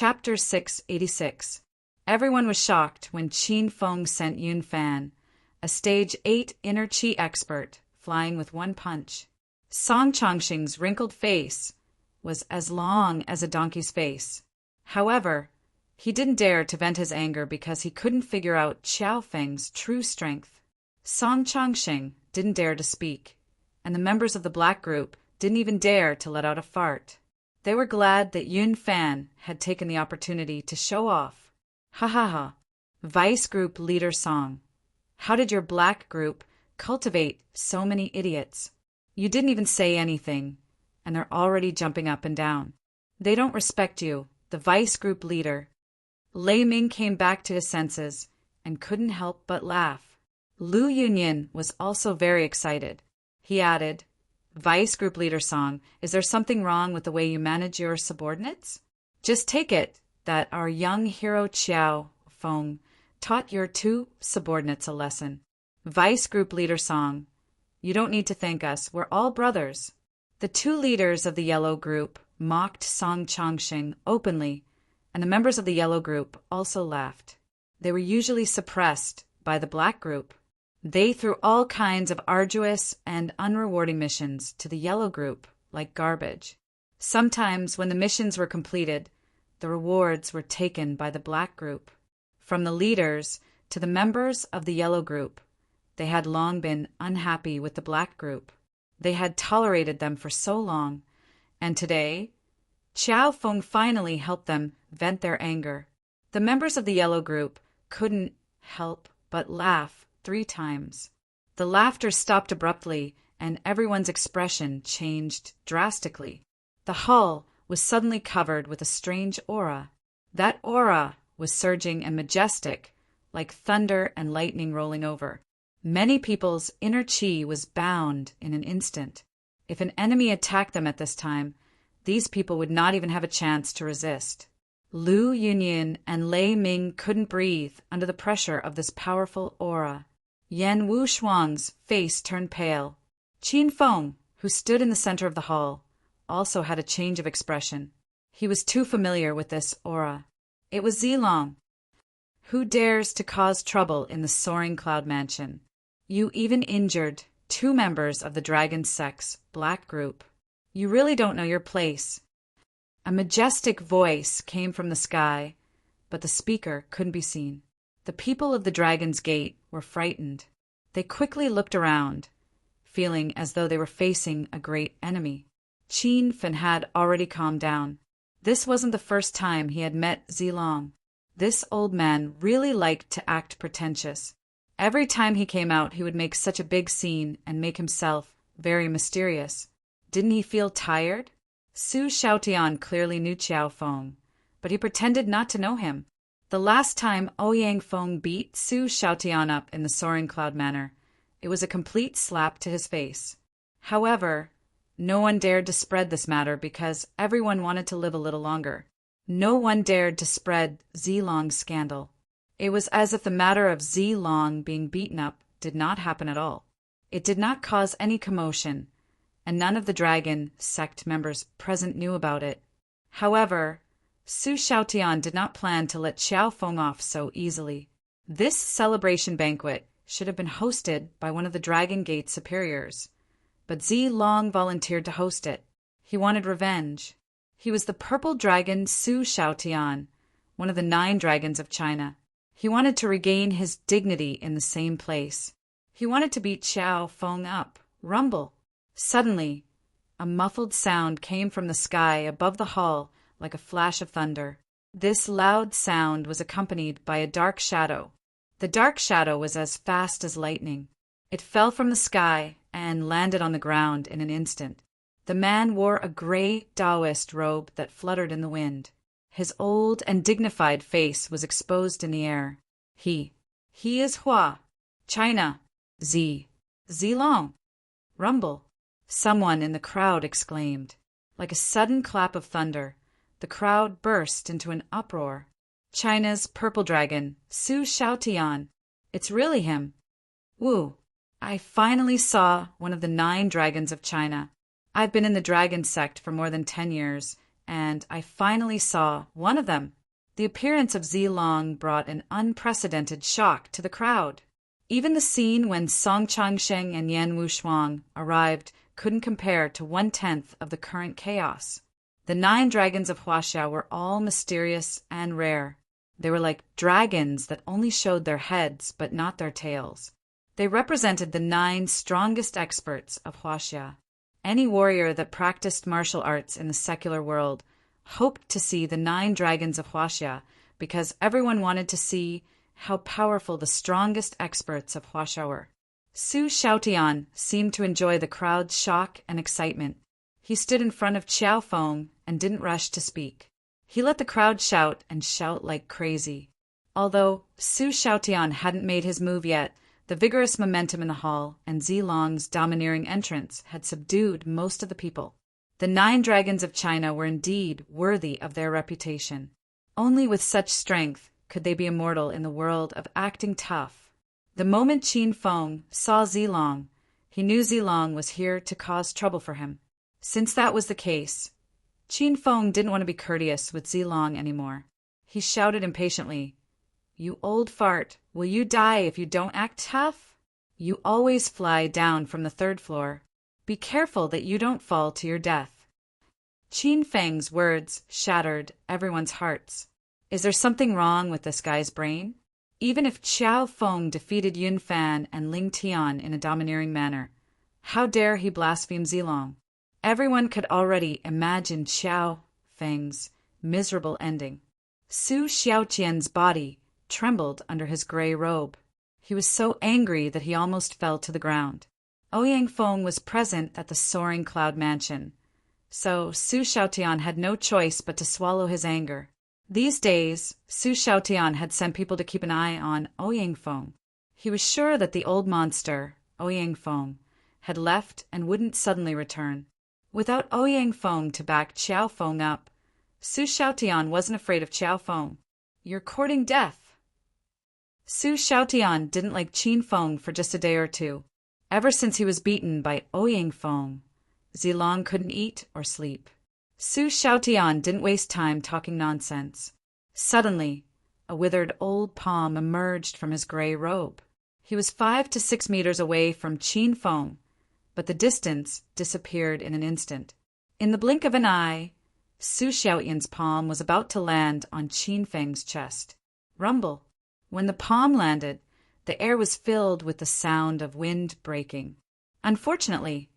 Chapter 686. Everyone was shocked when Qin Feng sent Yun Fan, a stage 8 inner chi expert, flying with one punch. Song Chongqing's wrinkled face was as long as a donkey's face. However, he didn't dare to vent his anger because he couldn't figure out Xiao Feng's true strength. Song Chongqing didn't dare to speak, and the members of the black group didn't even dare to let out a fart. They were glad that Yun Fan had taken the opportunity to show off. Ha ha ha. Vice Group Leader Song. How did your black group cultivate so many idiots? You didn't even say anything, and they're already jumping up and down. They don't respect you, the Vice Group Leader. Lei Ming came back to his senses and couldn't help but laugh. Lu Yunyin was also very excited. He added, Vice Group Leader Song, is there something wrong with the way you manage your subordinates? Just take it that our young hero Xiao Feng taught your 2 subordinates a lesson. Vice Group Leader Song, you don't need to thank us, we're all brothers. The 2 leaders of the yellow group mocked Song Chongqing openly, and the members of the yellow group also laughed. They were usually suppressed by the black group. They threw all kinds of arduous and unrewarding missions to the yellow group like garbage. Sometimes when the missions were completed, the rewards were taken by the black group. From the leaders to the members of the yellow group, they had long been unhappy with the black group. They had tolerated them for so long, and today, Xiao Feng finally helped them vent their anger. The members of the yellow group couldn't help but laugh 3 times. The laughter stopped abruptly, and everyone's expression changed drastically. The hall was suddenly covered with a strange aura. That aura was surging and majestic, like thunder and lightning rolling over. Many people's inner chi was bound in an instant. If an enemy attacked them at this time, these people would not even have a chance to resist. Lu Yunyin and Lei Ming couldn't breathe under the pressure of this powerful aura. Yan Wushuang's face turned pale. Qin Feng, who stood in the center of the hall, also had a change of expression. He was too familiar with this aura. It was Zilong. Who dares to cause trouble in the soaring cloud mansion? You even injured 2 members of the Dragon Sect's black group. You really don't know your place. A majestic voice came from the sky, but the speaker couldn't be seen. The people of the Dragon's Gate were frightened. They quickly looked around, feeling as though they were facing a great enemy. Qin Fan had already calmed down. This wasn't the first time he had met Zilong. This old man really liked to act pretentious. Every time he came out, he would make such a big scene and make himself very mysterious. Didn't he feel tired? Su Xiaotian clearly knew Xiao Feng, but he pretended not to know him. The last time Ouyang Feng beat Su Xiaotian up in the soaring cloud manner, it was a complete slap to his face. However, no one dared to spread this matter because everyone wanted to live a little longer. No one dared to spread Zilong's scandal. It was as if the matter of Zilong being beaten up did not happen at all. It did not cause any commotion, and none of the Dragon Sect members present knew about it. However, Su Xiaotian did not plan to let Xiao Feng off so easily. This celebration banquet should have been hosted by one of the Dragon Gate superiors, but Zilong volunteered to host it. He wanted revenge. He was the purple dragon Su Xiaotian, one of the 9 dragons of China. He wanted to regain his dignity in the same place. He wanted to beat Xiao Feng up, rumble. Suddenly, a muffled sound came from the sky above the hall like a flash of thunder. This loud sound was accompanied by a dark shadow. The dark shadow was as fast as lightning. It fell from the sky and landed on the ground in an instant. The man wore a gray Taoist robe that fluttered in the wind. His old and dignified face was exposed in the air. He is Hua, China, Zilong, rumble. Someone in the crowd exclaimed. Like a sudden clap of thunder, the crowd burst into an uproar. China's purple dragon, Su Xiaotian. It's really him. Woo! I finally saw one of the 9 dragons of China. I've been in the Dragon Sect for more than 10 years, and I finally saw one of them. The appearance of Zilong brought an unprecedented shock to the crowd. Even the scene when Song Changsheng and Yan Wushuang arrived couldn't compare to 1/10 of the current chaos. The 9 dragons of Huaxia were all mysterious and rare. They were like dragons that only showed their heads but not their tails. They represented the 9 strongest experts of Huaxia. Any warrior that practiced martial arts in the secular world hoped to see the 9 dragons of Huaxia because everyone wanted to see how powerful the strongest experts of Huaxia were. Su Xiaotian seemed to enjoy the crowd's shock and excitement. He stood in front of Qiao Feng and didn't rush to speak. He let the crowd shout and shout like crazy. Although Su Xiaotian hadn't made his move yet, the vigorous momentum in the hall and Zilong's domineering entrance had subdued most of the people. The 9 dragons of China were indeed worthy of their reputation. Only with such strength could they be immortal in the world of acting tough. The moment Qin Feng saw Zilong, he knew Zilong was here to cause trouble for him. Since that was the case, Qin Feng didn't want to be courteous with Zilong anymore. He shouted impatiently, "You old fart, will you die if you don't act tough? You always fly down from the 3rd floor. Be careful that you don't fall to your death." Qin Feng's words shattered everyone's hearts. Is there something wrong with this guy's brain? Even if Qiao Feng defeated Yun Fan and Ling Tian in a domineering manner, how dare he blaspheme Zilong? Everyone could already imagine Qiao Feng's miserable ending. Su Xiaotian's body trembled under his gray robe. He was so angry that he almost fell to the ground. Ouyang Feng was present at the soaring cloud mansion, so Su Xiaotian had no choice but to swallow his anger. These days, Su Xiaotian had sent people to keep an eye on Ouyang Feng. He was sure that the old monster, Ouyang Feng, had left and wouldn't suddenly return. Without Ouyang Feng to back Qiao Feng up, Su Xiaotian wasn't afraid of Qiao Feng. "You're courting death." Su Xiaotian didn't like Qin Feng for just a day or two. Ever since he was beaten by Ouyang Feng, Zilong couldn't eat or sleep. Su Xiaotian didn't waste time talking nonsense. Suddenly, a withered old palm emerged from his gray robe. He was 5 to 6 meters away from Qin Feng, but the distance disappeared in an instant. In the blink of an eye, Su Xiaotian's palm was about to land on Qin Feng's chest. Rumble. When the palm landed, the air was filled with the sound of wind breaking. Unfortunately,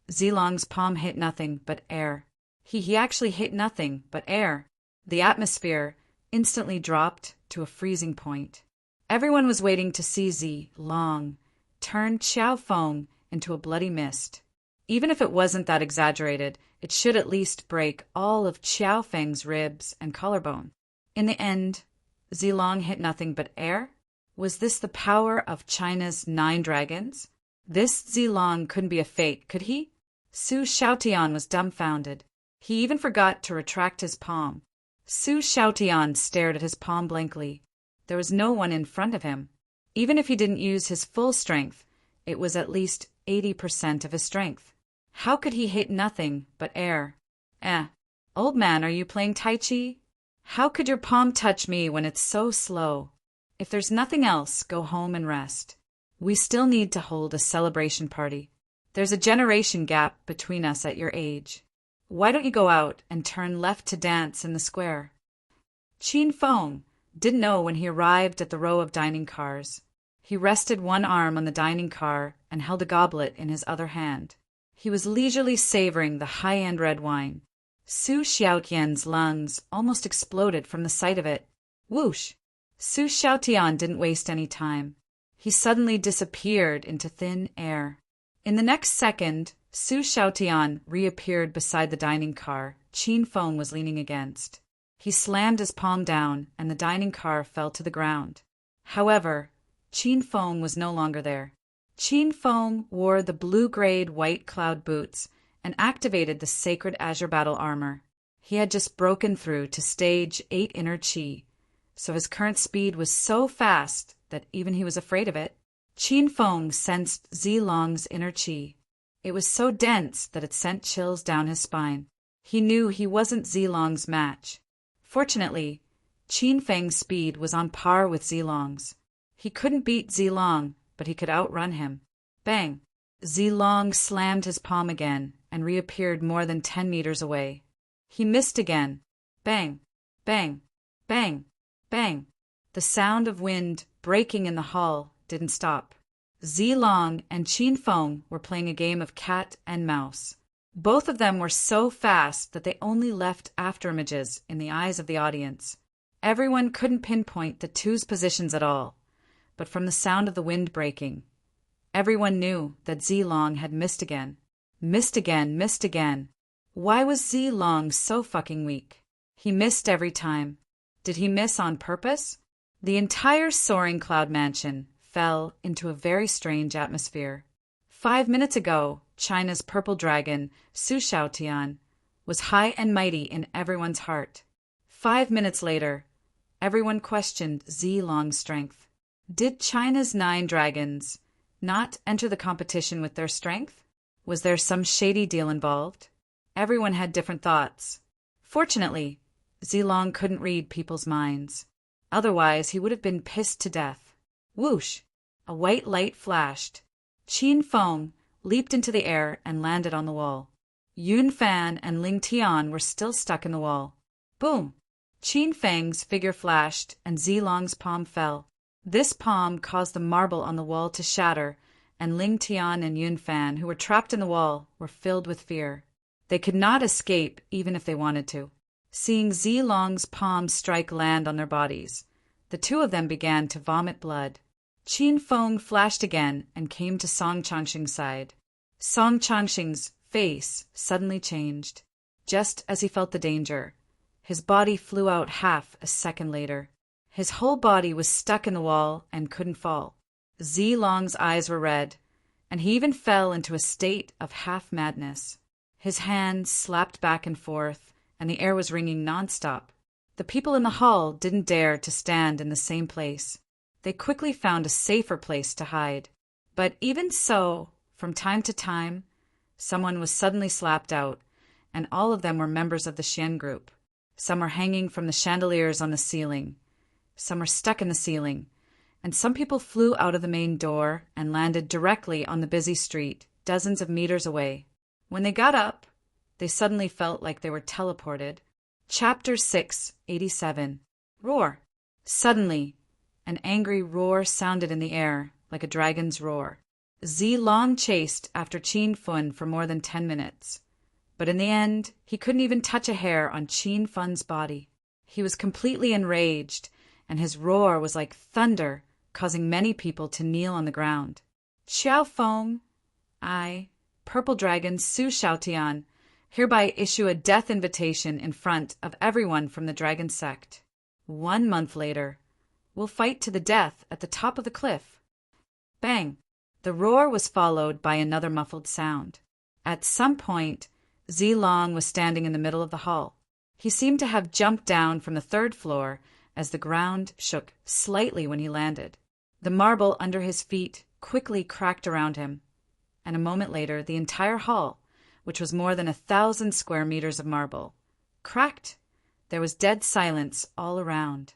Zilong's palm hit nothing but air. He actually hit nothing but air. The atmosphere instantly dropped to a freezing point. Everyone was waiting to see Zilong turn Qiao Feng into a bloody mist. Even if it wasn't that exaggerated, it should at least break all of Qiao Feng's ribs and collarbone. In the end, Zilong hit nothing but air? Was this the power of China's 9 dragons? This Zilong couldn't be a fake, could he? Su Xiaotian was dumbfounded. He even forgot to retract his palm. Su Xiaotian stared at his palm blankly. There was no one in front of him. Even if he didn't use his full strength, it was at least 80% of his strength. How could he hit nothing but air? Old man, are you playing Tai Chi? How could your palm touch me when it's so slow? If there's nothing else, go home and rest. We still need to hold a celebration party. There's a generation gap between us at your age. Why don't you go out and turn left to dance in the square? Qin Feng didn't know when he arrived at the row of dining cars. He rested one arm on the dining car and held a goblet in his other hand. He was leisurely savoring the high-end red wine. Su Xiaotian's lungs almost exploded from the sight of it. Whoosh! Su Xiaotian didn't waste any time. He suddenly disappeared into thin air. In the next second, Su Xiaotian reappeared beside the dining car Qin Feng was leaning against. He slammed his palm down, and the dining car fell to the ground. However, Qin Feng was no longer there. Qin Feng wore the blue-grade white cloud boots and activated the sacred azure battle armor. He had just broken through to stage 8 inner chi, so his current speed was so fast that even he was afraid of it. Qin Feng sensed Zilong's inner chi. It was so dense that it sent chills down his spine. He knew he wasn't Zilong's match. Fortunately, Qin Feng's speed was on par with Zilong's. He couldn't beat Zilong, but he could outrun him. Bang! Zilong slammed his palm again and reappeared more than 10 meters away. He missed again. Bang! Bang! Bang! Bang! The sound of wind breaking in the hall didn't stop. Zilong and Qin Feng were playing a game of cat and mouse. Both of them were so fast that they only left afterimages in the eyes of the audience. Everyone couldn't pinpoint the two's positions at all, but from the sound of the wind breaking, everyone knew that Zilong had missed again. Missed again, missed again. Why was Zilong so fucking weak? He missed every time. Did he miss on purpose? The entire soaring cloud mansion fell into a very strange atmosphere. 5 minutes ago, China's purple dragon, Su Xiaotian, was high and mighty in everyone's heart. 5 minutes later, everyone questioned Zilong's strength. Did China's 9 dragons not enter the competition with their strength? Was there some shady deal involved? Everyone had different thoughts. Fortunately, Zilong couldn't read people's minds. Otherwise, he would have been pissed to death. Whoosh! A white light flashed. Qin Feng leaped into the air and landed on the wall. Yun Fan and Ling Tian were still stuck in the wall. Boom! Qin Feng's figure flashed and Zilong's palm fell. This palm caused the marble on the wall to shatter, and Ling Tian and Yun Fan, who were trapped in the wall, were filled with fear. They could not escape even if they wanted to. Seeing Zilong's palm strike land on their bodies, the two of them began to vomit blood. Qin Feng flashed again and came to Song Changxing's side. Song Changxing's face suddenly changed. Just as he felt the danger, his body flew out half a second later. His whole body was stuck in the wall and couldn't fall. Zilong's eyes were red, and he even fell into a state of half madness. His hands slapped back and forth, and the air was ringing nonstop. The people in the hall didn't dare to stand in the same place. They quickly found a safer place to hide. But even so, from time to time, someone was suddenly slapped out, and all of them were members of the Xian group. Some were hanging from the chandeliers on the ceiling. Some were stuck in the ceiling, and some people flew out of the main door and landed directly on the busy street, dozens of meters away. When they got up, they suddenly felt like they were teleported. Chapter 687. Roar. Suddenly, an angry roar sounded in the air, like a dragon's roar. Zilong chased after Qin Feng for more than 10 minutes. But in the end, he couldn't even touch a hair on Qin Feng's body. He was completely enraged, and his roar was like thunder, causing many people to kneel on the ground. Xiao Feng, I, Purple Dragon Su Xiaotian, hereby issue a death invitation in front of everyone from the dragon sect. 1 month later, we'll fight to the death at the top of the cliff. Bang! The roar was followed by another muffled sound. At some point, Zilong was standing in the middle of the hall. He seemed to have jumped down from the 3rd floor as the ground shook slightly when he landed. The marble under his feet quickly cracked around him, and a moment later the entire hall, which was more than 1,000 square meters of marble, cracked. There was dead silence all around.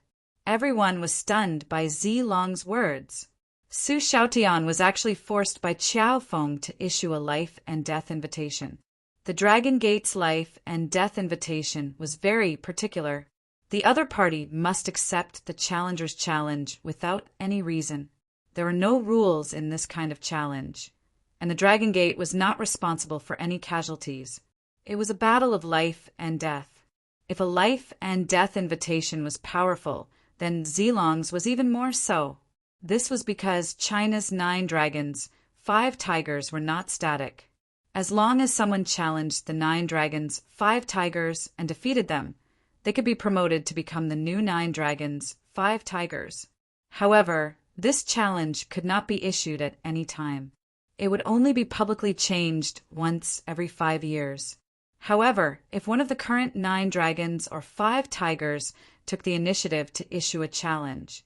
Everyone was stunned by Zilong's words. Su Xiaotian was actually forced by Qiao Feng to issue a life and death invitation. The Dragon Gate's life and death invitation was very particular. The other party must accept the challenger's challenge without any reason. There were no rules in this kind of challenge, and the Dragon Gate was not responsible for any casualties. It was a battle of life and death. If a life and death invitation was powerful, then Zilong's was even more so. This was because China's 9 dragons, 5 tigers were not static. As long as someone challenged the 9 dragons, 5 tigers, and defeated them, they could be promoted to become the new 9 dragons, 5 tigers. However, this challenge could not be issued at any time. It would only be publicly changed once every 5 years. However, if one of the current 9 dragons or 5 tigers took the initiative to issue a challenge,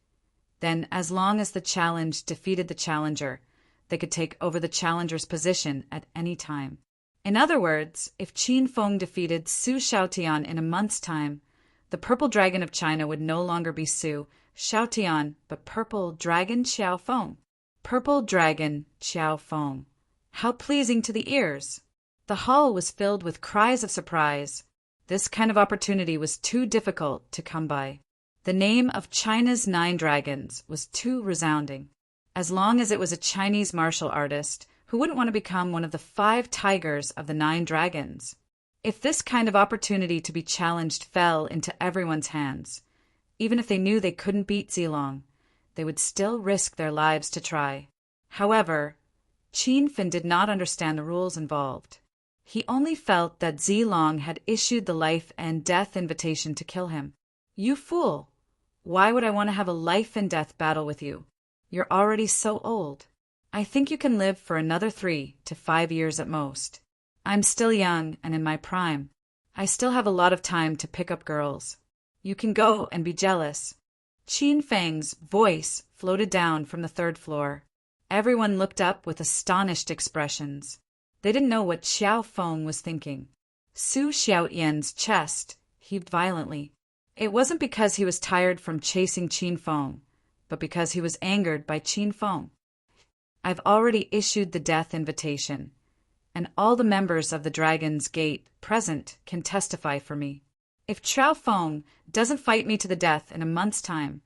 then as long as the challenge defeated the challenger, they could take over the challenger's position at any time. In other words, if Qin Feng defeated Su Xiaotian in a month's time, the purple dragon of China would no longer be Su Xiaotian, but purple dragon Xiao Feng. Purple dragon Xiao Feng. How pleasing to the ears! The hall was filled with cries of surprise. This kind of opportunity was too difficult to come by. The name of China's 9 dragons was too resounding. As long as it was a Chinese martial artist, who wouldn't want to become one of the 5 tigers of the 9 dragons? If this kind of opportunity to be challenged fell into everyone's hands, even if they knew they couldn't beat Zilong, they would still risk their lives to try. However, Qin Fin did not understand the rules involved. He only felt that Zilong had issued the life and death invitation to kill him. You fool! Why would I want to have a life and death battle with you? You're already so old. I think you can live for another 3 to 5 years at most. I'm still young and in my prime. I still have a lot of time to pick up girls. You can go and be jealous. Qin Feng's voice floated down from the 3rd floor. Everyone looked up with astonished expressions. They didn't know what Xiao Feng was thinking. Su Xiaotian's chest heaved violently. It wasn't because he was tired from chasing Qin Feng, but because he was angered by Qin Feng. I've already issued the death invitation, and all the members of the Dragon's Gate present can testify for me. If Xiao Feng doesn't fight me to the death in a month's time,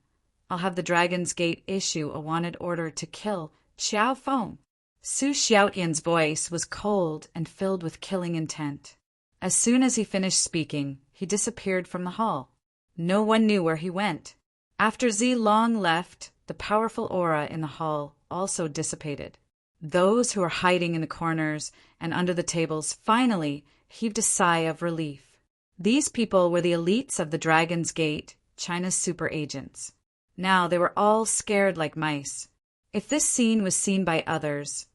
I'll have the Dragon's Gate issue a wanted order to kill Xiao Feng. Su Xiaotian's voice was cold and filled with killing intent. As soon as he finished speaking, he disappeared from the hall. No one knew where he went. After Zilong left, the powerful aura in the hall also dissipated. Those who were hiding in the corners and under the tables finally heaved a sigh of relief. These people were the elites of the Dragon's Gate, China's super agents. Now they were all scared like mice. If this scene was seen by others,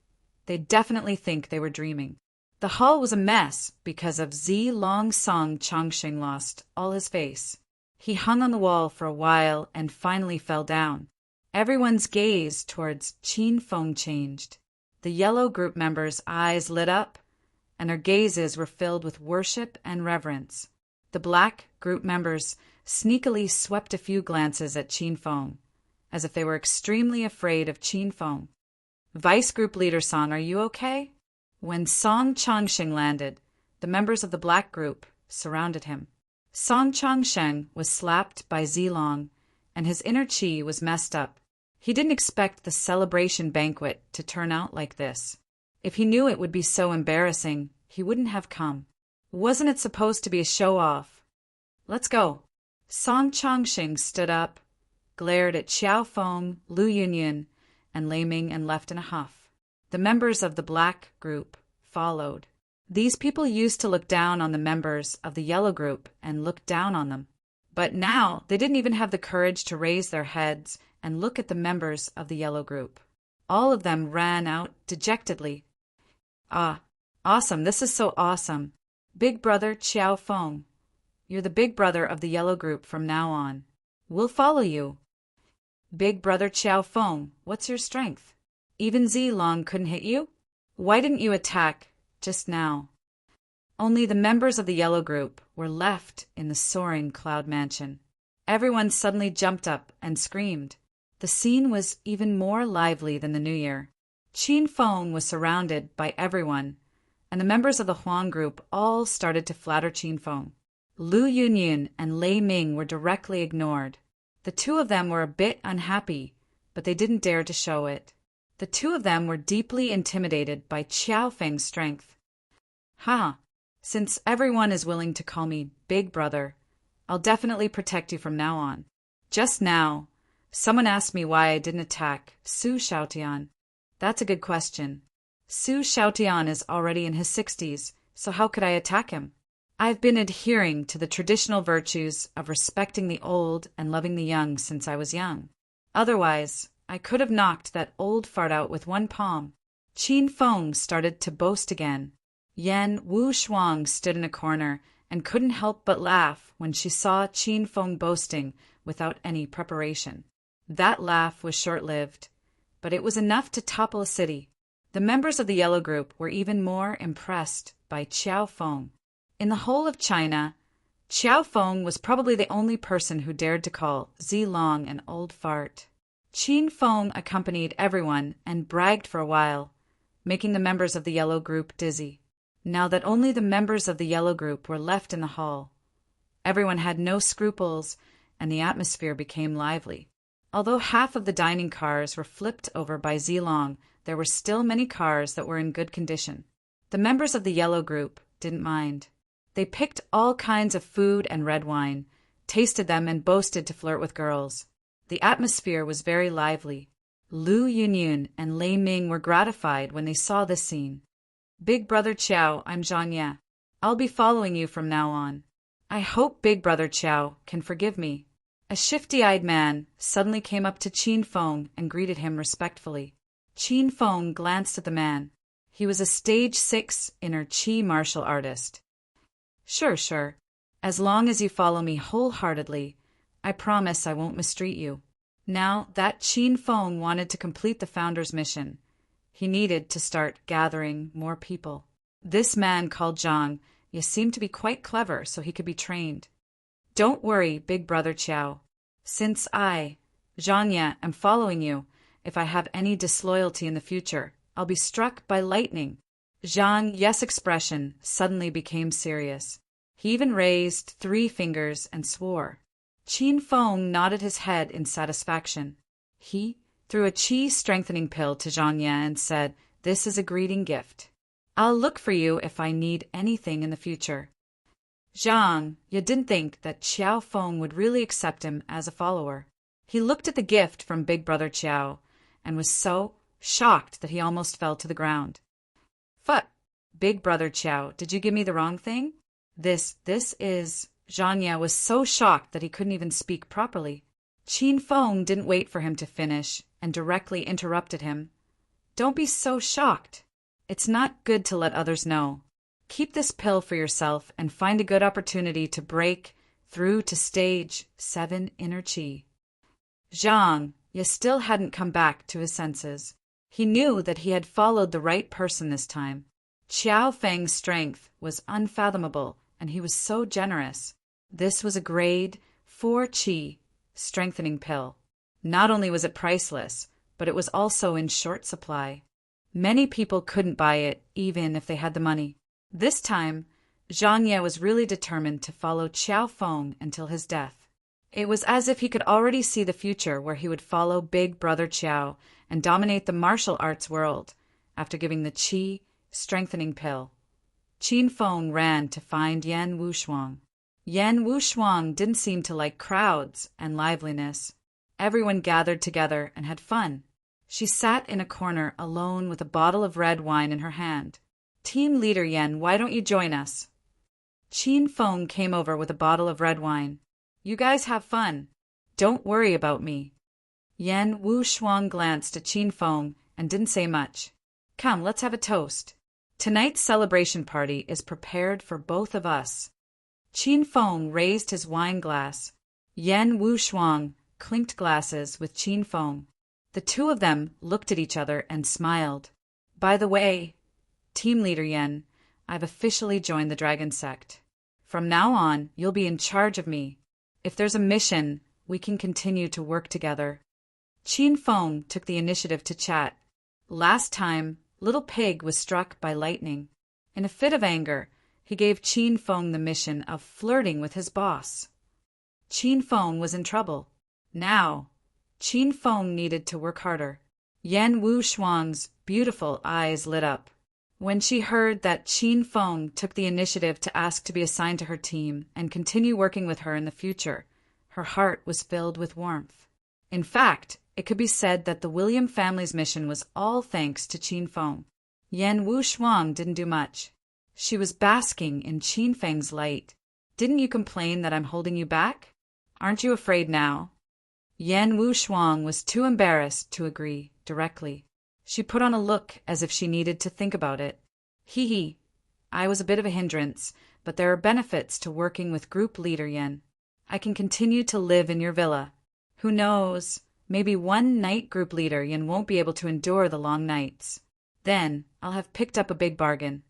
they'd definitely think they were dreaming. The hall was a mess because of Zilong Song Chongqing lost all his face. He hung on the wall for a while and finally fell down. Everyone's gaze towards Qin Feng changed. The yellow group members' eyes lit up, and their gazes were filled with worship and reverence. The black group members sneakily swept a few glances at Qin Feng, as if they were extremely afraid of Qin Feng. Vice Group Leader Song, are you okay? When Song Chongqing landed, the members of the black group surrounded him. Song Chongqing was slapped by Zilong, and his inner qi was messed up. He didn't expect the celebration banquet to turn out like this. If he knew it would be so embarrassing, he wouldn't have come. Wasn't it supposed to be a show-off? Let's go. Song Chongqing stood up, glared at Xiao Feng, Lu Yunyan, and Lei Ming and left in a huff. The members of the black group followed. These people used to look down on the members of the yellow group and look down on them. But now they didn't even have the courage to raise their heads and look at the members of the yellow group. All of them ran out dejectedly. Ah, awesome, this is so awesome. Big brother Xiao Feng, you're the big brother of the yellow group from now on. We'll follow you. Big brother Xiao Feng, what's your strength? Even Zilong couldn't hit you? Why didn't you attack just now? Only the members of the yellow group were left in the soaring cloud mansion. Everyone suddenly jumped up and screamed. The scene was even more lively than the New Year. Qin Feng was surrounded by everyone, and the members of the Huang group all started to flatter Qin Feng. Lu Yunyan and Lei Ming were directly ignored. The two of them were a bit unhappy, but they didn't dare to show it. The two of them were deeply intimidated by Xiao Feng's strength. Since everyone is willing to call me Big Brother, I'll definitely protect you from now on. Just now, someone asked me why I didn't attack Su Xiaotian. That's a good question. Su Xiaotian is already in his 60s, so how could I attack him? I've been adhering to the traditional virtues of respecting the old and loving the young since I was young. Otherwise, I could have knocked that old fart out with one palm. Qin Feng started to boast again. Yan Wu Shuang stood in a corner and couldn't help but laugh when she saw Qin Feng boasting without any preparation. That laugh was short-lived, but it was enough to topple a city. The members of the yellow group were even more impressed by Qiao Feng. In the whole of China, Qiao Feng was probably the only person who dared to call Zilong an old fart. Qin Feng accompanied everyone and bragged for a while, making the members of the yellow group dizzy. Now that only the members of the yellow group were left in the hall, everyone had no scruples, and the atmosphere became lively. Although half of the dining cars were flipped over by Zilong, there were still many cars that were in good condition. The members of the yellow group didn't mind. They picked all kinds of food and red wine, tasted them, and boasted to flirt with girls. The atmosphere was very lively. Lu Yunyun and Lei Ming were gratified when they saw this scene. Big Brother Qiao, I'm Zhang Ye. I'll be following you from now on. I hope Big Brother Qiao can forgive me. A shifty-eyed man suddenly came up to Qin Feng and greeted him respectfully. Qin Feng glanced at the man. He was a stage 6 inner Qi martial artist. Sure. As long as you follow me wholeheartedly, I promise I won't mistreat you. Now that Qin Feng wanted to complete the founder's mission, he needed to start gathering more people. This man called Zhang Ye seemed to be quite clever, so he could be trained. Don't worry, Big Brother Qiao. Since I, Zhang Ye, am following you, if I have any disloyalty in the future, I'll be struck by lightning. Zhang Ye's expression suddenly became serious. He even raised 3 fingers and swore. Qin Feng nodded his head in satisfaction. He threw a qi strengthening pill to Zhang Ye and said, "This is a greeting gift. I'll look for you if I need anything in the future." Zhang Ye didn't think that Qiao Feng would really accept him as a follower. He looked at the gift from Big Brother Qiao and was so shocked that he almost fell to the ground. "Fuck, Big Brother Qiao, did you give me the wrong thing? This is..." Zhang Ye was so shocked that he couldn't even speak properly. Qin Feng didn't wait for him to finish and directly interrupted him. "Don't be so shocked. It's not good to let others know. Keep this pill for yourself and find a good opportunity to break through to stage 7 inner Qi." Zhang Ye still hadn't come back to his senses. He knew that he had followed the right person this time. Qiao Feng's strength was unfathomable, and he was so generous. This was a grade 4 Qi strengthening pill. Not only was it priceless, but it was also in short supply. Many people couldn't buy it, even if they had the money. This time, Zhang Ye was really determined to follow Qiao Feng until his death. It was as if he could already see the future where he would follow Big Brother Qiao and dominate the martial arts world after giving the Qi strengthening pill. Qin Feng ran to find Yan Wushuang. Yan Wushuang didn't seem to like crowds and liveliness. Everyone gathered together and had fun. She sat in a corner alone with a bottle of red wine in her hand. "Team leader Yan, why don't you join us?" Qin Feng came over with a bottle of red wine. "You guys have fun. Don't worry about me." Yan Wushuang glanced at Qin Feng and didn't say much. "Come, let's have a toast. Tonight's celebration party is prepared for both of us." Qin Feng raised his wine glass. Yan Wushuang clinked glasses with Qin Feng. The two of them looked at each other and smiled. "By the way, Team Leader Yan, I've officially joined the Dragon Sect. From now on, you'll be in charge of me. If there's a mission, we can continue to work together." Qin Feng took the initiative to chat. Last time, Little Pig was struck by lightning. In a fit of anger, he gave Qin Feng the mission of flirting with his boss. Qin Feng was in trouble. Now, Qin Feng needed to work harder. Yan Wushuang's beautiful eyes lit up. When she heard that Qin Feng took the initiative to ask to be assigned to her team and continue working with her in the future, her heart was filled with warmth. In fact, it could be said that the William family's mission was all thanks to Qin Feng. Yan Wushuang didn't do much. She was basking in Qin Feng's light. "Didn't you complain that I'm holding you back? Aren't you afraid now?" Yan Wushuang was too embarrassed to agree directly. She put on a look as if she needed to think about it. Hee, I was a bit of a hindrance, but there are benefits to working with Group Leader Yan. I can continue to live in your villa. Who knows, maybe one night Group Leader Yan won't be able to endure the long nights. Then I'll have picked up a big bargain.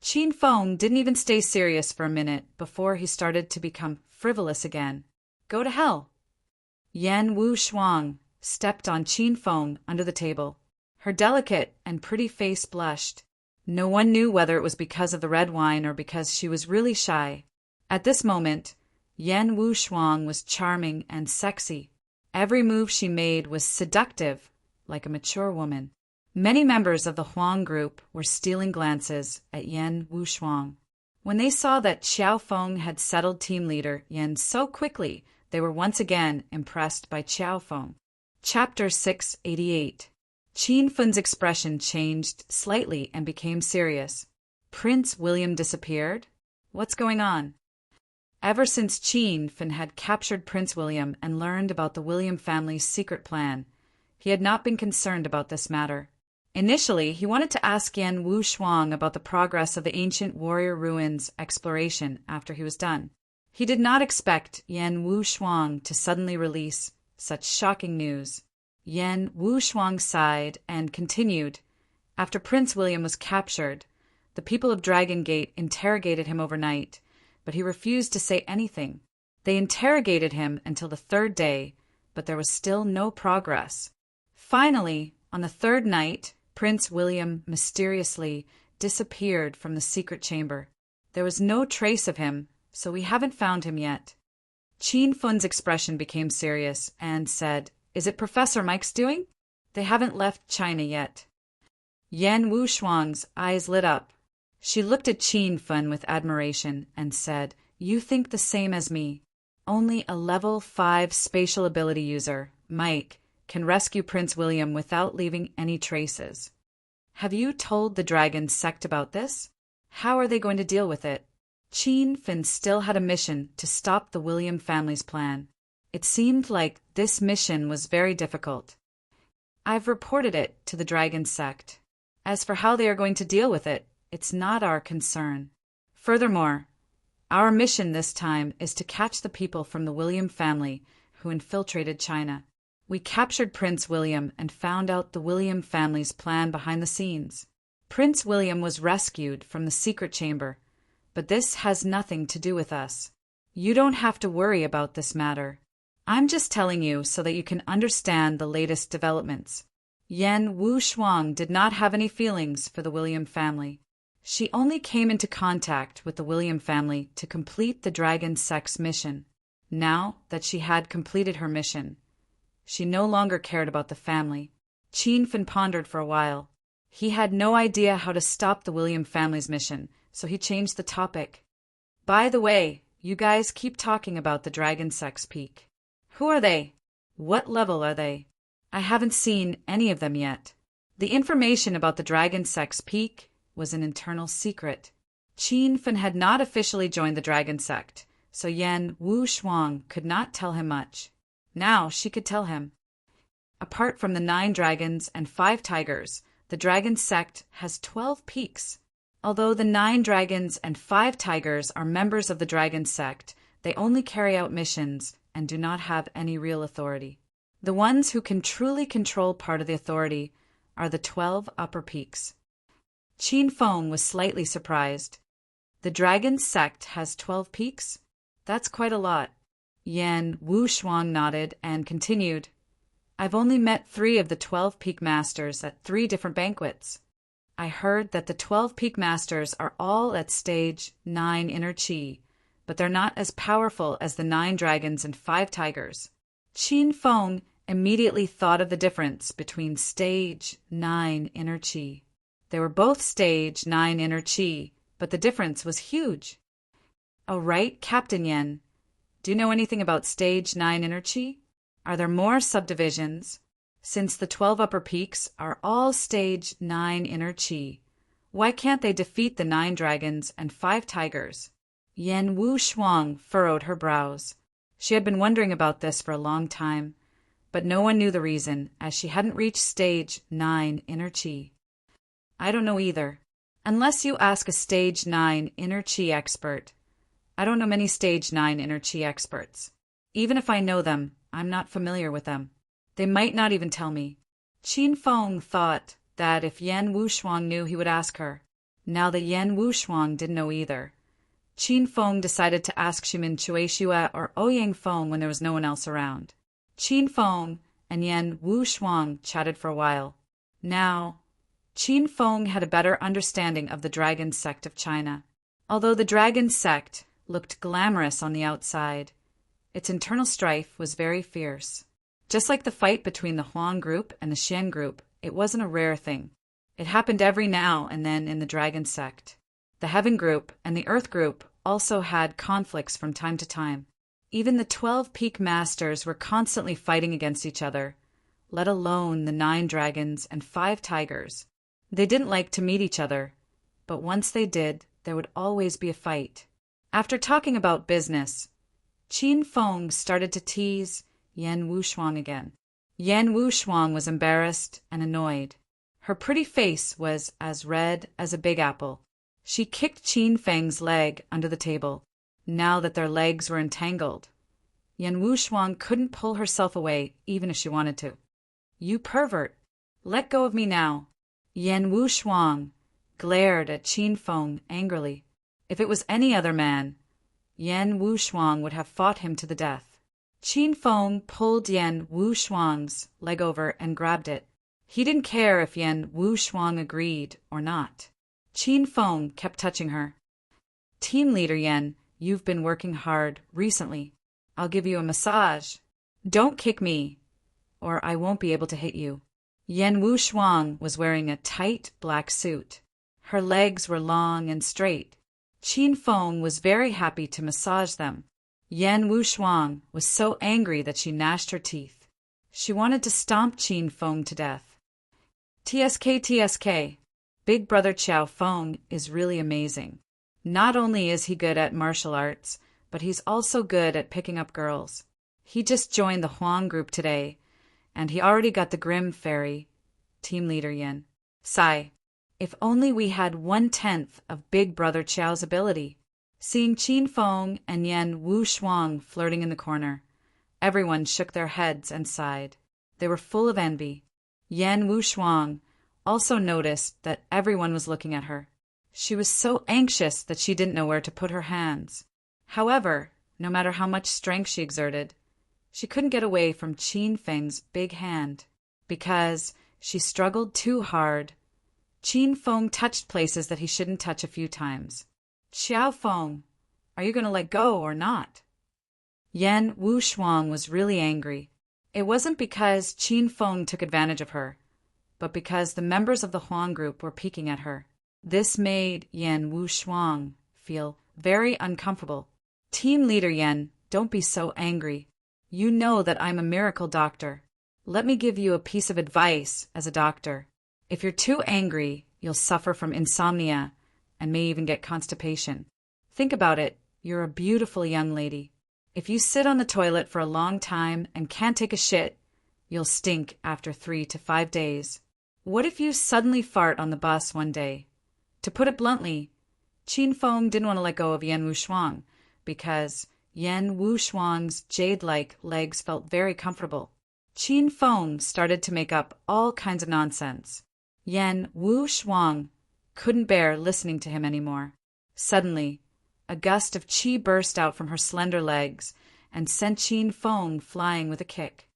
Qin Feng didn't even stay serious for a minute before he started to become frivolous again. Go to hell. Yan Wu Shuang stepped on Qin Feng under the table. Her delicate and pretty face blushed. No one knew whether it was because of the red wine or because she was really shy. At this moment, Yan Wu Shuang was charming and sexy. Every move she made was seductive, like a mature woman. Many members of the Huang group were stealing glances at Yan Wu Shuang. When they saw that Xiao Feng had settled team leader Yan so quickly, they were once again impressed by Xiao Feng. Chapter 688. Qin Feng's expression changed slightly and became serious. Prince William disappeared? What's going on? Ever since Qin Feng had captured Prince William and learned about the William family's secret plan, he had not been concerned about this matter. Initially, he wanted to ask Yan Wu Shuang about the progress of the ancient warrior ruins exploration after he was done. He did not expect Yan Wu Shuang to suddenly release such shocking news. Yan Wu Shuang sighed and continued. After Prince William was captured, the people of Dragon Gate interrogated him overnight, but he refused to say anything. They interrogated him until the third day, but there was still no progress. Finally, on the third night, Prince William mysteriously disappeared from the secret chamber. There was no trace of him, so we haven't found him yet. Qin Feng's expression became serious and said, Is it Professor Mike's doing? They haven't left China yet. Yan Wu Shuang's eyes lit up. She looked at Qin Feng with admiration and said, You think the same as me. Only a level 5 spatial ability user, Mike, can rescue Prince William without leaving any traces. Have you told the Dragon sect about this? How are they going to deal with it? Qin Feng still had a mission to stop the William family's plan. It seemed like this mission was very difficult. I've reported it to the Dragon sect. As for how they are going to deal with it, it's not our concern. Furthermore, our mission this time is to catch the people from the William family who infiltrated China. We captured Prince William and found out the William family's plan behind the scenes. Prince William was rescued from the secret chamber, but this has nothing to do with us. You don't have to worry about this matter. I'm just telling you so that you can understand the latest developments. Yan Wu Shuang did not have any feelings for the William family. She only came into contact with the William family to complete the Dragon sect's mission. Now that she had completed her mission, she no longer cared about the family. Qin Feng pondered for a while. He had no idea how to stop the William family's mission, so he changed the topic. By the way, you guys keep talking about the Dragon sect's peak. Who are they? What level are they? I haven't seen any of them yet. The information about the Dragon sect's peak was an internal secret. Qin Feng had not officially joined the Dragon sect, so Yan Wu Shuang could not tell him much. Now she could tell him. Apart from the 9 dragons and 5 tigers, the Dragon sect has 12 peaks. Although the 9 dragons and 5 tigers are members of the Dragon sect, they only carry out missions and do not have any real authority. The ones who can truly control part of the authority are the 12 upper peaks. Qin Feng was slightly surprised. The Dragon sect has 12 peaks? That's quite a lot. Yan Wu Shuang nodded and continued, I've only met 3 of the 12 peak masters at 3 different banquets. I heard that the 12 peak masters are all at stage 9 inner chi, but they're not as powerful as the 9 dragons and 5 tigers. Qin Feng immediately thought of the difference between stage 9 inner chi. They were both stage 9 inner chi, but the difference was huge. Oh, right, Captain Yen. Do you know anything about stage 9 inner chi? Are there more subdivisions? Since the 12 upper peaks are all stage 9 inner chi, why can't they defeat the 9 dragons and 5 tigers? Yan Wu Shuang furrowed her brows. She had been wondering about this for a long time, but no one knew the reason, as she hadn't reached stage 9 inner chi. I don't know either. Unless you ask a stage 9 inner chi expert. I don't know many stage 9 inner chi experts. Even if I know them, I'm not familiar with them. They might not even tell me. Qin Feng thought that if Yan Wushuang knew, he would ask her. Now that Yan Wushuang didn't know either, Qin Feng decided to ask Shimin Chueshua or Ouyang Feng when there was no one else around. Qin Feng and Yan Wushuang chatted for a while. Now, Qin Feng had a better understanding of the dragon sect of China. Although the dragon sect looked glamorous on the outside, its internal strife was very fierce. Just like the fight between the Huang group and the Xian group, it wasn't a rare thing. It happened every now and then in the dragon sect. The Heaven group and the Earth group also had conflicts from time to time. Even the 12 peak masters were constantly fighting against each other, let alone the 9 dragons and 5 tigers. They didn't like to meet each other, but once they did, there would always be a fight. After talking about business, Qin Feng started to tease Yan Wushuang again. Yan Wushuang was embarrassed and annoyed. Her pretty face was as red as a big apple. She kicked Qin Feng's leg under the table. Now that their legs were entangled, Yan Wushuang couldn't pull herself away even if she wanted to. "You pervert! Let go of me now!" Yan Wushuang glared at Qin Feng angrily. If it was any other man, Yan Wushuang would have fought him to the death. Qin Feng pulled Yan Wushuang's leg over and grabbed it. He didn't care if Yan Wushuang agreed or not. Qin Feng kept touching her. "Team leader Yan, you've been working hard recently. I'll give you a massage. Don't kick me, or I won't be able to hit you." Yan Wushuang was wearing a tight black suit. Her legs were long and straight. Qin Feng was very happy to massage them. Yan Wushuang was so angry that she gnashed her teeth. She wanted to stomp Qin Feng to death. TSK, Big Brother Qiao Feng is really amazing. Not only is he good at martial arts, but he's also good at picking up girls. He just joined the Huang group today, and he already got the Grim Fairy. Team leader Yin. Sigh. If only we had 1/10 of Big Brother Qiao's ability. Seeing Qin Feng and Yan Wushuang flirting in the corner, everyone shook their heads and sighed. They were full of envy. Yan Wushuang also noticed that everyone was looking at her. She was so anxious that she didn't know where to put her hands. However, no matter how much strength she exerted, she couldn't get away from Qin Feng's big hand. Because she struggled too hard, Qin Feng touched places that he shouldn't touch a few times. "Qiao Feng, are you going to let go or not?" Yan Wushuang was really angry. It wasn't because Qin Feng took advantage of her, but because the members of the Huang group were peeking at her. This made Yan Wushuang feel very uncomfortable. "Team leader Yan, don't be so angry. You know that I'm a miracle doctor. Let me give you a piece of advice as a doctor. If you're too angry, you'll suffer from insomnia and may even get constipation. Think about it. You're a beautiful young lady. If you sit on the toilet for a long time and can't take a shit, you'll stink after 3 to 5 days. What if you suddenly fart on the bus one day?" To put it bluntly, Qin Feng didn't want to let go of Yan Wushuang because Yan Wushuang's jade-like legs felt very comfortable. Qin Feng started to make up all kinds of nonsense. Yan Wushuang couldn't bear listening to him anymore. Suddenly, a gust of qi burst out from her slender legs and sent Qin Feng flying with a kick.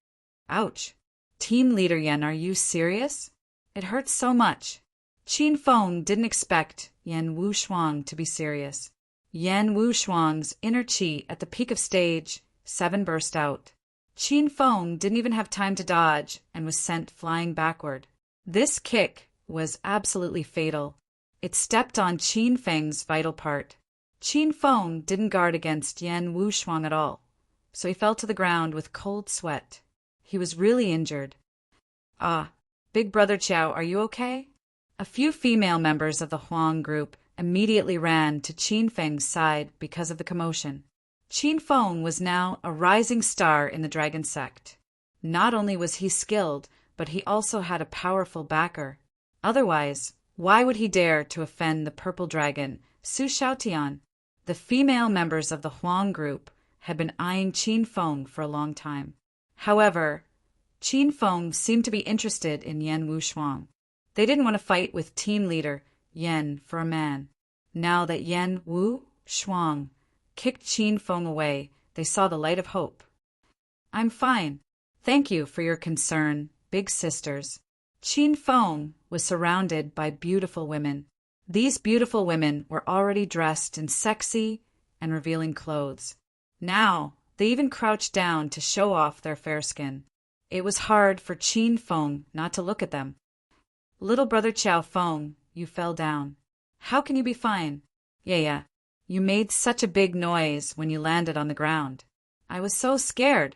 "Ouch! Team leader Yan, are you serious? It hurts so much." Qin Feng didn't expect Yan Wushuang to be serious. Yan Wushuang's inner qi at the peak of stage 7 burst out. Qin Feng didn't even have time to dodge and was sent flying backward. This kick was absolutely fatal. It stepped on Qin Feng's vital part. Qin Feng didn't guard against Yan Wushuang at all, so he fell to the ground with cold sweat. He was really injured. "Ah, Big Brother Qiao, are you okay?" A few female members of the Huang group immediately ran to Qin Feng's side because of the commotion. Qin Feng was now a rising star in the dragon sect. Not only was he skilled, but he also had a powerful backer. Otherwise, why would he dare to offend the purple dragon, Su Xiaotian? The female members of the Huang group had been eyeing Qin Feng for a long time. However, Qin Feng seemed to be interested in Yan Wushuang. They didn't want to fight with team leader Yan for a man. Now that Yan Wu Shuang kicked Qin Feng away, they saw the light of hope. I'm fine. Thank you for your concern, big sisters. Qin Feng was surrounded by beautiful women. These beautiful women were already dressed in sexy and revealing clothes. Now, they even crouched down to show off their fair skin. It was hard for Qin Feng not to look at them. Little brother Qiao Feng, you fell down. How can you be fine? Yeah. You made such a big noise when you landed on the ground. I was so scared.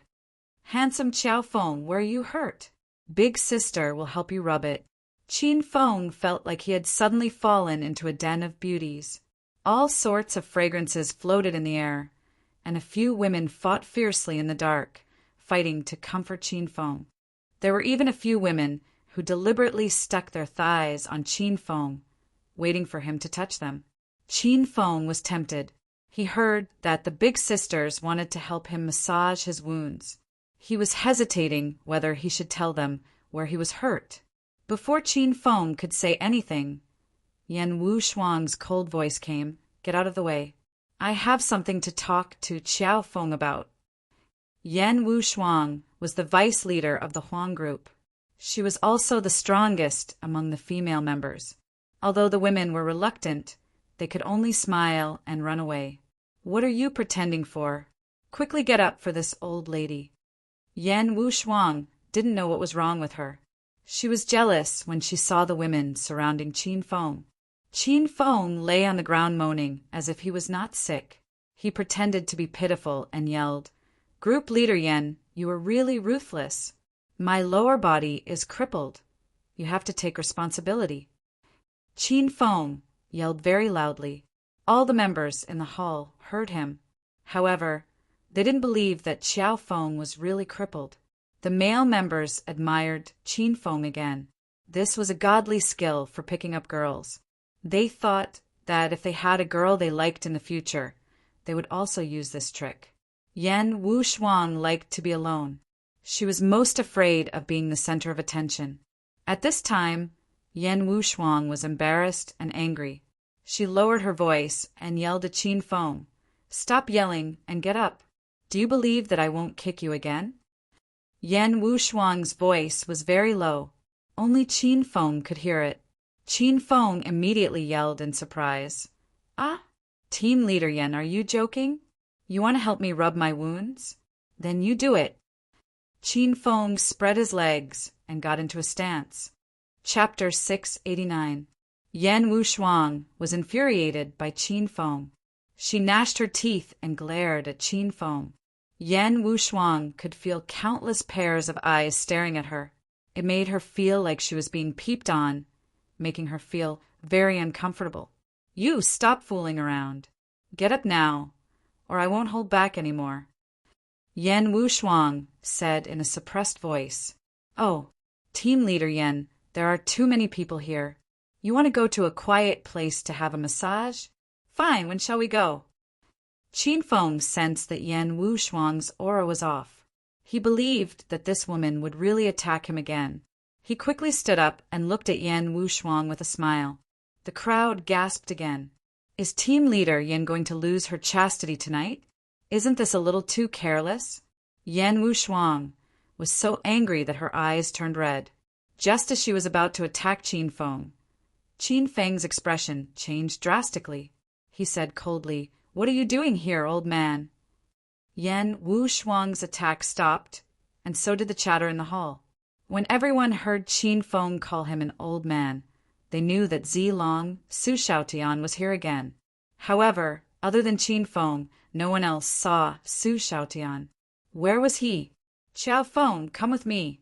Handsome Qiao Feng, where are you hurt? Big sister will help you rub it. Qin Feng felt like he had suddenly fallen into a den of beauties. All sorts of fragrances floated in the air, and a few women fought fiercely in the dark, fighting to comfort Qin Feng. There were even a few women who deliberately stuck their thighs on Qin Feng, waiting for him to touch them. Qin Feng was tempted. He heard that the big sisters wanted to help him massage his wounds. He was hesitating whether he should tell them where he was hurt. Before Qin Feng could say anything, Yan Wu Shuang's cold voice came. Get out of the way. I have something to talk to Qiao Feng about. Yan Wu Shuang was the vice leader of the Huang group. She was also the strongest among the female members. Although the women were reluctant, they could only smile and run away. What are you pretending for? Quickly get up for this old lady. Yan Wu Shuang didn't know what was wrong with her. She was jealous when she saw the women surrounding Qin Feng. Qin Feng lay on the ground moaning as if he was not sick. He pretended to be pitiful and yelled, Group leader Yan, you are really ruthless. My lower body is crippled. You have to take responsibility. Qin Feng yelled very loudly. All the members in the hall heard him. However, they didn't believe that Qiao Feng was really crippled. The male members admired Qin Feng again. This was a godly skill for picking up girls. They thought that if they had a girl they liked in the future, they would also use this trick. Yan Wu Shuang liked to be alone. She was most afraid of being the center of attention. At this time, Yan Wu Shuang was embarrassed and angry. She lowered her voice and yelled at Qin Feng, Stop yelling and get up. Do you believe that I won't kick you again? Yan Wu Shuang's voice was very low. Only Qin Feng could hear it. Qin Feng immediately yelled in surprise. Ah, team leader Yan, are you joking? You want to help me rub my wounds? Then you do it. Qin Feng spread his legs and got into a stance. Chapter 689. Yan Wu Shuang was infuriated by Qin Feng. She gnashed her teeth and glared at Qin Feng. Yan Wu Shuang could feel countless pairs of eyes staring at her. It made her feel like she was being peeped on, making her feel very uncomfortable. You stop fooling around. Get up now, or I won't hold back anymore. Yan Wu Shuang said in a suppressed voice. Oh, team leader Yan, there are too many people here. You want to go to a quiet place to have a massage? Fine, when shall we go? Qin Feng sensed that Yan Wu Shuang's aura was off. He believed that this woman would really attack him again. He quickly stood up and looked at Yan Wu Shuang with a smile. The crowd gasped again. Is team leader Yan going to lose her chastity tonight? Isn't this a little too careless? Yan Wu Shuang was so angry that her eyes turned red. Just as she was about to attack Qin Feng's expression changed drastically. He said coldly, What are you doing here, old man? Yan Wu Shuang's attack stopped, and so did the chatter in the hall. When everyone heard Qin Feng call him an old man, they knew that Zilong Su Shaotian was here again. However, other than Qin Feng, no one else saw Su Shaotian. Where was he? Qiao Feng, come with me.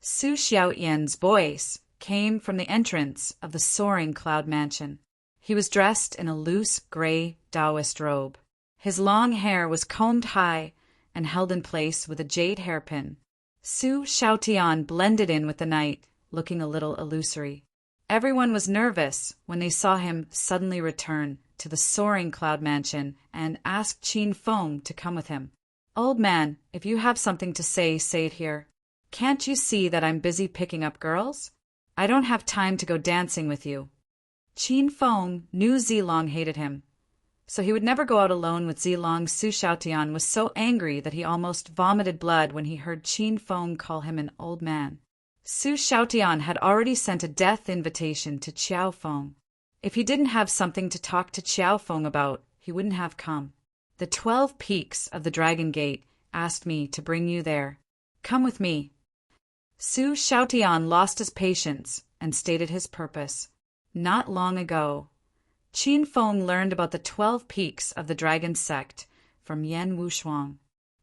Su Xiaotian's voice came from the entrance of the soaring cloud mansion. He was dressed in a loose gray Taoist robe. His long hair was combed high and held in place with a jade hairpin. Su Shaotian blended in with the night, looking a little illusory. Everyone was nervous when they saw him suddenly return to the soaring cloud mansion and asked Qin Feng to come with him. Old man, if you have something to say, say it here. Can't you see that I'm busy picking up girls? I don't have time to go dancing with you. Qin Feng knew Zilong hated him, so he would never go out alone with Zilong. Su Xiaotian was so angry that he almost vomited blood when he heard Qin Feng call him an old man. Su Xiaotian had already sent a death invitation to Qiao Feng. If he didn't have something to talk to Qiao Feng about, he wouldn't have come. The 12 peaks of the Dragon Gate asked me to bring you there. Come with me. Su Xiaotian lost his patience and stated his purpose. Not long ago, Qin Feng learned about the 12 peaks of the Dragon Sect from Yan Wushuang.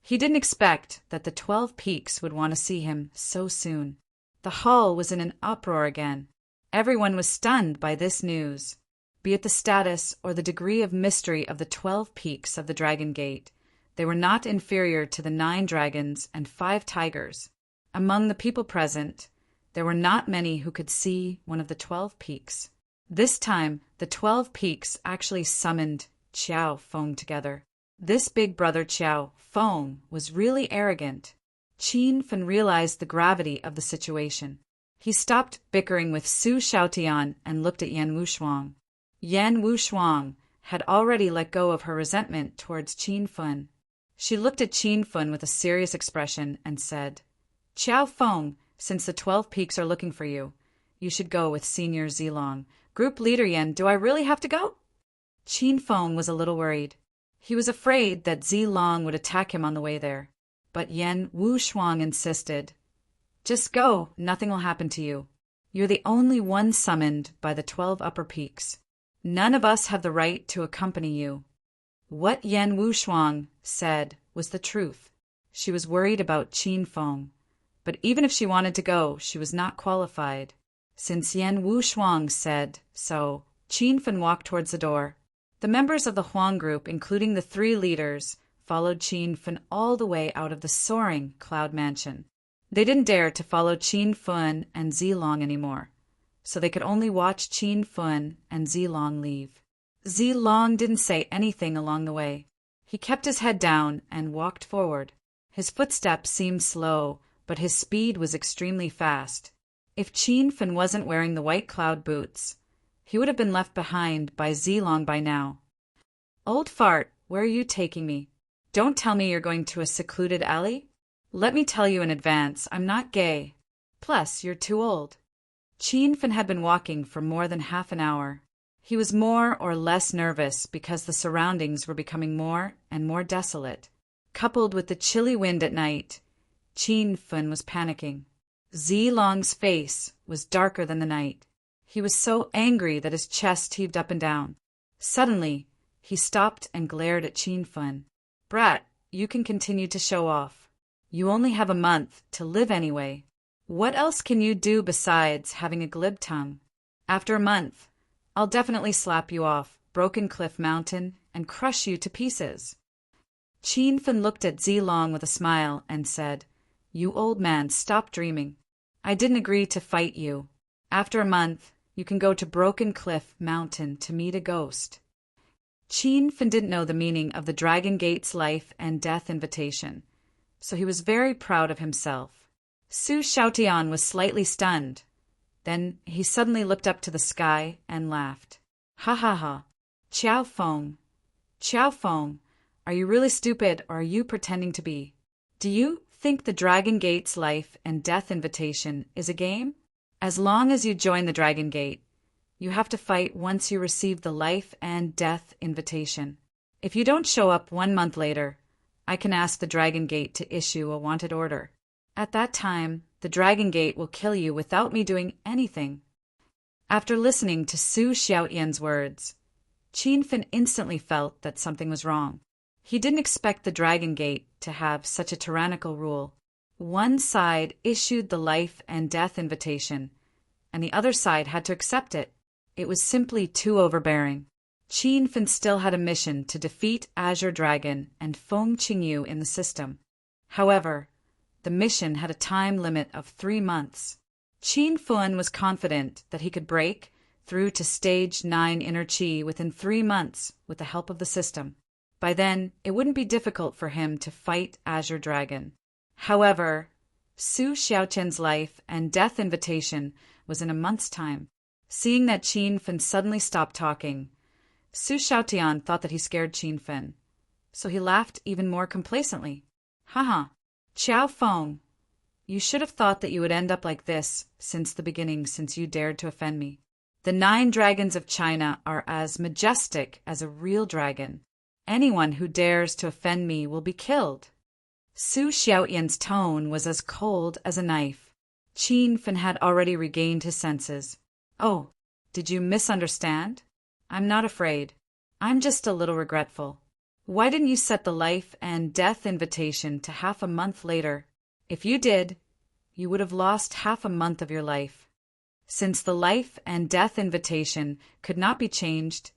He didn't expect that the 12 peaks would want to see him so soon. The hall was in an uproar again. Everyone was stunned by this news. Be it the status or the degree of mystery of the 12 peaks of the Dragon Gate, they were not inferior to the 9 dragons and 5 tigers. Among the people present, there were not many who could see one of the 12 peaks. This time, the 12 peaks actually summoned Qiao Feng together. This big brother Qiao Feng was really arrogant. Qin Feng realized the gravity of the situation. He stopped bickering with Su Xiaotian and looked at Yan Wushuang. Yan Wushuang had already let go of her resentment towards Qin Feng. She looked at Qin Feng with a serious expression and said, Qiao Feng, since the 12 peaks are looking for you, you should go with Senior Zilong. Group leader Yan, do I really have to go? Qin Feng was a little worried. He was afraid that Zilong would attack him on the way there. But Yan Wushuang insisted, just go, nothing will happen to you. You're the only one summoned by the 12 upper peaks. None of us have the right to accompany you. What Yan Wushuang said was the truth. She was worried about Qin Feng, but even if she wanted to go, she was not qualified. Since Yan Wushuang said so, Qin Feng walked towards the door. The members of the Huang group, including the 3 leaders, followed Qin Feng all the way out of the soaring cloud mansion. They didn't dare to follow Qin Feng and Zilong anymore, so they could only watch Qin Feng and Zilong leave. Zilong didn't say anything along the way. He kept his head down and walked forward. His footsteps seemed slow, but his speed was extremely fast. If Qin Feng wasn't wearing the white cloud boots, he would have been left behind by Zilong by now. Old fart, where are you taking me? Don't tell me you're going to a secluded alley? Let me tell you in advance, I'm not gay. Plus, you're too old. Qin Feng had been walking for more than half an hour. He was more or less nervous because the surroundings were becoming more and more desolate. Coupled with the chilly wind at night, Qin Feng was panicking. Zilong's face was darker than the night. He was so angry that his chest heaved up and down. Suddenly, he stopped and glared at Qin Feng. Brat, you can continue to show off. You only have a month to live anyway. What else can you do besides having a glib tongue? After a month, I'll definitely slap you off Broken Cliff Mountain and crush you to pieces. Qin Feng looked at Zilong with a smile and said, You old man, stop dreaming. I didn't agree to fight you. After a month, you can go to Broken Cliff Mountain to meet a ghost. Qin Feng didn't know the meaning of the Dragon Gate's life and death invitation, so he was very proud of himself. Su Xiaotian was slightly stunned. Then he suddenly looked up to the sky and laughed. Ha ha ha. Qiao Feng, are you really stupid or are you pretending to be? Do you think the Dragon Gate's life and death invitation is a game? As long as you join the Dragon Gate, you have to fight once you receive the life and death invitation. If you don't show up 1 month later, I can ask the Dragon Gate to issue a wanted order. At that time, the Dragon Gate will kill you without me doing anything. After listening to Su Xiaotian's words, Qin Feng instantly felt that something was wrong. He didn't expect the Dragon Gate to have such a tyrannical rule. One side issued the life and death invitation, and the other side had to accept it. It was simply too overbearing. Qin Feng still had a mission to defeat Azure Dragon and Feng Qingyu in the system. However, the mission had a time limit of 3 months. Qin Feng was confident that he could break through to Stage 9 Inner Qi within 3 months with the help of the system. By then, it wouldn't be difficult for him to fight Azure Dragon. However, Su Xiaotian's life and death invitation was in a month's time. Seeing that Qin Fen suddenly stopped talking, Su Xiaotian thought that he scared Qin Fen, so he laughed even more complacently. Haha, Qiao Feng, you should have thought that you would end up like this since the beginning, since you dared to offend me. The 9 dragons of China are as majestic as a real dragon. Anyone who dares to offend me will be killed. Su Xiaotian's tone was as cold as a knife. Qin Fen had already regained his senses. Oh, did you misunderstand? I'm not afraid. I'm just a little regretful. Why didn't you set the life and death invitation to half a month later? If you did, you would have lost half a month of your life. Since the life and death invitation could not be changed,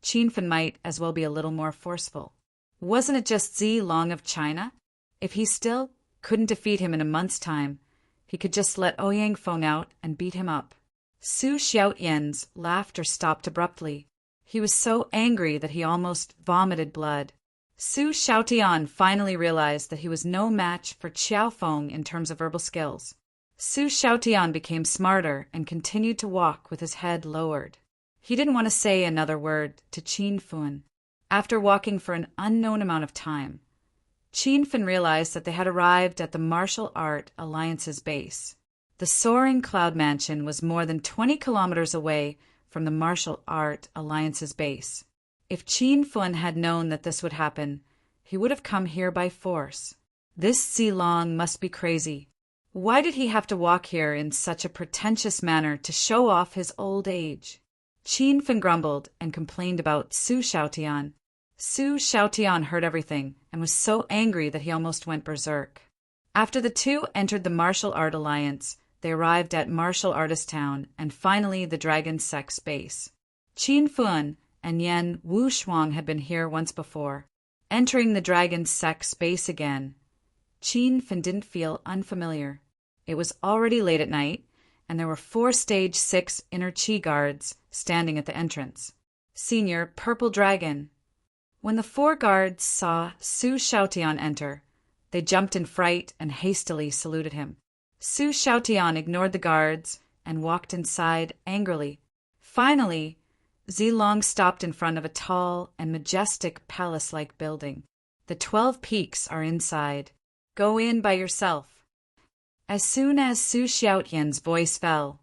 Qin Fen might as well be a little more forceful. Wasn't it just Zi Long of China? If he still couldn't defeat him in a month's time, he could just let Ouyang Feng out and beat him up. Su Xiaotian's laughter stopped abruptly. He was so angry that he almost vomited blood. Su Xiaotian finally realized that he was no match for Qiao Feng in terms of verbal skills. Su Xiaotian became smarter and continued to walk with his head lowered. He didn't want to say another word to Qin Fen. After walking for an unknown amount of time, Qin Fen realized that they had arrived at the Martial Art Alliance's base. The soaring cloud mansion was more than 20 kilometers away from the Martial Art Alliance's base. If Qin Fen had known that this would happen, he would have come here by force. This Zilong must be crazy. Why did he have to walk here in such a pretentious manner to show off his old age? Qin Fen grumbled and complained about Su Xiaotian. Su Xiaotian heard everything and was so angry that he almost went berserk. After the two entered the Martial Art Alliance, they arrived at Martial Artist Town and finally the Dragon Sect's base. Qin Fen and Yan Wushuang had been here once before. Entering the Dragon Sect's base again, Qin Fen didn't feel unfamiliar. It was already late at night, and there were 4 Stage 6 inner Qi guards standing at the entrance. Senior Purple Dragon. When the 4 guards saw Su Xiaotian enter, they jumped in fright and hastily saluted him. Su Xiaotian ignored the guards and walked inside angrily. Finally, Zilong stopped in front of a tall and majestic palace-like building. The 12 peaks are inside. Go in by yourself. As soon as Su Xiaotian's voice fell,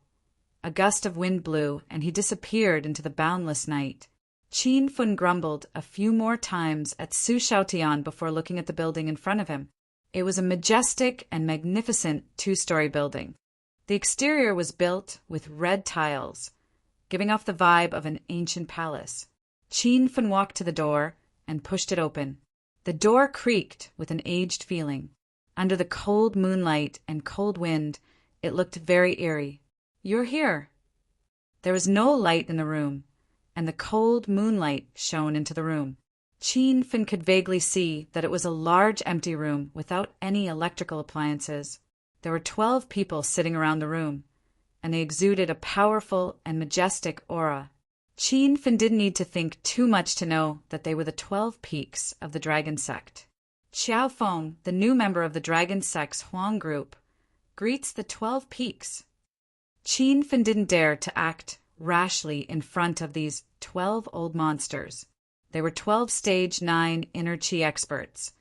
a gust of wind blew and he disappeared into the boundless night. Qin Fen grumbled a few more times at Su Xiaotian before looking at the building in front of him. It was a majestic and magnificent 2-story building. The exterior was built with red tiles, giving off the vibe of an ancient palace. Qin Fen walked to the door and pushed it open. The door creaked with an aged feeling. Under the cold moonlight and cold wind, it looked very eerie. You're here. There was no light in the room, and the cold moonlight shone into the room. Qin Fen could vaguely see that it was a large empty room without any electrical appliances. There were 12 people sitting around the room, and they exuded a powerful and majestic aura. Qin Fen didn't need to think too much to know that they were the 12 peaks of the Dragon Sect. Qiao Feng, the new member of the Dragon Sect's Huang group, greets the 12 peaks. Qin Fen didn't dare to act rashly in front of these 12 old monsters. They were 12 Stage 9 inner Qi experts,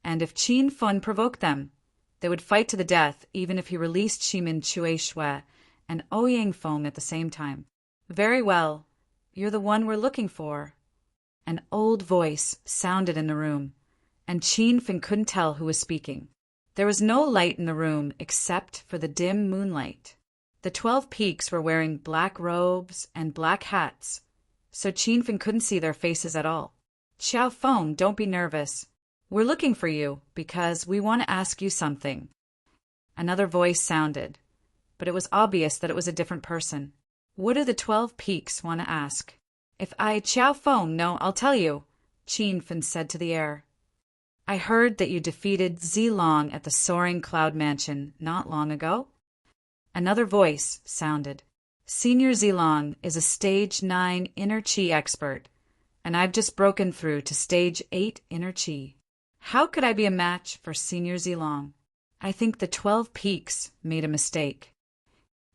and if Qin Fen provoked them, they would fight to the death even if he released Shimin Cui Shui and Ouyang Feng at the same time. Very well, you're the one we're looking for. An old voice sounded in the room, and Qin Fen couldn't tell who was speaking. There was no light in the room except for the dim moonlight. The 12 peaks were wearing black robes and black hats, so Qin Fen couldn't see their faces at all. Qiao Feng, don't be nervous. We're looking for you because we want to ask you something. Another voice sounded, but it was obvious that it was a different person. What do the 12 peaks want to ask? If I, Qiao Feng, know, I'll tell you, Qin Fen said to the air. I heard that you defeated Zilong at the Soaring Cloud Mansion not long ago. Another voice sounded. Senior Zilong is a Stage 9 inner Qi expert, and I've just broken through to Stage 8 inner Qi. How could I be a match for Senior Zilong? I think the 12 Peaks made a mistake.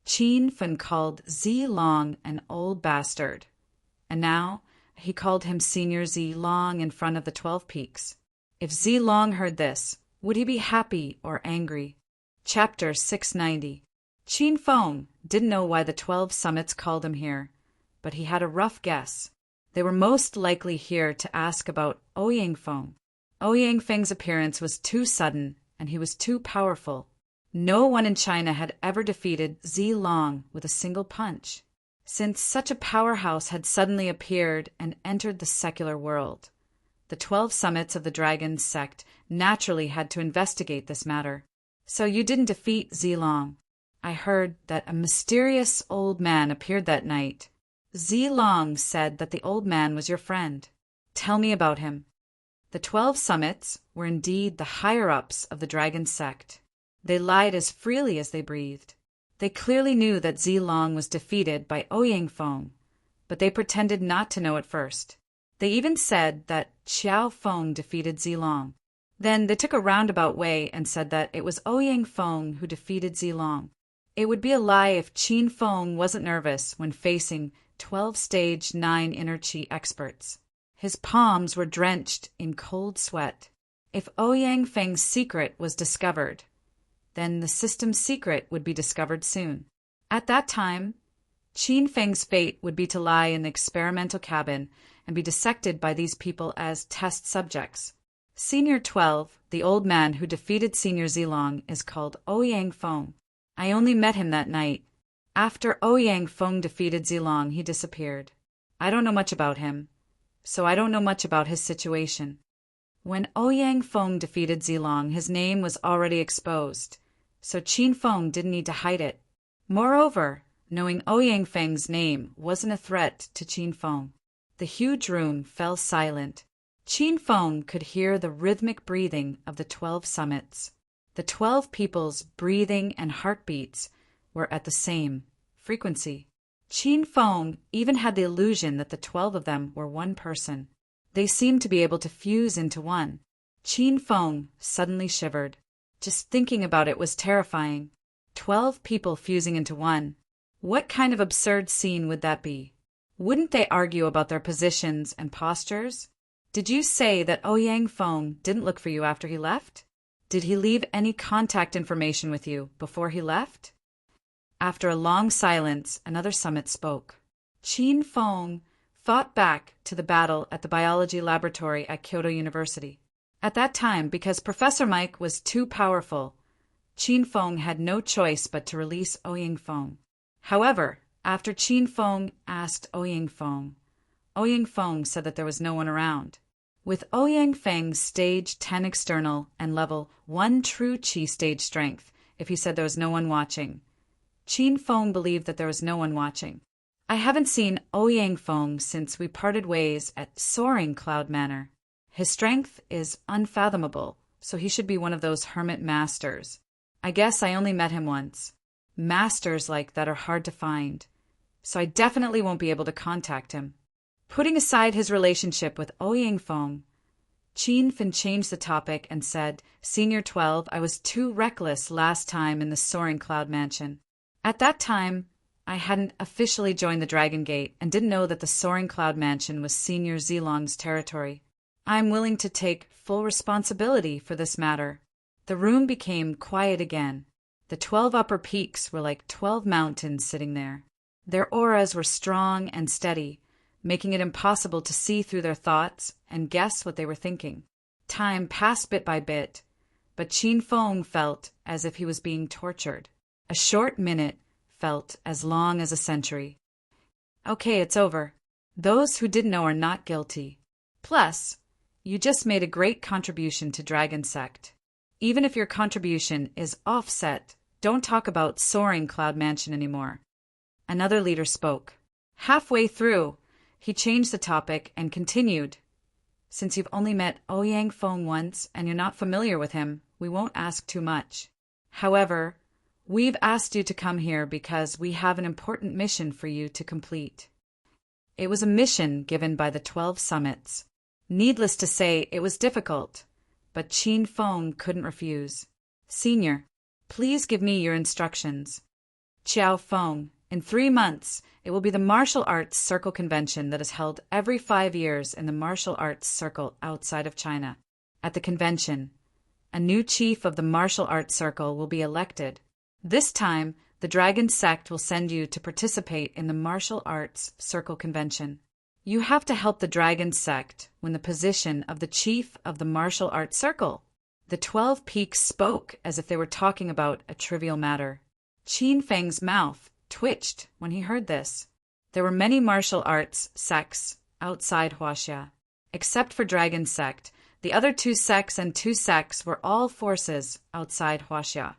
Qin Fen called Zi Long an old bastard, and now he called him Senior Zi Long in front of the 12 Peaks. If Zi Long heard this, would he be happy or angry? Chapter 690. Qin Feng didn't know why the 12 Summits called him here, but he had a rough guess. They were most likely here to ask about Ouyang Feng. Ouyang Feng's appearance was too sudden, and he was too powerful. No one in China had ever defeated Zi Long with a single punch. Since such a powerhouse had suddenly appeared and entered the secular world, the 12 Summits of the Dragon sect naturally had to investigate this matter. So you didn't defeat Zi Long. I heard that a mysterious old man appeared that night. Zi Long said that the old man was your friend. Tell me about him. The 12 Summits were indeed the higher-ups of the Dragon sect. They lied as freely as they breathed. They clearly knew that Zi Long was defeated by Ouyang Feng, but they pretended not to know at first. They even said that Xiao Feng defeated Zi Long. Then they took a roundabout way and said that it was Ouyang Feng who defeated Zi Long. It would be a lie if Qin Feng wasn't nervous when facing 12 Stage 9 Inner Qi experts. His palms were drenched in cold sweat. If Ouyang Feng's secret was discovered, then the system's secret would be discovered soon. At that time, Qin Feng's fate would be to lie in the experimental cabin and be dissected by these people as test subjects. Senior 12, the old man who defeated Senior Zi Long, is called Ouyang Feng. I only met him that night. After Ouyang Feng defeated Zi Long, he disappeared. I don't know much about him, so I don't know much about his situation. When Ouyang Feng defeated Zi Long, his name was already exposed, so Qin Feng didn't need to hide it. Moreover, knowing Ouyang Feng's name wasn't a threat to Qin Feng. The huge room fell silent. Qin Feng could hear the rhythmic breathing of the 12 Summits. The 12 people's breathing and heartbeats were at the same frequency. Qin Feng even had the illusion that the 12 of them were one person. They seemed to be able to fuse into one. Qin Feng suddenly shivered. Just thinking about it was terrifying. 12 people fusing into one. What kind of absurd scene would that be? Wouldn't they argue about their positions and postures? Did you say that Ouyang Feng didn't look for you after he left? Did he leave any contact information with you before he left? After a long silence, another summit spoke. Qin Feng thought back to the battle at the biology laboratory at Kyoto University. At that time, because Professor Mike was too powerful, Qin Feng had no choice but to release Ouyang Feng. However, after Qin Feng asked Ouyang Feng said that there was no one around. With Ouyang Feng's stage 10 external and level 1 true Qi stage strength, if he said there was no one watching, Qin Feng believed that there was no one watching. I haven't seen Ouyang Feng since we parted ways at Soaring Cloud Manor. His strength is unfathomable, so he should be one of those hermit masters. I guess I only met him once. Masters like that are hard to find, so I definitely won't be able to contact him. Putting aside his relationship with Ouyang Feng, Qin Fen changed the topic and said, Senior 12, I was too reckless last time in the Soaring Cloud Mansion. At that time, I hadn't officially joined the Dragon Gate and didn't know that the Soaring Cloud Mansion was Senior Zi Long's territory. I'm willing to take full responsibility for this matter. The room became quiet again. The 12 upper peaks were like 12 mountains sitting there. Their auras were strong and steady, making it impossible to see through their thoughts and guess what they were thinking. Time passed bit by bit, but Qin Feng felt as if he was being tortured. A short minute felt as long as a century. Okay, it's over. Those who didn't know are not guilty. Plus, you just made a great contribution to Dragon Sect. Even if your contribution is offset, don't talk about Soaring Cloud Mansion anymore. Another leader spoke. Halfway through, he changed the topic and continued. Since you've only met Ouyang Feng once and you're not familiar with him, we won't ask too much. However, we've asked you to come here because we have an important mission for you to complete. It was a mission given by the 12 Summits. Needless to say, it was difficult, but Qin Feng couldn't refuse. Senior, please give me your instructions. Qiao Feng, in 3 months, it will be the Martial Arts Circle Convention that is held every 5 years in the Martial Arts Circle outside of China. At the convention, a new chief of the Martial Arts Circle will be elected. This time, the Dragon Sect will send you to participate in the Martial Arts Circle Convention. You have to help the Dragon Sect win the position of the chief of the Martial Arts Circle. The 12 Peaks spoke as if they were talking about a trivial matter. Qin Feng's mouth twitched when he heard this. There were many martial arts sects outside Huaxia. Except for Dragon Sect, the other 2 sects and 2 sects were all forces outside Huaxia.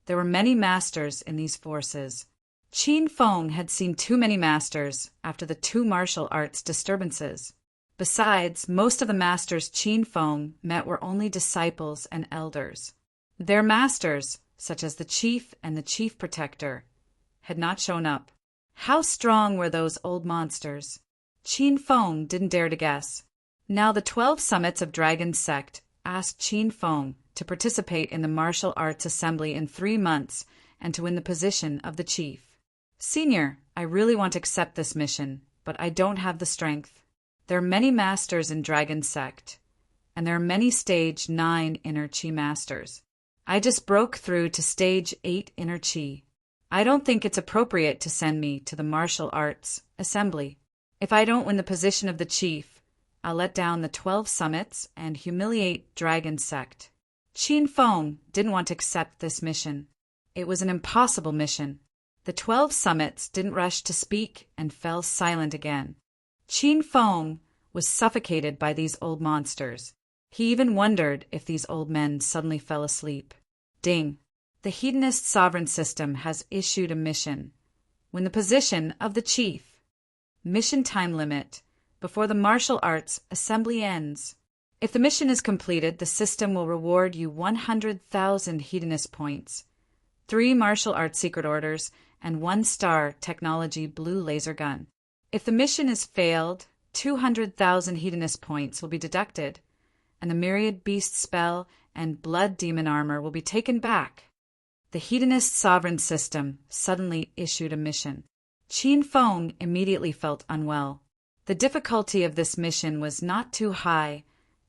There were many masters in these forces. Qin Feng had seen too many masters after the 2 martial arts disturbances. Besides, most of the masters Qin Feng met were only disciples and elders. Their masters, such as the chief and the chief protector, had not shown up. How strong were those old monsters? Qin Feng didn't dare to guess. Now the 12 summits of Dragon Sect asked Qin Feng to participate in the Martial Arts Assembly in 3 months and to win the position of the chief. Senior, I really want to accept this mission, but I don't have the strength. There are many masters in Dragon Sect, and there are many Stage 9 Inner Qi masters. I just broke through to Stage 8 Inner Qi. I don't think it's appropriate to send me to the Martial Arts Assembly. If I don't win the position of the chief, I'll let down the 12 summits and humiliate Dragon Sect. Qin Feng didn't want to accept this mission. It was an impossible mission. The 12 summits didn't rush to speak and fell silent again. Qin Feng was suffocated by these old monsters. He even wondered if these old men suddenly fell asleep. Ding! The Hedonist sovereign system has issued a mission. Win the position of the chief. Mission time limit. Before the martial arts assembly ends. If the mission is completed, the system will reward you 100,000 Hedonist points, 3 martial arts secret orders, and 1-star technology blue laser gun. If the mission is failed, 200,000 Hedonist points will be deducted, and the Myriad Beast spell and Blood Demon armor will be taken back. The Hedonist sovereign system suddenly issued a mission. Qin Feng immediately felt unwell. The difficulty of this mission was not too high,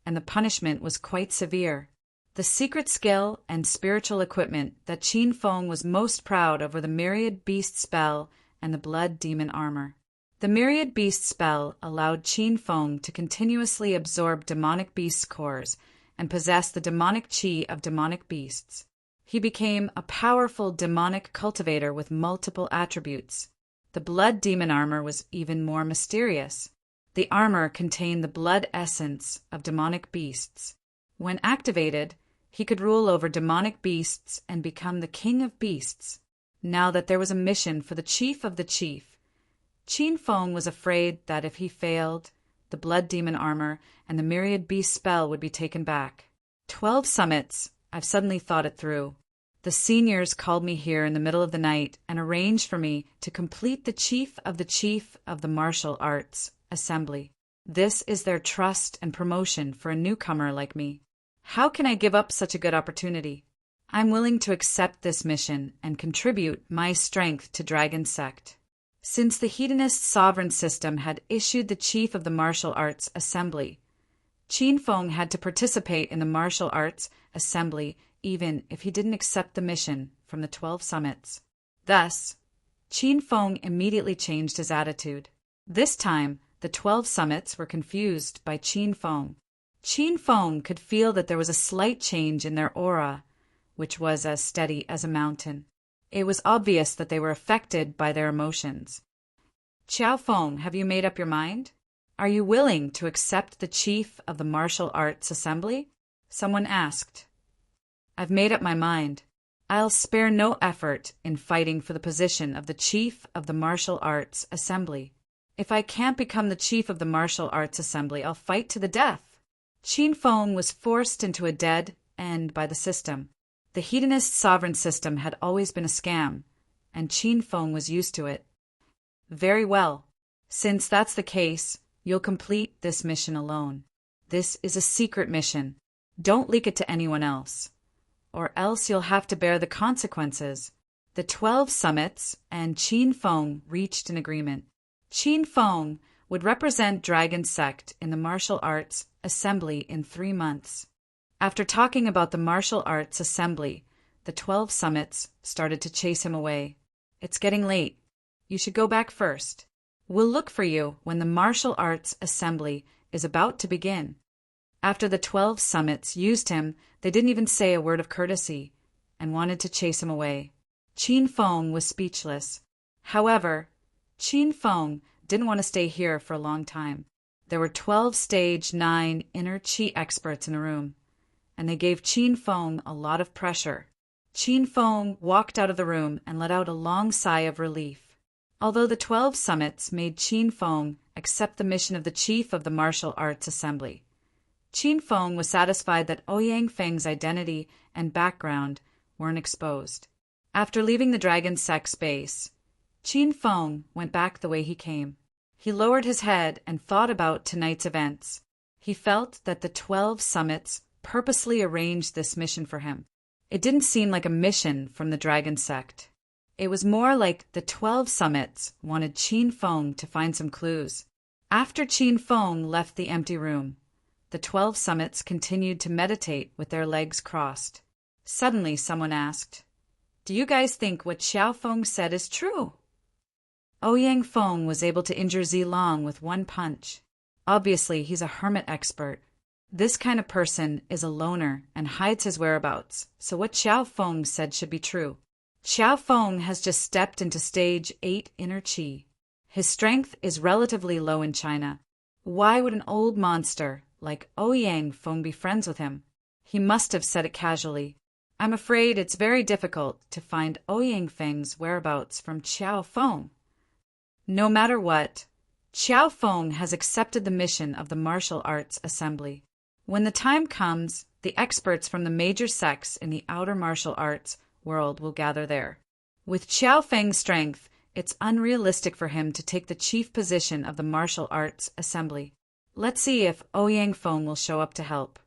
and the punishment was quite severe. The secret skill and spiritual equipment that Qin Feng was most proud of were the Myriad Beast spell and the Blood Demon armor. The Myriad Beast spell allowed Qin Feng to continuously absorb demonic beast cores and possess the demonic qi of demonic beasts. He became a powerful demonic cultivator with multiple attributes. The Blood Demon armor was even more mysterious. The armor contained the blood essence of demonic beasts. When activated, he could rule over demonic beasts and become the king of beasts. Now that there was a mission for the chief of the chief, Qin Feng was afraid that if he failed, the Blood Demon armor and the Myriad Beast spell would be taken back. 12 summits. I've suddenly thought it through. The seniors called me here in the middle of the night and arranged for me to complete the chief of the martial arts assembly. This is their trust and promotion for a newcomer like me. How can I give up such a good opportunity? I'm willing to accept this mission and contribute my strength to Dragon Sect. Since the Hedonist sovereign system had issued the chief of the martial arts assembly, Qin Feng had to participate in the martial arts assembly even if he didn't accept the mission from the 12 summits. Thus, Qin Feng immediately changed his attitude. This time, the 12 summits were confused by Qin Feng. Qin Feng could feel that there was a slight change in their aura, which was as steady as a mountain. It was obvious that they were affected by their emotions. Qiao Feng, have you made up your mind? Are you willing to accept the chief of the martial arts assembly? Someone asked. I've made up my mind. I'll spare no effort in fighting for the position of the chief of the martial arts assembly. If I can't become the chief of the martial arts assembly, I'll fight to the death. Qin Feng was forced into a dead end by the system. The Hedonist sovereign system had always been a scam, and Qin Feng was used to it. Very well. Since that's the case, you'll complete this mission alone. This is a secret mission. Don't leak it to anyone else. or else you'll have to bear the consequences. The 12 summits and Qin Feng reached an agreement. Qin Feng would represent Dragon Sect in the martial arts assembly in 3 months. After talking about the martial arts assembly, the 12 summits started to chase him away. It's getting late. You should go back first. We'll look for you when the martial arts assembly is about to begin. After the 12 summits used him, they didn't even say a word of courtesy and wanted to chase him away. Qin Feng was speechless. However, Qin Feng didn't want to stay here for a long time. There were 12 stage 9 inner Qi experts in the room, and they gave Qin Feng a lot of pressure. Qin Feng walked out of the room and let out a long sigh of relief. Although the 12 summits made Qin Feng accept the mission of the chief of the martial arts assembly, Qin Feng was satisfied that Ouyang Feng's identity and background weren't exposed. After leaving the Dragon Sect's base, Qin Feng went back the way he came. He lowered his head and thought about tonight's events. He felt that the 12 summits purposely arranged this mission for him. It didn't seem like a mission from the Dragon Sect. It was more like the 12 summits wanted Qin Feng to find some clues. After Qin Feng left the empty room, the 12 summits continued to meditate with their legs crossed. Suddenly someone asked, "Do you guys think what Xiao Feng said is true?" Ouyang Feng was able to injure Zilong with one punch. Obviously, he's a hermit expert. This kind of person is a loner and hides his whereabouts, so what Xiao Feng said should be true. Xiao Feng has just stepped into stage 8 inner Qi. His strength is relatively low in China. Why would an old monster like Ouyang Feng be friends with him? He must have said it casually. I'm afraid it's very difficult to find Ouyang Feng's whereabouts from Xiao Feng. No matter what, Xiao Feng has accepted the mission of the martial arts assembly. When the time comes, the experts from the major sects in the outer martial arts world will gather there. With Xiao Feng's strength, it's unrealistic for him to take the chief position of the martial arts assembly. Let's see if Ouyang Feng will show up to help.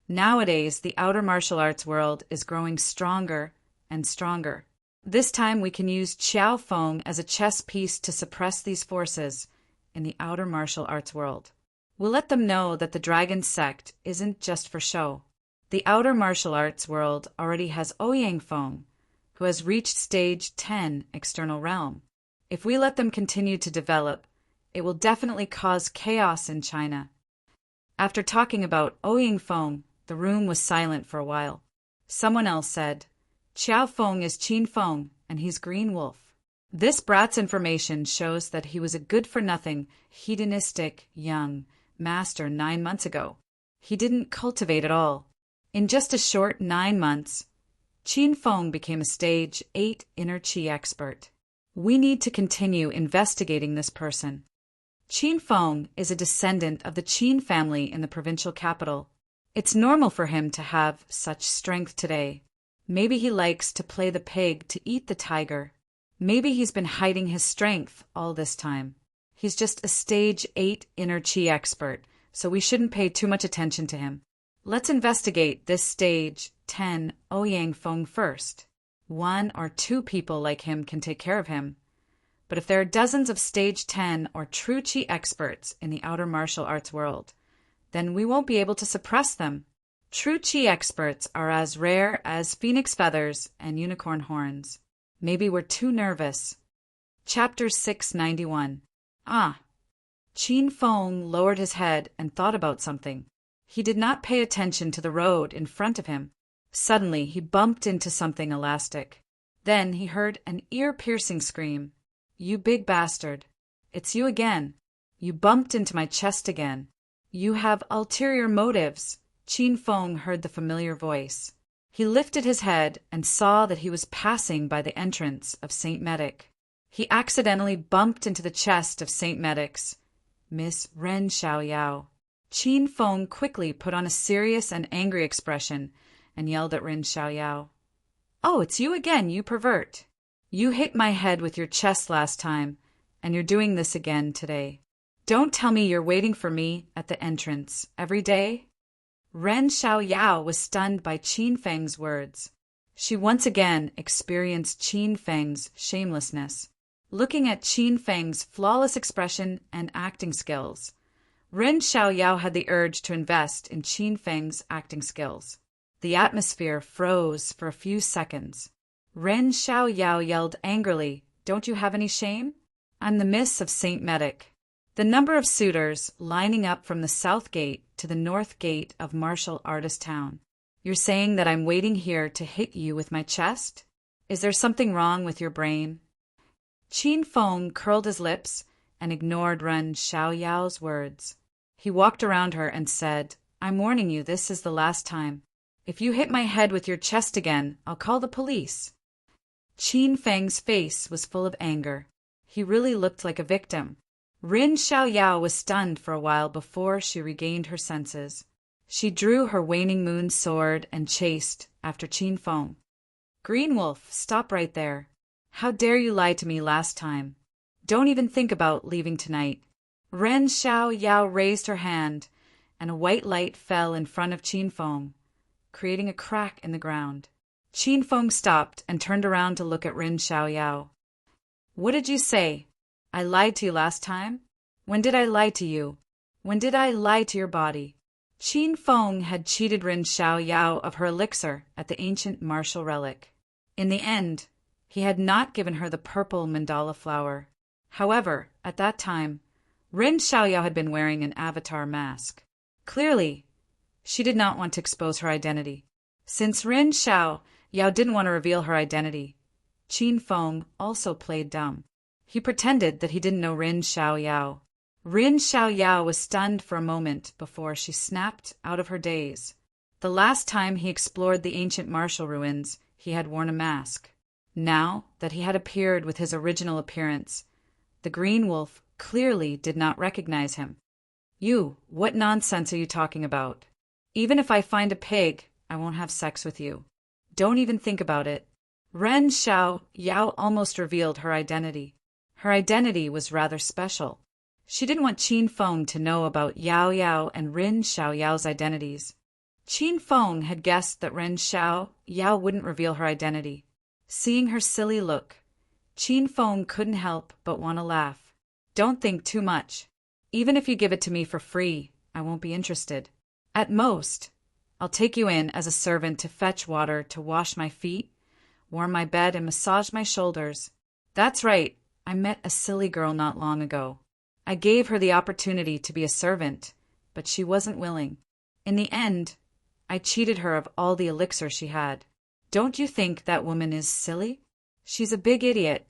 Nowadays, the outer martial arts world is growing stronger and stronger. This time we can use Xiao Feng as a chess piece to suppress these forces in the outer martial arts world. We'll let them know that the Dragon Sect isn't just for show. The outer martial arts world already has Ouyang Feng, who has reached stage 10 external realm. If we let them continue to develop, it will definitely cause chaos in China. After talking about Ouyang Feng, the room was silent for a while. Someone else said, "Xiao Feng is Qin Feng, and he's Green Wolf." This brat's information shows that he was a good-for-nothing, hedonistic, young master 9 months ago. He didn't cultivate at all. In just a short 9 months, Qin Feng became a stage 8 inner Qi expert. We need to continue investigating this person. Qin Feng is a descendant of the Qin family in the provincial capital. It's normal for him to have such strength today. Maybe he likes to play the pig to eat the tiger. Maybe he's been hiding his strength all this time. He's just a stage 8 inner Qi expert, so we shouldn't pay too much attention to him. Let's investigate this stage 10 Ouyang Feng first. 1 or 2 people like him can take care of him. But if there are dozens of stage 10 or true Qi experts in the outer martial arts world, then we won't be able to suppress them. True Qi experts are as rare as phoenix feathers and unicorn horns. Maybe we're too nervous. Chapter 691. Qin Feng lowered his head and thought about something. He did not pay attention to the road in front of him. Suddenly, he bumped into something elastic. Then he heard an ear-piercing scream. "You big bastard. It's you again. You bumped into my chest again. You have ulterior motives." Qin Feng heard the familiar voice. He lifted his head and saw that he was passing by the entrance of St. Medic. He accidentally bumped into the chest of St. Medic's Miss Ren Xiaoyao. Qin Feng quickly put on a serious and angry expression and yelled at Ren Xiaoyao. "Oh, it's you again, you pervert. You hit my head with your chest last time, and you're doing this again today. Don't tell me you're waiting for me at the entrance every day." Ren Xiaoyao was stunned by Qin Feng's words. She once again experienced Qin Feng's shamelessness. Looking at Qin Feng's flawless expression and acting skills, Ren Xiaoyao had the urge to invest in Qin Feng's acting skills. The atmosphere froze for a few seconds. Ren Xiaoyao yelled angrily, "Don't you have any shame? I'm the Miss of St. Medic." The number of suitors lining up from the south gate to the north gate of martial artist town. You're saying that I'm waiting here to hit you with my chest? Is there something wrong with your brain? Qin Feng curled his lips and ignored Ren Xiaoyao's words. He walked around her and said, "I'm warning you, this is the last time. If you hit my head with your chest again, I'll call the police." Qin Feng's face was full of anger. He really looked like a victim. Ren Xiaoyao was stunned for a while before she regained her senses. She drew her waning moon sword and chased after Qin Feng. "Green Wolf, stop right there. How dare you lie to me last time? Don't even think about leaving tonight." Ren Xiaoyao raised her hand, and a white light fell in front of Qin Feng, creating a crack in the ground. Qin Feng stopped and turned around to look at Ren Xiaoyao. "What did you say? I lied to you last time? When did I lie to you? When did I lie to your body?" Qin Feng had cheated Ren Xiaoyao of her elixir at the ancient martial relic. In the end, he had not given her the purple mandala flower. However, at that time, Ren Xiaoyao had been wearing an avatar mask. Clearly, she did not want to expose her identity. Since Ren Xiaoyao didn't want to reveal her identity, Qin Feng also played dumb. He pretended that he didn't know Ren Xiaoyao. Ren Xiaoyao was stunned for a moment before she snapped out of her daze. The last time he explored the ancient martial ruins, he had worn a mask. Now that he had appeared with his original appearance, the Green Wolf clearly did not recognize him. "You, what nonsense are you talking about? Even if I find a pig, I won't have sex with you. Don't even think about it." Ren Xiaoyao almost revealed her identity. Her identity was rather special. She didn't want Qin Feng to know about Yao Yao and Ren Xiaoyao's identities. Qin Feng had guessed that Ren Xiaoyao wouldn't reveal her identity. Seeing her silly look, Qin Feng couldn't help but want to laugh. "Don't think too much. Even if you give it to me for free, I won't be interested. At most, I'll take you in as a servant to fetch water to wash my feet, warm my bed, and massage my shoulders. That's right, I met a silly girl not long ago. I gave her the opportunity to be a servant, but she wasn't willing. In the end, I cheated her of all the elixir she had. Don't you think that woman is silly? She's a big idiot."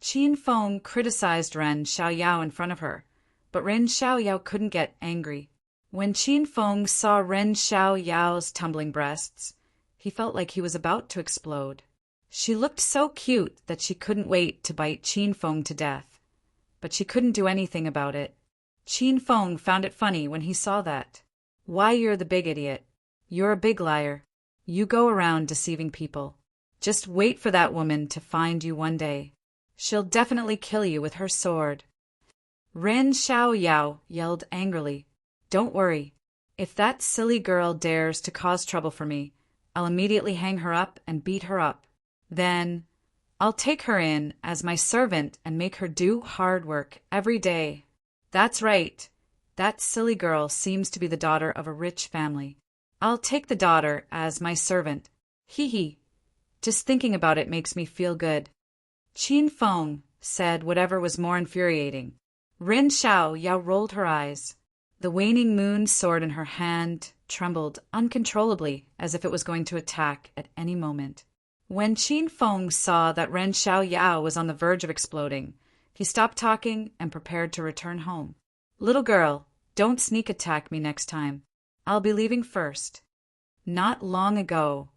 Qin Feng criticized Ren Xiaoyao in front of her, but Ren Xiaoyao couldn't get angry. When Qin Feng saw Ren Xiaoyao's tumbling breasts, he felt like he was about to explode. She looked so cute that she couldn't wait to bite Qin Feng to death, but she couldn't do anything about it. Qin Feng found it funny when he saw that. "Why, you're the big idiot. You're a big liar. You go around deceiving people. Just wait for that woman to find you one day. She'll definitely kill you with her sword." Ren Xiaoyao yelled angrily, "Don't worry. If that silly girl dares to cause trouble for me, I'll immediately hang her up and beat her up. Then, I'll take her in as my servant and make her do hard work every day. That's right. That silly girl seems to be the daughter of a rich family. I'll take the daughter as my servant. Hee hee. Just thinking about it makes me feel good." Qin Feng said whatever was more infuriating. Ren Xiaoyao rolled her eyes. The waning moon sword in her hand trembled uncontrollably as if it was going to attack at any moment. When Qin Feng saw that Ren Xiaoyao was on the verge of exploding, he stopped talking and prepared to return home. "Little girl, don't sneak attack me next time. I'll be leaving first." Not long ago,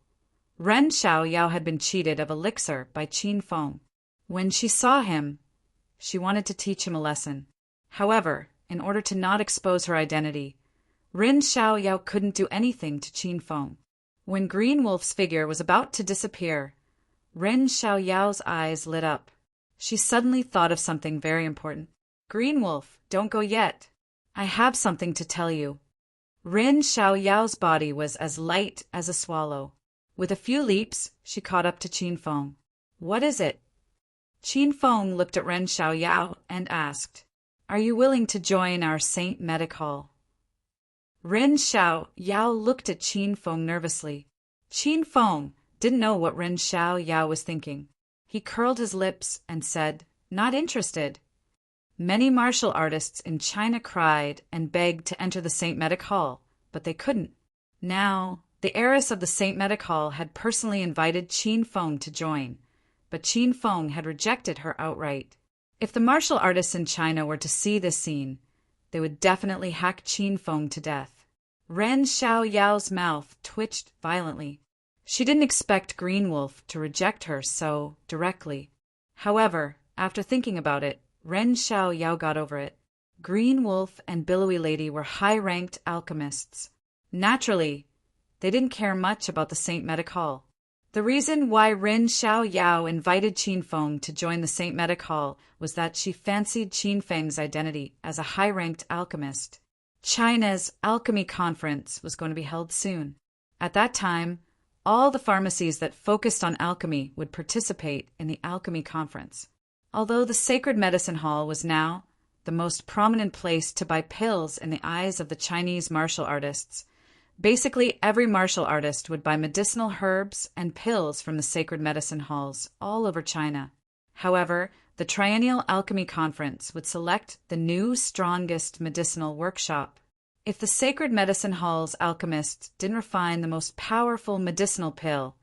Ren Xiaoyao had been cheated of elixir by Qin Feng. When she saw him, she wanted to teach him a lesson. However, in order to not expose her identity, Ren Xiaoyao couldn't do anything to Qin Feng. When Green Wolf's figure was about to disappear, Ren Xiaoyao's eyes lit up. She suddenly thought of something very important. "Green Wolf, don't go yet. I have something to tell you." Rin Xiaoyao's body was as light as a swallow. With a few leaps, she caught up to Qin Feng. "What is it?" Qin Feng looked at Ren Xiaoyao and asked, "Are you willing to join our Saint Medic Hall?" Ren Xiaoyao looked at Qin Feng nervously. Qin Feng didn't know what Ren Xiaoyao was thinking. He curled his lips and said, "Not interested." Many martial artists in China cried and begged to enter the Saint Medic Hall, but they couldn't. Now, the heiress of the Saint Medic Hall had personally invited Qin Feng to join, but Qin Feng had rejected her outright. If the martial artists in China were to see this scene, they would definitely hack Qin Feng to death. Ren Xiaoyao's mouth twitched violently. She didn't expect Green Wolf to reject her so directly. However, after thinking about it, Ren Xiaoyao got over it. Green Wolf and Billowy Lady were high-ranked alchemists. Naturally, they didn't care much about the Saint Medic Hall. The reason why Ren Xiaoyao invited Qin Feng to join the Saint Medic Hall was that she fancied Qin Feng's identity as a high-ranked alchemist. China's alchemy conference was going to be held soon. At that time, all the pharmacies that focused on alchemy would participate in the alchemy conference. Although the Sacred Medicine Hall was now the most prominent place to buy pills in the eyes of the Chinese martial artists, basically every martial artist would buy medicinal herbs and pills from the Sacred Medicine Halls all over China. However, the Triennial Alchemy Conference would select the new strongest medicinal workshop. If the Sacred Medicine Hall's alchemists didn't refine the most powerful medicinal pill,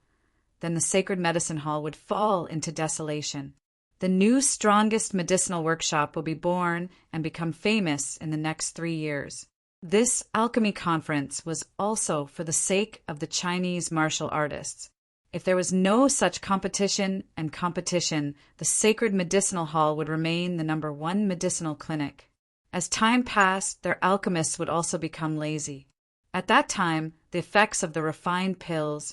then the Sacred Medicine Hall would fall into desolation. The new strongest medicinal workshop will be born and become famous in the next 3 years. This alchemy conference was also for the sake of the Chinese martial artists. If there was no such competition, the Sacred Medicinal Hall would remain the #1 medicinal clinic. As time passed, their alchemists would also become lazy. At that time, the effects of the refined pills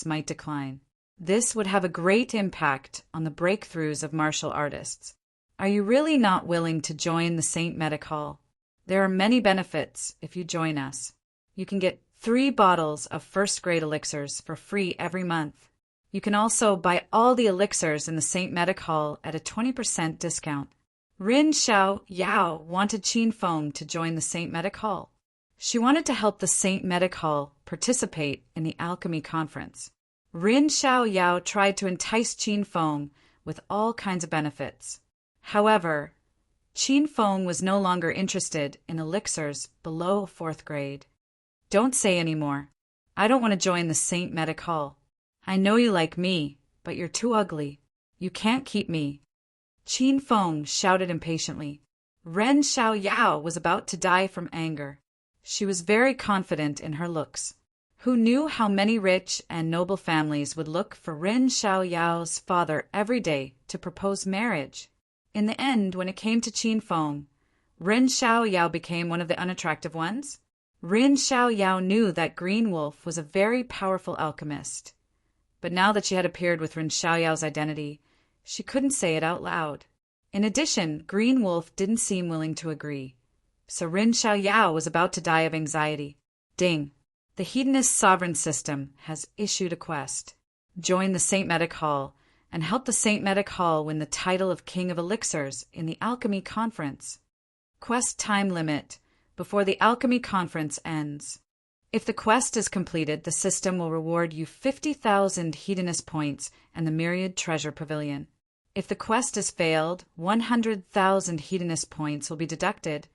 might decline. This would have a great impact on the breakthroughs of martial artists. Are you really not willing to join the Saint Medic Hall? There are many benefits if you join us. You can get 3 bottles of first-grade elixirs for free every month. You can also buy all the elixirs in the Saint Medic Hall at a 20% discount. Rin Xiaoyao wanted Qin Feng to join the Saint Medic Hall. She wanted to help the Saint Medic Hall participate in the alchemy conference. Rin Xiaoyao tried to entice Qin Feng with all kinds of benefits. However, Qin Feng was no longer interested in elixirs below 4th grade. "Don't say any more. I don't want to join the Saint Medic Hall. I know you like me, but you're too ugly. You can't keep me." Qin Feng shouted impatiently. Ren Xiaoyao was about to die from anger. She was very confident in her looks. Who knew how many rich and noble families would look for Ren Xiaoyao's father every day to propose marriage? In the end, when it came to Qin Feng, Ren Xiaoyao became one of the unattractive ones. Ren Xiaoyao knew that Green Wolf was a very powerful alchemist. But now that she had appeared with Ren Xiaoyao's identity, she couldn't say it out loud. In addition, Green Wolf didn't seem willing to agree. So Ren Xiaoyao was about to die of anxiety. Ding! The Hedonist sovereign system has issued a quest. Join the Saint Medic Hall and help the Saint Medic Hall win the title of King of Elixirs in the Alchemy Conference. Quest time limit before the Alchemy Conference ends. If the quest is completed, the system will reward you 50,000 Hedonist points and the Myriad Treasure Pavilion. If the quest is failed, 100,000 Hedonist points will be deducted,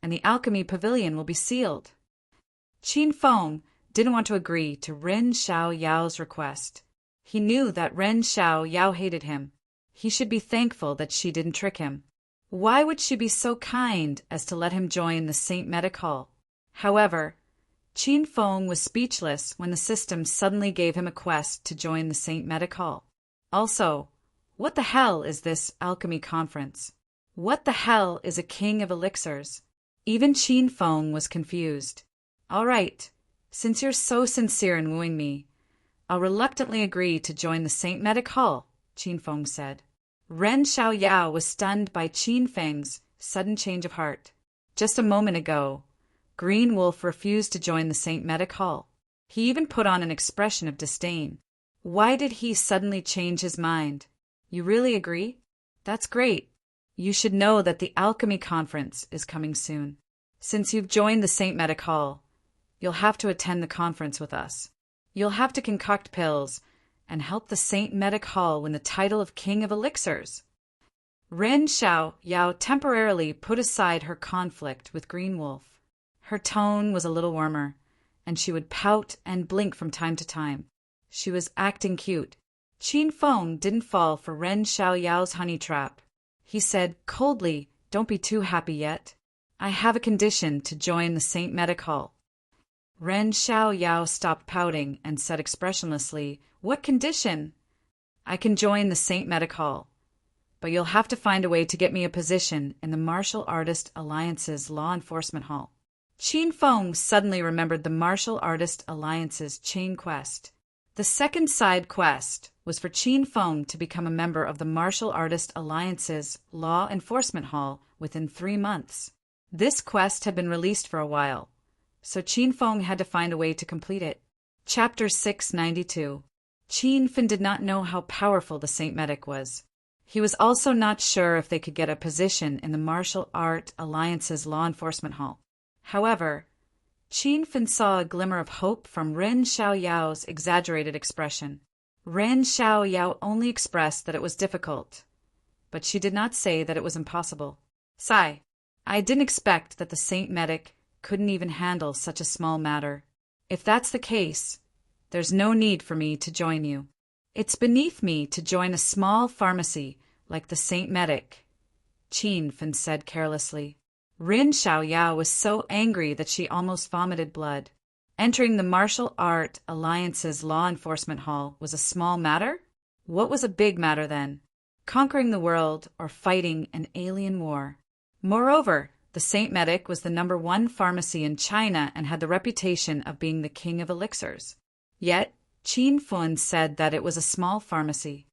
and the Alchemy Pavilion will be sealed. Qin Feng didn't want to agree to Ren Xiaoyao's request. He knew that Ren Xiaoyao hated him. He should be thankful that she didn't trick him. Why would she be so kind as to let him join the Saint Medic Hall? However, Qin Feng was speechless when the system suddenly gave him a quest to join the Saint Medic Hall. Also, what the hell is this alchemy conference? What the hell is a king of elixirs? Even Qin Feng was confused. All right, since you're so sincere in wooing me, I'll reluctantly agree to join the Saint Medic Hall, Qin Feng said. Ren Xiaoyao was stunned by Qin Feng's sudden change of heart. Just a moment ago, Green Wolf refused to join the St. Medic Hall. He even put on an expression of disdain. Why did he suddenly change his mind? You really agree? That's great. You should know that the Alchemy Conference is coming soon. Since you've joined the St. Medic Hall, you'll have to attend the conference with us. You'll have to concoct pills and help the St. Medic Hall win the title of King of Elixirs. Ren Xiao Yao temporarily put aside her conflict with Green Wolf. Her tone was a little warmer, and she would pout and blink from time to time. She was acting cute. Qin Feng didn't fall for Ren Xiao Yao's honey trap. He said coldly, "Don't be too happy yet. I have a condition to join the St. Medic Hall." Ren Xiao Yao stopped pouting and said expressionlessly, "What condition?" "I can join the St. Medic Hall, but you'll have to find a way to get me a position in the Martial Artist Alliance's Law Enforcement Hall." Qin Feng suddenly remembered the Martial Artist Alliance's chain quest. The second side quest was for Qin Feng to become a member of the Martial Artist Alliance's Law Enforcement Hall within 3 months. This quest had been released for a while, so Qin Feng had to find a way to complete it. Chapter 692. Qin Feng did not know how powerful the St. Medic was. He was also not sure if they could get a position in the Martial Art Alliance's Law Enforcement Hall. However, Qin Feng saw a glimmer of hope from Ren Xiao Yao's exaggerated expression. Ren Xiao Yao only expressed that it was difficult, but she did not say that it was impossible. "Sigh, I didn't expect that the St. Medic couldn't even handle such a small matter. If that's the case, there's no need for me to join you. It's beneath me to join a small pharmacy like the St. Medic," Qin Feng said carelessly. Rin Xiao Yao was so angry that she almost vomited blood. Entering the Martial Art Alliance's Law Enforcement Hall was a small matter? What was a big matter then? Conquering the world or fighting an alien war? Moreover, the St. Medic was the #1 pharmacy in China and had the reputation of being the king of elixirs. Yet, Qin Feng said that it was a small pharmacy.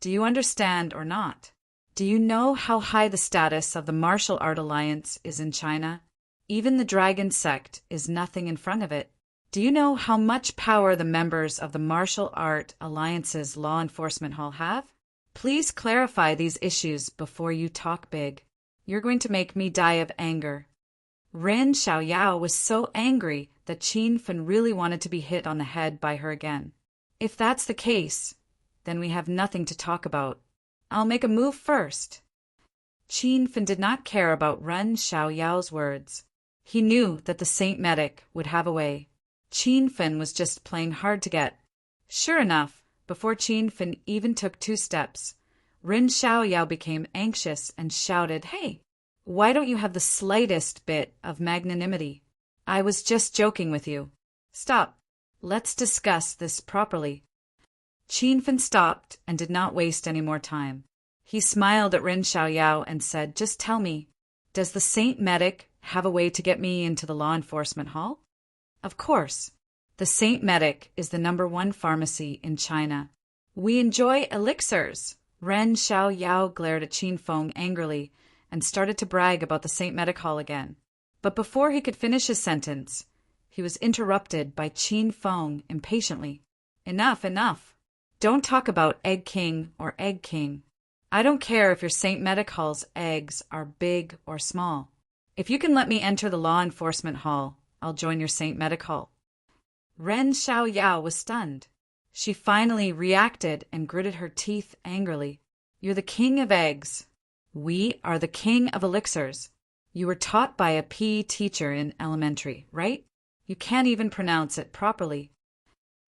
Do you understand or not? Do you know how high the status of the Martial Art Alliance is in China? Even the Dragon Sect is nothing in front of it. Do you know how much power the members of the Martial Art Alliance's Law Enforcement Hall have? Please clarify these issues before you talk big. You're going to make me die of anger. Ren Xiao Yao was so angry that Qin Feng really wanted to be hit on the head by her again. If that's the case, then we have nothing to talk about. I'll make a move first. Qin Feng did not care about Ren Xiao Yao's words. He knew that the St. Medic would have a way. Qin Feng was just playing hard to get. Sure enough, before Qin Feng even took 2 steps, Ren Xiao Yao became anxious and shouted, "Hey, why don't you have the slightest bit of magnanimity? I was just joking with you. Stop. Let's discuss this properly." Qin Feng stopped and did not waste any more time. He smiled at Ren Xiao Yao and said, "Just tell me, does the St. Medic have a way to get me into the Law Enforcement Hall?" Of course. The St. Medic is the #1 pharmacy in China. We enjoy elixirs. Ren Xiao Yao glared at Qin Feng angrily and started to brag about the St. Medic Hall again. But before he could finish his sentence, he was interrupted by Qin Feng impatiently. "Enough, enough. Don't talk about Egg King or Egg King. I don't care if your St. Medic Hall's eggs are big or small. If you can let me enter the Law Enforcement Hall, I'll join your St. Medic Hall." Ren Xiao Yao was stunned. She finally reacted and gritted her teeth angrily. "You're the king of eggs. We are the king of elixirs. You were taught by a PE teacher in elementary, right? You can't even pronounce it properly."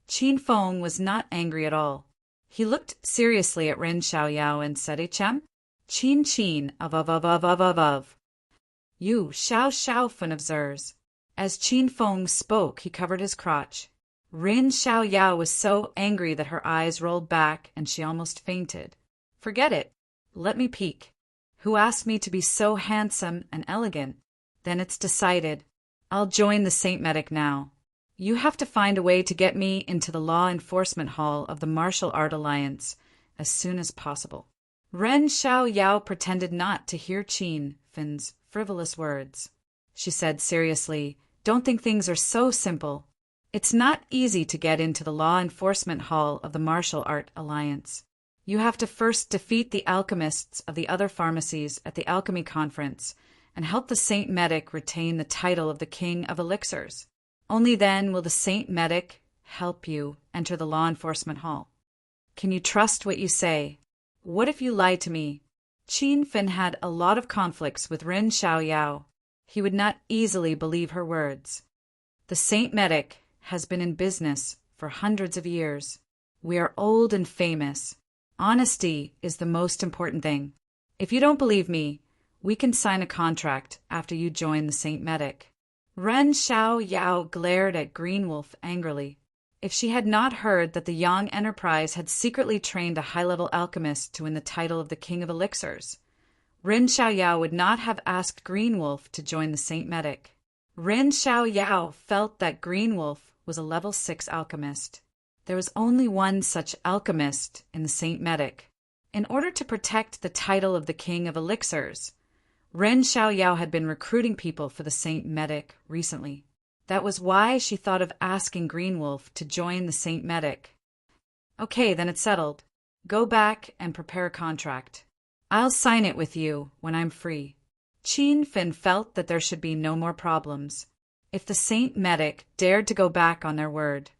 Qin Feng was not angry at all. He looked seriously at Ren Xiao Yao and said, "Hm? Qin of. You Xiao Fen of Zers." As Qin Feng spoke, he covered his crotch. Ren Xiao Yao was so angry that her eyes rolled back and she almost fainted. "Forget it. Let me peek. Who asked me to be so handsome and elegant? Then it's decided. I'll join the St. Medic now. You have to find a way to get me into the Law Enforcement Hall of the Martial Art Alliance as soon as possible." Ren Xiao Yao pretended not to hear Qin Feng's frivolous words. She said seriously, Don't think things are so simple. It's not easy to get into the law enforcement hall of the Martial Art Alliance. You have to first defeat the alchemists of the other pharmacies at the alchemy conference and help the Saint Medic retain the title of the King of Elixirs. Only then will the Saint Medic help you enter the law enforcement hall. Can you trust what you say? What if you lie to me? Qin Fin had a lot of conflicts with Ren Xiaoyao. He would not easily believe her words. The Saint Medic has been in business for hundreds of years. We are old and famous. Honesty is the most important thing. If you don't believe me, we can sign a contract after you join the Saint Medic. Ren Xiaoyao glared at Greenwolf angrily. If she had not heard that the Yang Enterprise had secretly trained a high-level alchemist to win the title of the King of Elixirs, Ren Xiaoyao would not have asked Greenwolf to join the Saint Medic. Ren Xiaoyao felt that Greenwolf was a level 6 alchemist. There was only one such alchemist in the Saint Medic. In order to protect the title of the King of Elixirs, Ren Xiaoyao had been recruiting people for the Saint Medic recently. That was why she thought of asking Greenwolf to join the Saint Medic. Okay, then it's settled. Go back and prepare a contract. I'll sign it with you when I'm free. Qin Fin felt that there should be no more problems. If the Saint Medic dared to go back on their word,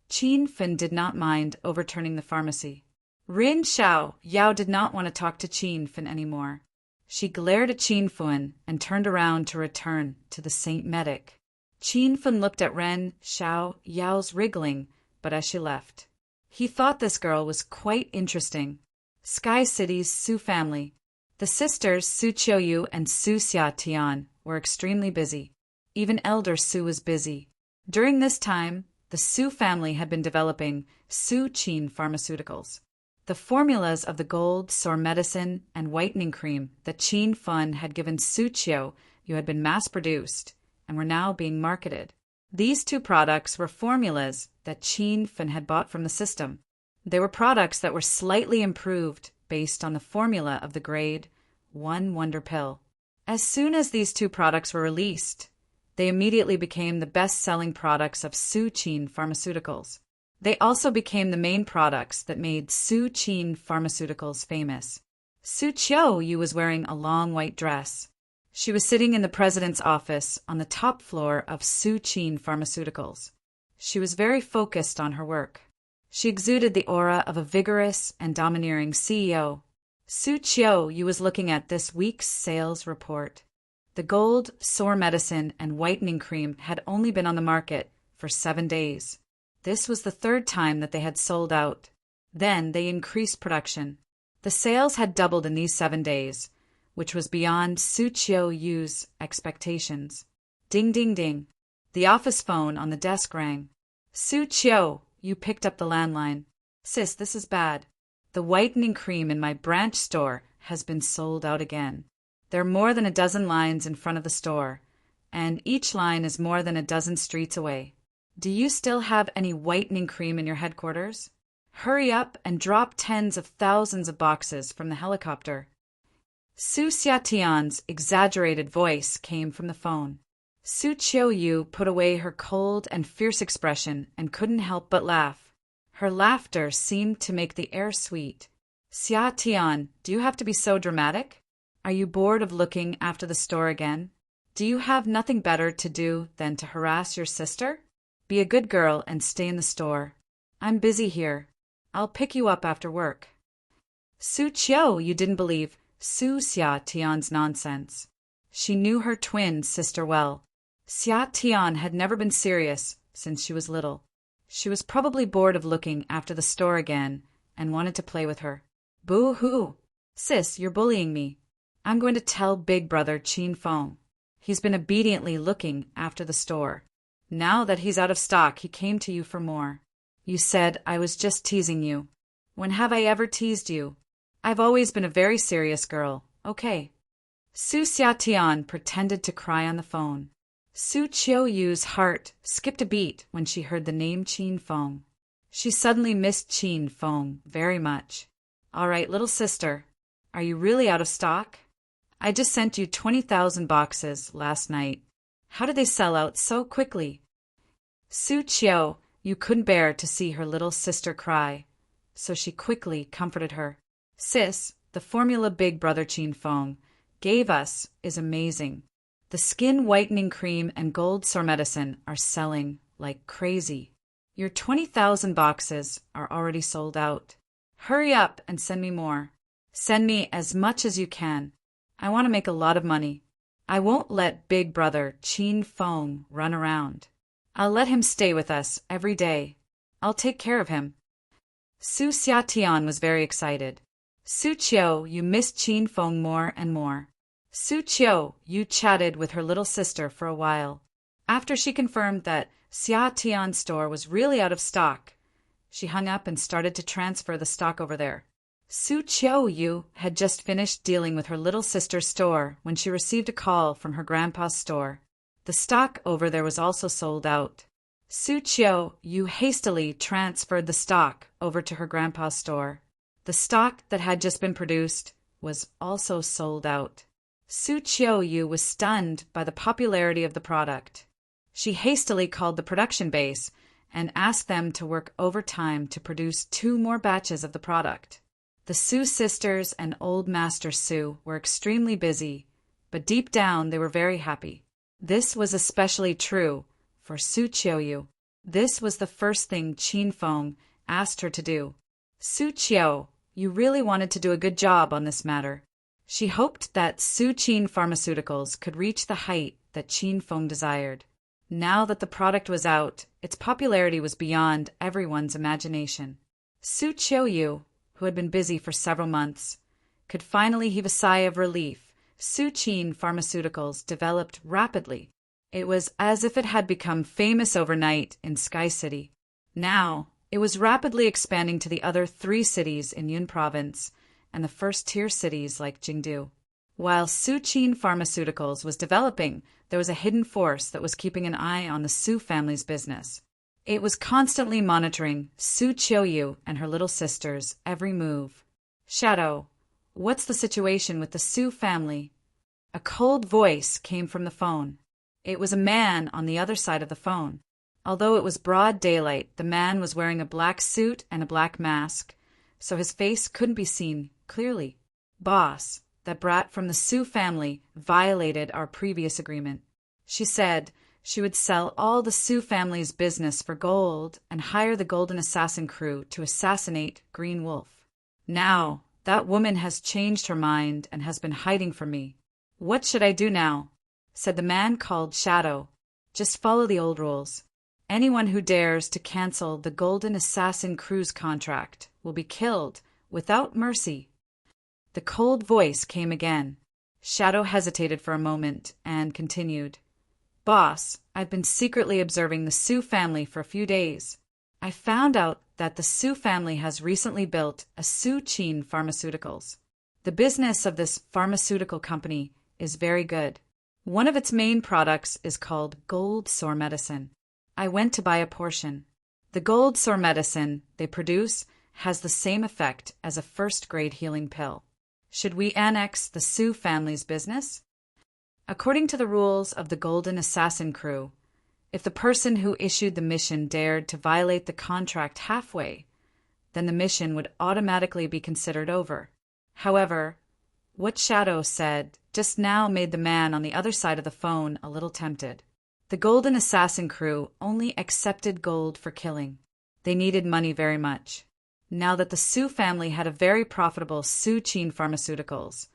Qin Fin did not mind overturning the pharmacy. Rin Xiaoyao did not want to talk to Qin Fin anymore. She glared at Qin Fin and turned around to return to the Saint Medic. Qin Fin looked at Ren Xiaoyao's wriggling, but as she left, he thought this girl was quite interesting. Sky City's Su family. The sisters Su Qiuyu and Su Xiatian were extremely busy. Even elder Su was busy. During this time, the Su family had been developing Su Qin pharmaceuticals. The formulas of the gold, sore medicine, and whitening cream that Qin Fin had given Su Qiuyu had been mass-produced and were now being marketed. These two products were formulas that Qin Fin had bought from the system. They were products that were slightly improved based on the formula of the grade 1 Wonder Pill. As soon as these two products were released, they immediately became the best-selling products of Su Qin Pharmaceuticals. They also became the main products that made Su Qin Pharmaceuticals famous. Su Qiuyu was wearing a long white dress. She was sitting in the president's office on the top floor of Su Qin Pharmaceuticals. She was very focused on her work. She exuded the aura of a vigorous and domineering CEO. Su Qiuyu was looking at this week's sales report. The gold, sore medicine, and whitening cream had only been on the market for 7 days. This was the third time that they had sold out. Then they increased production. The sales had doubled in these 7 days, which was beyond Su Qiuyu's expectations. Ding, ding, ding. The office phone on the desk rang. Su Qiuyu picked up the landline. Sis, this is bad. The whitening cream in my branch store has been sold out again. There are more than a dozen lines in front of the store, and each line is more than a dozen streets away. Do you still have any whitening cream in your headquarters? Hurry up and drop tens of thousands of boxes from the helicopter. Su Xiatian's exaggerated voice came from the phone. Su Qiuyu put away her cold and fierce expression and couldn't help but laugh. Her laughter seemed to make the air sweet. Xiatian, do you have to be so dramatic? Are you bored of looking after the store again? Do you have nothing better to do than to harass your sister? Be a good girl and stay in the store. I'm busy here. I'll pick you up after work. Su Qiuyu didn't believe Su Xiatian's nonsense. She knew her twin sister well. Xiatian had never been serious since she was little. She was probably bored of looking after the store again and wanted to play with her. Boo-hoo! Sis, you're bullying me. I'm going to tell Big Brother Qin Feng. He's been obediently looking after the store. Now that he's out of stock, he came to you for more. You said I was just teasing you. When have I ever teased you? I've always been a very serious girl. Okay. Su Xiatian pretended to cry on the phone. Su Qiuyu's heart skipped a beat when she heard the name Qin Feng. She suddenly missed Qin Feng very much. All right, little sister, are you really out of stock? I just sent you 20,000 boxes last night. How did they sell out so quickly? Su Qiu, you couldn't bear to see her little sister cry, so she quickly comforted her. Sis, the formula Big Brother Qin Feng gave us is amazing. The skin whitening cream and gold sore medicine are selling like crazy. Your 20,000 boxes are already sold out. Hurry up and send me more. Send me as much as you can. I want to make a lot of money. I won't let Big Brother Qin Feng run around. I'll let him stay with us every day. I'll take care of him. Su Xiatian was very excited. Su Qiu, you missed Qin Feng more and more. Su Qiu, you chatted with her little sister for a while. After she confirmed that Xiatian's store was really out of stock, she hung up and started to transfer the stock over there. Su Qiu Yu had just finished dealing with her little sister's store when she received a call from her grandpa's store. The stock over there was also sold out. Su Qiu Yu hastily transferred the stock over to her grandpa's store. The stock that had just been produced was also sold out. Su Qiu Yu was stunned by the popularity of the product. She hastily called the production base and asked them to work overtime to produce 2 more batches of the product. The Su sisters and Old Master Su were extremely busy, but deep down they were very happy. This was especially true for Su Qiu. This was the first thing Qin Feng asked her to do. Su Qiu, you really wanted to do a good job on this matter. She hoped that Su Qin Pharmaceuticals could reach the height that Qin Feng desired. Now that the product was out, its popularity was beyond everyone's imagination. Su Qiu, who had been busy for several months, could finally heave a sigh of relief. Su Qin Pharmaceuticals developed rapidly. It was as if it had become famous overnight in Sky City. Now, it was rapidly expanding to the other 3 cities in Yun Province and the first-tier cities like Jingdu. While Su Qin Pharmaceuticals was developing, there was a hidden force that was keeping an eye on the Su family's business. It was constantly monitoring Su Qiu and her little sister's every move. Shadow, what's the situation with the Su family? A cold voice came from the phone. It was a man on the other side of the phone. Although it was broad daylight, the man was wearing a black suit and a black mask, so his face couldn't be seen clearly. Boss, that brat from the Su family violated our previous agreement. She said she would sell all the Su family's business for gold and hire the Golden Assassin crew to assassinate Green Wolf. Now, that woman has changed her mind and has been hiding from me. What should I do now? Said the man called Shadow. Just follow the old rules. Anyone who dares to cancel the Golden Assassin crew's contract will be killed without mercy. The cold voice came again. Shadow hesitated for a moment and continued. Boss, I've been secretly observing the Su family for a few days. I found out that the Su family has recently built a Su Qin Pharmaceuticals. The business of this pharmaceutical company is very good. One of its main products is called gold sore medicine. I went to buy a portion. The gold sore medicine they produce has the same effect as a first-grade healing pill. Should we annex the Su family's business? According to the rules of the Golden Assassin crew, if the person who issued the mission dared to violate the contract halfway, then the mission would automatically be considered over. However, what Shadow said just now made the man on the other side of the phone a little tempted. The Golden Assassin crew only accepted gold for killing. They needed money very much. Now that the Su family had a very profitable Su Qin Pharmaceuticals,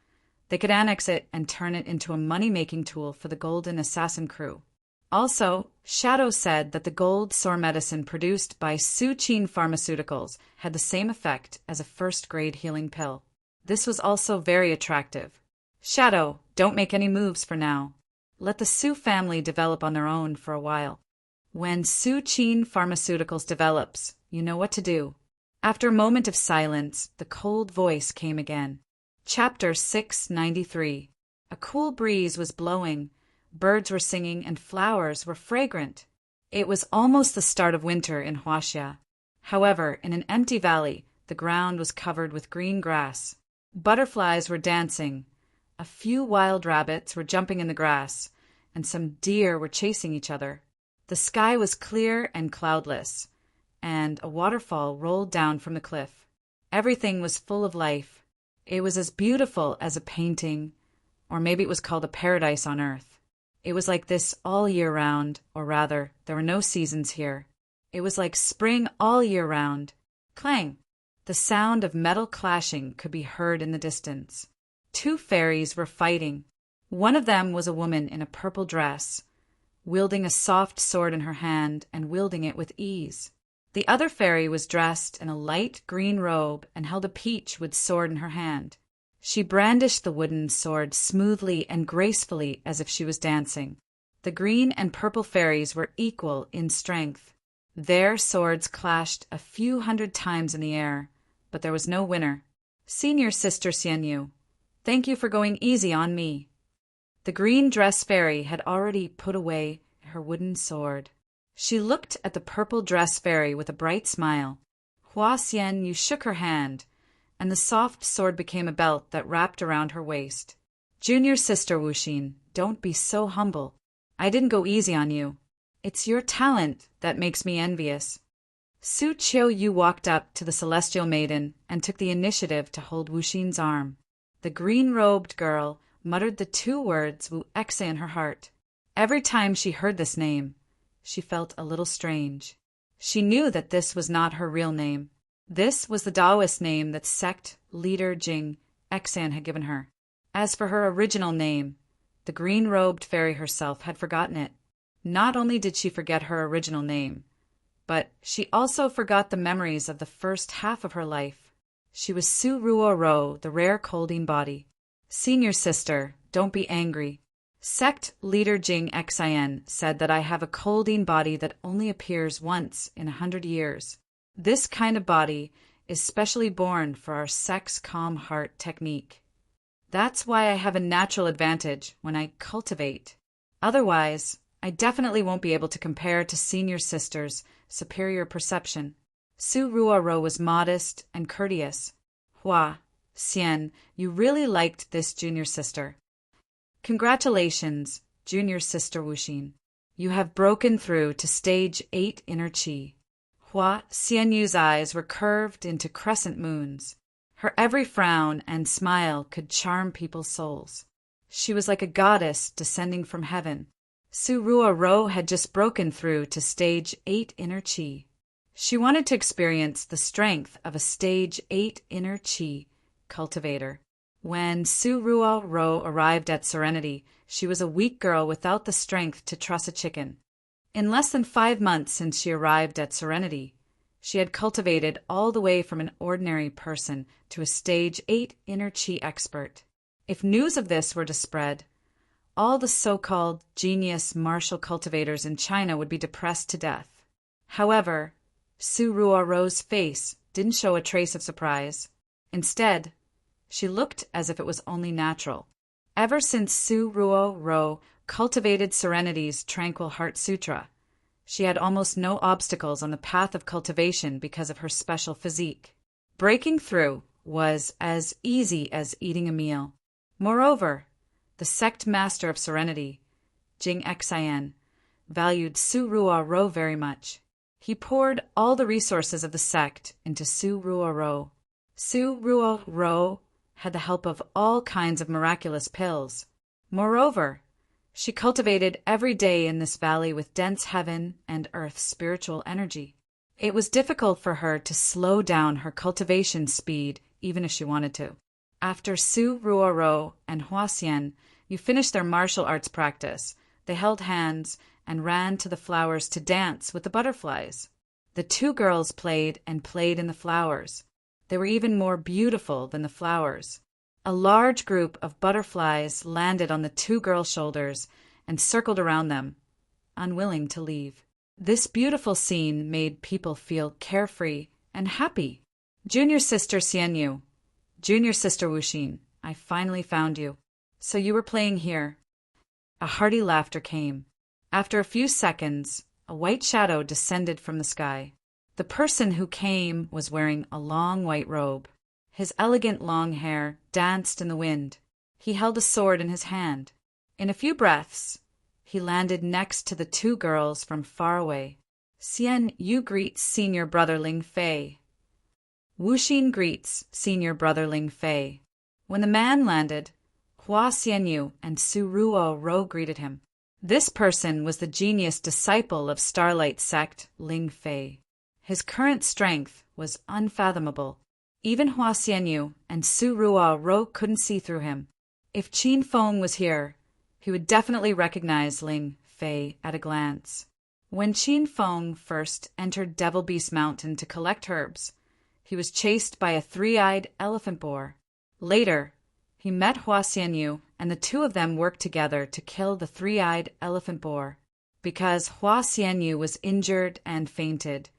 they could annex it and turn it into a money-making tool for the Golden Assassin crew. Also, Shadow said that the gold sore medicine produced by Su Qin Pharmaceuticals had the same effect as a first-grade healing pill. This was also very attractive. Shadow, don't make any moves for now. Let the Su family develop on their own for a while. When Su Qin Pharmaceuticals develops, you know what to do. After a moment of silence, the cold voice came again. Chapter 693. A cool breeze was blowing, birds were singing, and flowers were fragrant. It was almost the start of winter in Huaxia. However, in an empty valley, the ground was covered with green grass. Butterflies were dancing. A few wild rabbits were jumping in the grass, and some deer were chasing each other. The sky was clear and cloudless, and a waterfall rolled down from the cliff. Everything was full of life. It was as beautiful as a painting, or maybe it was called a paradise on earth. It was like this all year round, or rather, there were no seasons here. It was like spring all year round. Clang! The sound of metal clashing could be heard in the distance. Two fairies were fighting. One of them was a woman in a purple dress, wielding a soft sword in her hand and wielding it with ease. The other fairy was dressed in a light green robe and held a peach wood sword in her hand. She brandished the wooden sword smoothly and gracefully as if she was dancing. The green and purple fairies were equal in strength. Their swords clashed a few hundred times in the air, but there was no winner. Senior Sister Xianyu, thank you for going easy on me. The green dress fairy had already put away her wooden sword. She looked at the purple dress fairy with a bright smile. Hua Xianyu shook her hand, and the soft sword became a belt that wrapped around her waist. Junior Sister Wuxin, don't be so humble. I didn't go easy on you. It's your talent that makes me envious. Su Qiuyu walked up to the celestial maiden and took the initiative to hold Wuxin's arm. The green-robed girl muttered the two words Wu Exe in her heart. Every time she heard this name, she felt a little strange. She knew that this was not her real name. This was the Taoist name that sect leader Jing Exan had given her. As for her original name, the green-robed fairy herself had forgotten it. Not only did she forget her original name, but she also forgot the memories of the first half of her life. She was Su Ruo Ro, the rare Colding body. Senior sister, don't be angry. Sect leader Jing Xin said that I have a Colding body that only appears once in 100 years. This kind of body is specially born for our sex calm heart technique. That's why I have a natural advantage when I cultivate. Otherwise, I definitely won't be able to compare to senior sister's superior perception. Su Ruoro was modest and courteous. Hua, Xian, you really liked this junior sister. Congratulations, junior sister Wuxin. You have broken through to stage 8 inner qi. Hua Xianyu's eyes were curved into crescent moons. Her every frown and smile could charm people's souls. She was like a goddess descending from heaven. Su Ruoro had just broken through to stage 8 inner qi. She wanted to experience the strength of a stage 8 inner qi cultivator. When Su Ruoro arrived at Serenity, she was a weak girl without the strength to truss a chicken. In less than 5 months since she arrived at Serenity, she had cultivated all the way from an ordinary person to a stage 8 inner qi expert. If news of this were to spread, all the so-called genius martial cultivators in China would be depressed to death. However, Su Ruoro's face didn't show a trace of surprise. Instead, she looked as if it was only natural. Ever since Su Ruoro cultivated Serenity's Tranquil Heart Sutra, she had almost no obstacles on the path of cultivation because of her special physique. Breaking through was as easy as eating a meal. Moreover, the sect master of Serenity, Jing Xin, valued Su Ruoro very much. He poured all the resources of the sect into Su Ruoro. Su Ruoro had the help of all kinds of miraculous pills. Moreover, she cultivated every day in this valley with dense heaven and earth spiritual energy. It was difficult for her to slow down her cultivation speed even if she wanted to. After Su Ruoro and Hua Xian finished their martial arts practice, they held hands and ran to the flowers to dance with the butterflies. The two girls played and played in the flowers. They were even more beautiful than the flowers. A large group of butterflies landed on the two girls' shoulders and circled around them, unwilling to leave. This beautiful scene made people feel carefree and happy. Junior Sister Xianyu, Junior Sister Wuxin, I finally found you. So you were playing here. A hearty laughter came. After a few seconds, a white shadow descended from the sky. The person who came was wearing a long white robe. His elegant long hair danced in the wind. He held a sword in his hand. In a few breaths, He landed next to the two girls from far away. Xian Yu greets senior brother Ling Fei. Wu Xin greets senior brother Ling Fei. When the man landed, Hua Xianyu and Su Ruo greeted him. This person was the genius disciple of Starlight Sect, Ling Fei. His current strength was unfathomable. Even Hua Xianyu and Su Ruo couldn't see through him. If Qin Feng was here, he would definitely recognize Ling Fei at a glance. When Qin Feng first entered Devil Beast Mountain to collect herbs, he was chased by a three-eyed elephant boar. Later, he met Hua Xianyu, and the two of them worked together to kill the three-eyed elephant boar. Because Hua Xianyu was injured and fainted,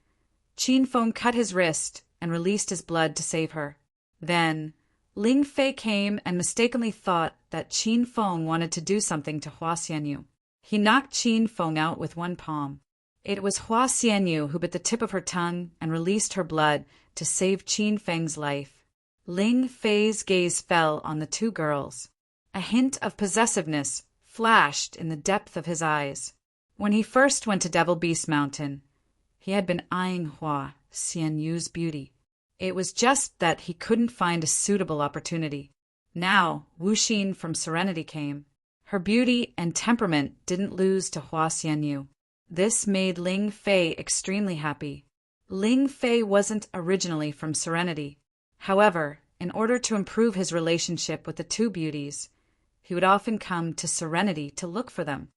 Qin Feng cut his wrist and released his blood to save her. Then, Ling Fei came and mistakenly thought that Qin Feng wanted to do something to Hua Xianyu. He knocked Qin Feng out with one palm. It was Hua Xianyu who bit the tip of her tongue and released her blood to save Qin Feng's life. Ling Fei's gaze fell on the two girls. A hint of possessiveness flashed in the depth of his eyes. When he first went to Devil Beast Mountain, he had been eyeing Hua Xianyu's beauty. It was just that he couldn't find a suitable opportunity. Now, Wu Xin from Serenity came. Her beauty and temperament didn't lose to Hua Xianyu. This made Ling Fei extremely happy. Ling Fei wasn't originally from Serenity. However, in order to improve his relationship with the two beauties, he would often come to Serenity to look for them.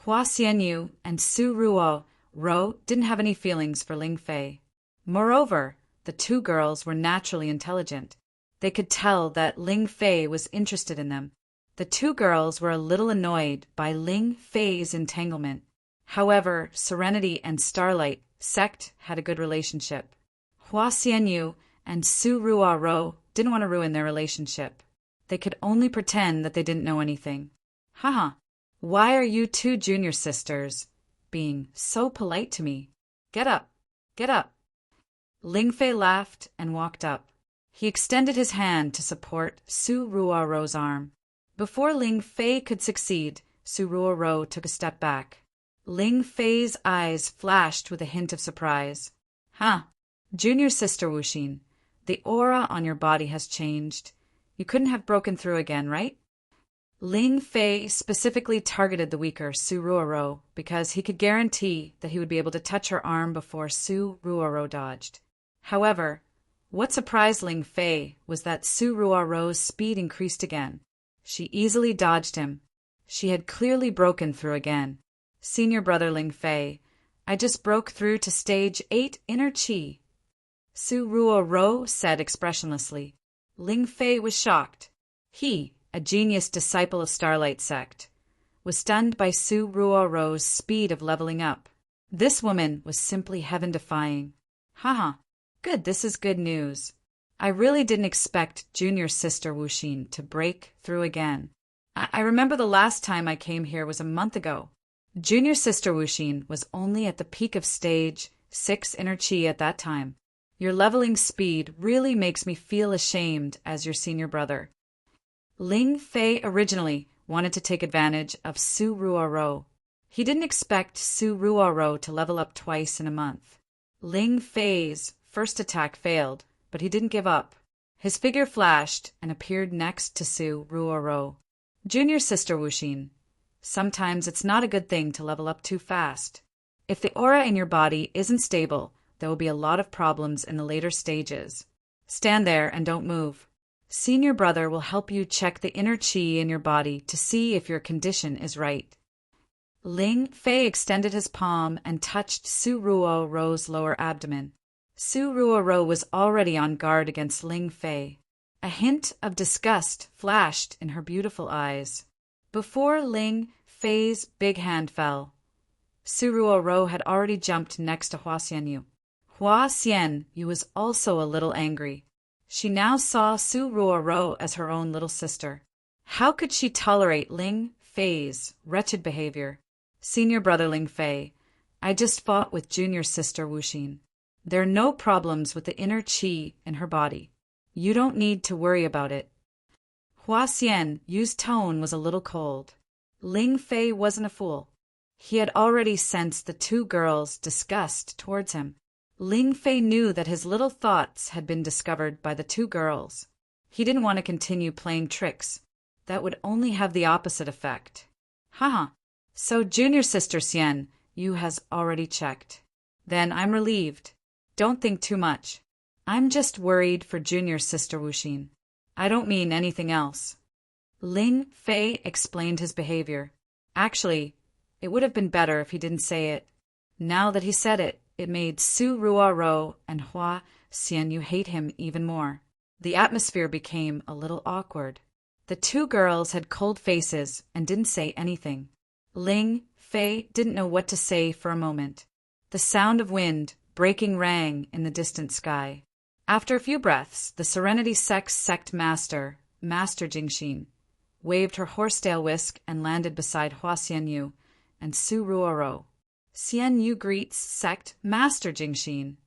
Hua Xianyu and Su Ruo didn't have any feelings for Ling Fei. Moreover, the two girls were naturally intelligent. They could tell that Ling Fei was interested in them. The two girls were a little annoyed by Ling Fei's entanglement. However, Serenity and Starlight Sect had a good relationship. Hua Xianyu and Su Ruo didn't want to ruin their relationship. They could only pretend that they didn't know anything. Haha, why are you two junior sisters being so polite to me? Get up, get up. Ling Fei laughed and walked up. He extended his hand to support Su Ruo's arm. Before Ling Fei could succeed, Su Ruo took a step back. Ling Fei's eyes flashed with a hint of surprise. Huh, junior sister Wu Xin, the aura on your body has changed. You couldn't have broken through again, right? Ling Fei specifically targeted the weaker Su Ruo because he could guarantee that he would be able to touch her arm before Su Ruo dodged. However, what surprised Ling Fei was that Su Ruo's speed increased again. She easily dodged him. She had clearly broken through again. Senior brother Ling Fei, I just broke through to stage 8 inner chi. Su Ruo said expressionlessly. Ling Fei was shocked. He, a genius disciple of Starlight Sect, was stunned by Su Ruo's speed of leveling up. This woman was simply heaven-defying. Haha, good, this is good news. I really didn't expect junior sister Wu Xin to break through again. I remember the last time I came here was a month ago. Junior sister Wu Xin was only at the peak of stage 6 inner chi at that time. Your leveling speed really makes me feel ashamed as your senior brother. Ling Fei originally wanted to take advantage of Su Ruo. He didn't expect Su Ruo to level up twice in a month. Ling Fei's first attack failed, but he didn't give up. His figure flashed and appeared next to Su Ruo. Junior sister Wu Xin, sometimes it's not a good thing to level up too fast. If the aura in your body isn't stable, there will be a lot of problems in the later stages. Stand there and don't move. Senior brother will help you check the inner chi in your body to see if your condition is right. Ling Fei extended his palm and touched Su Ruo's lower abdomen. Su Ruo was already on guard against Ling Fei. A hint of disgust flashed in her beautiful eyes. Before Ling Fei's big hand fell, Su Ruo had already jumped next to Hua Xianyu. Hua Xianyu was also a little angry. She now saw Su Ruo as her own little sister. How could she tolerate Ling Fei's wretched behavior? Senior brother Ling Fei, I just fought with junior sister Wu Xin. There are no problems with the inner chi in her body. You don't need to worry about it. Hua Xianyu's tone was a little cold. Ling Fei wasn't a fool. He had already sensed the two girls' disgust towards him. Ling Fei knew that his little thoughts had been discovered by the two girls. He didn't want to continue playing tricks. That would only have the opposite effect. Haha. So junior sister Xian, you has already checked. Then I'm relieved. Don't think too much. I'm just worried for junior sister Wuxin. I don't mean anything else. Ling Fei explained his behavior. Actually, it would have been better if he didn't say it. Now that he said it, it made Su Ruoro and Hua Xianyu hate him even more. The atmosphere became a little awkward. The two girls had cold faces and didn't say anything. Ling Fei didn't know what to say for a moment. The sound of wind breaking rang in the distant sky. After a few breaths, the Serenity sect master, Master Jingxin, waved her horsetail whisk and landed beside Hua Xianyu and Su Ruoro. Xianyu greets sect Master Jingxin.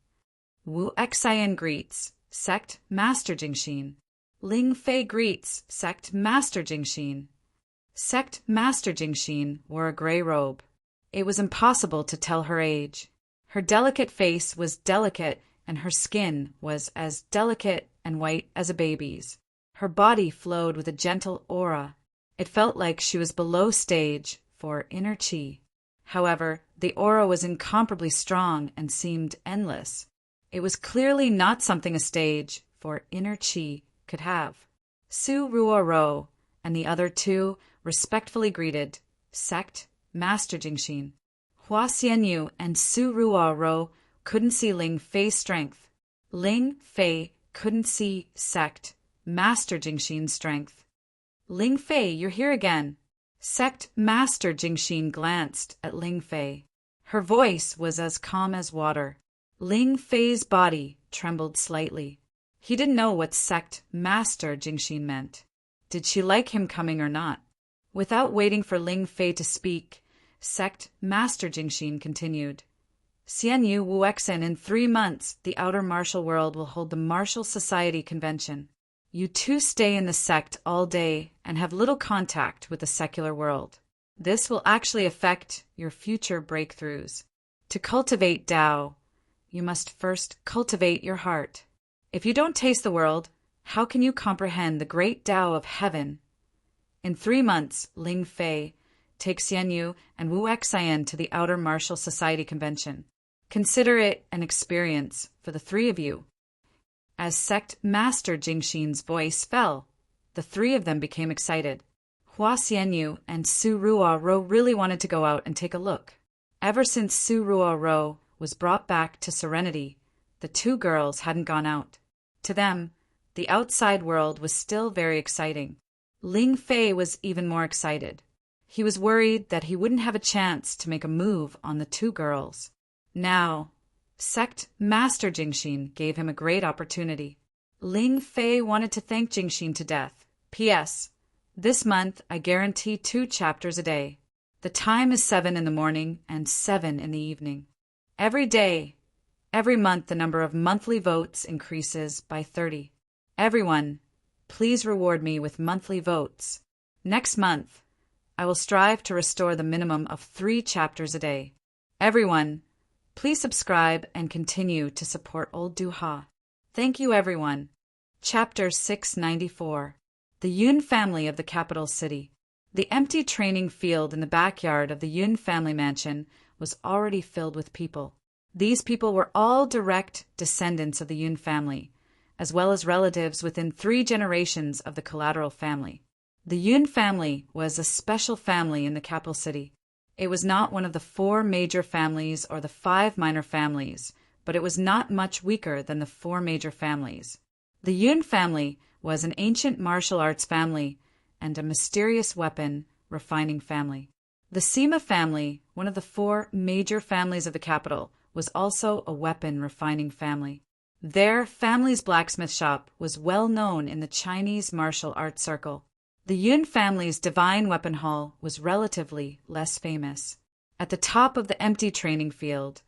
Wu Xian greets sect Master Jingxin. Ling Fei greets sect Master Jingxin. Sect Master Jingxin wore a gray robe. It was impossible to tell her age. Her delicate face was delicate, and her skin was as delicate and white as a baby's. Her body flowed with a gentle aura. It felt like she was below stage for inner qi. However, the aura was incomparably strong and seemed endless. It was clearly not something a stage for inner qi could have. Su Ruoro and the other two respectfully greeted sect Master Jingxin. Hua Xianyu and Su Ruoro couldn't see Ling Fei's strength. Ling Fei couldn't see sect Master Jingxin's strength. Ling Fei, you're here again. Sect Master Jingxin glanced at Ling Fei. Her voice was as calm as water. Ling Fei's body trembled slightly. He didn't know what sect Master Jingxin meant. Did she like him coming or not? Without waiting for Ling Fei to speak, sect Master Jingxin continued. Xianyu Wuxen, in 3 months, the outer martial world will hold the Martial Society Convention. You two stay in the sect all day and have little contact with the secular world. This will actually affect your future breakthroughs. To cultivate Tao, you must first cultivate your heart. If you don't taste the world, how can you comprehend the great Tao of heaven? In 3 months, Ling Fei, take Xianyu and Wu Xian to the Outer Martial Society Convention. Consider it an experience for the 3 of you. As sect Master Jingxin's voice fell, the 3 of them became excited. Hua Xianyu and Su Ruoro really wanted to go out and take a look. Ever since Su Ruoro was brought back to Serenity, the 2 girls hadn't gone out. To them, the outside world was still very exciting. Ling Fei was even more excited. He was worried that he wouldn't have a chance to make a move on the 2 girls. Now, sect Master Jingxin gave him a great opportunity. Ling Fei wanted to thank Jingxin to death. P.S. This month, I guarantee 2 chapters a day. The time is 7 in the morning and 7 in the evening. Every day, every month, the number of monthly votes increases by 30. Everyone, please reward me with monthly votes. Next month, I will strive to restore the minimum of 3 chapters a day. Everyone, please subscribe and continue to support Old Duha. Thank you, everyone. Chapter 694. The Yun family of the capital city. The empty training field in the backyard of the Yun family mansion was already filled with people. These people were all direct descendants of the Yun family, as well as relatives within 3 generations of the collateral family. The Yun family was a special family in the capital city. It was not one of the 4 major families or the 5 minor families, but it was not much weaker than the 4 major families. The Yun family was an ancient martial arts family and a mysterious weapon refining family. The Sima family, one of the 4 major families of the capital, was also a weapon refining family. Their family's blacksmith shop was well known in the Chinese martial arts circle. The Yun family's divine weapon hall was relatively less famous. At the top of the empty training field,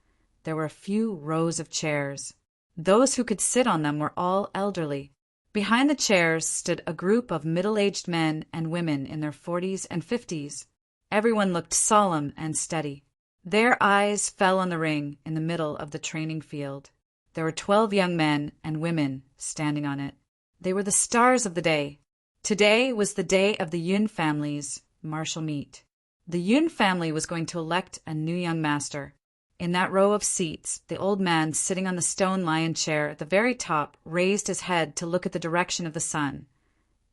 there were a few rows of chairs. Those who could sit on them were all elderly. Behind the chairs stood a group of middle-aged men and women in their 40s and 50s. Everyone looked solemn and steady. Their eyes fell on the ring in the middle of the training field. There were 12 young men and women standing on it. They were the stars of the day. Today was the day of the Yun family's martial meet. The Yun family was going to elect a new young master. In that row of seats, the old man sitting on the stone lion chair at the very top raised his head to look at the direction of the sun,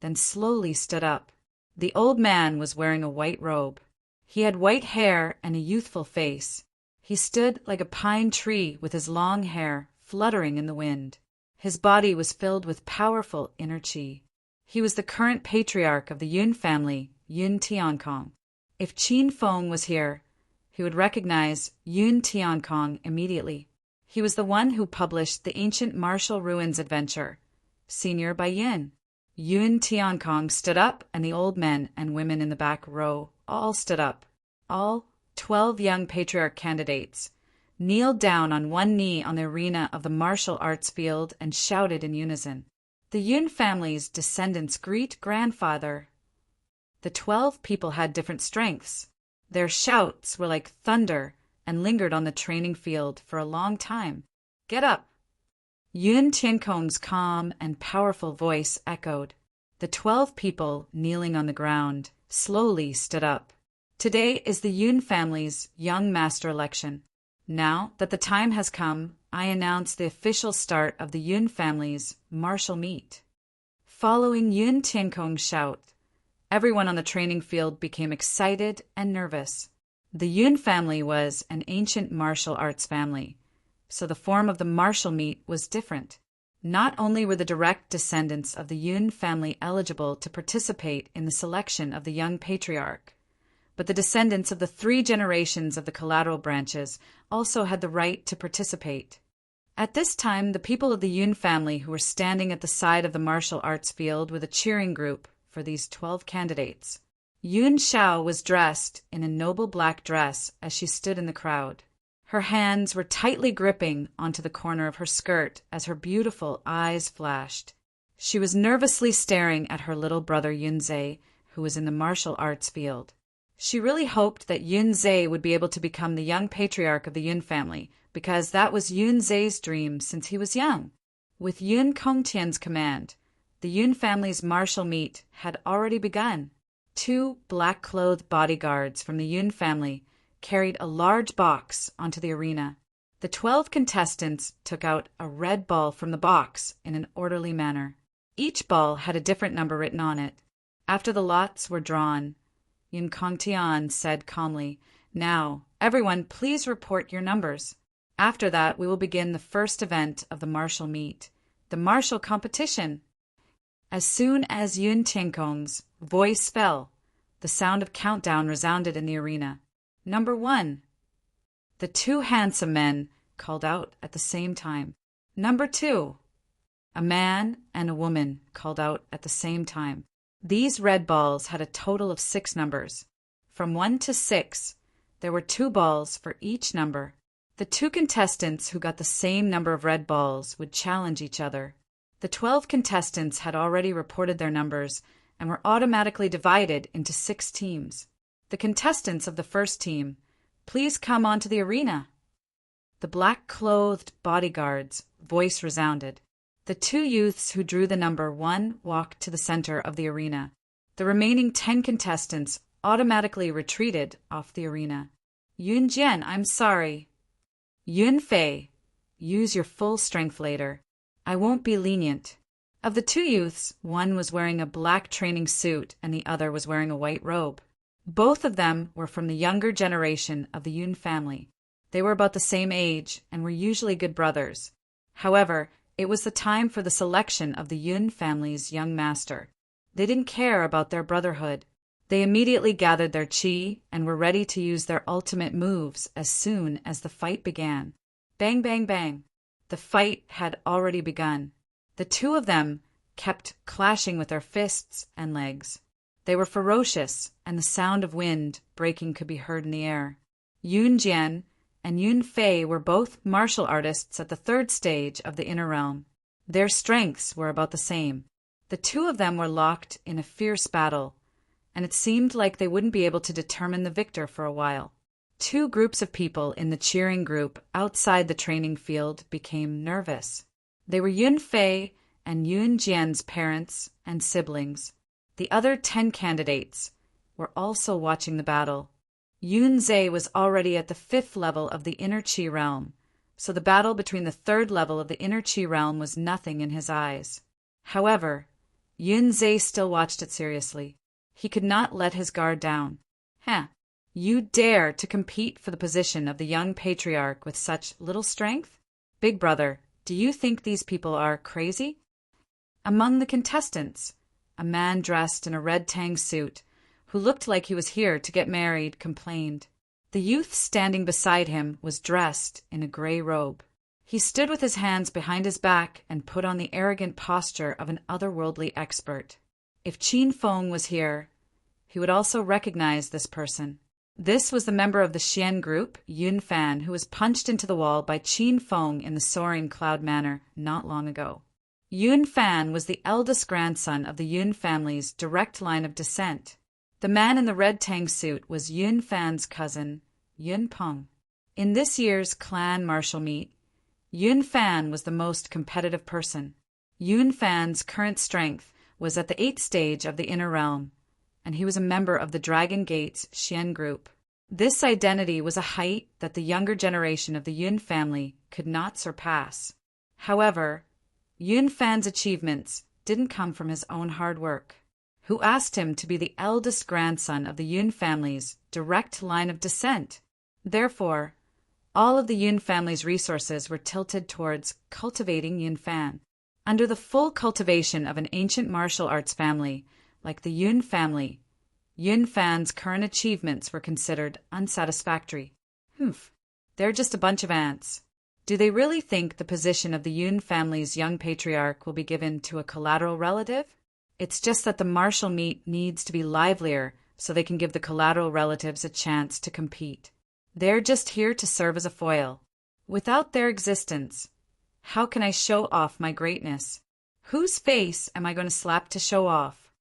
then slowly stood up. The old man was wearing a white robe. He had white hair and a youthful face. He stood like a pine tree with his long hair fluttering in the wind. His body was filled with powerful inner qi. He was the current patriarch of the Yun family, Yun Tiankong. If Qin Feng was here, he would recognize Yun Tiankong immediately. He was the one who published the ancient martial ruins adventure, Senior by Yin. Yun Tiankong stood up, and the old men and women in the back row all stood up. All 12 young patriarch candidates kneeled down on one knee on the arena of the martial arts field and shouted in unison. The Yun family's descendants' great-grandfather. The 12 people had different strengths. Their shouts were like thunder and lingered on the training field for a long time. Get up! Yun Tiankong's calm and powerful voice echoed. The 12 people kneeling on the ground slowly stood up. Today is the Yun family's young master election. Now that the time has come, I announce the official start of the Yun family's martial meet. Following Yun Tiankong's shout, everyone on the training field became excited and nervous. The Yun family was an ancient martial arts family, so the form of the martial meet was different. Not only were the direct descendants of the Yun family eligible to participate in the selection of the young patriarch, but the descendants of the 3 generations of the collateral branches also had the right to participate. At this time, the people of the Yun family who were standing at the side of the martial arts field were the cheering group for these 12 candidates. Yun Xiao was dressed in a noble black dress as she stood in the crowd. Her hands were tightly gripping onto the corner of her skirt as her beautiful eyes flashed. She was nervously staring at her little brother Yun Zhe, who was in the martial arts field. She really hoped that Yun Zhe would be able to become the young patriarch of the Yun family, because that was Yun Zhe's dream since he was young. With Yun Kongtian's command, the Yun family's martial meet had already begun. 2 black-clothed bodyguards from the Yun family carried a large box onto the arena. The 12 contestants took out a red ball from the box in an orderly manner. Each ball had a different number written on it. After the lots were drawn, Yun Kongtian said calmly, "Now, everyone, please report your numbers. After that, we will begin the first event of the martial meet, the martial competition." As soon as Yun Tiankong's voice fell, the sound of countdown resounded in the arena. Number 1. The 2 handsome men called out at the same time. Number 2. A man and a woman called out at the same time. These red balls had a total of 6 numbers. From 1 to 6, there were 2 balls for each number. The 2 contestants who got the same number of red balls would challenge each other. The 12 contestants had already reported their numbers and were automatically divided into 6 teams. The contestants of the first team, please come onto the arena. The black-clothed bodyguard's voice resounded. The 2 youths who drew the number 1 walked to the center of the arena. The remaining 10 contestants automatically retreated off the arena. Yun Jian, I'm sorry. Yun Fei, use your full strength later. I won't be lenient. Of the 2 youths, one was wearing a black training suit and the other was wearing a white robe. Both of them were from the younger generation of the Yun family. They were about the same age and were usually good brothers. However, it was the time for the selection of the Yun family's young master. They didn't care about their brotherhood. They immediately gathered their qi and were ready to use their ultimate moves as soon as the fight began. Bang, bang, bang. The fight had already begun. The 2 of them kept clashing with their fists and legs. They were ferocious, and the sound of wind breaking could be heard in the air. Yun Jian and Yun Fei were both martial artists at the 3rd stage of the inner realm. Their strengths were about the same. The 2 of them were locked in a fierce battle, and it seemed like they wouldn't be able to determine the victor for a while. Two groups of people in the cheering group outside the training field became nervous. They were Yun Fei and Yun Jian's parents and siblings. The other 10 candidates were also watching the battle. Yun Zhe was already at the 5th level of the inner Qi realm, so the battle between the 3rd level of the inner Qi realm was nothing in his eyes. However, Yun Zhe still watched it seriously. He could not let his guard down. You dare to compete for the position of the young patriarch with such little strength? Big brother, do you think these people are crazy? Among the contestants, a man dressed in a red tang suit, who looked like he was here to get married, complained. The youth standing beside him was dressed in a gray robe. He stood with his hands behind his back and put on the arrogant posture of an otherworldly expert. If Qin Feng was here, he would also recognize this person. This was the member of the Xian group, Yun Fan, who was punched into the wall by Qin Feng in the soaring cloud manner not long ago. Yun Fan was the eldest grandson of the Yun family's direct line of descent. The man in the red tang suit was Yun Fan's cousin, Yun Peng. In this year's clan martial meet, Yun Fan was the most competitive person. Yun Fan's current strength was at the 8th stage of the inner realm, and he was a member of the Dragon Gate's Xian group. This identity was a height that the younger generation of the Yun family could not surpass. However, Yun Fan's achievements didn't come from his own hard work. Who asked him to be the eldest grandson of the Yun family's direct line of descent? Therefore, all of the Yun family's resources were tilted towards cultivating Yun Fan. Under the full cultivation of an ancient martial arts family like the Yun family, Yun Fan's current achievements were considered unsatisfactory. They're just a bunch of ants. Do they really think the position of the Yun family's young patriarch will be given to a collateral relative? It's just that the martial meet needs to be livelier so they can give the collateral relatives a chance to compete. They're just here to serve as a foil. Without their existence, how can I show off my greatness? Whose face am I going to slap to show off?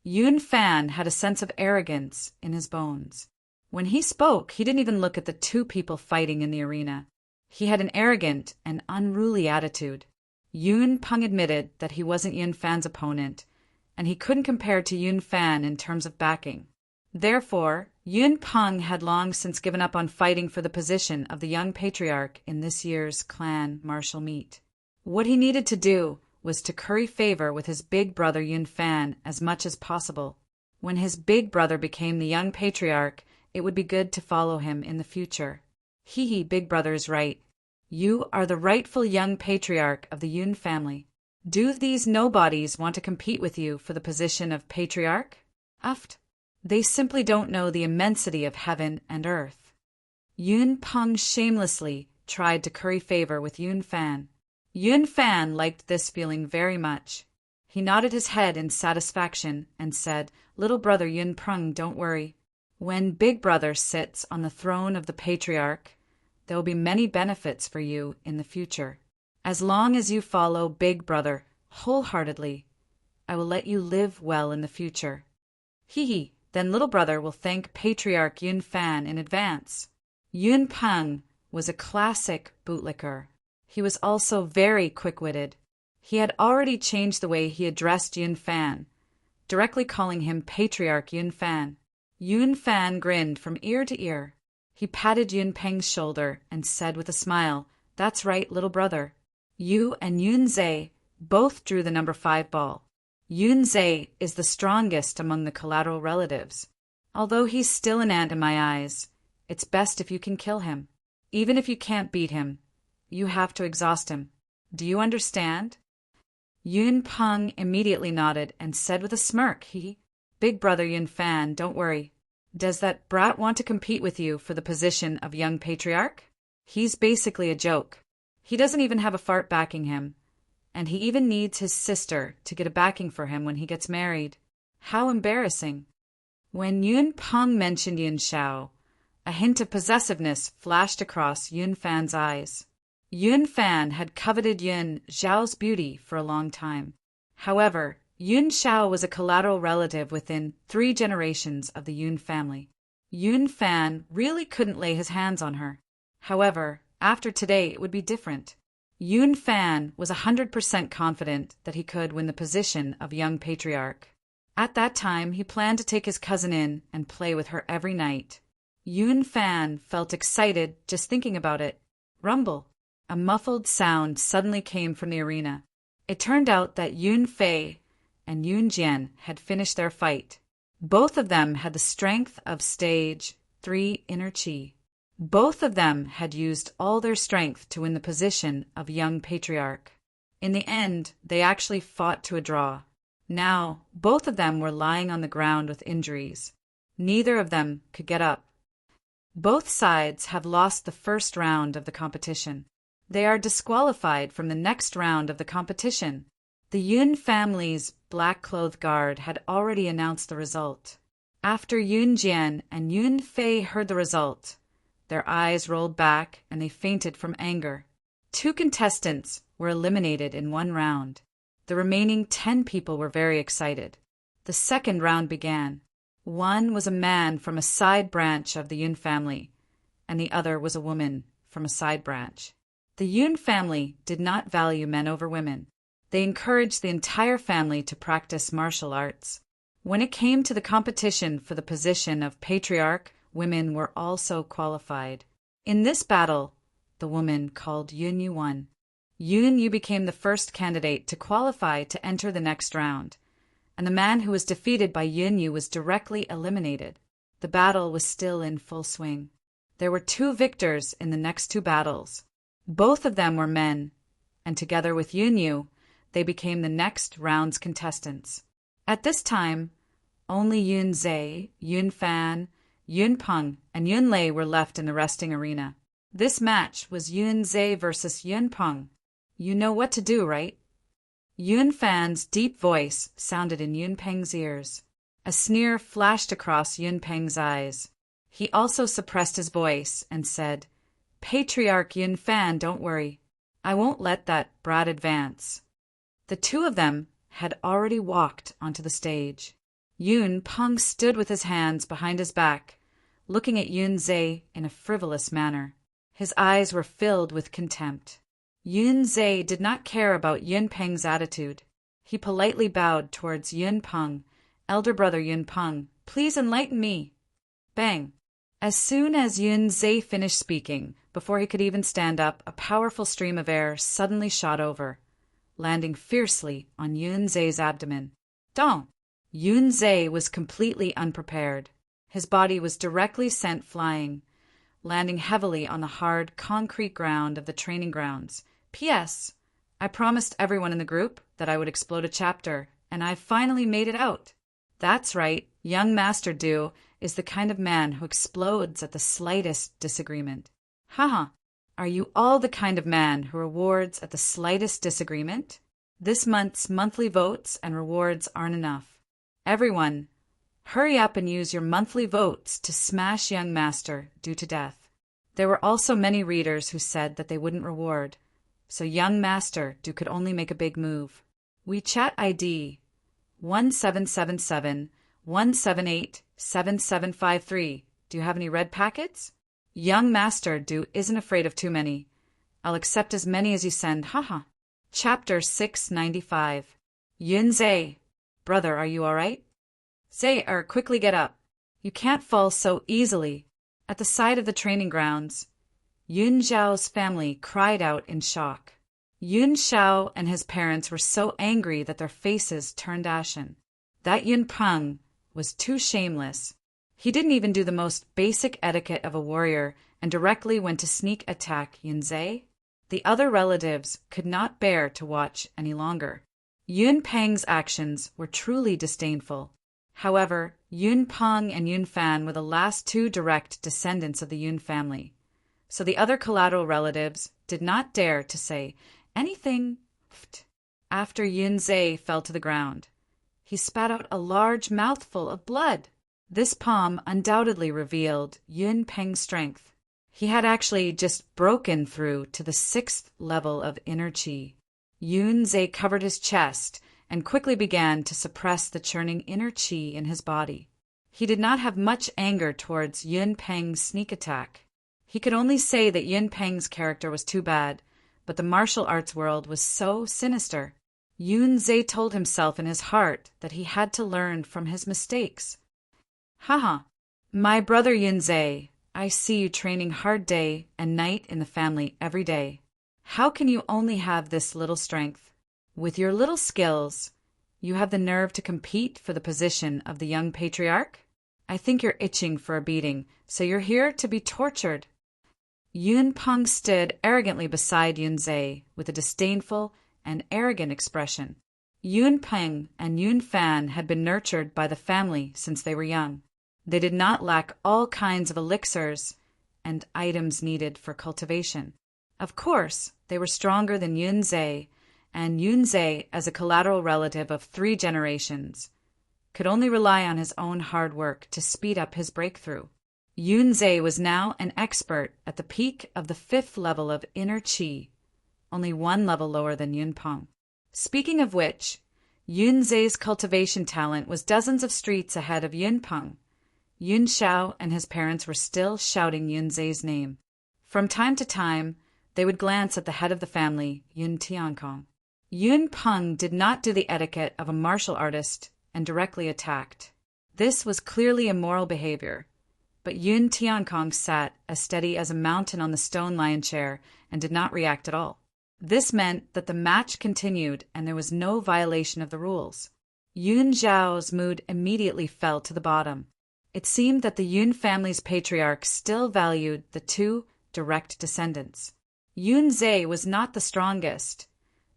Yun Fan had a sense of arrogance in his bones. When he spoke, he didn't even look at the two people fighting in the arena. He had an arrogant and unruly attitude. Yun Peng admitted that he wasn't Yun Fan's opponent, and he couldn't compare to Yun Fan in terms of backing. Therefore, Yun Peng had long since given up on fighting for the position of the young patriarch in this year's clan martial meet. What he needed to do was to curry favor with his big brother Yun Fan as much as possible. When his big brother became the young patriarch, it would be good to follow him in the future. Big brother is right. You are the rightful young patriarch of the Yun family. Do these nobodies want to compete with you for the position of patriarch? They simply don't know the immensity of heaven and earth. Yun Peng shamelessly tried to curry favor with Yun Fan. Yun Fan liked this feeling very much. He nodded his head in satisfaction and said, "Little brother Yun Peng, don't worry. When big brother sits on the throne of the patriarch, there will be many benefits for you in the future. As long as you follow big brother wholeheartedly, I will let you live well in the future." Then little brother will thank patriarch Yun Fan in advance. Yun Peng was a classic bootlicker. He was also very quick-witted. He had already changed the way he addressed Yun Fan, directly calling him patriarch Yun Fan. Yun Fan grinned from ear to ear. He patted Yun Peng's shoulder and said with a smile, "That's right, little brother. You and Yun Zhe both drew the number 5 ball. Yun Zhe is the strongest among the collateral relatives. Although he's still an ant in my eyes, it's best if you can kill him. Even if you can't beat him, you have to exhaust him. Do you understand?" Yun Peng immediately nodded and said with a smirk, "Big brother Yun Fan, don't worry. Does that brat want to compete with you for the position of young patriarch? He's basically a joke. He doesn't even have a fart backing him, and he even needs his sister to get a backing for him when he gets married. How embarrassing." When Yun Peng mentioned Yun Xiao, a hint of possessiveness flashed across Yun Fan's eyes. Yun Fan had coveted Yun Xiao's beauty for a long time. However, Yun Shao was a collateral relative within 3 generations of the Yun family. Yun Fan really couldn't lay his hands on her. However, after today it would be different. Yun Fan was 100% confident that he could win the position of young patriarch. At that time, he planned to take his cousin in and play with her every night. Yun Fan felt excited just thinking about it. Rumble. A muffled sound suddenly came from the arena. It turned out that Yun Fei and Yun Jian had finished their fight. Both of them had the strength of stage 3 inner chi. Both of them had used all their strength to win the position of young patriarch. In the end, they actually fought to a draw. Now, both of them were lying on the ground with injuries. Neither of them could get up. Both sides have lost the first round of the competition. They are disqualified from the next round of the competition. The Yun family's black-clothed guard had already announced the result. After Yun Jian and Yun Fei heard the result, their eyes rolled back and they fainted from anger. 2 contestants were eliminated in 1 round. The remaining 10 people were very excited. The second round began. One was a man from a side branch of the Yun family, and the other was a woman from a side branch. The Yun family did not value men over women. They encouraged the entire family to practice martial arts. When it came to the competition for the position of patriarch, women were also qualified. In this battle, the woman called Yun Yu won. Yun Yu became the first candidate to qualify to enter the next round, and the man who was defeated by Yun Yu was directly eliminated. The battle was still in full swing. There were 2 victors in the next 2 battles. Both of them were men, and together with Yun Yu, they became the next round's contestants. At this time, only Yun Zhe, Yun Fan, Yun Peng, and Yun Lei were left in the resting arena. This match was Yun Zhe versus Yun Peng. You know what to do, right? Yun Fan's deep voice sounded in Yun Peng's ears. A sneer flashed across Yun Peng's eyes. He also suppressed his voice and said, "Patriarch Yun Fan, don't worry. I won't let that brat advance." The 2 of them had already walked onto the stage. Yun Peng stood with his hands behind his back, looking at Yun Zhe in a frivolous manner. His eyes were filled with contempt. Yun Zhe did not care about Yun Peng's attitude. He politely bowed towards Yun Peng. "Elder brother Yun Peng, please enlighten me." Bang! As soon as Yun Zhe finished speaking, before he could even stand up, a powerful stream of air suddenly shot over, landing fiercely on Yun Zhe's abdomen. Dong! Yun Zhe was completely unprepared. His body was directly sent flying, landing heavily on the hard concrete ground of the training grounds. P.S. I promised everyone in the group that I would explode a chapter, and I've finally made it out. That's right, young Master Du is the kind of man who explodes at the slightest disagreement. Haha, are you all the kind of man who rewards at the slightest disagreement? This month's monthly votes and rewards aren't enough. Everyone, hurry up and use your monthly votes to smash young Master Du to death. There were also many readers who said that they wouldn't reward, so young Master Du could only make a big move. WeChat ID 1777-178-7753. Do you have any red packets? Young Master Du isn't afraid of too many. I'll accept as many as you send, haha. Chapter 695. Yun Zhe. Brother, are you all right? Zhe, quickly get up. You can't fall so easily. At the side of the training grounds, Yun Zhao's family cried out in shock. Yun Xiao and his parents were so angry that their faces turned ashen. That Yun Peng was too shameless. He didn't even do the most basic etiquette of a warrior and directly went to sneak attack Yun Zhe. The other relatives could not bear to watch any longer. Yun Peng's actions were truly disdainful. However, Yun Peng and Yun Fan were the last 2 direct descendants of the Yun family, so the other collateral relatives did not dare to say anything. After Yun Zhe fell to the ground, he spat out a large mouthful of blood. This palm undoubtedly revealed Yun Peng's strength. He had actually just broken through to the 6th level of inner chi. Yun Zhe covered his chest and quickly began to suppress the churning inner qi in his body. He did not have much anger towards Yun Peng's sneak attack. He could only say that Yun Peng's character was too bad, but the martial arts world was so sinister. Yun Zhe told himself in his heart that he had to learn from his mistakes. Haha, my brother Yun Zhe, I see you training hard day and night in the family every day. How can you only have this little strength? With your little skills, you have the nerve to compete for the position of the young patriarch? I think you're itching for a beating, so you're here to be tortured. Yun Peng stood arrogantly beside Yun Zhe with a disdainful and arrogant expression. Yun Peng and Yun Fan had been nurtured by the family since they were young. They did not lack all kinds of elixirs and items needed for cultivation. Of course, they were stronger than Yun Zhe, and Yun Zhe, as a collateral relative of 3 generations, could only rely on his own hard work to speed up his breakthrough. Yun Zhe was now an expert at the peak of the 5th level of inner qi, only 1 level lower than Yun Peng. Speaking of which, Yun Zhe's cultivation talent was dozens of streets ahead of Yun Peng. Yun Xiao and his parents were still shouting Yun Zhe's name. From time to time, they would glance at the head of the family, Yun Tiankong. Yun Peng did not do the etiquette of a martial artist and directly attacked. This was clearly immoral behavior, but Yun Tiankong sat as steady as a mountain on the stone lion chair and did not react at all. This meant that the match continued and there was no violation of the rules. Yun Zhao's mood immediately fell to the bottom. It seemed that the Yun family's patriarch still valued the 2 direct descendants. Yun Zhe was not the strongest,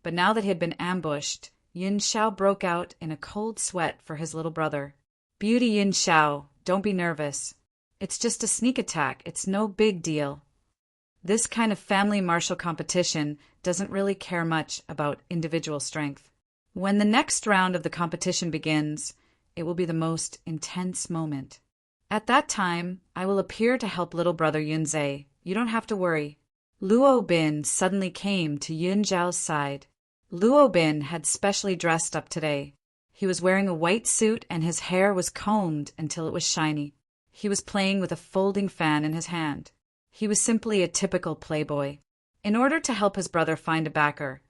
but now that he had been ambushed, Yun Xiao broke out in a cold sweat for his little brother. Beauty Yun Xiao, don't be nervous. It's just a sneak attack, it's no big deal. This kind of family martial competition doesn't really care much about individual strength. When the next round of the competition begins, it will be the most intense moment. At that time, I will appear to help little brother Yun Zhe. You don't have to worry. Luo Bin suddenly came to Yun Zhao's side. Luo Bin had specially dressed up today. He was wearing a white suit and his hair was combed until it was shiny. He was playing with a folding fan in his hand. He was simply a typical playboy. In order to help his brother find a backer,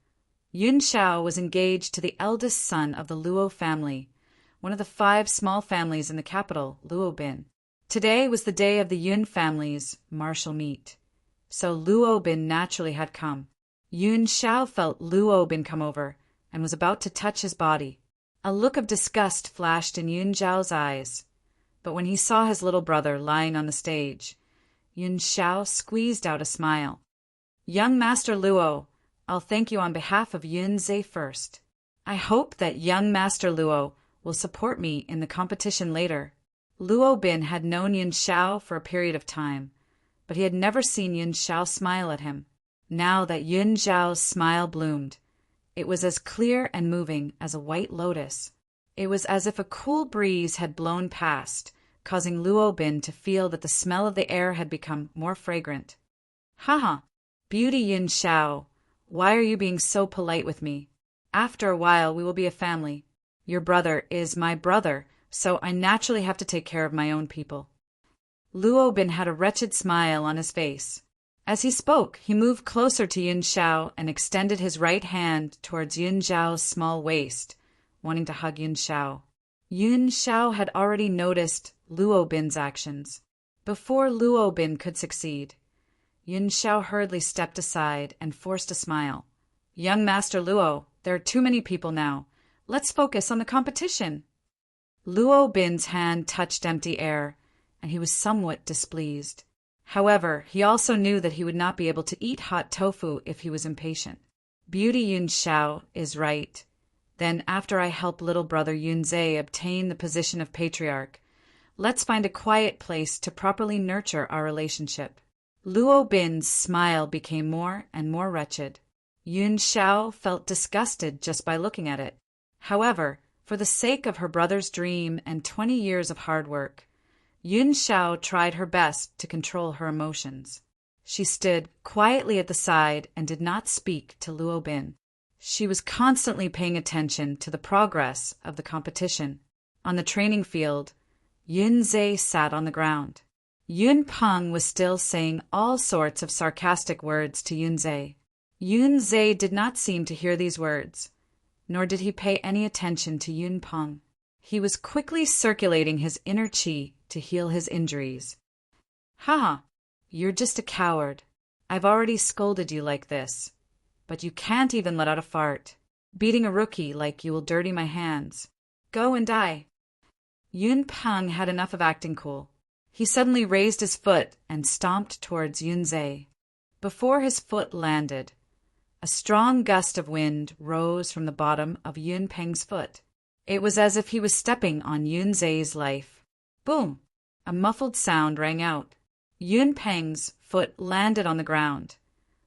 Yun Xiao was engaged to the eldest son of the Luo family, one of the 5 small families in the capital, Luo Bin. Today was the day of the Yun family's martial meet, so Luo Bin naturally had come. Yun Xiao felt Luo Bin come over and was about to touch his body. A look of disgust flashed in Yun Zhao's eyes, but when he saw his little brother lying on the stage, Yun Xiao squeezed out a smile. Young Master Luo, I'll thank you on behalf of Yun Zhe first. I hope that young Master Luo will support me in the competition later. Luo Bin had known Yun Xiao for a period of time, but he had never seen Yun Xiao smile at him. Now that Yun Zhao's smile bloomed, it was as clear and moving as a white lotus. It was as if a cool breeze had blown past, causing Luo Bin to feel that the smell of the air had become more fragrant. Haha, beauty Yun Xiao, why are you being so polite with me? After a while we will be a family. Your brother is my brother, so I naturally have to take care of my own people. Luo Bin had a wretched smile on his face. As he spoke, he moved closer to Yun Xiao and extended his right hand towards Yun Zhao's small waist, wanting to hug Yun Xiao. Yun Xiao had already noticed Luo Bin's actions. Before Luo Bin could succeed, Yun Xiao hurriedly stepped aside and forced a smile. Young Master Luo, there are too many people now. Let's focus on the competition. Luo Bin's hand touched empty air, and he was somewhat displeased. However, he also knew that he would not be able to eat hot tofu if he was impatient. Beauty Yun Xiao is right. Then, after I help little brother Yun Zhe obtain the position of patriarch, let's find a quiet place to properly nurture our relationship. Luo Bin's smile became more and more wretched. Yun Xiao felt disgusted just by looking at it. However, for the sake of her brother's dream and 20 years of hard work, Yun Xiao tried her best to control her emotions. She stood quietly at the side and did not speak to Luo Bin. She was constantly paying attention to the progress of the competition. On the training field, Yunze sat on the ground. Yun Peng was still saying all sorts of sarcastic words to Yunze. Yunze did not seem to hear these words, nor did he pay any attention to Yun Peng. He was quickly circulating his inner qi to heal his injuries. "Haha, you're just a coward. I've already scolded you like this, but you can't even let out a fart. Beating a rookie like you will dirty my hands. Go and die." Yun Peng had enough of acting cool. He suddenly raised his foot and stomped towards Yunze. Before his foot landed, a strong gust of wind rose from the bottom of Yun Peng's foot. It was as if he was stepping on Yunze's life. Boom! A muffled sound rang out. Yun Peng's foot landed on the ground,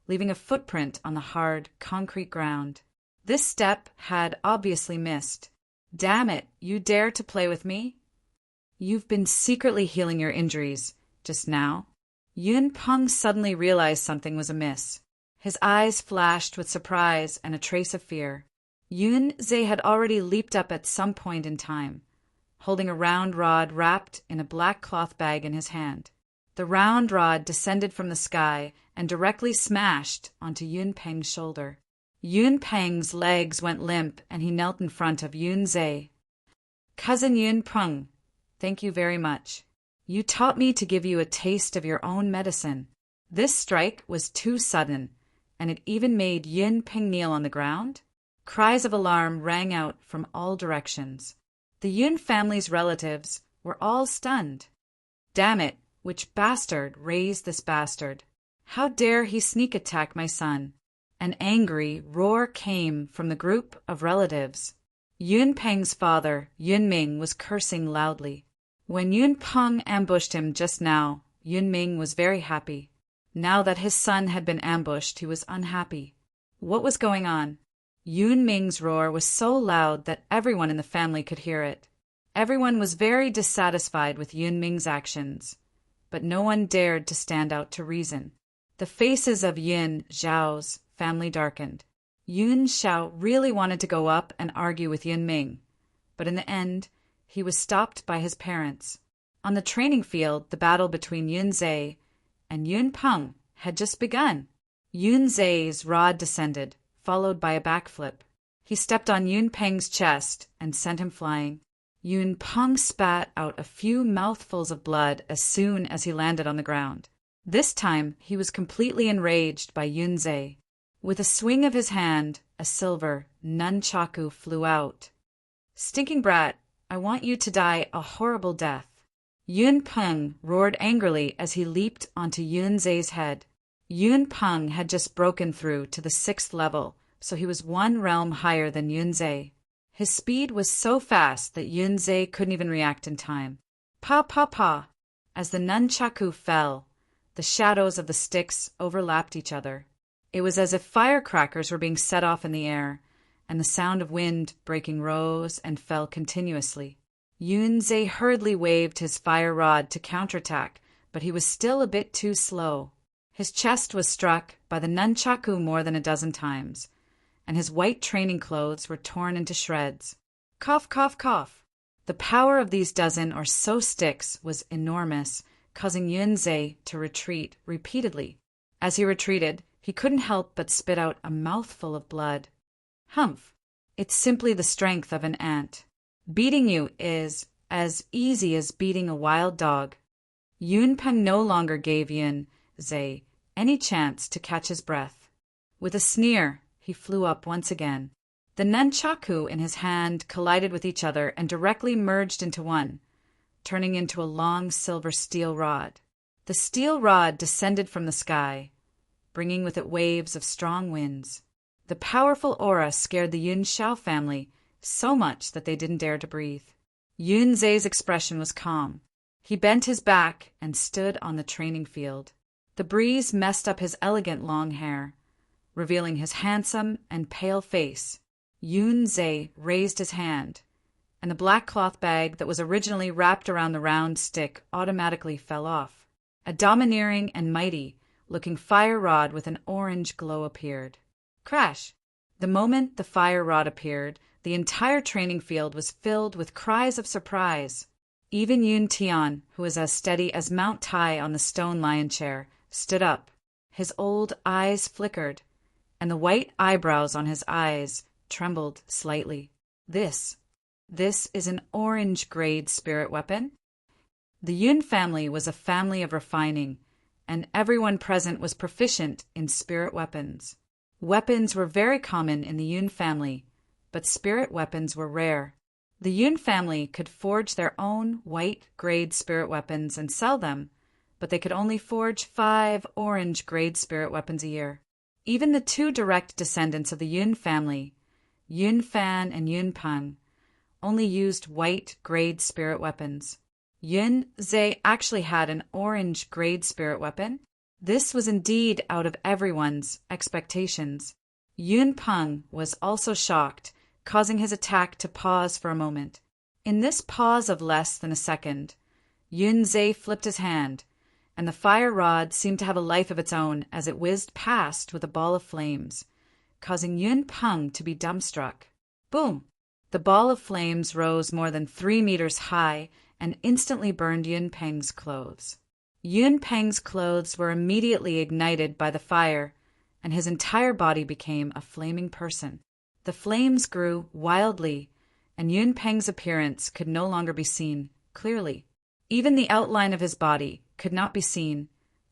leaving a footprint on the hard, concrete ground. This step had obviously missed. "Damn it, you dare to play with me? You've been secretly healing your injuries just now." Yun Peng suddenly realized something was amiss. His eyes flashed with surprise and a trace of fear. Yunze had already leaped up at some point in time, holding a round rod wrapped in a black cloth bag in his hand. The round rod descended from the sky and directly smashed onto Yun Peng's shoulder. Yun Peng's legs went limp and he knelt in front of Yunze. "Cousin Yun Peng, thank you very much. You taught me to give you a taste of your own medicine." This strike was too sudden, and it even made Yun Peng kneel on the ground. Cries of alarm rang out from all directions. The Yun family's relatives were all stunned. "Damn it, which bastard raised this bastard? How dare he sneak attack my son?" An angry roar came from the group of relatives. Yun Peng's father, Yun Ming, was cursing loudly. When Yun Peng ambushed him just now, Yun Ming was very happy. Now that his son had been ambushed, he was unhappy. What was going on? Yun Ming's roar was so loud that everyone in the family could hear it. Everyone was very dissatisfied with Yun Ming's actions, but no one dared to stand out to reason. The faces of Yun Zhao's family darkened. Yun Xiao really wanted to go up and argue with Yun Ming, but in the end, he was stopped by his parents. On the training field, the battle between Yunze and Yun Peng had just begun. Yunze's rod descended, followed by a backflip. He stepped on Yun Peng's chest and sent him flying. Yun Peng spat out a few mouthfuls of blood as soon as he landed on the ground. This time, he was completely enraged by Yunze. With a swing of his hand, a silver nunchaku flew out. "Stinking brat, I want you to die a horrible death." Yun Peng roared angrily as he leaped onto Yunze's head. Yun Peng had just broken through to the 6th level, so he was one realm higher than Yunze. His speed was so fast that Yunze couldn't even react in time. Pa pa pa! As the nunchaku fell, the shadows of the sticks overlapped each other. It was as if firecrackers were being set off in the air, and the sound of wind breaking rose and fell continuously. Yunze hurriedly waved his fire rod to counterattack, but he was still a bit too slow. His chest was struck by the nunchaku more than a dozen times, and his white training clothes were torn into shreds. Cough, cough, cough. The power of these dozen or so sticks was enormous, causing Yunze to retreat repeatedly. As he retreated, he couldn't help but spit out a mouthful of blood. Humph! It's simply the strength of an ant. Beating you is as easy as beating a wild dog. Yun Peng no longer gave Yunze any chance to catch his breath. With a sneer, he flew up once again. The nunchaku in his hand collided with each other and directly merged into one, turning into a long silver steel rod. The steel rod descended from the sky, bringing with it waves of strong winds. The powerful aura scared the Yun Xiao family so much that they didn't dare to breathe. Yunze's expression was calm. He bent his back and stood on the training field. The breeze messed up his elegant long hair, revealing his handsome and pale face. Yunze raised his hand, and the black cloth bag that was originally wrapped around the round stick automatically fell off. A domineering and mighty-looking fire rod with an orange glow appeared. Crash! The moment the fire rod appeared, the entire training field was filled with cries of surprise. Even Yun Tian, who was as steady as Mount Tai on the stone lion chair, stood up. His old eyes flickered, and the white eyebrows on his eyes trembled slightly. This is an orange-grade spirit weapon? The Yun family was a family of refining, and everyone present was proficient in spirit weapons. Weapons were very common in the Yun family, but spirit weapons were rare. The Yun family could forge their own white-grade spirit weapons and sell them, but they could only forge 5 orange-grade spirit weapons a year. Even the 2 direct descendants of the Yun family, Yun Fan and Yun Peng, only used white-grade spirit weapons. Yun Zhe actually had an orange-grade spirit weapon. This was indeed out of everyone's expectations. Yun Peng was also shocked, causing his attack to pause for a moment. In this pause of less than a second, Yun Zhe flipped his hand, and the fire rod seemed to have a life of its own as it whizzed past with a ball of flames, causing Yun Peng to be dumbstruck. Boom! The ball of flames rose more than 3 meters high and instantly burned Yun Peng's clothes. Yun Peng's clothes were immediately ignited by the fire, and his entire body became a flaming person. The flames grew wildly, and Yun Peng's appearance could no longer be seen clearly. Even the outline of his body could not be seen,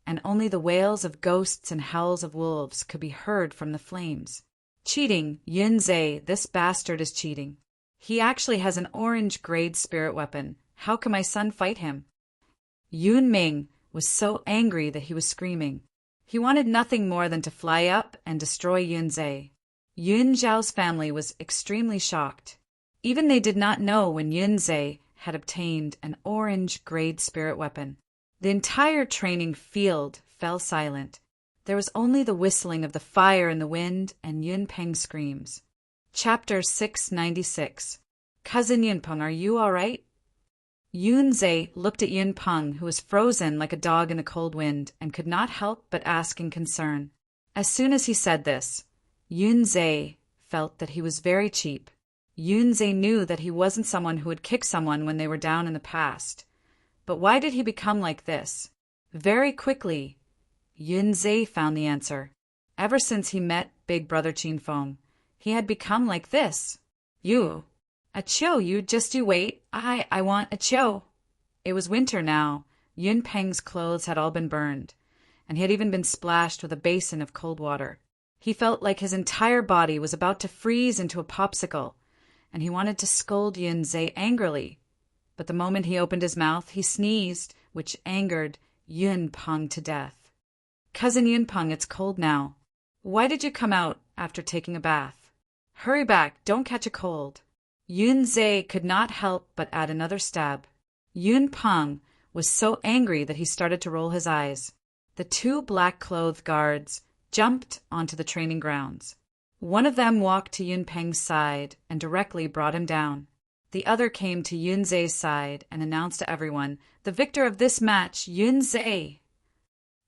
and only the wails of ghosts and howls of wolves could be heard from the flames. Cheating, Yun Zhe, this bastard is cheating. He actually has an orange-grade spirit weapon. How can my son fight him? Yun Ming was so angry that he was screaming. He wanted nothing more than to fly up and destroy Yun Zhe. Yun Zhao's family was extremely shocked. Even they did not know when Yun Zhe had obtained an orange-grade spirit weapon. The entire training field fell silent. There was only the whistling of the fire in the wind and Yun Peng's screams. Chapter 696. Cousin Yun Peng, are you all right? Yun Zhe looked at Yun Peng, who was frozen like a dog in the cold wind, and could not help but ask in concern. As soon as he said this, Yun Zhe felt that he was very cheap. Yun Zhe knew that he wasn't someone who would kick someone when they were down in the past. But why did he become like this? Very quickly, Yun Zhe found the answer. Ever since he met Big Brother Qin Feng, he had become like this. You. Achoo, you wait. I want achoo. It was winter now. Yun Peng's clothes had all been burned, and he had even been splashed with a basin of cold water. He felt like his entire body was about to freeze into a popsicle, and he wanted to scold Yun Zhe angrily. But the moment he opened his mouth, he sneezed, which angered Yun Peng to death. Cousin Yun Peng, it's cold now. Why did you come out after taking a bath? Hurry back, don't catch a cold. Yun Zhe could not help but add another stab. Yun Peng was so angry that he started to roll his eyes. The 2 black-clothed guards jumped onto the training grounds. One of them walked to Yun Peng's side and directly brought him down. The other came to Yun Zhe's side and announced to everyone, the victor of this match, Yun Zhe.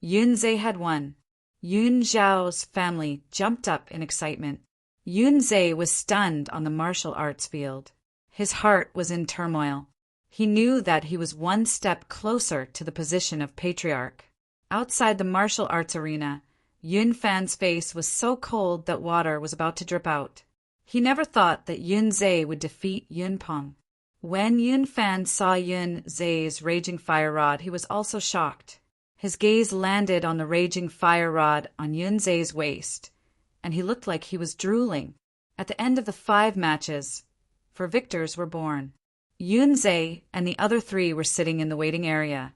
Yun Zhe had won. Yun Zhao's family jumped up in excitement. Yun Zhe was stunned on the martial arts field. His heart was in turmoil. He knew that he was one step closer to the position of patriarch. Outside the martial arts arena, Yun Fan's face was so cold that water was about to drip out. He never thought that Yun Zhe would defeat Yun Peng. When Yun Fan saw Yun Zhe's raging fire rod, he was also shocked. His gaze landed on the raging fire rod on Yun Zhe's waist, and he looked like he was drooling. At the end of the 5 matches, 4 victors were born. Yun Zhe and the other 3 were sitting in the waiting area,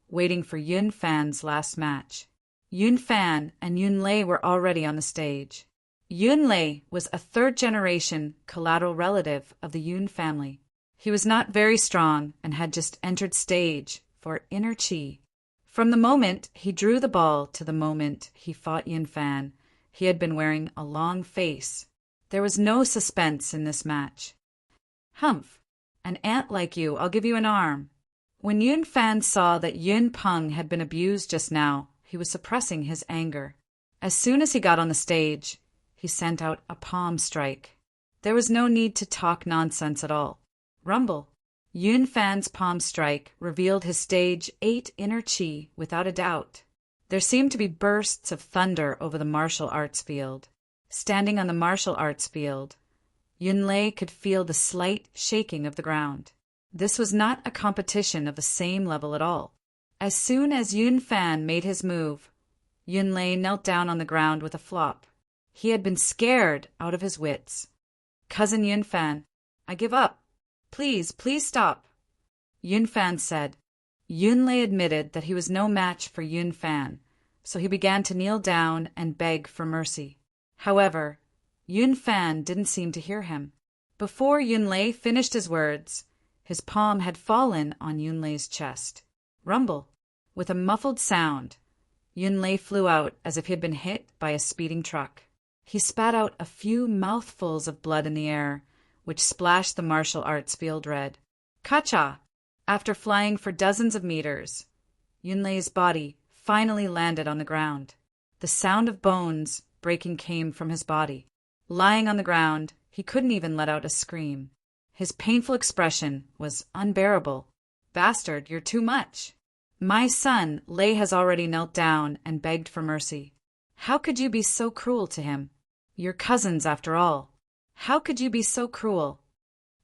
waiting for Yun Fan's last match. Yun Fan and Yun Lei were already on the stage. Yun Lei was a 3rd-generation collateral relative of the Yun family. He was not very strong and had just entered stage for inner chi. From the moment he drew the ball to the moment he fought Yun Fan, he had been wearing a long face. There was no suspense in this match. Humph, an ant like you, I'll give you an arm. When Yun Fan saw that Yun Peng had been abused just now, he was suppressing his anger. As soon as he got on the stage, he sent out a palm strike. There was no need to talk nonsense at all. Rumble. Yun Fan's palm strike revealed his stage 8 inner chi without a doubt. There seemed to be bursts of thunder over the martial arts field. Standing on the martial arts field, Yunlei could feel the slight shaking of the ground. This was not a competition of the same level at all. As soon as Yun Fan made his move, Yunlei knelt down on the ground with a flop. He had been scared out of his wits. "Cousin Yun Fan, I give up. Please, please stop," Yun Fan said. Yunlei admitted that he was no match for Yun Fan, so he began to kneel down and beg for mercy. However, Yun Fan didn't seem to hear him. Before Yunlei finished his words, his palm had fallen on Yunlei's chest. Rumble. With a muffled sound, Yunlei flew out as if he had been hit by a speeding truck. He spat out a few mouthfuls of blood in the air, which splashed the martial arts field red. Kacha! After flying for dozens of meters, Yunlei's body finally landed on the ground. The sound of bones breaking came from his body. Lying on the ground, he couldn't even let out a scream. His painful expression was unbearable. "Bastard, you're too much. My son, Lei, has already knelt down and begged for mercy. How could you be so cruel to him? You're cousins, after all. How could you be so cruel?"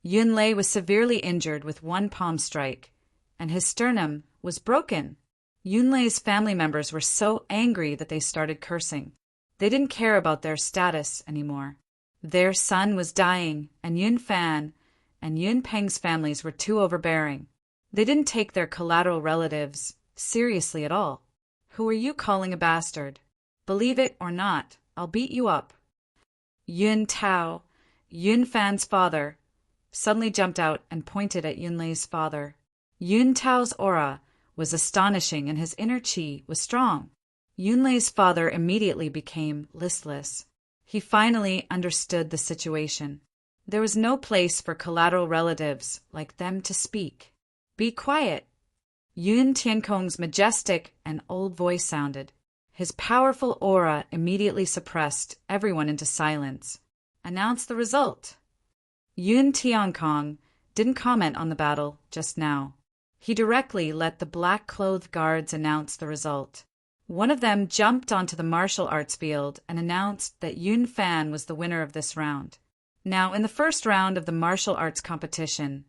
Yunlei was severely injured with one palm strike, and his sternum was broken. Yunlei's family members were so angry that they started cursing. They didn't care about their status anymore. Their son was dying, and Yun Fan and Yun Peng's families were too overbearing. They didn't take their collateral relatives seriously at all. "Who are you calling a bastard? Believe it or not, I'll beat you up." Yun Tao, Yun Fan's father, suddenly jumped out and pointed at Yunlei's father. Yun Tao's aura was astonishing and his inner chi was strong. Yunlei's father immediately became listless. He finally understood the situation. There was no place for collateral relatives like them to speak. "Be quiet." Yun Tiankong's majestic and old voice sounded. His powerful aura immediately suppressed everyone into silence. "Announce the result." Yun Tiankong didn't comment on the battle just now. He directly let the black-clothed guards announce the result. One of them jumped onto the martial arts field and announced that Yun Fan was the winner of this round. Now, in the first round of the martial arts competition,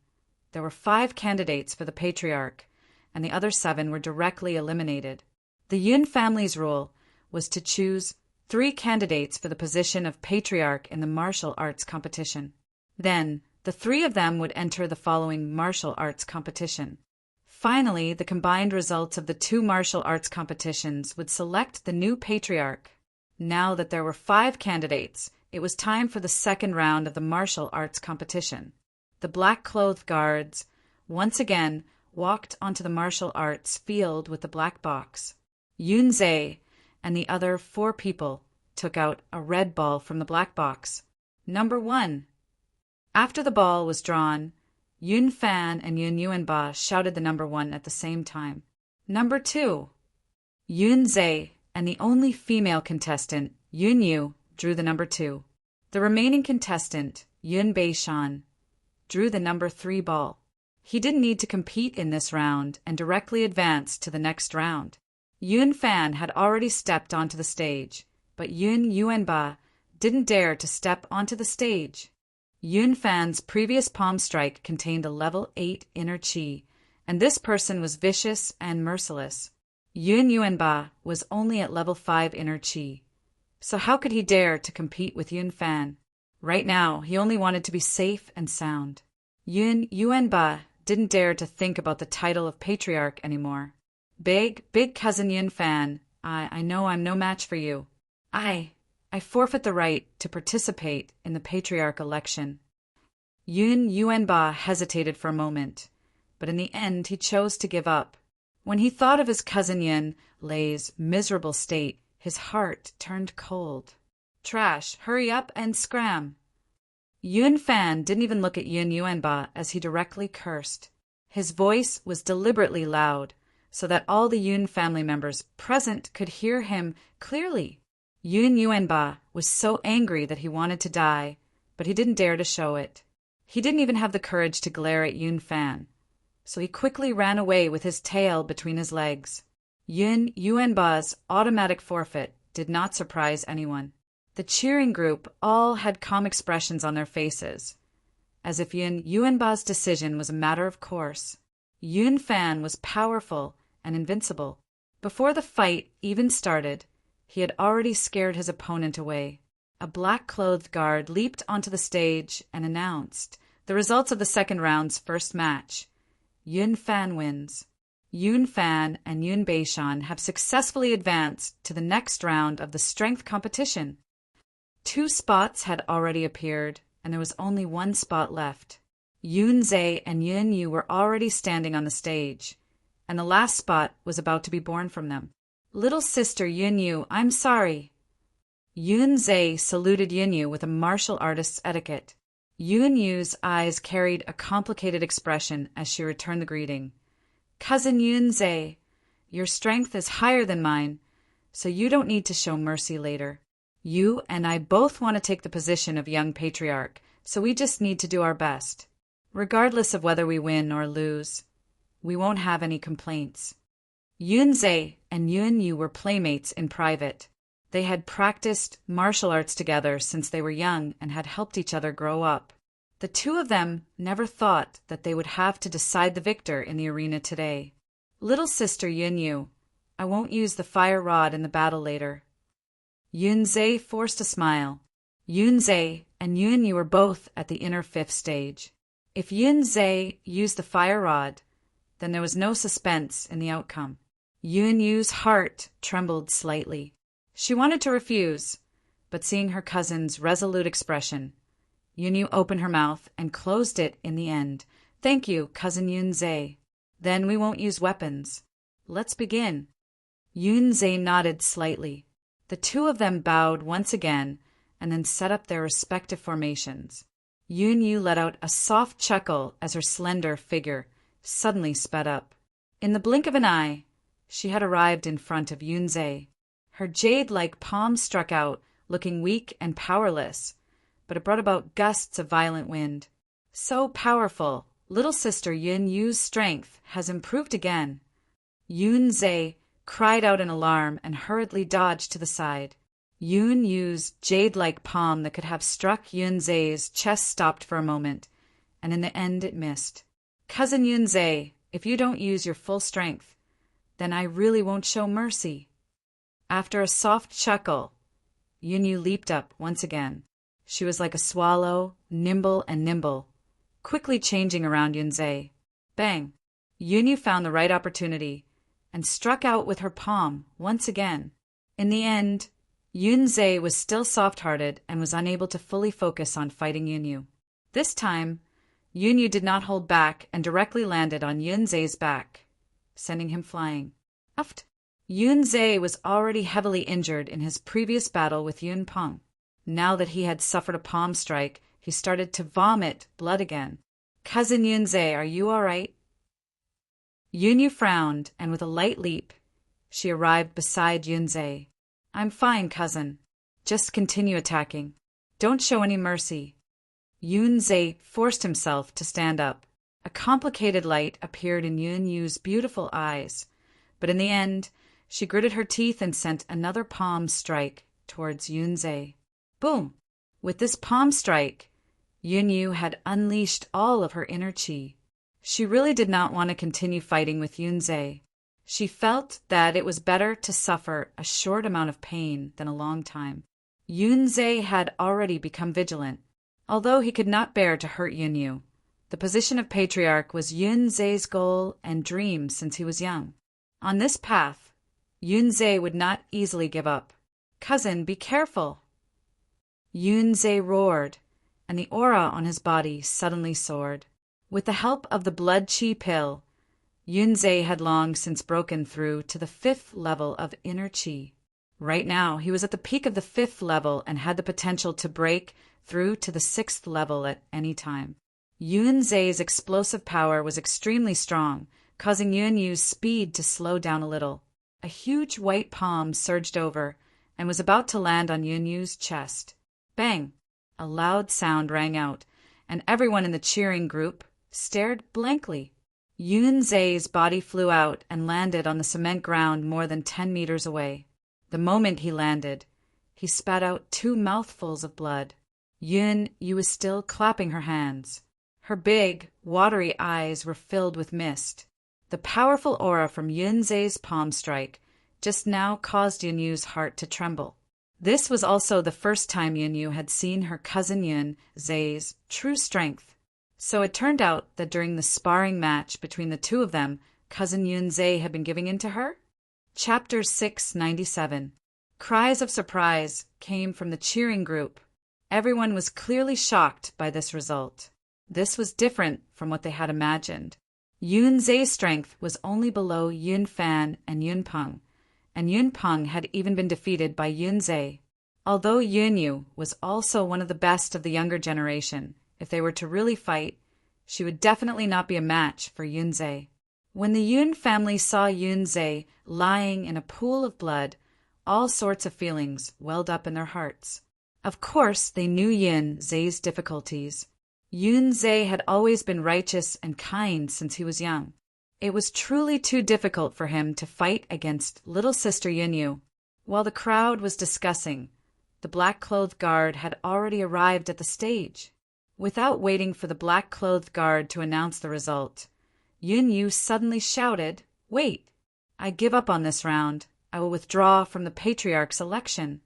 there were 5 candidates for the patriarch, and the other 7 were directly eliminated. The Yun family's rule was to choose 3 candidates for the position of patriarch in the martial arts competition. Then, the 3 of them would enter the following martial arts competition. Finally, the combined results of the 2 martial arts competitions would select the new patriarch. Now that there were 5 candidates, it was time for the second round of the martial arts competition. The black-clothed guards once again walked onto the martial arts field with the black box. Yun Zhe and the other 4 people took out a red ball from the black box. Number 1. After the ball was drawn, Yun Fan and Yun Yuanba shouted the number 1 at the same time. Number 2. Yun Zhe and the only female contestant, Yun Yu, drew the number 2. The remaining contestant, Yun Beishan, drew the number 3 ball. He didn't need to compete in this round and directly advanced to the next round. Yun Fan had already stepped onto the stage, but Yun Yuanba didn't dare to step onto the stage. Yun Fan's previous palm strike contained a level 8 inner chi, and this person was vicious and merciless. Yun Yuanba was only at level 5 inner chi, so how could he dare to compete with Yun Fan? Right now, he only wanted to be safe and sound. Yun Yuanba didn't dare to think about the title of patriarch anymore. Big cousin Yun Fan, I know I'm no match for you. I forfeit the right to participate in the patriarch election. Yun Yuanba hesitated for a moment, but in the end he chose to give up. When he thought of his cousin Yun Lei's miserable state, his heart turned cold. Trash, hurry up and scram. Yun Fan didn't even look at Yun Yuanba as he directly cursed. His voice was deliberately loud, so that all the Yun family members present could hear him clearly. Yun Yuanba was so angry that he wanted to die, but he didn't dare to show it. He didn't even have the courage to glare at Yun Fan, so he quickly ran away with his tail between his legs. Yun Yuanba's automatic forfeit did not surprise anyone. The cheering group all had calm expressions on their faces, as if Yun Yuanba's decision was a matter of course. Yun Fan was powerful and invincible. Before the fight even started, he had already scared his opponent away. A black-clothed guard leaped onto the stage and announced the results of the second round's first match. Yun Fan wins. Yun Fan and Yun Beishan have successfully advanced to the next round of the strength competition. 2 spots had already appeared, and there was only 1 spot left. Yun Zhe and Yun Yu were already standing on the stage, and the last spot was about to be born from them. Little sister Yun Yu, I'm sorry. Yun Zhe saluted Yun Yu with a martial artist's etiquette. Yun Yu's eyes carried a complicated expression as she returned the greeting. Cousin Yun Zhe, your strength is higher than mine, so you don't need to show mercy later. You and I both want to take the position of young patriarch, so we just need to do our best. Regardless of whether we win or lose, we won't have any complaints. Yun Zhe and Yun Yu were playmates in private. They had practiced martial arts together since they were young and had helped each other grow up. The 2 of them never thought that they would have to decide the victor in the arena today. Little sister Yun Yu, I won't use the fire rod in the battle later. Yun Zhe forced a smile. Yun Zhe and Yun Yu were both at the inner 5th stage. If Yun Zhe used the fire rod, then there was no suspense in the outcome. Yun Yu's heart trembled slightly. She wanted to refuse, but seeing her cousin's resolute expression, Yun Yu opened her mouth and closed it in the end. Thank you, cousin Yun Zhe. Then we won't use weapons. Let's begin. Yun Zhe nodded slightly. The 2 of them bowed once again and then set up their respective formations. Yun Yu let out a soft chuckle as her slender figure suddenly sped up. In the blink of an eye, she had arrived in front of Yun Zhe. Her jade-like palm struck out, looking weak and powerless, but it brought about gusts of violent wind. So powerful, little sister Yun Yu's strength has improved again. Yun Zhe cried out in alarm and hurriedly dodged to the side. Yun Yu's jade-like palm that could have struck Yun Zhe's chest stopped for a moment, and in the end it missed. Cousin Yun Zhe, if you don't use your full strength, then I really won't show mercy. After a soft chuckle, Yun Yu leaped up once again. She was like a swallow, nimble and nimble, quickly changing around Yun Zhe. Bang! Yun Yu found the right opportunity and struck out with her palm once again. In the end, Yun Zhe was still soft-hearted and was unable to fully focus on fighting Yun Yu. This time, Yun Yu did not hold back and directly landed on Yun Zhe's back, sending him flying. Uft! Yun Zhe was already heavily injured in his previous battle with Yun Peng. Now that he had suffered a palm strike, he started to vomit blood again. Cousin Yun Zhe, are you all right? Yun Yu frowned, and with a light leap, she arrived beside Yun Zhe. I'm fine, cousin. Just continue attacking. Don't show any mercy. Yun Zhe forced himself to stand up. A complicated light appeared in Yun Yu's beautiful eyes, but in the end, she gritted her teeth and sent another palm strike towards Yun Zhe. Boom! With this palm strike, Yun Yu had unleashed all of her inner qi. She really did not want to continue fighting with Yun Zhe. She felt that it was better to suffer a short amount of pain than a long time. Yun Zhe had already become vigilant. Although he could not bear to hurt Yun Yu, the position of patriarch was Yun Zhe's goal and dream since he was young. On this path, Yun Zhe would not easily give up. Cousin, be careful! Yun Zhe roared, and the aura on his body suddenly soared. With the help of the blood qi pill, Yun Zhe had long since broken through to the 5th level of inner qi. Right now, he was at the peak of the 5th level and had the potential to break through to the 6th level at any time. Yun Zhe's explosive power was extremely strong, causing Yun Yu's speed to slow down a little. A huge white palm surged over, and was about to land on Yunyu's chest. Bang! A loud sound rang out, and everyone in the cheering group stared blankly. Yunzei's body flew out and landed on the cement ground more than 10 meters away. The moment he landed, he spat out 2 mouthfuls of blood. Yunyu was still clapping her hands. Her big, watery eyes were filled with mist. The powerful aura from Yunzei's palm strike just now caused Yunyu's heart to tremble. This was also the first time Yunyu had seen her cousin Yunzei's true strength. So it turned out that during the sparring match between the two of them, cousin Yunzei had been giving in to her? Chapter 697. Cries of surprise came from the cheering group. Everyone was clearly shocked by this result. This was different from what they had imagined. Yunzei's strength was only below Yunfan and Yunpeng, and Yunpeng had even been defeated by Yunzei. Although Yunyu was also one of the best of the younger generation, if they were to really fight, she would definitely not be a match for Yunzei. When the Yun family saw Yunzei lying in a pool of blood, all sorts of feelings welled up in their hearts. Of course, they knew Yunzei's difficulties. Yunzei had always been righteous and kind since he was young. It was truly too difficult for him to fight against little sister Yunyu. While the crowd was discussing, the black-clothed guard had already arrived at the stage. Without waiting for the black-clothed guard to announce the result, Yunyu suddenly shouted, "Wait! I give up on this round. I will withdraw from the patriarch's election."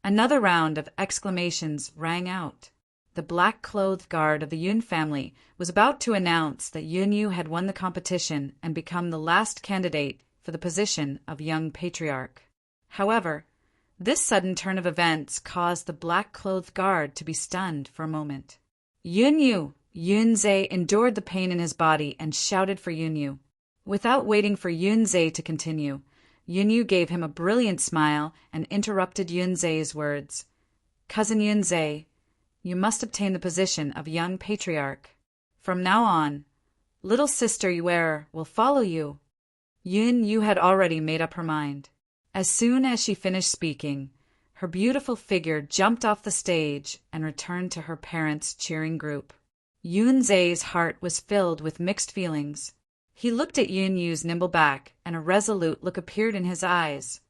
Another round of exclamations rang out. The black-clothed guard of the Yun family was about to announce that Yunyu had won the competition and become the last candidate for the position of young patriarch. However, this sudden turn of events caused the black-clothed guard to be stunned for a moment. Yunzei endured the pain in his body and shouted for Yunyu. Without waiting for Yunzei to continue, Yunyu gave him a brilliant smile and interrupted Yunzei's words. "Cousin Yunzei, you must obtain the position of young patriarch. From now on, little sister Yuer will follow you." Yunyu had already made up her mind. As soon as she finished speaking, her beautiful figure jumped off the stage and returned to her parents' cheering group. Yunzei's heart was filled with mixed feelings. He looked at Yunyu's nimble back, and a resolute look appeared in his eyes.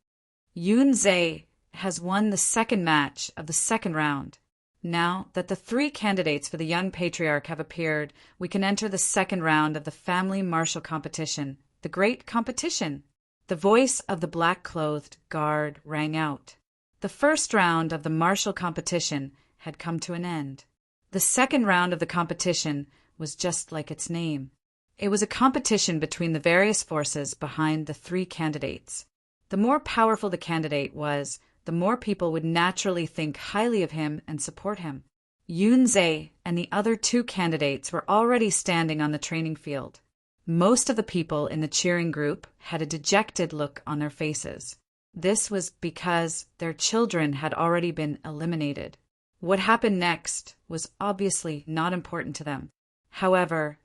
Yunzei has won the second match of the second round. Now that the 3 candidates for the young patriarch have appeared, we can enter the second round of the family martial competition, the great competition. The voice of the black-clothed guard rang out. The first round of the martial competition had come to an end. The second round of the competition was just like its name. It was a competition between the various forces behind the 3 candidates. The more powerful the candidate was, the more people would naturally think highly of him and support him. Yunzei and the other 2 candidates were already standing on the training field. Most of the people in the cheering group had a dejected look on their faces. This was because their children had already been eliminated. What happened next was obviously not important to them. However,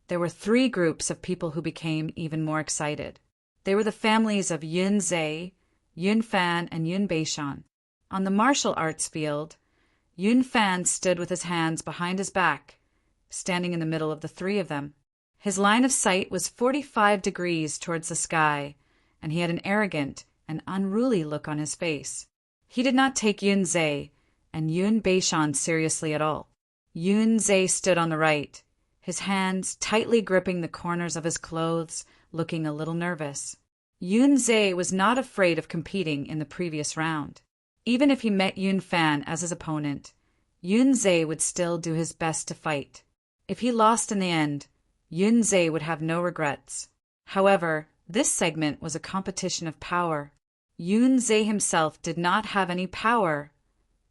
there were 3 groups of people who became even more excited. They were the families of Yunzei, Yunfan, and Yunbeishan. On the martial arts field, Yunfan stood with his hands behind his back, standing in the middle of the 3 of them. His line of sight was 45 degrees towards the sky, and he had an arrogant and unruly look on his face. He did not take Yunzei and Yunbeishan seriously at all. Yunzei stood on the right, his hands tightly gripping the corners of his clothes, looking a little nervous. Yunzei was not afraid of competing in the previous round. Even if he met Yunfan as his opponent, Yunzei would still do his best to fight. If he lost in the end, Yunzei would have no regrets. However, this segment was a competition of power. Yunzei himself did not have any power,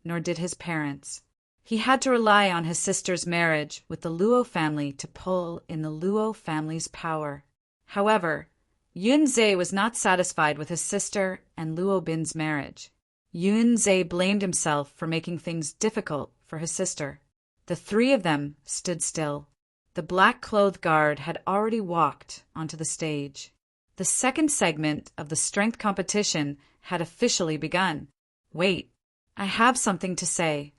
nor did his parents. He had to rely on his sister's marriage with the Luo family to pull in the Luo family's power. However, Yunzei was not satisfied with his sister and Luo Bin's marriage. Yunzei blamed himself for making things difficult for his sister. The 3 of them stood still. The black-clothed guard had already walked onto the stage. The second segment of the strength competition had officially begun. Wait, I have something to say.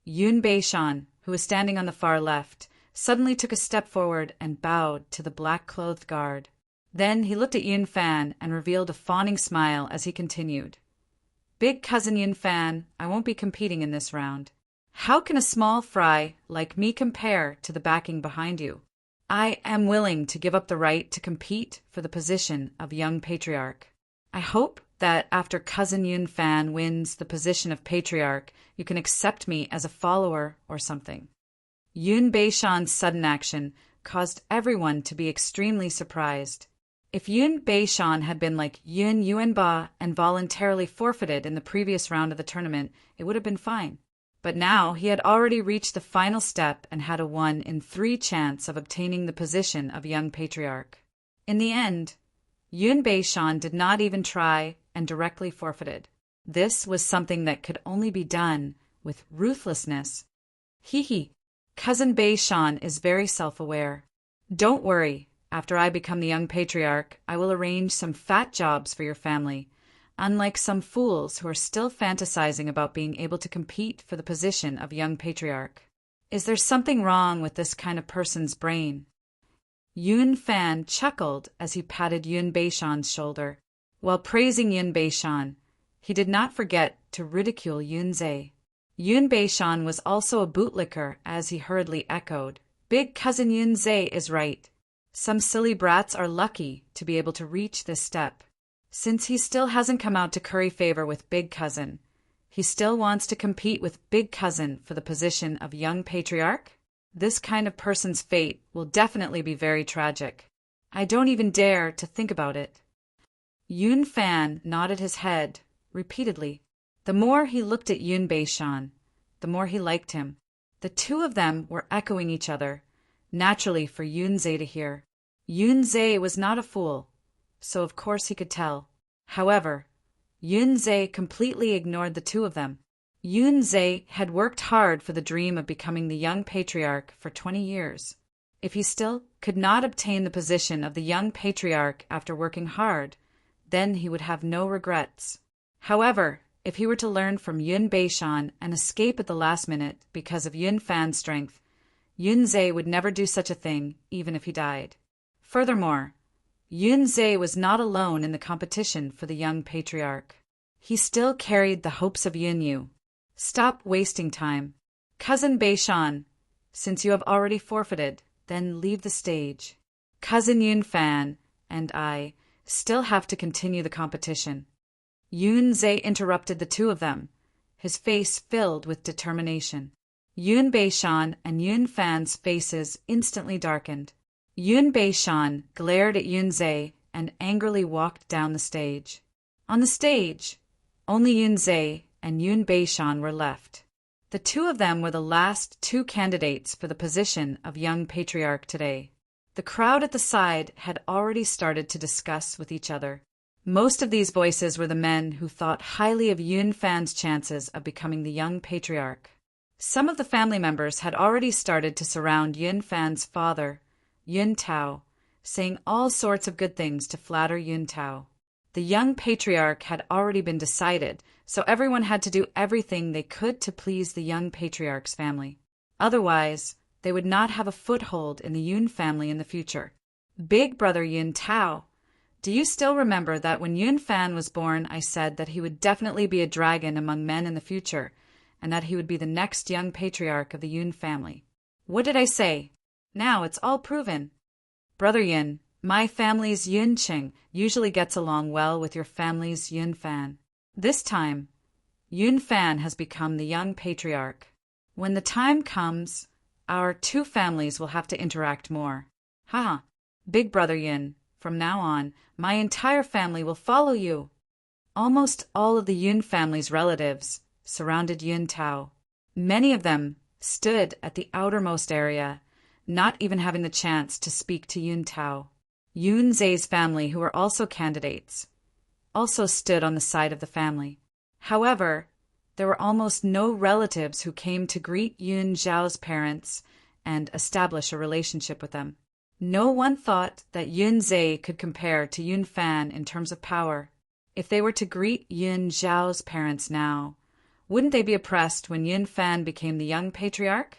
Yun Beishan, who was standing on the far left, suddenly took a step forward and bowed to the black-clothed guard. Then he looked at Yun Fan and revealed a fawning smile as he continued. Big cousin Yun Fan, I won't be competing in this round. How can a small fry like me compare to the backing behind you? I am willing to give up the right to compete for the position of young patriarch. I hope that after cousin Yun Fan wins the position of patriarch, you can accept me as a follower or something. Yun Beishan's sudden action caused everyone to be extremely surprised. If Yun Beishan had been like Yun Yuanba and voluntarily forfeited in the previous round of the tournament, it would have been fine. But now he had already reached the final step and had a 1 in 3 chance of obtaining the position of young patriarch. In the end, Yun Beishan did not even try and directly forfeited. This was something that could only be done with ruthlessness. Hee, cousin Beishan is very self-aware. Don't worry, after I become the young patriarch, I will arrange some fat jobs for your family, unlike some fools who are still fantasizing about being able to compete for the position of young patriarch. Is there something wrong with this kind of person's brain? Yun Fan chuckled as he patted Yun Beishan's shoulder. While praising Yun Beishan, he did not forget to ridicule Yun Zhe. Yun Beishan was also a bootlicker as he hurriedly echoed, Big cousin Yun Zhe is right. Some silly brats are lucky to be able to reach this step. Since he still hasn't come out to curry favor with Big Cousin, he still wants to compete with Big Cousin for the position of young patriarch? This kind of person's fate will definitely be very tragic. I don't even dare to think about it. Yun Fan nodded his head repeatedly. The more he looked at Yun Beishan, the more he liked him. The two of them were echoing each other, naturally for Yun Zhe to hear. Yun Zhe was not a fool, so of course he could tell. However, Yun Zhe completely ignored the two of them. Yun Zhe had worked hard for the dream of becoming the young patriarch for 20 years. If he still could not obtain the position of the young patriarch after working hard, then he would have no regrets. However, if he were to learn from Yun Beishan and escape at the last minute because of Yun Fan's strength, Yun Zhe would never do such a thing, even if he died. Furthermore, Yun Zhe was not alone in the competition for the young patriarch. He still carried the hopes of Yun Yu. Stop wasting time. Cousin Beishan, since you have already forfeited, then leave the stage. Cousin Yun Fan and I still have to continue the competition. Yun Zhe interrupted the two of them, his face filled with determination. Yun Beishan and Yun Fan's faces instantly darkened. Yun Beishan glared at Yun Zhe and angrily walked down the stage. On the stage, only Yun Zhe and Yun Beishan were left. The two of them were the last two candidates for the position of young patriarch today. The crowd at the side had already started to discuss with each other. Most of these voices were the men who thought highly of Yun Fan's chances of becoming the young patriarch. Some of the family members had already started to surround Yun Fan's father, Yun Tao, saying all sorts of good things to flatter Yun Tao. The young patriarch had already been decided, so everyone had to do everything they could to please the young patriarch's family. Otherwise, they would not have a foothold in the Yun family in the future. Big brother Yun Tao, do you still remember that when Yun Fan was born, I said that he would definitely be a dragon among men in the future, and that he would be the next young patriarch of the Yun family? What did I say? Now it's all proven. Brother Yun, my family's Yun Qing usually gets along well with your family's Yun Fan. This time, Yun Fan has become the young patriarch. When the time comes, our two families will have to interact more. Haha, Big brother Yun, from now on, my entire family will follow you. Almost all of the Yun family's relatives surrounded Yun Tao. Many of them stood at the outermost area, not even having the chance to speak to Yun Tao. Yun Zhe's family, who were also candidates, also stood on the side of the family. However, there were almost no relatives who came to greet Yun Zhao's parents and establish a relationship with them. No one thought that Yun Zhe could compare to Yun Fan in terms of power. If they were to greet Yun Zhao's parents now, wouldn't they be oppressed when Yun Fan became the young patriarch?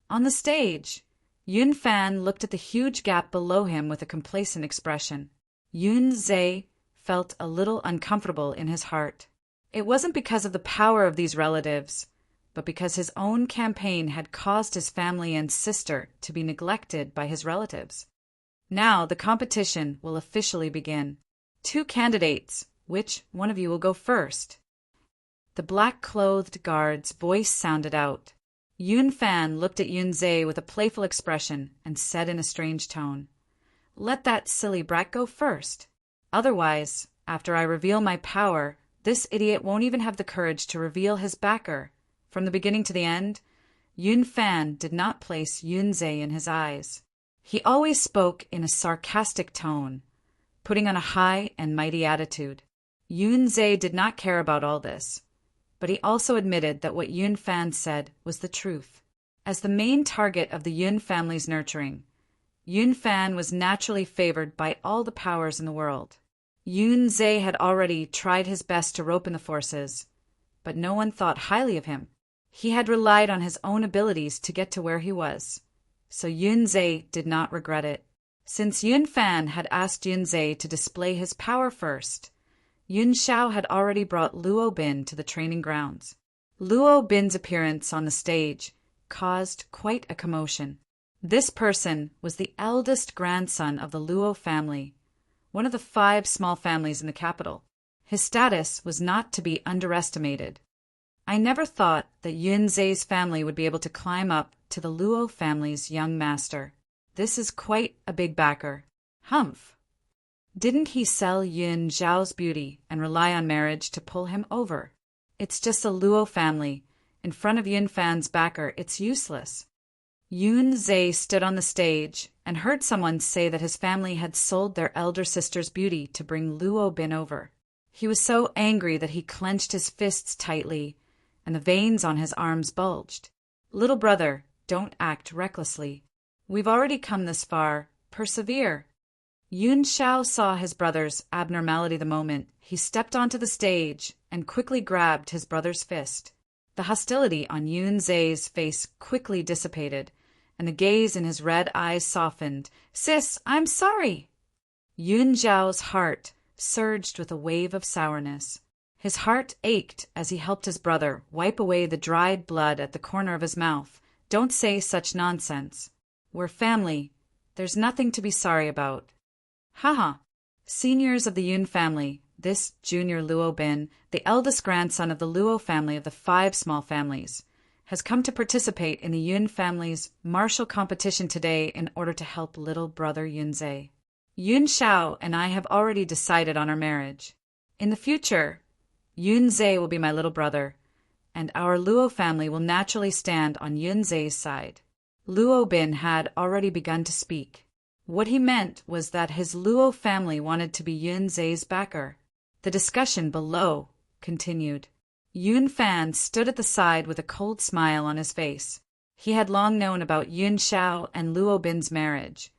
On the stage, Yun Fan looked at the huge gap below him with a complacent expression. Yun Zhe felt a little uncomfortable in his heart. It wasn't because of the power of these relatives, but because his own campaign had caused his family and sister to be neglected by his relatives. Now the competition will officially begin. 2 candidates. Which one of you will go first? The black-clothed guard's voice sounded out. Yun Fan looked at Yun Zhe with a playful expression and said in a strange tone, "Let that silly brat go first. Otherwise, after I reveal my power, this idiot won't even have the courage to reveal his backer." From the beginning to the end, Yun Fan did not place Yun Zhe in his eyes. He always spoke in a sarcastic tone, putting on a high and mighty attitude. Yun Zhe did not care about all this, but he also admitted that what Yun Fan said was the truth. As the main target of the Yun family's nurturing, Yun Fan was naturally favored by all the powers in the world. Yun Zhe had already tried his best to rope in the forces, but no one thought highly of him. He had relied on his own abilities to get to where he was, so Yun Zhe did not regret it. Since Yun Fan had asked Yun Zhe to display his power first, Yun Xiao had already brought Luo Bin to the training grounds. Luo Bin's appearance on the stage caused quite a commotion. This person was the eldest grandson of the Luo family, one of the 5 small families in the capital. His status was not to be underestimated. I never thought that Yun Zhe's family would be able to climb up to the Luo family's young master. This is quite a big backer. Humph! Didn't he sell Yun Zhao's beauty and rely on marriage to pull him over? It's just a Luo family. In front of Yun Fan's backer, it's useless. Yun Zhe stood on the stage and heard someone say that his family had sold their elder sister's beauty to bring Luo Bin over. He was so angry that he clenched his fists tightly, and the veins on his arms bulged. "Little brother, don't act recklessly. We've already come this far. Persevere." Yun Xiao saw his brother's abnormality the moment he stepped onto the stage and quickly grabbed his brother's fist. The hostility on Yun Zhe's face quickly dissipated, and the gaze in his red eyes softened. "Sis, I'm sorry." Yun Zhao's heart surged with a wave of sourness. His heart ached as he helped his brother wipe away the dried blood at the corner of his mouth. "Don't say such nonsense. We're family. There's nothing to be sorry about." Haha. Seniors of the Yun family, this junior Luo Bin, the eldest grandson of the Luo family of the 5 small families, has come to participate in the Yun family's martial competition today in order to help little brother Yun Zhe. Yun Xiao and I have already decided on our marriage. In the future, Yun Zhe will be my little brother, and our Luo family will naturally stand on Yun Zhe's side. Luo Bin had already begun to speak. What he meant was that his Luo family wanted to be Yun Zhe's backer. The discussion below continued. Yun Fan stood at the side with a cold smile on his face. He had long known about Yun Xiao and Luo Bin's marriage,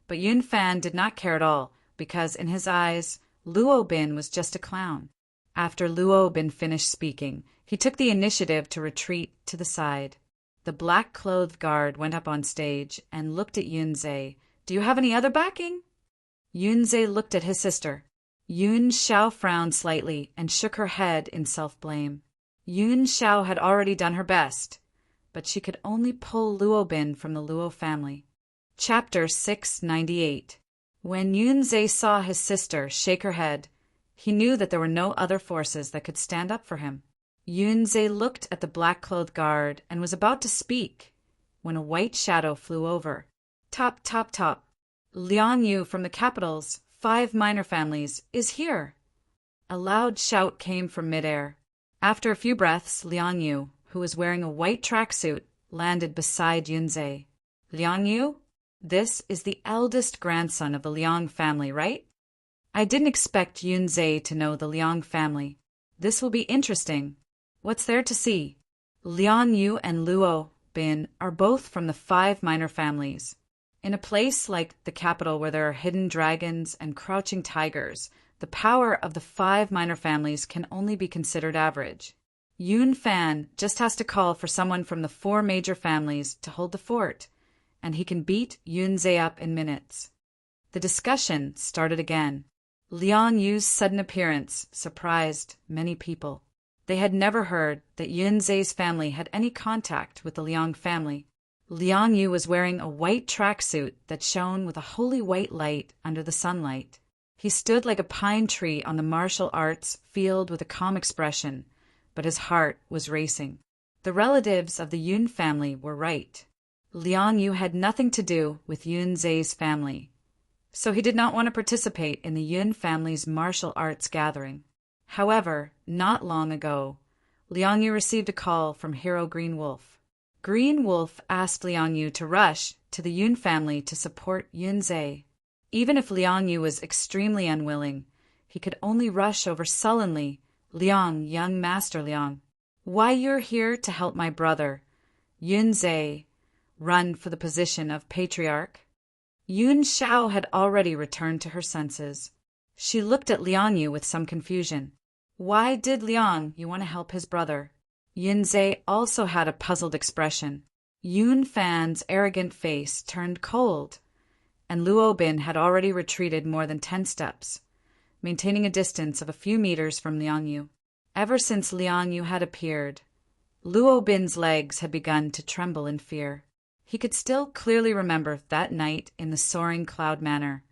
but Yun Fan did not care at all because in his eyes, Luo Bin was just a clown. After Luo Bin finished speaking, he took the initiative to retreat to the side. The black-clothed guard went up on stage and looked at Yun Zhe. "Do you have any other backing?" Yun Zhe looked at his sister. Yun Xiao frowned slightly and shook her head in self-blame. Yun Xiao had already done her best, but she could only pull Luo Bin from the Luo family. Chapter 698. When Yun Zhe saw his sister shake her head, he knew that there were no other forces that could stand up for him. Yun Zhe looked at the black-clothed guard and was about to speak when a white shadow flew over. "Top, top, top. Liang Yu from the capital's 5 minor families is here." A loud shout came from midair. After a few breaths, Liang Yu, who was wearing a white tracksuit, landed beside Yun Zhe. "Liang Yu, this is the eldest grandson of the Liang family, right?" "I didn't expect Yun Zhe to know the Liang family. This will be interesting. What's there to see?" Liang Yu and Luo Bin are both from the 5 minor families. In a place like the capital where there are hidden dragons and crouching tigers, the power of the 5 minor families can only be considered average. Yun Fan just has to call for someone from the 4 major families to hold the fort, and he can beat Yun Zhe up in minutes. The discussion started again. Liang Yu's sudden appearance surprised many people. They had never heard that Yun Zhe's family had any contact with the Liang family. Liang Yu was wearing a white tracksuit that shone with a holy white light under the sunlight. He stood like a pine tree on the martial arts field with a calm expression, but his heart was racing. The relatives of the Yun family were right. Liang Yu had nothing to do with Yun Zhe's family, so he did not want to participate in the Yun family's martial arts gathering. However, not long ago, Liang Yu received a call from Hero Green Wolf. Green Wolf asked Liang Yu to rush to the Yun family to support Yun Zhe. Even if Liang Yu was extremely unwilling, he could only rush over sullenly. Liang, young Master Liang, why you're here to help my brother, Yun Zhe, run for the position of patriarch? Yun Xiao had already returned to her senses. She looked at Liang Yu with some confusion. Why did Liang Yu want to help his brother? Yun Zhe also had a puzzled expression. Yun Fan's arrogant face turned cold, and Luo Bin had already retreated more than 10 steps, maintaining a distance of a few meters from Liang Yu. Ever since Liang Yu had appeared, Luo Bin's legs had begun to tremble in fear. He could still clearly remember that night in the soaring cloud manor,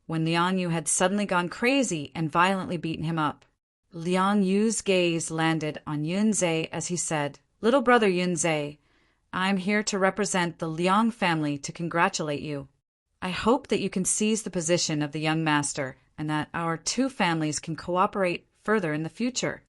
when Liang Yu had suddenly gone crazy and violently beaten him up. Liang Yu's gaze landed on Yun Zhe as he said, "Little brother Yun Zhe, I'm here to represent the Liang family to congratulate you. I hope that you can seize the position of the young master and that our 2 families can cooperate further in the future."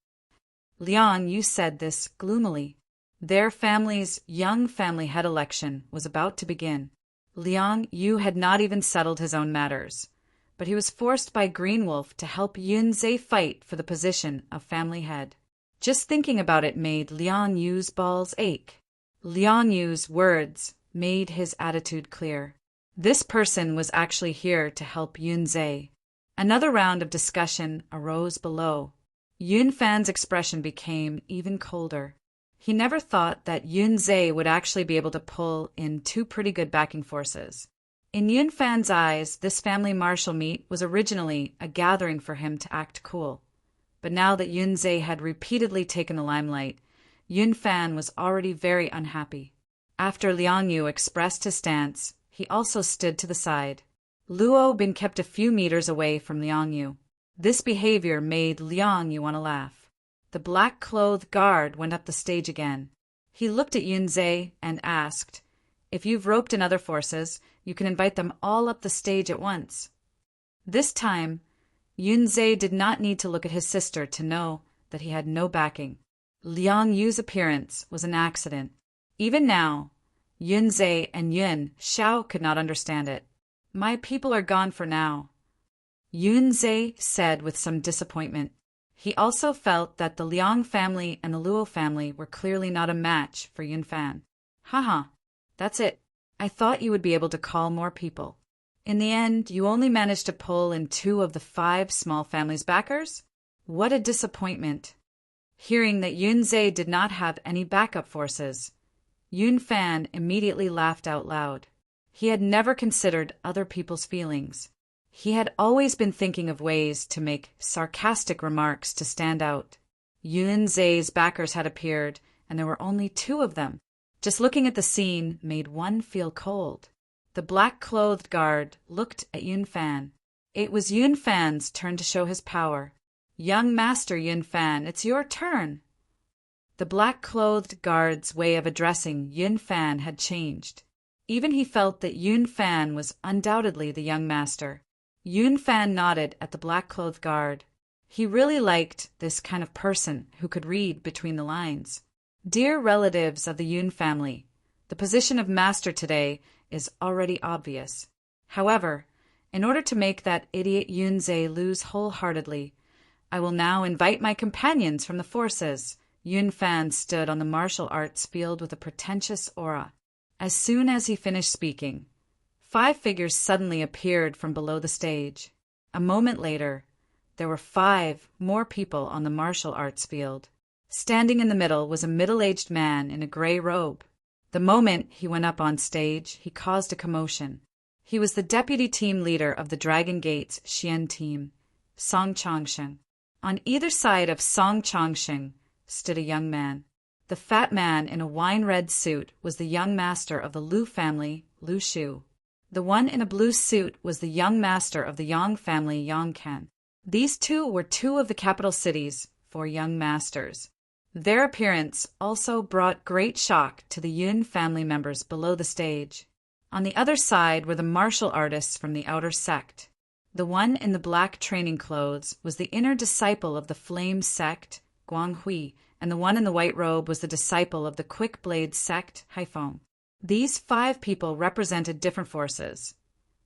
Liang Yu said this gloomily. Their family's young family head election was about to begin. Liang Yu had not even settled his own matters, but he was forced by Green Wolf to help Yun Zhe fight for the position of family head. Just thinking about it made Liang Yu's balls ache. Liang Yu's words made his attitude clear. This person was actually here to help Yun Zhe. Another round of discussion arose below. Yun Fan's expression became even colder. He never thought that Yun Zhe would actually be able to pull in 2 pretty good backing forces. In Yun Fan's eyes, this family martial meet was originally a gathering for him to act cool. But now that Yun Zhe had repeatedly taken the limelight, Yun Fan was already very unhappy. After Liang Yu expressed his stance, he also stood to the side. Luo Bin kept a few meters away from Liang Yu. This behavior made Liang Yu want to laugh. The black-clothed guard went up the stage again. He looked at Yun Zhe and asked, "If you've roped in other forces, you can invite them all up the stage at once." This time, Yun Zhe did not need to look at his sister to know that he had no backing. Liang Yu's appearance was an accident. Even now, Yun Zhe and Yun Xiao could not understand it. "My people are gone for now," Yun Zhe said with some disappointment. He also felt that the Liang family and the Luo family were clearly not a match for Yun Fan. "Haha, that's it. I thought you would be able to call more people. In the end, you only managed to pull in 2 of the 5 small families' backers? What a disappointment." Hearing that Yun Zhe did not have any backup forces, Yun Fan immediately laughed out loud. He had never considered other people's feelings. He had always been thinking of ways to make sarcastic remarks to stand out. Yun Zhe's backers had appeared, and there were only 2 of them. Just looking at the scene made one feel cold. The black-clothed guard looked at Yun Fan. It was Yun Fan's turn to show his power. "Young Master Yun Fan, it's your turn." The black-clothed guard's way of addressing Yun Fan had changed. Even he felt that Yun Fan was undoubtedly the young master. Yun Fan nodded at the black-clothed guard. He really liked this kind of person who could read between the lines. "Dear relatives of the Yun family, the position of master today is already obvious. However, in order to make that idiot Yun Zhe lose wholeheartedly, I will now invite my companions from the forces." Yun Fan stood on the martial arts field with a pretentious aura. As soon as he finished speaking, 5 figures suddenly appeared from below the stage. A moment later, there were 5 more people on the martial arts field. Standing in the middle was a middle-aged man in a gray robe. The moment he went up on stage, he caused a commotion. He was the deputy team leader of the Dragon Gate's Xian team, Song Chongsheng. On either side of Song Chongsheng stood a young man. The fat man in a wine-red suit was the young master of the Lu family, Lu Shu. The one in a blue suit was the young master of the Yang family, Yang Ken. These two were 2 of the capital cities for young masters. Their appearance also brought great shock to the Yun family members below the stage. On the other side were the martial artists from the outer sect. The one in the black training clothes was the inner disciple of the Flame sect, Guanghui, and the one in the white robe was the disciple of the Quick Blade sect, Haifeng. These 5 people represented different forces,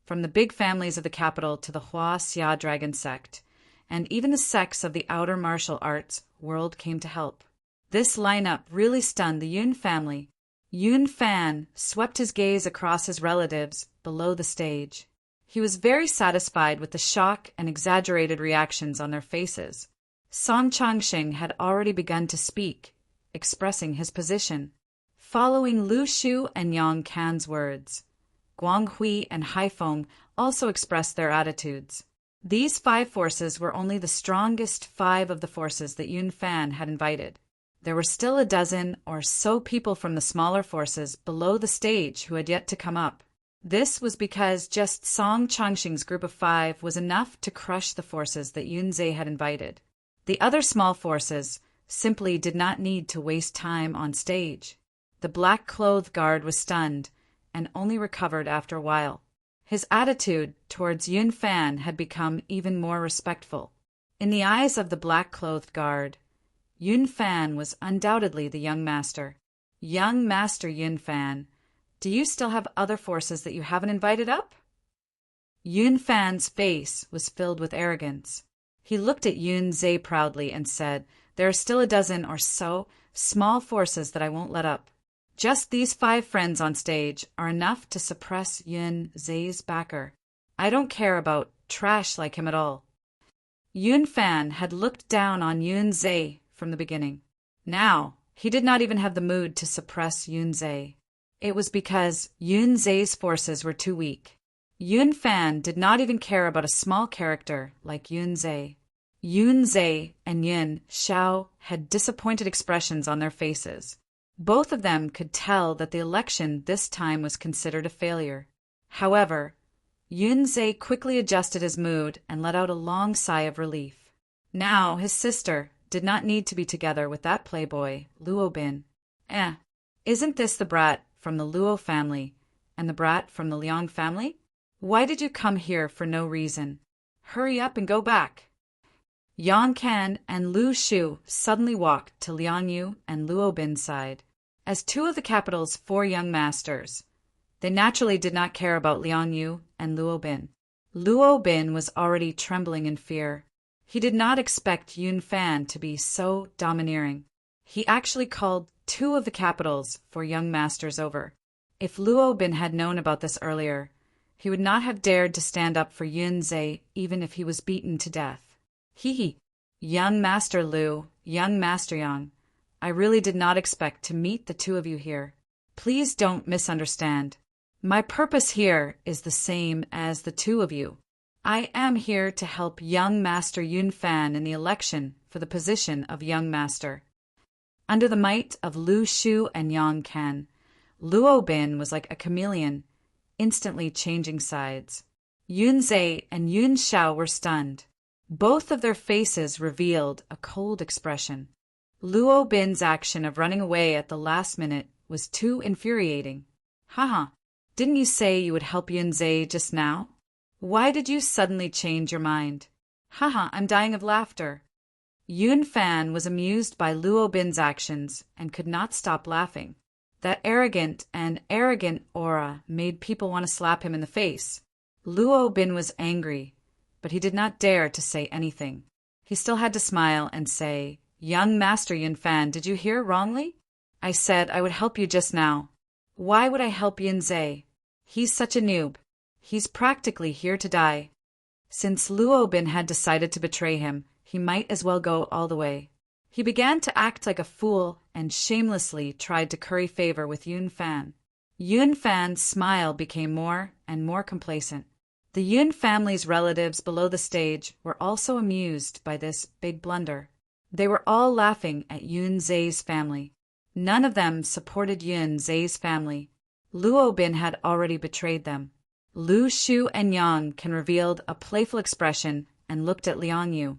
from the big families of the capital to the Hua Xia Dragon sect, and even the sects of the outer martial arts world came to help. This lineup really stunned the Yun family. Yun Fan swept his gaze across his relatives below the stage. He was very satisfied with the shock and exaggerated reactions on their faces. Song Chongsheng had already begun to speak, expressing his position. Following Lu Shu and Yang Can's words, Guanghui and Haifeng also expressed their attitudes. These 5 forces were only the strongest 5 of the forces that Yun Fan had invited. There were still a dozen or so people from the smaller forces below the stage who had yet to come up. This was because just Song Chongsheng's group of 5 was enough to crush the forces that Yun Zhe had invited. The other small forces simply did not need to waste time on stage. The black-clothed guard was stunned and only recovered after a while. His attitude towards Yun Fan had become even more respectful. In the eyes of the black-clothed guard, Yun Fan was undoubtedly the young master. Young Master Yun Fan, do you still have other forces that you haven't invited up? Yun Fan's face was filled with arrogance. He looked at Yun Zhe proudly and said, "There are still a dozen or so small forces that I won't let up. Just these 5 friends on stage are enough to suppress Yun Zhe's backer. I don't care about trash like him at all." Yun Fan had looked down on Yun Zhe from the beginning. Now, he did not even have the mood to suppress Yun Zhe. It was because Yun Zhe's forces were too weak. Yun Fan did not even care about a small character like Yun Zhe. Yun Zhe and Yun Xiao had disappointed expressions on their faces. Both of them could tell that the election this time was considered a failure. However, Yun Zhe quickly adjusted his mood and let out a long sigh of relief. Now his sister did not need to be together with that playboy, Luo Bin. Isn't this the brat from the Luo family and the brat from the Liang family? Why did you come here for no reason? Hurry up and go back. Yang Can and Lu Shu suddenly walked to Liang Yu and Luo Bin's side. As 2 of the capital's 4 young masters, they naturally did not care about Liang Yu and Luo Bin. Luo Bin was already trembling in fear. He did not expect Yun Fan to be so domineering. He actually called 2 of the capital's 4 young masters over. If Luo Bin had known about this earlier, he would not have dared to stand up for Yun Zhe even if he was beaten to death. Hee. Young Master Lu, young Master Yang, I really did not expect to meet the 2 of you here. Please don't misunderstand. My purpose here is the same as the 2 of you. I am here to help young Master Yun Fan in the election for the position of young master. Under the might of Lu Shu and Yang Can, Luo Bin was like a chameleon, instantly changing sides. Yun Zhe and Yun Xiao were stunned. Both of their faces revealed a cold expression. Luo Bin's action of running away at the last minute was too infuriating. Haha, didn't you say you would help Yun Zhe just now? Why did you suddenly change your mind? Haha, I'm dying of laughter. Yun Fan was amused by Luo Bin's actions and could not stop laughing. That arrogant aura made people want to slap him in the face. Luo Bin was angry, but he did not dare to say anything. He still had to smile and say, "Young Master Yun Fan, did you hear wrongly? I said I would help you just now. Why would I help Yun Zhe? He's such a noob. He's practically here to die. Since Luo Bin had decided to betray him, he might as well go all the way. He began to act like a fool and shamelessly tried to curry favor with Yun Fan. Yun Fan's smile became more and more complacent. The Yun family's relatives below the stage were also amused by this big blunder. They were all laughing at Yun Zai's family. None of them supported Yun Zai's family. Luo Bin had already betrayed them. Lu Shu and Yang Can revealed a playful expression and looked at Liang Yu.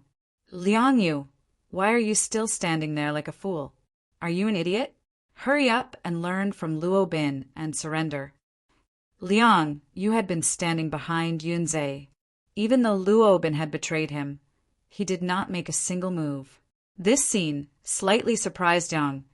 Liang Yu, why are you still standing there like a fool? Are you an idiot? Hurry up and learn from Luo Bin and surrender. Liang, you had been standing behind Yun Zai. Even though Luo Bin had betrayed him, he did not make a single move. This scene slightly surprised Yang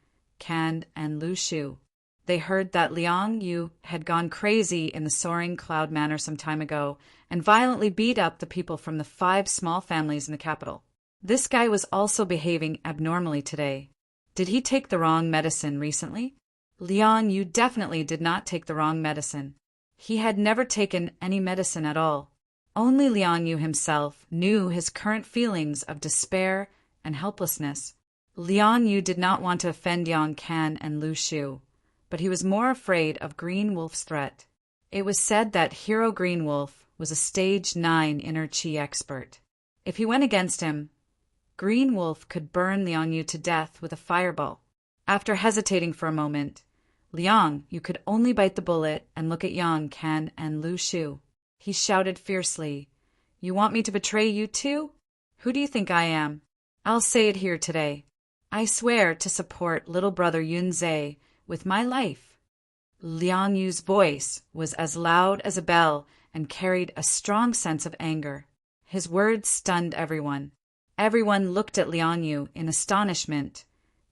Can and Lu Shu. They heard that Liang Yu had gone crazy in the Soaring Cloud Manor some time ago and violently beat up the people from the 5 small families in the capital. This guy was also behaving abnormally today. Did he take the wrong medicine recently? Liang Yu definitely did not take the wrong medicine. He had never taken any medicine at all. Only Liang Yu himself knew his current feelings of despair and helplessness. Liang Yu did not want to offend Yang Can and Lu Shu, but he was more afraid of Green Wolf's threat. It was said that Hero Green Wolf was a stage 9 inner chi expert. If he went against him, Green Wolf could burn Liang Yu to death with a fireball. After hesitating for a moment, Liang Yu could only bite the bullet and look at Yang Can and Lu Shu. He shouted fiercely, "You want me to betray you too? Who do you think I am? I'll say it here today. I swear to support little brother Yun Zai with my life." Liang Yu's voice was as loud as a bell and carried a strong sense of anger. His words stunned everyone. Everyone looked at Liang Yu in astonishment,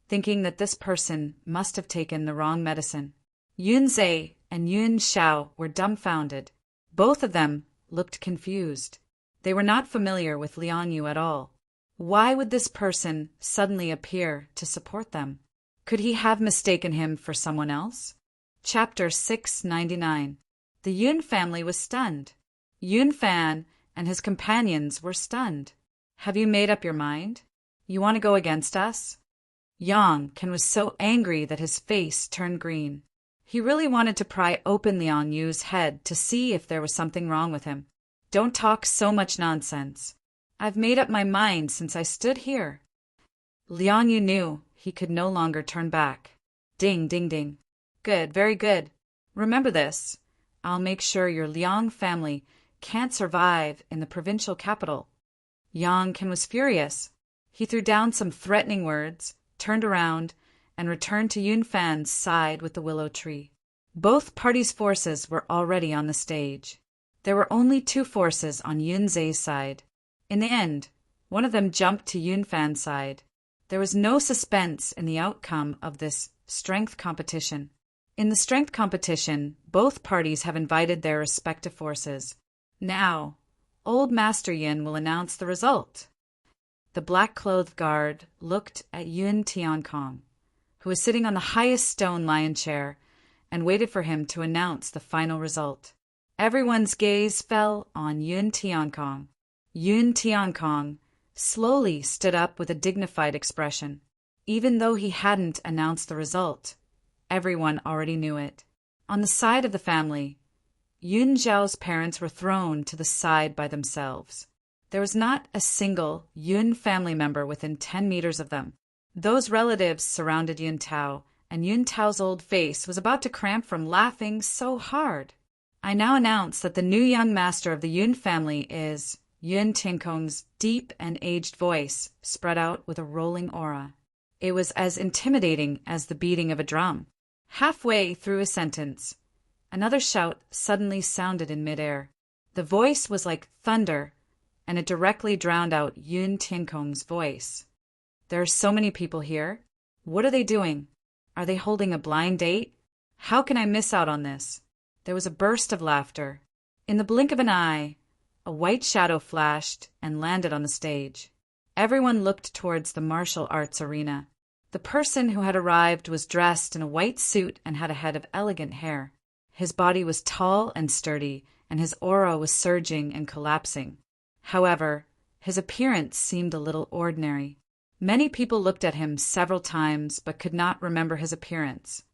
thinking that this person must have taken the wrong medicine. Yun Zai and Yun Xiao were dumbfounded. Both of them looked confused. They were not familiar with Liang Yu at all. Why would this person suddenly appear to support them? Could he have mistaken him for someone else? Chapter 699. The Yun family was stunned. Yun Fan and his companions were stunned. Have you made up your mind? You want to go against us? Yang Can was so angry that his face turned green. He really wanted to pry open Liang Yu's head to see if there was something wrong with him. Don't talk so much nonsense. I've made up my mind since I stood here. Liang Yu knew he could no longer turn back. Ding, ding, ding. Good, very good. Remember this. I'll make sure your Liang family can't survive in the provincial capital. Yang Can was furious. He threw down some threatening words, turned around, and returned to Yun Fan's side with the willow tree. Both parties' forces were already on the stage. There were only 2 forces on Yun Zai's side. In the end, one of them jumped to Yun Fan's side. There was no suspense in the outcome of this strength competition. In the strength competition, both parties have invited their respective forces. Now, Old Master Yin will announce the result. The black-clothed guard looked at Yun Tiankong, who was sitting on the highest stone lion chair, and waited for him to announce the final result. Everyone's gaze fell on Yun Tiankong. Yun Tiankong slowly stood up with a dignified expression. Even though he hadn't announced the result, everyone already knew it. On the side of the family, Yun Zhao's parents were thrown to the side by themselves. There was not a single Yun family member within 10 meters of them. Those relatives surrounded Yun Tao, and Yun Tao's old face was about to cramp from laughing so hard. I now announce that the new young master of the Yun family is... Yun Tiankong's deep and aged voice spread out with a rolling aura. It was as intimidating as the beating of a drum. Halfway through a sentence, another shout suddenly sounded in midair. The voice was like thunder, and it directly drowned out Yun Tiankong's voice. There are so many people here. What are they doing? Are they holding a blind date? How can I miss out on this? There was a burst of laughter. In the blink of an eye, a white shadow flashed and landed on the stage. Everyone looked towards the martial arts arena. The person who had arrived was dressed in a white suit and had a head of elegant hair. His body was tall and sturdy, and his aura was surging and collapsing. However, his appearance seemed a little ordinary. Many people looked at him several times but could not remember his appearance.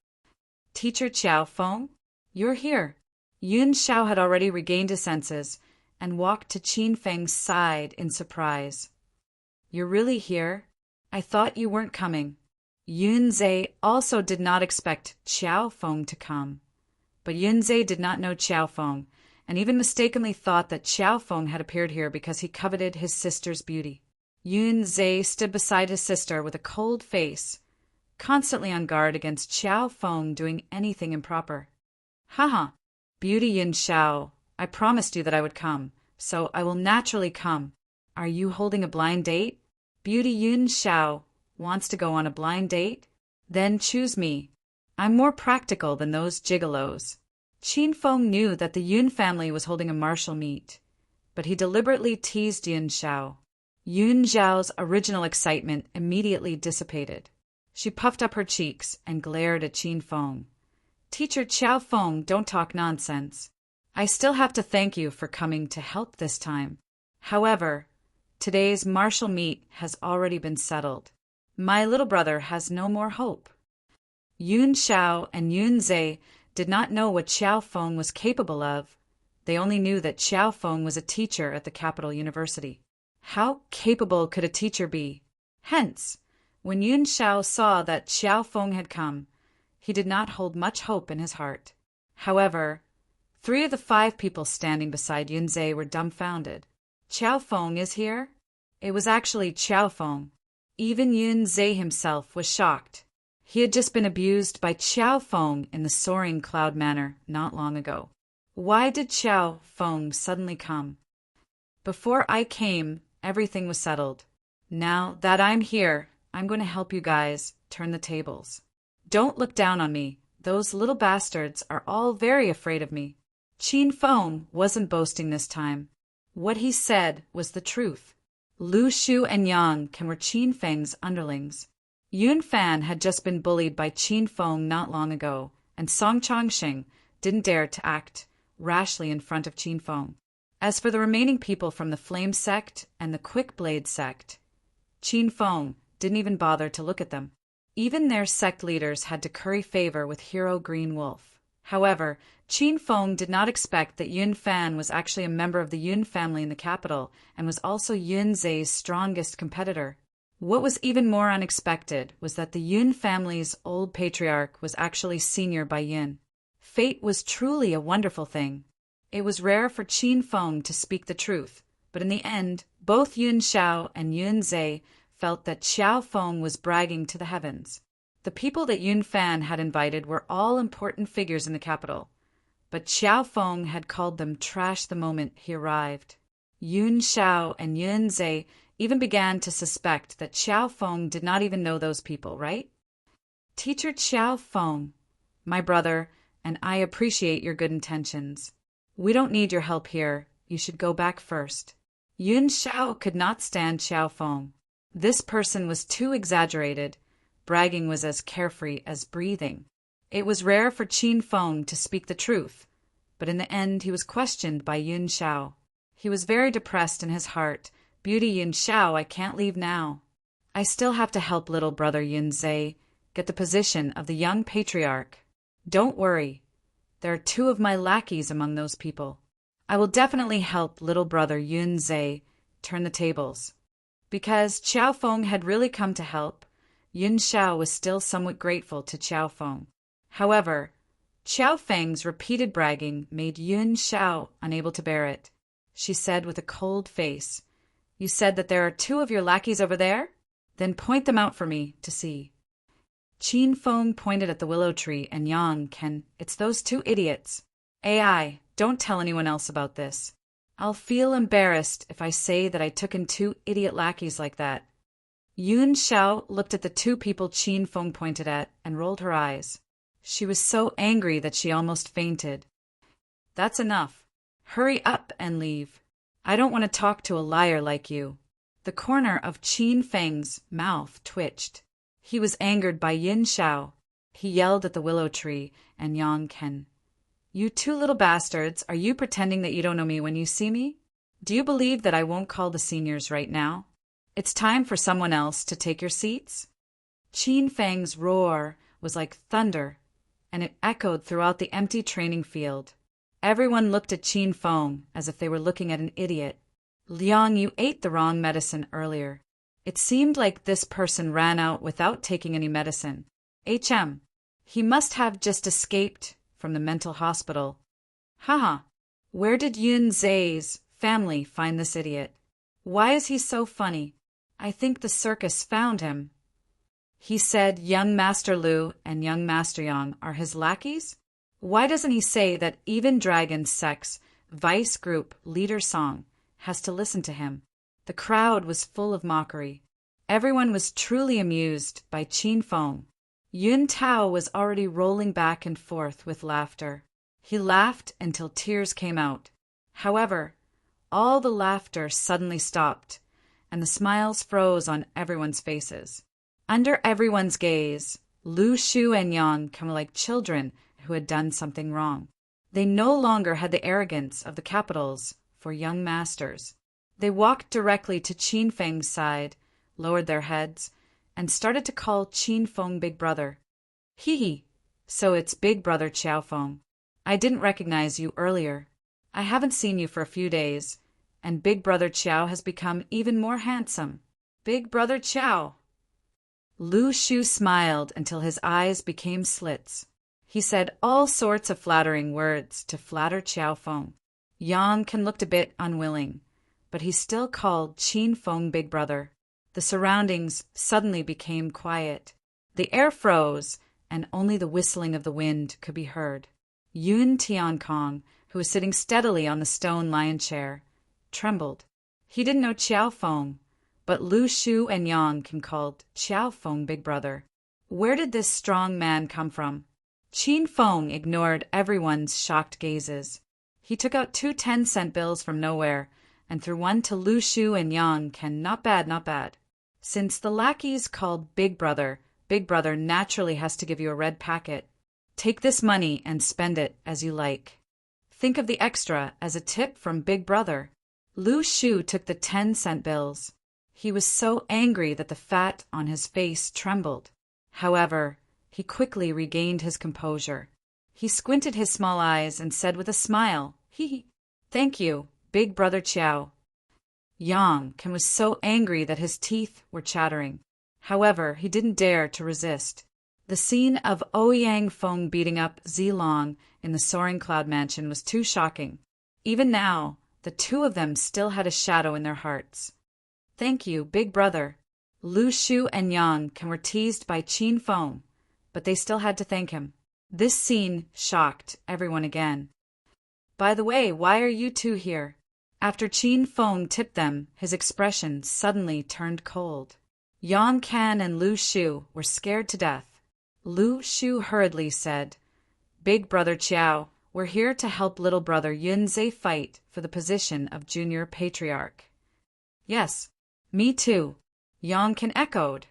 "Teacher Qiao Feng, you're here." Yun Xiao had already regained his senses and walked to Qin Feng's side in surprise. "You're really here? I thought you weren't coming." Yun Zhe also did not expect Qiao Feng to come. But Yun Zhe did not know Qiao Feng, and even mistakenly thought that Qiao Feng had appeared here because he coveted his sister's beauty. Yun Zhe stood beside his sister with a cold face, constantly on guard against Qiao Feng doing anything improper. "Haha, Beauty Yun Xiao, I promised you that I would come, so I will naturally come. Are you holding a blind date? Beauty Yun Xiao wants to go on a blind date? Then choose me. I'm more practical than those gigolos." Qin Feng knew that the Yun family was holding a martial meet, but he deliberately teased Yun Xiao. Yun Xiao's original excitement immediately dissipated. She puffed up her cheeks and glared at Qin Feng. "Teacher Qiao Feng, don't talk nonsense. I still have to thank you for coming to help this time. However, today's martial meet has already been settled. My little brother has no more hope." Yun Xiao and Yun Zhe did not know what Qiao Feng was capable of. They only knew that Qiao Feng was a teacher at the capital university. How capable could a teacher be? Hence, when Yun Xiao saw that Qiao Feng had come, he did not hold much hope in his heart. However, 3 of the 5 people standing beside Yun Zhe were dumbfounded. "Qiao Feng is here?" It was actually Qiao Feng. Even Yun Zhe himself was shocked. He had just been abused by Qiao Feng in the soaring cloud manner not long ago. Why did Qiao Feng suddenly come? "Before I came, everything was settled. Now that I'm here, I'm going to help you guys turn the tables. Don't look down on me. Those little bastards are all very afraid of me." Qin Feng wasn't boasting this time. What he said was the truth. Lu Shu and Yang Ken were Qin Feng's underlings. Yun Fan had just been bullied by Qin Feng not long ago, and Song Chongqing didn't dare to act rashly in front of Qin Feng. As for the remaining people from the Flame sect and the Quick Blade sect, Qin Feng didn't even bother to look at them. Even their sect leaders had to curry favor with Hero Green Wolf. However, Qin Feng did not expect that Yun Fan was actually a member of the Yun family in the capital and was also Yun Zhe's strongest competitor. What was even more unexpected was that the Yun family's old patriarch was actually senior by Yun. Fate was truly a wonderful thing. It was rare for Qin Feng to speak the truth, but in the end, both Yun Xiao and Yun Zhe felt that Qiao Feng was bragging to the heavens. The people that Yun Fan had invited were all important figures in the capital, but Qiao Feng had called them trash the moment he arrived. Yun Xiao and Yun Zhe even began to suspect that Qiao Feng did not even know those people, right? "Teacher Qiao Feng, my brother, and I appreciate your good intentions. We don't need your help here. You should go back first." Yun Xiao could not stand Qiao Feng. This person was too exaggerated. Bragging was as carefree as breathing. It was rare for Qin Feng to speak the truth, but in the end he was questioned by Yun Xiao. He was very depressed in his heart. "Beauty Yun Xiao, I can't leave now. I still have to help little brother Yun Zhe get the position of the young patriarch. Don't worry. There are 2 of my lackeys among those people. I will definitely help little brother Yun Zhe turn the tables." Because Qiao Feng had really come to help, Yun Xiao was still somewhat grateful to Qiao Feng. However, Qiao Feng's repeated bragging made Yun Xiao unable to bear it. She said with a cold face, "You said that there are 2 of your lackeys over there? Then point them out for me to see." Qin Feng pointed at the willow tree and Yang Ken, "It's those 2 idiots. AI, don't tell anyone else about this. I'll feel embarrassed if I say that I took in 2 idiot lackeys like that." Yun Xiao looked at the 2 people Qin Feng pointed at and rolled her eyes. She was so angry that she almost fainted. "That's enough. Hurry up and leave. I don't want to talk to a liar like you." The corner of Qin Feng's mouth twitched. He was angered by Yin Xiao. He yelled at the willow tree and Yang Ken. You two little bastards, are you pretending that you don't know me when you see me? Do you believe that I won't call the seniors right now? It's time for someone else to take your seats." Qin Fang's roar was like thunder, and it echoed throughout the empty training field. Everyone looked at Qin Feng as if they were looking at an idiot. "Liang, you ate the wrong medicine earlier." It seemed like this person ran out without taking any medicine. He must have just escaped from the mental hospital. Haha, where did Yun Zai's family find this idiot? Why is he so funny? I think the circus found him. He said young Master Lu and young Master Yang are his lackeys? Why doesn't he say that even Dragon Sect's vice group leader Song has to listen to him? The crowd was full of mockery. Everyone was truly amused by Qin Feng. Yun Tao was already rolling back and forth with laughter. He laughed until tears came out. However, all the laughter suddenly stopped, and the smiles froze on everyone's faces. Under everyone's gaze, Lu Shu and Yang were like children who had done something wrong. They no longer had the arrogance of the capitals for young masters. They walked directly to Qin Feng's side, lowered their heads, and started to call Qin Feng Big Brother. Hee, so it's Big Brother Qiao Feng. I didn't recognize you earlier. I haven't seen you for a few days, and Big Brother Qiao has become even more handsome. Big Brother Qiao. Lu Shu smiled until his eyes became slits. He said all sorts of flattering words to flatter Qiao Feng. Yang looked a bit unwilling, but he still called Qin Feng Big Brother. The surroundings suddenly became quiet. The air froze, and only the whistling of the wind could be heard. Yun Tiankong, who was sitting steadily on the stone lion chair, trembled. He didn't know Qiao Feng, but Lu Shu and Yang called Qiao Feng Big Brother. Where did this strong man come from? Qin Feng ignored everyone's shocked gazes. He took out 2 10-cent bills from nowhere and threw one to Lu Shu and Yang. Not bad, not bad. Since the lackeys called Big Brother naturally has to give you a red packet. Take this money and spend it as you like. Think of the extra as a tip from Big Brother. Lu Shu took the 10-cent bills. He was so angry that the fat on his face trembled. However, he quickly regained his composure. He squinted his small eyes and said with a smile, "Hee, thank you, Big Brother Qiao." Yang was so angry that his teeth were chattering. However, he didn't dare to resist. The scene of Ouyang Feng beating up Zilong in the Soaring Cloud Mansion was too shocking. Even now, the two of them still had a shadow in their hearts. "Thank you, Big Brother." Lu Shu and Yang were teased by Qin Feng, but they still had to thank him. This scene shocked everyone again. "By the way, why are you two here?" After Qin Feng tipped them, his expression suddenly turned cold. Yang Can and Lu Shu were scared to death. Lu Shu hurriedly said, "Big Brother Qiao, we're here to help little brother Yun Zai fight for the position of junior patriarch." "Yes, me too," Yang Can echoed.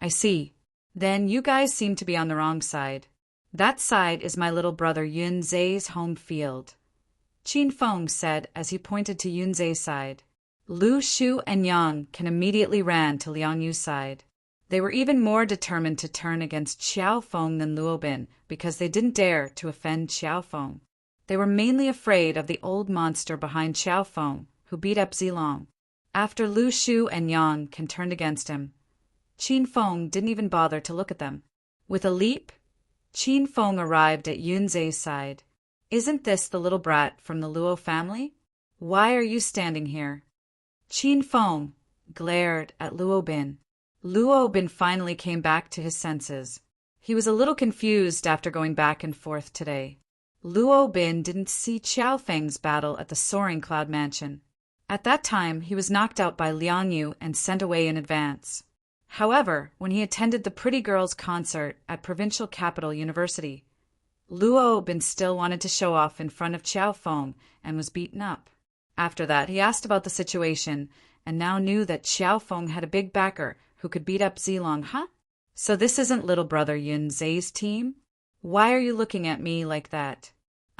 "I see. Then you guys seem to be on the wrong side. That side is my little brother Yun Zai's home field," Qin Feng said as he pointed to Yun Zai's side. Lu Shu and Yang immediately ran to Liang Yu's side. They were even more determined to turn against Qiao Feng than Luo Bin because they didn't dare to offend Qiao Feng. They were mainly afraid of the old monster behind Qiao Feng, who beat up Zilong. After Lu Shu and Yang turned against him, Qin Feng didn't even bother to look at them. With a leap, Qin Feng arrived at Yun Zai's side. "Isn't this the little brat from the Luo family? Why are you standing here?" Qin Feng glared at Luo Bin. Luo Bin finally came back to his senses. He was a little confused after going back and forth today. Luo Bin didn't see Qiao Feng's battle at the Soaring Cloud Mansion. At that time, he was knocked out by Liang Yu and sent away in advance. However, when he attended the Pretty Girls concert at Provincial Capital University, Luo Bin still wanted to show off in front of Qiao Feng and was beaten up. After that, he asked about the situation and now knew that Qiao Feng had a big backer who could beat up Zilong. Huh? So this isn't little brother Yun Zai's team? Why are you looking at me like that?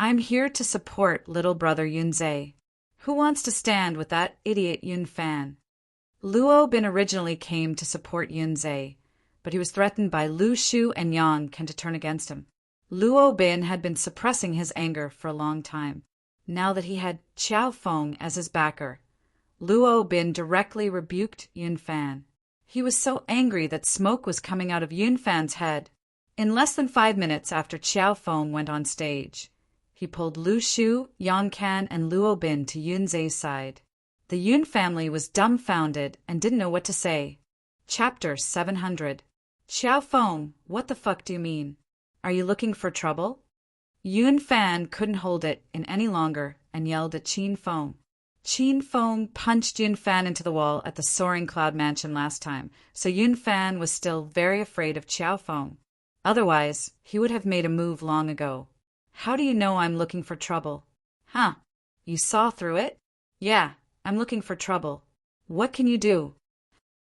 I'm here to support little brother Yunzhe. Who wants to stand with that idiot Yun Fan? Luo Bin originally came to support Yunzhe, but he was threatened by Lu Shu and Yang Can to turn against him. Luo Bin had been suppressing his anger for a long time. Now that he had Qiao Feng as his backer, Luo Bin directly rebuked Yun Fan. He was so angry that smoke was coming out of Yun Fan's head. In less than 5 minutes after Qiao Feng went on stage, he pulled Lu Shu, Yang Can, and Luo Bin to Yunzhe's side. The Yun family was dumbfounded and didn't know what to say. Chapter 700. Qiao Feng, what the fuck do you mean? Are you looking for trouble? Yun Fan couldn't hold it in any longer and yelled at Qin Feng. Qin Feng punched Yun Fan into the wall at the Soaring Cloud Mansion last time, so Yun Fan was still very afraid of Qiao Feng. Otherwise, he would have made a move long ago. How do you know I'm looking for trouble? Huh? You saw through it? Yeah, I'm looking for trouble. What can you do?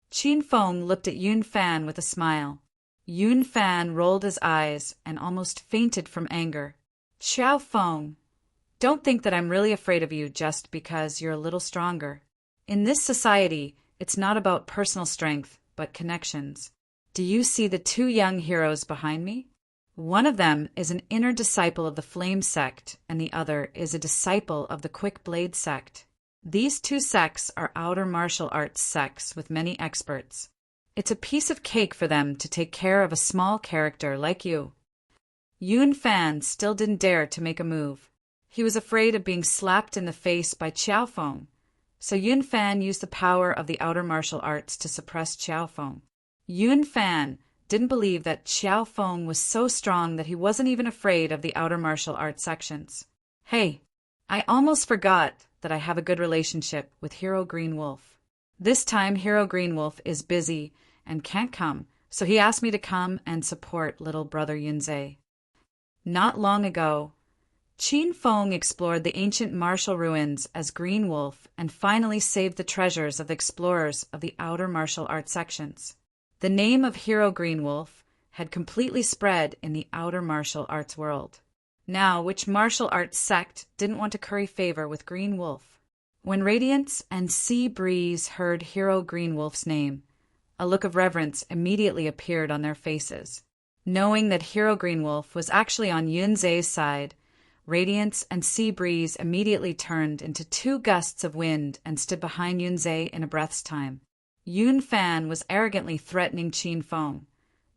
Qin Feng looked at Yun Fan with a smile. Yun Fan rolled his eyes and almost fainted from anger. Qiao Feng, don't think that I'm really afraid of you just because you're a little stronger. In this society, it's not about personal strength, but connections. Do you see the 2 young heroes behind me? One of them is an inner disciple of the Flame sect, and the other is a disciple of the Quick Blade sect. These 2 sects are outer martial arts sects with many experts. It's a piece of cake for them to take care of a small character like you. Yun Fan still didn't dare to make a move. He was afraid of being slapped in the face by Qiao Feng, so Yun Fan used the power of the outer martial arts to suppress Qiao Feng. Yun Fan didn't believe that Qiao Feng was so strong that he wasn't even afraid of the outer martial arts sections. Hey, I almost forgot that I have a good relationship with Hero Green Wolf. This time Hero Green Wolf is busy and can't come, so he asked me to come and support little brother Yunzhe. Not long ago, Qin Feng explored the ancient martial ruins as Green Wolf and finally saved the treasures of the explorers of the outer martial arts sections. The name of Hero Green Wolf had completely spread in the outer martial arts world. Now, which martial arts sect didn't want to curry favor with Green Wolf? When Radiance and Sea Breeze heard Hero Green Wolf's name, a look of reverence immediately appeared on their faces. Knowing that Hero Green Wolf was actually on Yunzhe's side, Radiance and Sea Breeze immediately turned into 2 gusts of wind and stood behind Yunzhe in a breath's time. Yun Fan was arrogantly threatening Qin Feng,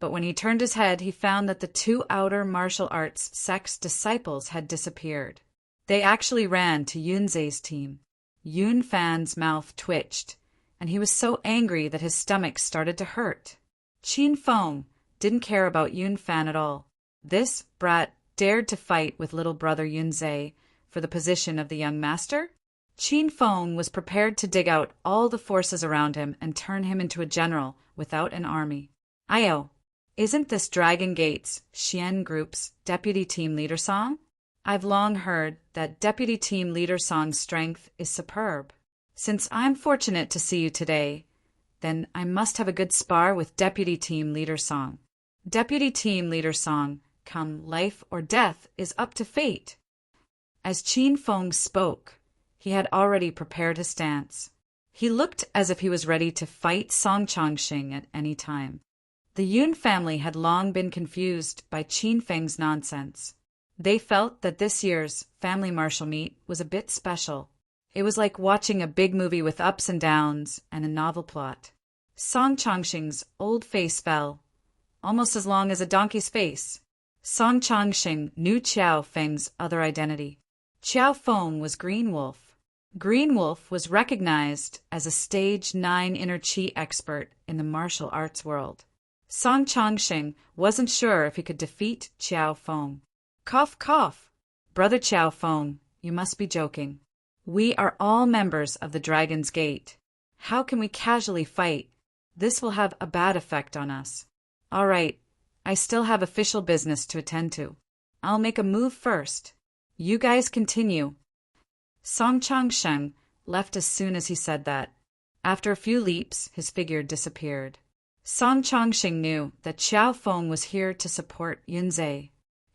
but when he turned his head, he found that the 2 outer martial arts sect's disciples had disappeared. They actually ran to Yunzhe's team. Yun Fan's mouth twitched, and he was so angry that his stomach started to hurt. Qin Feng didn't care about Yun Fan at all. This brat dared to fight with little brother Yunzhe for the position of the young master? Qin Feng was prepared to dig out all the forces around him and turn him into a general without an army. Io, isn't this Dragon Gate's Xian Group's deputy team leader song? I've long heard that deputy team leader song's strength is superb. Since I'm fortunate to see you today, then I must have a good spar with deputy team leader song. Deputy team leader song, come life or death is up to fate. As Qin Feng spoke, he had already prepared his stance. He looked as if he was ready to fight Song Chongqing at any time. The Yun family had long been confused by Qin Feng's nonsense. They felt that this year's family martial meet was a bit special. It was like watching a big movie with ups and downs and a novel plot. Song Chongqing's old face fell, almost as long as a donkey's face. Song Chongqing knew Qiao Feng's other identity. Qiao Feng was Green Wolf. Green Wolf was recognized as a Stage 9 inner chi expert in the martial arts world. Song Chongqing wasn't sure if he could defeat Qiao Feng. Cough, cough. Brother Qiao Feng, you must be joking. We are all members of the Dragon's Gate. How can we casually fight? This will have a bad effect on us. All right, I still have official business to attend to. I'll make a move first. You guys continue. Song Chongqing left as soon as he said that. After a few leaps, his figure disappeared. Song Chongqing knew that Qiao Feng was here to support Yunzhe.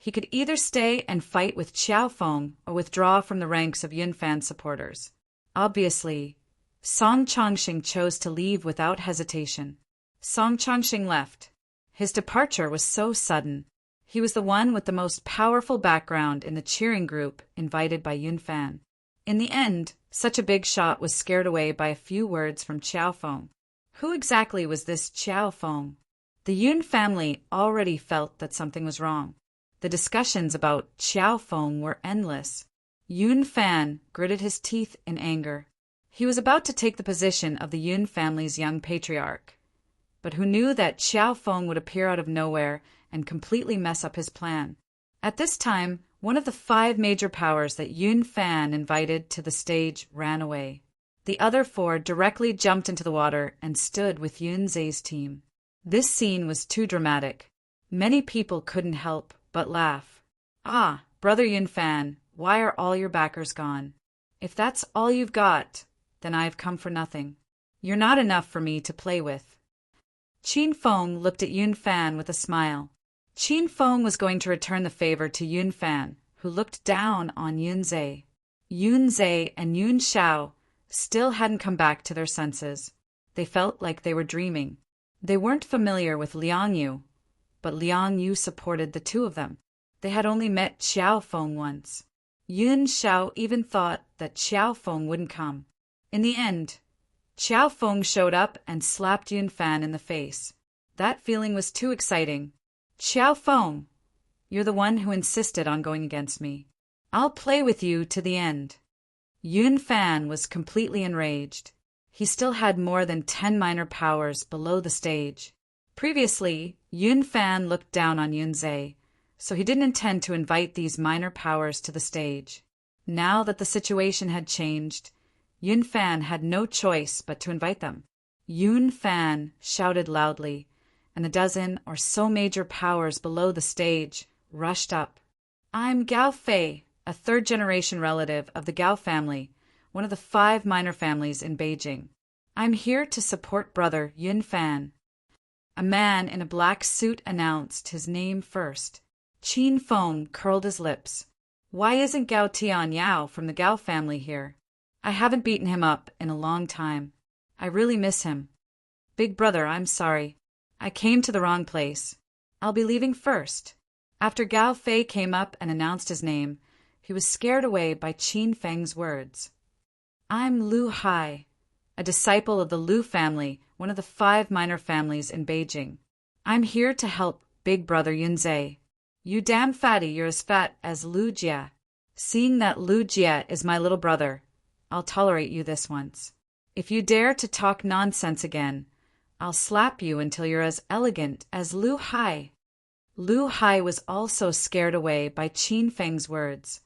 He could either stay and fight with Qiao Feng or withdraw from the ranks of Yun Fan's supporters. Obviously, Song Chongqing chose to leave without hesitation. Song Chongqing left. His departure was so sudden. He was the one with the most powerful background in the cheering group invited by Yun Fan. In the end, such a big shot was scared away by a few words from Qiao Feng. Who exactly was this Qiao Feng? The Yun family already felt that something was wrong. The discussions about Qiao Feng were endless. Yun Fan gritted his teeth in anger. He was about to take the position of the Yun family's young patriarch. But who knew that Qiao Feng would appear out of nowhere and completely mess up his plan? At this time, one of the 5 major powers that Yun Fan invited to the stage ran away. The other 4 directly jumped into the water and stood with Yun Zhe's team. This scene was too dramatic. Many people couldn't help but laugh. Ah, brother Yun Fan, why are all your backers gone? If that's all you've got, then I've come for nothing. You're not enough for me to play with. Qin Feng looked at Yun Fan with a smile. Qin Feng was going to return the favor to Yun Fan, who looked down on Yun Zhe. Yun Zhe and Yun Xiao still hadn't come back to their senses. They felt like they were dreaming. They weren't familiar with Liang Yu, but Liang Yu supported the 2 of them. They had only met Qiao Feng once. Yun Xiao even thought that Qiao Feng wouldn't come. In the end, Qiao Feng showed up and slapped Yun Fan in the face. That feeling was too exciting. Qiao Feng, you're the one who insisted on going against me. I'll play with you to the end. Yun Fan was completely enraged. He still had more than 10 minor powers below the stage. Previously, Yun Fan looked down on Yun Zhe, so he didn't intend to invite these minor powers to the stage. Now that the situation had changed, Yun Fan had no choice but to invite them. Yun Fan shouted loudly, and a dozen or so major powers below the stage rushed up. I'm Gao Fei, a 3rd-generation relative of the Gao family, one of the 5 minor families in Beijing. I'm here to support brother Yun Fan. A man in a black suit announced his name first. Qin Feng curled his lips. Why isn't Gao Tianyao from the Gao family here? I haven't beaten him up in a long time. I really miss him. Big brother, I'm sorry. I came to the wrong place. I'll be leaving first. After Gao Fei came up and announced his name, he was scared away by Qin Feng's words. I'm Lu Hai, a disciple of the Lu family, one of the 5 minor families in Beijing. I'm here to help big brother Yun Zhe. You damn fatty, you're as fat as Lu Jie. Seeing that Lu Jie is my little brother, I'll tolerate you this once. If you dare to talk nonsense again, I'll slap you until you're as elegant as Lu Hai. Lu Hai was also scared away by Qin Feng's words.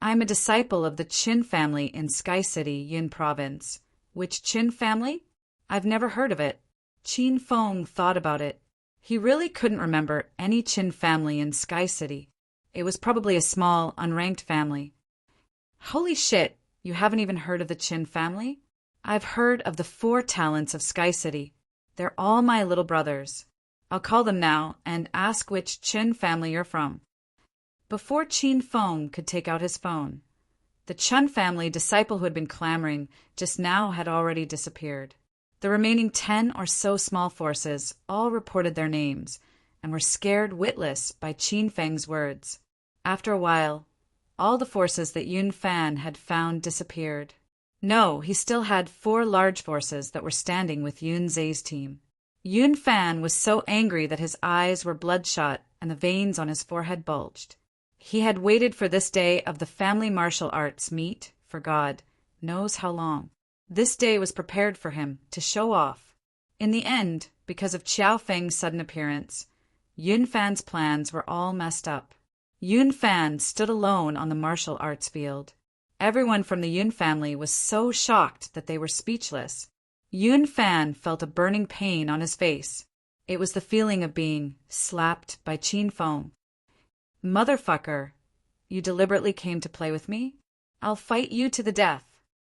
I'm a disciple of the Qin family in Sky City, Yun Province. Which Qin family? I've never heard of it. Qin Feng thought about it. He really couldn't remember any Qin family in Sky City. It was probably a small, unranked family. Holy shit, you haven't even heard of the Qin family? I've heard of the 4 talents of Sky City. They're all my little brothers. I'll call them now and ask which Qin family you're from. Before Qin Feng could take out his phone, the Chun family disciple who had been clamoring just now had already disappeared. The remaining 10 or so small forces all reported their names and were scared witless by Qin Feng's words. After a while, all the forces that Yun Fan had found disappeared. No, he still had 4 large forces that were standing with Yun Zhe's team. Yun Fan was so angry that his eyes were bloodshot and the veins on his forehead bulged. He had waited for this day of the family martial arts meet for God knows how long. This day was prepared for him to show off. In the end, because of Qiao Feng's sudden appearance, Yun Fan's plans were all messed up. Yun Fan stood alone on the martial arts field. Everyone from the Yun family was so shocked that they were speechless. Yun Fan felt a burning pain on his face. It was the feeling of being slapped by Qin Feng. Motherfucker, you deliberately came to play with me? I'll fight you to the death.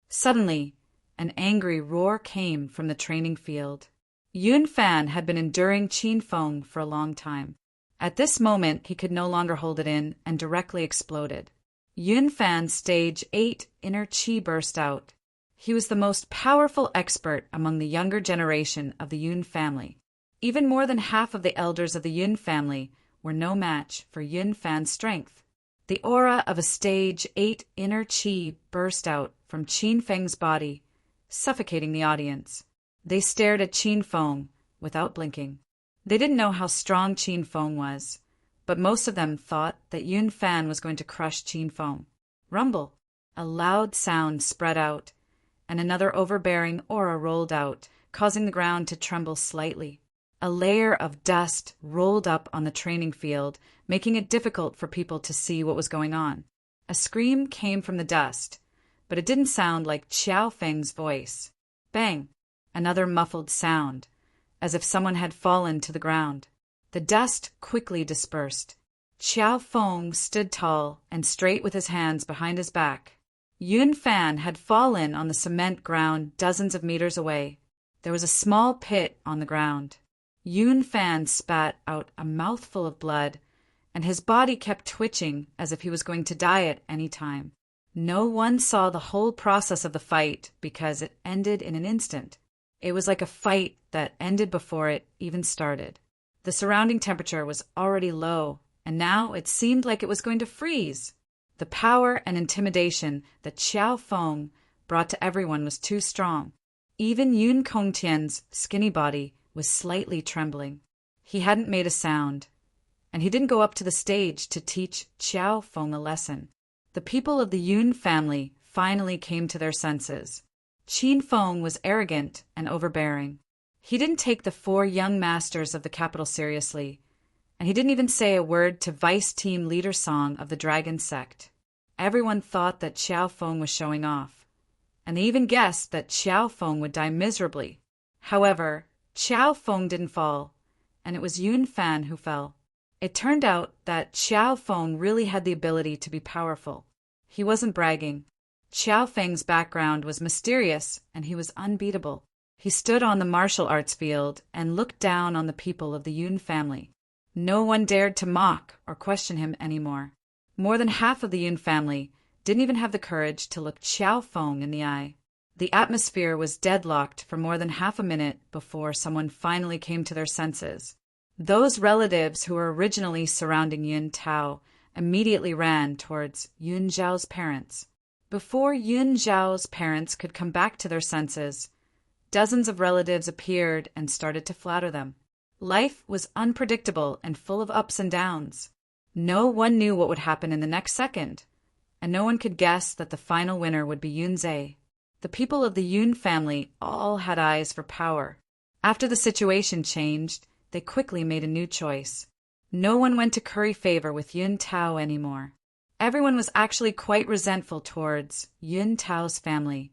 Suddenly, an angry roar came from the training field. Yun Fan had been enduring Qin Feng for a long time. At this moment, he could no longer hold it in and directly exploded. Yun Fan's stage 8 inner chi burst out. He was the most powerful expert among the younger generation of the Yun family. Even more than half of the elders of the Yun family were no match for Yun Fan's strength. The aura of a stage 8 inner chi burst out from Qin Feng's body, suffocating the audience. They stared at Qin Feng without blinking. They didn't know how strong Qin Feng was, but most of them thought that Yun Fan was going to crush Qin Feng. Rumble! A loud sound spread out, and another overbearing aura rolled out, causing the ground to tremble slightly. A layer of dust rolled up on the training field, making it difficult for people to see what was going on. A scream came from the dust, but it didn't sound like Qiao Feng's voice. Bang! Another muffled sound, as if someone had fallen to the ground. The dust quickly dispersed. Qiao Feng stood tall and straight with his hands behind his back. Yun Fan had fallen on the cement ground dozens of meters away. There was a small pit on the ground. Yun Fan spat out a mouthful of blood, and his body kept twitching as if he was going to die at any time. No one saw the whole process of the fight because it ended in an instant. It was like a fight that ended before it even started. The surrounding temperature was already low, and now it seemed like it was going to freeze. The power and intimidation that Qiao Feng brought to everyone was too strong. Even Yun Kongtian's skinny body was slightly trembling. He hadn't made a sound, and he didn't go up to the stage to teach Qiao Feng a lesson. The people of the Yun family finally came to their senses. Qin Feng was arrogant and overbearing. He didn't take the 4 young masters of the capital seriously, and he didn't even say a word to Vice Team Leader Song of the Dragon Sect. Everyone thought that Qiao Feng was showing off, and they even guessed that Qiao Feng would die miserably. However, Qiao Feng didn't fall, and it was Yun Fan who fell. It turned out that Qiao Feng really had the ability to be powerful. He wasn't bragging. Qiao Feng's background was mysterious, and he was unbeatable. He stood on the martial arts field and looked down on the people of the Yun family. No one dared to mock or question him anymore. More than half of the Yun family didn't even have the courage to look Qiao Feng in the eye. The atmosphere was deadlocked for more than half a minute before someone finally came to their senses. Those relatives who were originally surrounding Yun Tao immediately ran towards Yun Zhao's parents. Before Yun Zhao's parents could come back to their senses, dozens of relatives appeared and started to flatter them. Life was unpredictable and full of ups and downs. No one knew what would happen in the next second, and no one could guess that the final winner would be Yun Zhe. The people of the Yun family all had eyes for power. After the situation changed, they quickly made a new choice. No one went to curry favor with Yun Tao anymore. Everyone was actually quite resentful towards Yun Tao's family,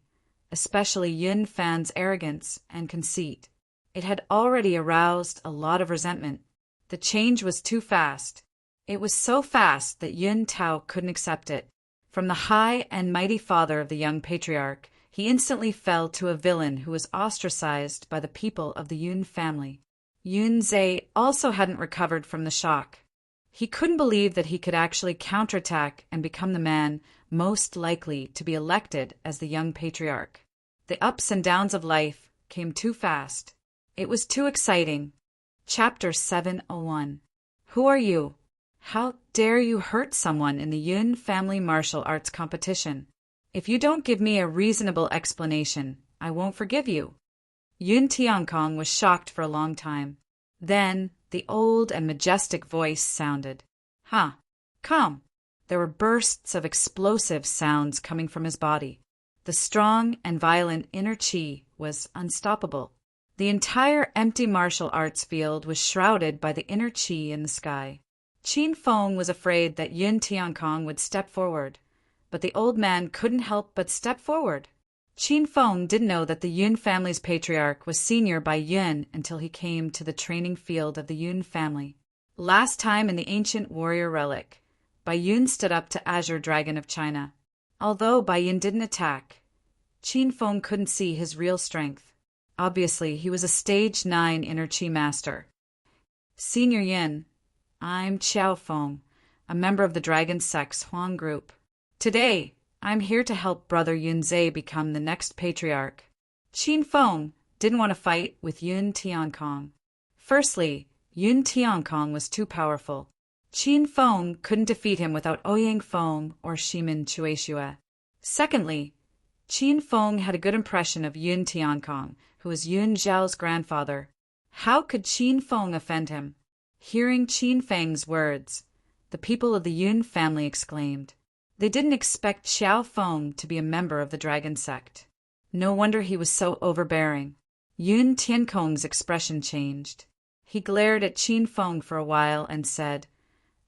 especially Yun Fan's arrogance and conceit. It had already aroused a lot of resentment. The change was too fast. It was so fast that Yun Tao couldn't accept it. From the high and mighty father of the young patriarch, he instantly fell to a villain who was ostracized by the people of the Yun family. Yun Zhe also hadn't recovered from the shock. He couldn't believe that he could actually counterattack and become the man most likely to be elected as the young patriarch. The ups and downs of life came too fast. It was too exciting. Chapter 701. Who are you? How dare you hurt someone in the Yun family martial arts competition? If you don't give me a reasonable explanation, I won't forgive you. Yun Tiankong was shocked for a long time. Then the old and majestic voice sounded. Come. There were bursts of explosive sounds coming from his body. The strong and violent inner chi was unstoppable. The entire empty martial arts field was shrouded by the inner chi in the sky. Qin Feng was afraid that Yun Tiankong would step forward, but the old man couldn't help but step forward. Qin Feng didn't know that the Yun family's patriarch was senior by Yun until he came to the training field of the Yun family. Last time in the ancient warrior relic, Bai Yun stood up to Azure Dragon of China. Although Bai Yun didn't attack, Qin Feng couldn't see his real strength. Obviously, he was a stage 9 inner chi master. Senior Yin, I'm Qiao Feng, a member of the Dragon Sect's Huang group. Today, I'm here to help Brother Yunzhe become the next patriarch. Qin Feng didn't want to fight with Yun Tiankong. Firstly, Yun Tiankong was too powerful. Qin Feng couldn't defeat him without Ouyang Feng or Shimin Chueshue. Secondly, Qin Feng had a good impression of Yun Tiankong, who was Yun Zhao's grandfather. How could Qin Feng offend him? Hearing Qin Feng's words, the people of the Yun family exclaimed. They didn't expect Qiao Feng to be a member of the Dragon Sect. No wonder he was so overbearing. Yun Tiankong's expression changed. He glared at Qin Feng for a while and said,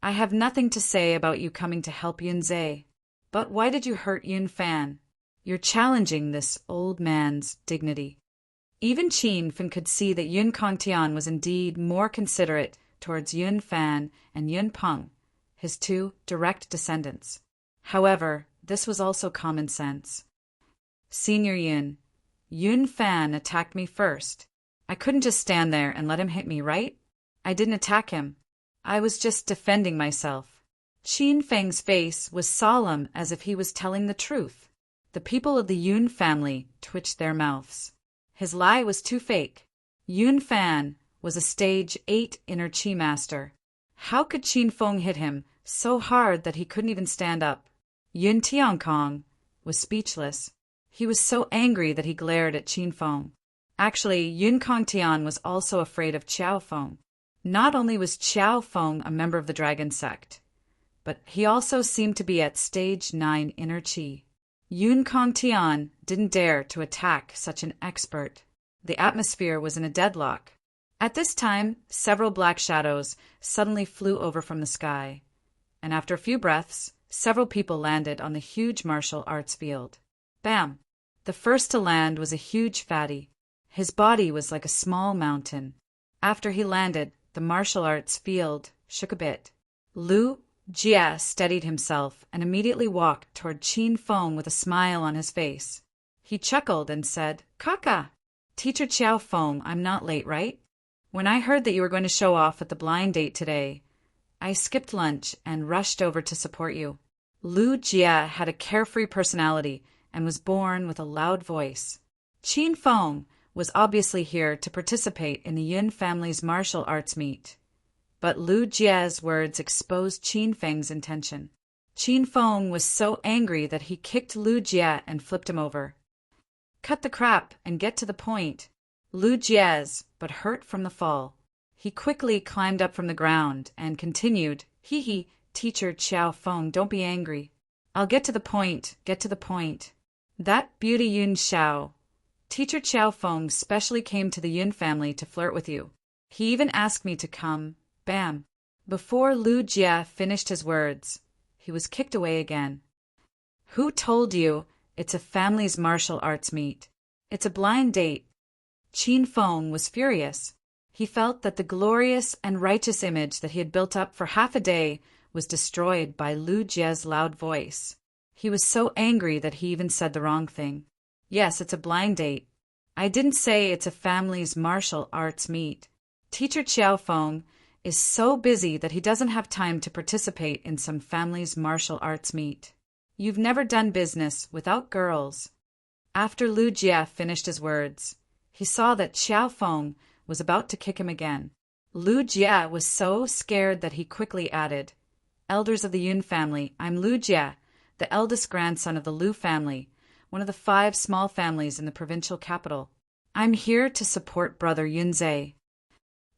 I have nothing to say about you coming to help Yunzhe. But why did you hurt Yun Fan? You're challenging this old man's dignity. Even Qin Feng could see that Yun Kongtian was indeed more considerate towards Yun Fan and Yun Peng, his two direct descendants. However, this was also common sense. Senior Yun Fan attacked me first. I couldn't just stand there and let him hit me, right? I didn't attack him. I was just defending myself. Qin Feng's face was solemn as if he was telling the truth. The people of the Yun family twitched their mouths. His lie was too fake. Yun Fan was a stage 8 inner Qi master. How could Qin Feng hit him so hard that he couldn't even stand up? Yun Tiankong was speechless. He was so angry that he glared at Qin Feng. Actually, Yun Kongtian was also afraid of Qiao Feng. Not only was Qiao Feng a member of the Dragon Sect, but he also seemed to be at stage 9 inner Qi. Yun Kongtian didn't dare to attack such an expert. The atmosphere was in a deadlock. At this time, several black shadows suddenly flew over from the sky, and after a few breaths, several people landed on the huge martial arts field. Bam! The first to land was a huge fatty. His body was like a small mountain. After he landed, the martial arts field shook a bit. Lu Jia steadied himself and immediately walked toward Qin Feng with a smile on his face. He chuckled and said, Kaka! Teacher Qiao Feng, I'm not late, right? When I heard that you were going to show off at the blind date today, I skipped lunch and rushed over to support you. Lu Jia had a carefree personality and was born with a loud voice. Qin Feng was obviously here to participate in the Yun family's martial arts meet. But Lu Jia's words exposed Qin Feng's intention. Qin Feng was so angry that he kicked Lu Jia and flipped him over. Cut the crap and get to the point. Lu Jia's, but hurt from the fall. He quickly climbed up from the ground and continued, Hee, Teacher Qiao Feng, don't be angry. I'll get to the point. That beauty Yun Xiao. Teacher Qiao Feng specially came to the Yun family to flirt with you. He even asked me to come. Bam! Before Lu Jia finished his words, he was kicked away again. Who told you it's a family's martial arts meet? It's a blind date. Qin Feng was furious. He felt that the glorious and righteous image that he had built up for half a day was destroyed by Lu Jia's loud voice. He was so angry that he even said the wrong thing. Yes, it's a blind date. I didn't say it's a family's martial arts meet. Teacher Qiao Feng is so busy that he doesn't have time to participate in some family's martial arts meet. You've never done business without girls. After Lu Jia finished his words, he saw that Qiao Feng was about to kick him again. Lu Jia was so scared that he quickly added, Elders of the Yun family, I'm Lu Jia, the eldest grandson of the Lu family, one of the 5 small families in the provincial capital. I'm here to support Brother Yunzhe.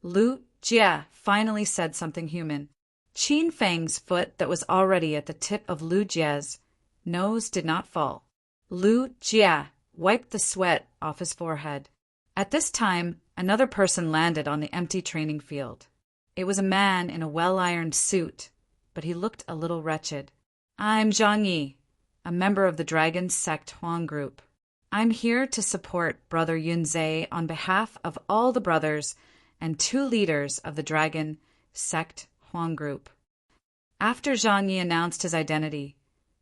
Lu Jia finally said something human. Qin Feng's foot that was already at the tip of Lu Jia's nose did not fall. Lu Jia wiped the sweat off his forehead. At this time, another person landed on the empty training field. It was a man in a well-ironed suit, but he looked a little wretched. I'm Zhang Yi, a member of the Dragon Sect Huang group. I'm here to support Brother Yunzhe on behalf of all the brothers and 2 leaders of the Dragon Sect Huang group. After Zhang Yi announced his identity,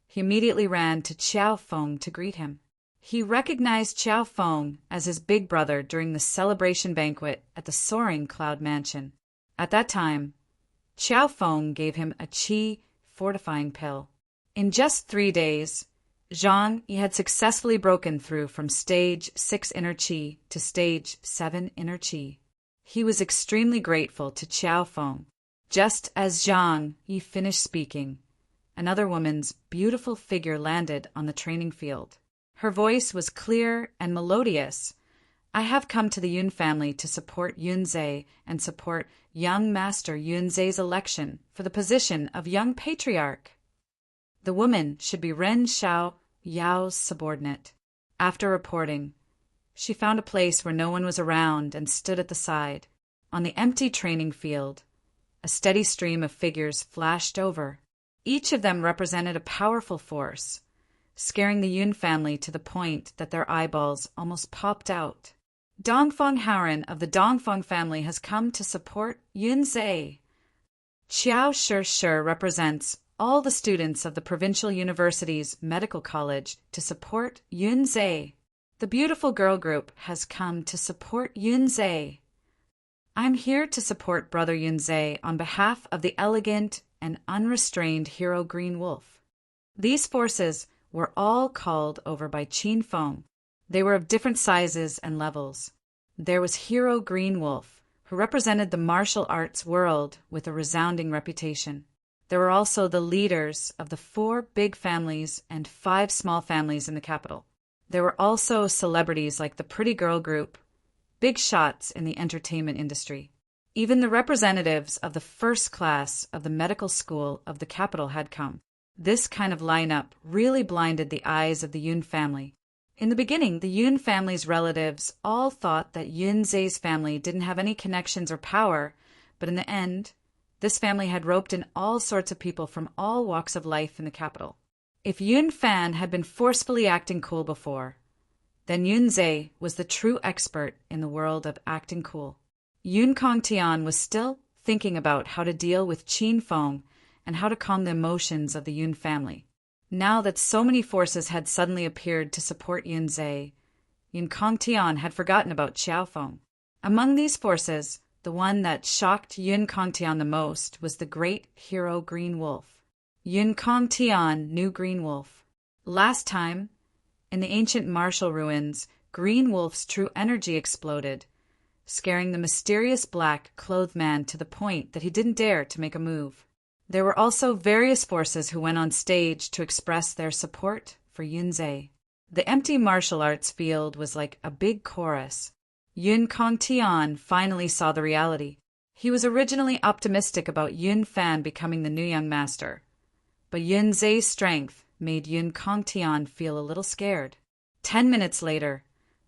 he immediately ran to Qiao Feng to greet him. He recognized Qiao Feng as his big brother during the celebration banquet at the Soaring Cloud Mansion. At that time, Qiao Feng gave him a qi fortifying pill. In just 3 days, Zhang Yi had successfully broken through from stage 6 inner qi to stage 7 inner qi. He was extremely grateful to Qiao Feng. Just as Zhang Yi finished speaking, another woman's beautiful figure landed on the training field. Her voice was clear and melodious. I have come to the Yun family to support Yunzhe and support young Master Yunzhe's election for the position of young patriarch. The woman should be Ren Xiao Yao's subordinate. After reporting, she found a place where no one was around and stood at the side. On the empty training field, a steady stream of figures flashed over. Each of them represented a powerful force, scaring the Yun family to the point that their eyeballs almost popped out. Dongfeng Haoren of the Dongfeng family has come to support Yunzhe. Qiao Shi represents all the students of the Provincial University's Medical College to support Yunzhe. The beautiful girl group has come to support Yunzhe. I'm here to support Brother Yunzhe on behalf of the elegant and unrestrained hero Green Wolf. These forces were all called over by Qin Feng. They were of different sizes and levels. There was Hero Green Wolf, who represented the martial arts world with a resounding reputation. There were also the leaders of the 4 big families and 5 small families in the capital. There were also celebrities like the Pretty Girl Group, big shots in the entertainment industry. Even the representatives of the first class of the medical school of the capital had come. This kind of lineup really blinded the eyes of the Yun family. In the beginning, the Yun family's relatives all thought that Yunzhe's family didn't have any connections or power, but in the end, this family had roped in all sorts of people from all walks of life in the capital. If Yun Fan had been forcefully acting cool before, then Yunzhe was the true expert in the world of acting cool. Yun Kongtian was still thinking about how to deal with Qin Feng and how to calm the emotions of the Yun family. Now that so many forces had suddenly appeared to support Yunzhe, Yun Kongtian had forgotten about Qiao Feng. Among these forces, the one that shocked Yun Kongtian the most was the great hero Green Wolf. Yun Kongtian knew Green Wolf. Last time, in the ancient martial ruins, Green Wolf's true energy exploded, scaring the mysterious black-clothed man to the point that he didn't dare to make a move. There were also various forces who went on stage to express their support for Yunzhe. The empty martial arts field was like a big chorus. Yun Kongtian finally saw the reality. He was originally optimistic about Yun Fan becoming the new young master, but Yunzhe's strength made Yun Kongtian feel a little scared. 10 minutes later,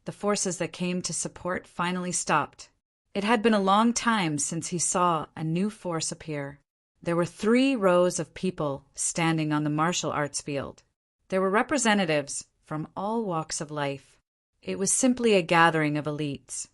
the forces that came to support finally stopped. It had been a long time since he saw a new force appear. There were 3 rows of people standing on the martial arts field. There were representatives from all walks of life. It was simply a gathering of elites.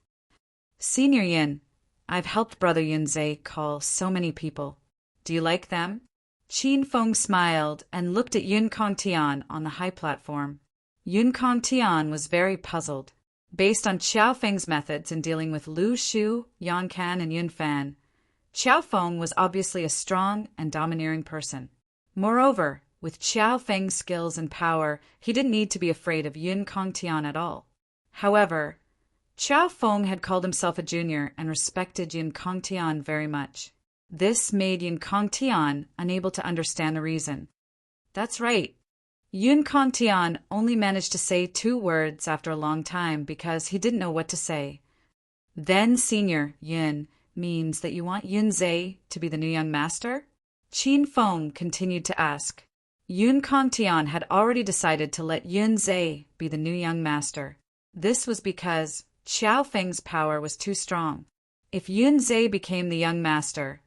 Senior Yin, I've helped Brother Yunzhe call so many people. Do you like them? Qin Feng smiled and looked at Yun Kongtian on the high platform. Yun Kongtian was very puzzled. Based on Qiao Feng's methods in dealing with Lu Shu, Yan Kan, and Yun Fan, Qiao Feng was obviously a strong and domineering person. Moreover, with Qiao Feng's skills and power, he didn't need to be afraid of Yun Kongtian at all. However, Qiao Feng had called himself a junior and respected Yun Kongtian very much. This made Yun Kongtian unable to understand the reason. That's right. Yun Kongtian only managed to say 2 words after a long time because he didn't know what to say. Then Senior Yun means that you want Yunzhe to be the new young master? Qin Feng continued to ask. Yun Kongtian had already decided to let Yunzhe be the new young master. This was because Qiao Feng's power was too strong. If Yunzhe became the young master,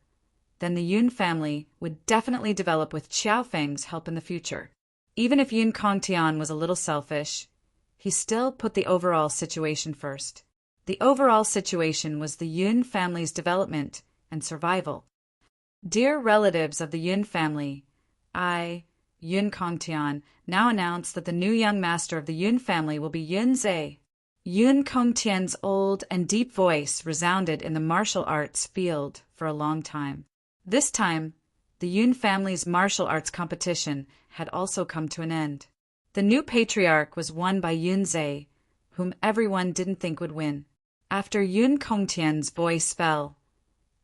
then the Yun family would definitely develop with Qiao Feng's help in the future. Even if Yun Kongtian was a little selfish, he still put the overall situation first. The overall situation was the Yun family's development and survival. Dear relatives of the Yun family, I, Yun Kongtian, now announce that the new young master of the Yun family will be Yunzhe. Yun Kongtian's old and deep voice resounded in the martial arts field for a long time. This time, the Yun family's martial arts competition had also come to an end. The new patriarch was won by Yun Zhe, whom everyone didn't think would win. After Yun Kongtian's voice fell,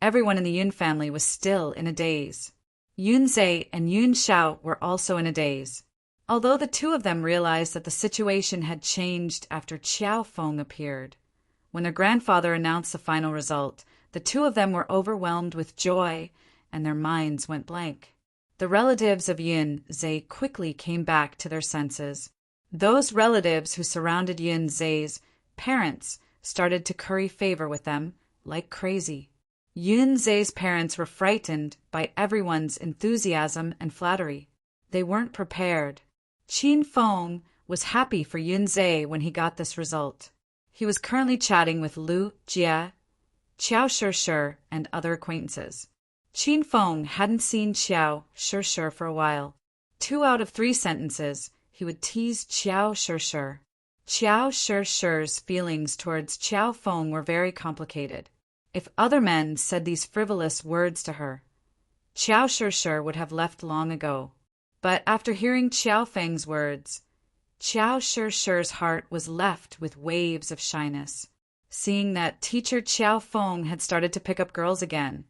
everyone in the Yun family was still in a daze. Yun Zhe and Yun Xiao were also in a daze. Although the two of them realized that the situation had changed after Qiao Feng appeared. When their grandfather announced the final result, the two of them were overwhelmed with joy, and their minds went blank. The relatives of Yun Zhe quickly came back to their senses. Those relatives who surrounded Yun Zhe's parents started to curry favor with them like crazy. Yun Zhe's parents were frightened by everyone's enthusiasm and flattery. They weren't prepared. Qin Feng was happy for Yun Zhe when he got this result. He was currently chatting with Lu Jie, Qiao Shishir, and other acquaintances. Qin Feng hadn't seen Qiao Shishir for a while. 2 out of 3 sentences, he would tease Qiao Shishir. Qiao Shishir's feelings towards Qiao Feng were very complicated. If other men said these frivolous words to her, Qiao Shishir would have left long ago. But after hearing Qiao Feng's words, Qiao Shishir's heart was left with waves of shyness. Seeing that teacher Qiao Feng had started to pick up girls again,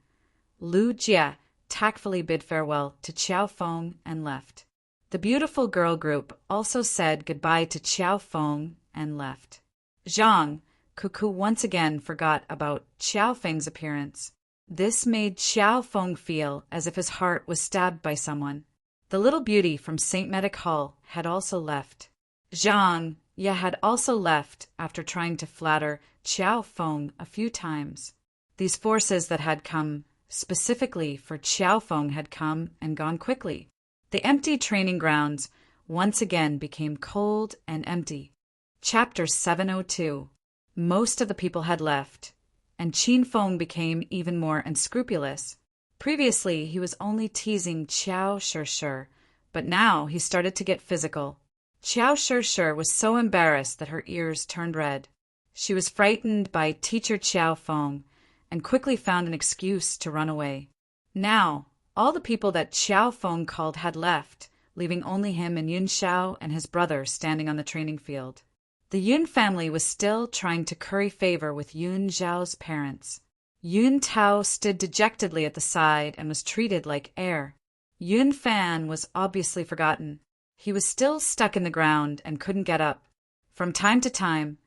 Lu Jie tactfully bid farewell to Qiao Feng and left. The beautiful girl group also said goodbye to Qiao Feng and left. Zhang Cuckoo once again forgot about Qiao Feng's appearance. This made Qiao Feng feel as if his heart was stabbed by someone. The little beauty from St. Medic Hall had also left. Zhang Ye had also left after trying to flatter Qiao Feng a few times. These forces that had come specifically for Qiao Feng had come and gone quickly. The empty training grounds once again became cold and empty. Chapter 702. Most of the people had left, and Qin Feng became even more unscrupulous. Previously, he was only teasing Qiao Shishir, but now he started to get physical. Qiao Shishir was so embarrassed that her ears turned red. She was frightened by teacher Qiao Feng and quickly found an excuse to run away. Now, all the people that Qiao Feng called had left, leaving only him and Yun Xiao and his brother standing on the training field. The Yun family was still trying to curry favor with Yun Zhao's parents. Yun Tao stood dejectedly at the side and was treated like air. Yun Fan was obviously forgotten. He was still stuck in the ground and couldn't get up. From time to time,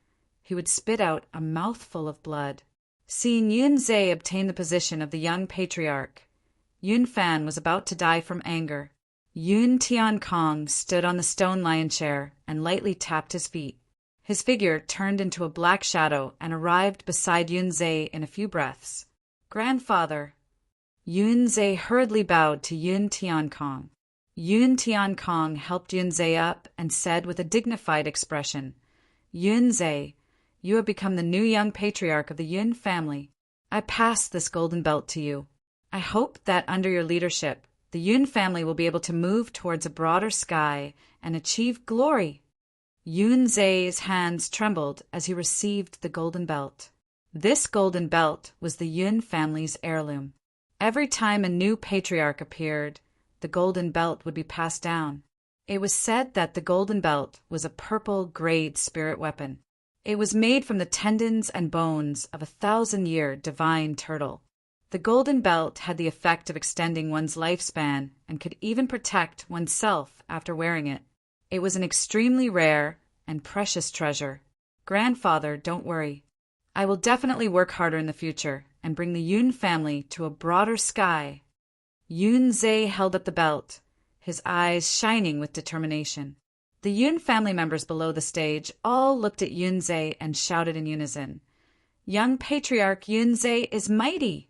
he would spit out a mouthful of blood. Seeing Yun Zhe obtain the position of the young patriarch, Yun Fan was about to die from anger. Yun Tiankong stood on the stone lion chair and lightly tapped his feet. His figure turned into a black shadow and arrived beside Yun Zhe in a few breaths. Grandfather. Yun Zhe hurriedly bowed to Yun Tiankong. Yun Tiankong helped Yun Zhe up and said with a dignified expression, Yun Zhe, you have become the new young patriarch of the Yun family. I pass this golden belt to you. I hope that under your leadership, the Yun family will be able to move towards a broader sky and achieve glory. Yun Zhe's hands trembled as he received the golden belt. This golden belt was the Yun family's heirloom. Every time a new patriarch appeared, the golden belt would be passed down. It was said that the golden belt was a purple-grade spirit weapon. It was made from the tendons and bones of a 1,000-year divine turtle. The golden belt had the effect of extending one's lifespan and could even protect oneself after wearing it. It was an extremely rare and precious treasure. Grandfather, don't worry. I will definitely work harder in the future and bring the Yun family to a broader sky. Yun Zhe held up the belt, his eyes shining with determination. The Yun family members below the stage all looked at Yun Zhe and shouted in unison, Young Patriarch Yun Zhe is mighty!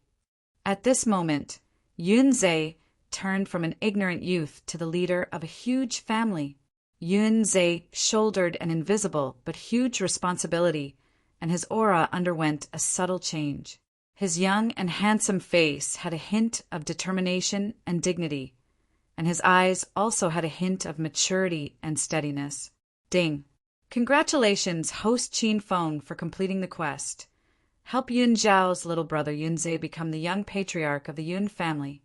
At this moment, Yun Zhe turned from an ignorant youth to the leader of a huge family. Yun Zhe shouldered an invisible but huge responsibility, and his aura underwent a subtle change. His young and handsome face had a hint of determination and dignity, and his eyes also had a hint of maturity and steadiness. Ding! Congratulations, host Qin Feng, for completing the quest. Help Yun Zhao's little brother Yun Zhe become the young patriarch of the Yun family.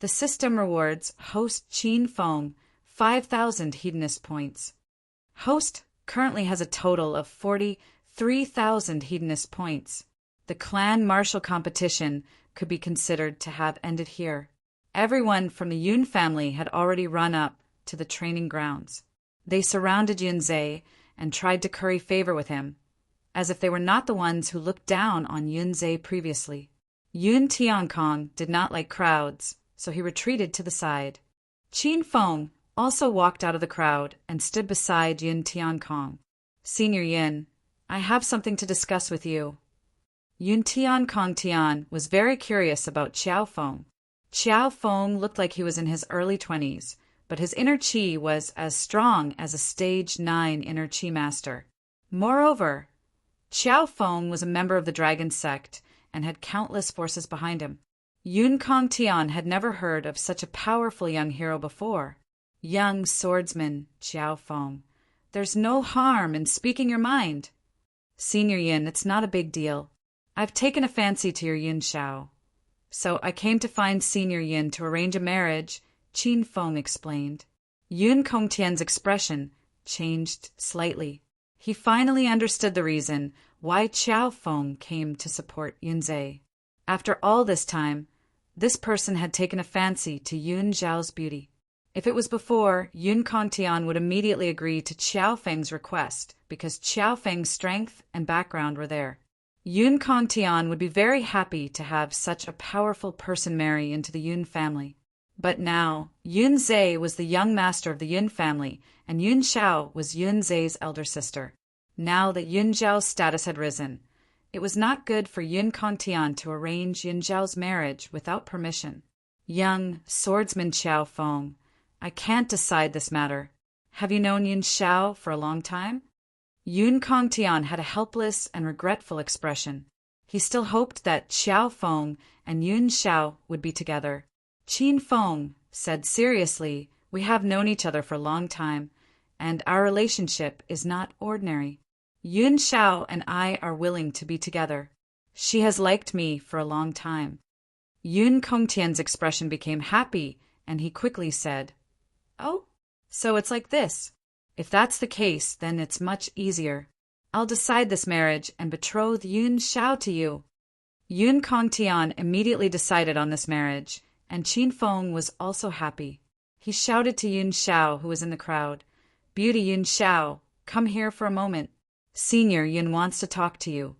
The system rewards host Qin Feng 5,000 hedonist points. Host currently has a total of 43,000 hedonist points. The clan martial competition could be considered to have ended here. Everyone from the Yun family had already run up to the training grounds. They surrounded Yunzhe and tried to curry favor with him, as if they were not the ones who looked down on Yunzhe previously. Yun Tiankong did not like crowds, so he retreated to the side. Qin Feng also walked out of the crowd and stood beside Yun Tiankong. Senior Yin, I have something to discuss with you. Yun Tiankong Tian was very curious about Qiao Feng. Qiao Feng looked like he was in his early 20s, but his inner qi was as strong as a stage 9 inner qi master. Moreover, Qiao Feng was a member of the dragon sect and had countless forces behind him. Yun Kong Tian had never heard of such a powerful young hero before. Young swordsman Qiao Feng, there's no harm in speaking your mind. Senior Yin, it's not a big deal. I've taken a fancy to your Yun Shao. So I came to find Senior Yin to arrange a marriage, Qin Feng explained. Yun Kongtian's expression changed slightly. He finally understood the reason why Qiao Feng came to support Yunzhe. After all this time, this person had taken a fancy to Yun Zhao's beauty. If it was before, Yun Kongtian would immediately agree to Qiao Feng's request because Qiao Feng's strength and background were there. Yun Kongtian would be very happy to have such a powerful person marry into the Yun family. But now, Yunzhe was the young master of the Yun family, and Yun Shao was Yunzhe's elder sister. Now that Yun Zhao's status had risen, it was not good for Yun Kongtian to arrange Yun Zhao's marriage without permission. Young swordsman Qiao Feng, I can't decide this matter. Have you known Yun Shao for a long time? Yun Kongtian had a helpless and regretful expression. He still hoped that Qiao Feng and Yun Shao would be together. Qin Feng said seriously, we have known each other for a long time, and our relationship is not ordinary. Yun Shao and I are willing to be together. She has liked me for a long time. Yun Kongtian's expression became happy, and he quickly said, Oh, so it's like this. If that's the case, then it's much easier. I'll decide this marriage and betroth Yun Shao to you. Yun Kongtian immediately decided on this marriage, and Qin Feng was also happy. He shouted to Yun Shao, who was in the crowd, Beauty Yun Shao, come here for a moment. Senior Yun wants to talk to you.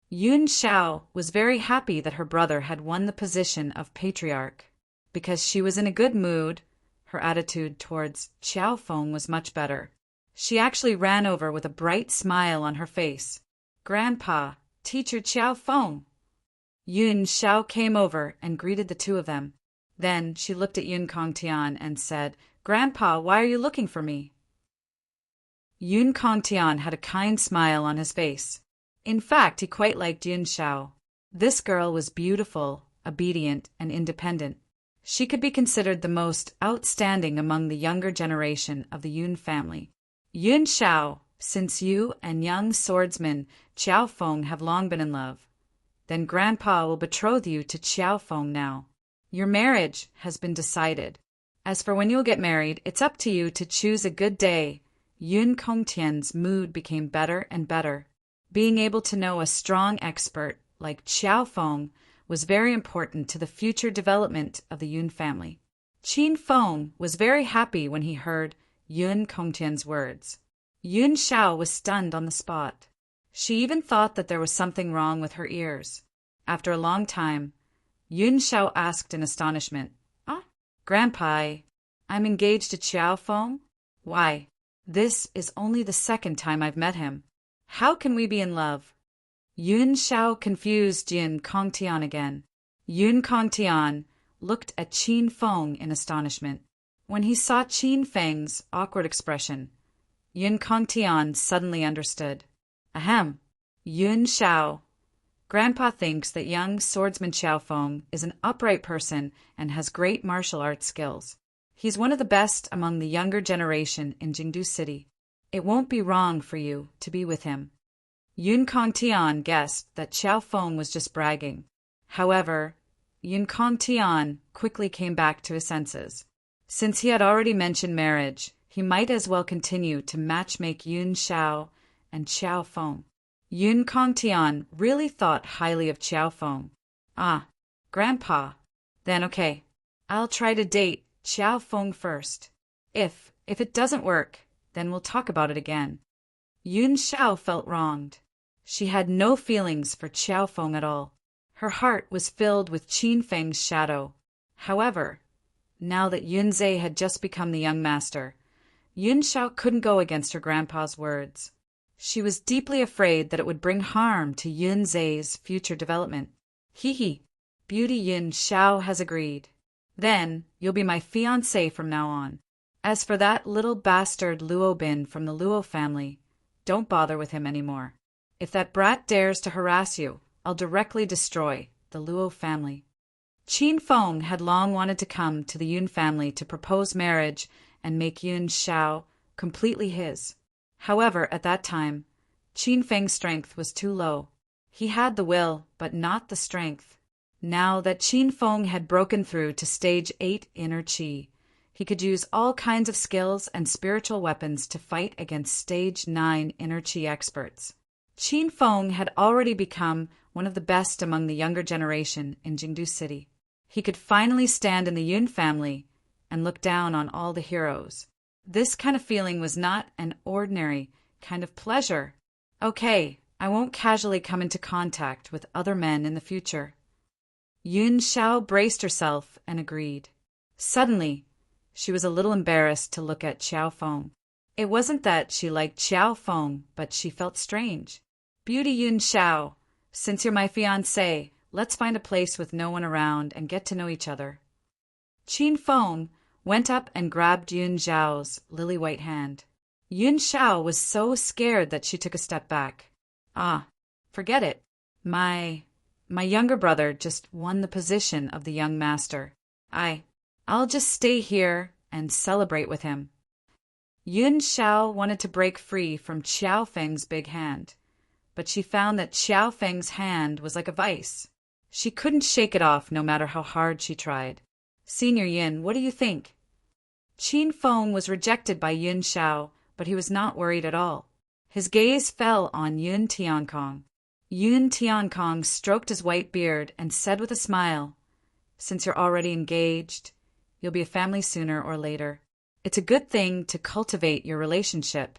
Yun Shao was very happy that her brother had won the position of patriarch. Because she was in a good mood, her attitude towards Qiao Feng was much better. She actually ran over with a bright smile on her face. Grandpa, teacher Qiao Feng. Yun Shao came over and greeted the two of them. Then she looked at Yun Kongtian and said, Grandpa, why are you looking for me? Yun Kongtian had a kind smile on his face. In fact, he quite liked Yun Shao. This girl was beautiful, obedient, and independent. She could be considered the most outstanding among the younger generation of the Yun family. Yun Shao, since you and young swordsman Qiao Feng have long been in love, then Grandpa will betroth you to Qiao Feng now. Your marriage has been decided. As for when you'll get married, it's up to you to choose a good day. Yun Kongtian's mood became better and better. Being able to know a strong expert like Qiao Feng was very important to the future development of the Yun family. Qin Feng was very happy when he heard Yun Kongtian's words. Yun Shao was stunned on the spot. She even thought that there was something wrong with her ears. After a long time, Yun Shao asked in astonishment, Grandpa, I'm engaged to Qiao Feng? Why, this is only the second time I've met him. How can we be in love? Yun Shao confused Yun Kongtian again. Yun Kongtian looked at Qin Feng in astonishment. When he saw Qin Feng's awkward expression, Yun Kongtian suddenly understood. Ahem, Yun Shao. Grandpa thinks that young swordsman Qiao Feng is an upright person and has great martial arts skills. He's one of the best among the younger generation in Jingdu City. It won't be wrong for you to be with him. Yun Kongtian guessed that Qiao Feng was just bragging. However, Yun Kong Tian quickly came back to his senses. Since he had already mentioned marriage, he might as well continue to matchmake Yun Xiao and Qiao Feng. Yun Kong Tian really thought highly of Qiao Feng. Ah, Grandpa. Then okay, I'll try to date Qiao Feng first. If it doesn't work, then we'll talk about it again. Yun Xiao felt wronged. She had no feelings for Qiao Feng at all. Her heart was filled with Qin Feng's shadow. However, now that Yun Zhe had just become the young master, Yun Xiao couldn't go against her grandpa's words. She was deeply afraid that it would bring harm to Yun Zhe's future development. Hee, Beauty Yun Xiao has agreed. Then you'll be my fiancé from now on. As for that little bastard Luo Bin from the Luo family, don't bother with him anymore. If that brat dares to harass you, I'll directly destroy the Luo family. Qin Feng had long wanted to come to the Yun family to propose marriage and make Yun Xiao completely his. However, at that time, Qin Feng's strength was too low. He had the will, but not the strength. Now that Qin Feng had broken through to stage 8 inner qi, he could use all kinds of skills and spiritual weapons to fight against stage 9 inner qi experts. Qin Feng had already become one of the best among the younger generation in Jingdu City. He could finally stand in the Yun family and look down on all the heroes. This kind of feeling was not an ordinary kind of pleasure. Okay, I won't casually come into contact with other men in the future. Yun Xiao braced herself and agreed. Suddenly, she was a little embarrassed to look at Qiao Feng. It wasn't that she liked Qiao Feng, but she felt strange. Beauty Yun Xiao, since you're my fiancé, let's find a place with no one around and get to know each other. Qin Feng went up and grabbed Yun Xiao's lily-white hand. Yun Xiao was so scared that she took a step back. Ah, forget it. My younger brother just won the position of the young master. I'll just stay here and celebrate with him. Yun Xiao wanted to break free from Qiao Feng's big hand, but she found that Qiao Feng's hand was like a vice. She couldn't shake it off no matter how hard she tried. Senior Yin, what do you think? Qin Feng was rejected by Yun Xiao, but he was not worried at all. His gaze fell on Yun Tiankong. Yun Tiankong stroked his white beard and said with a smile, "Since you're already engaged, you'll be a family sooner or later. It's a good thing to cultivate your relationship.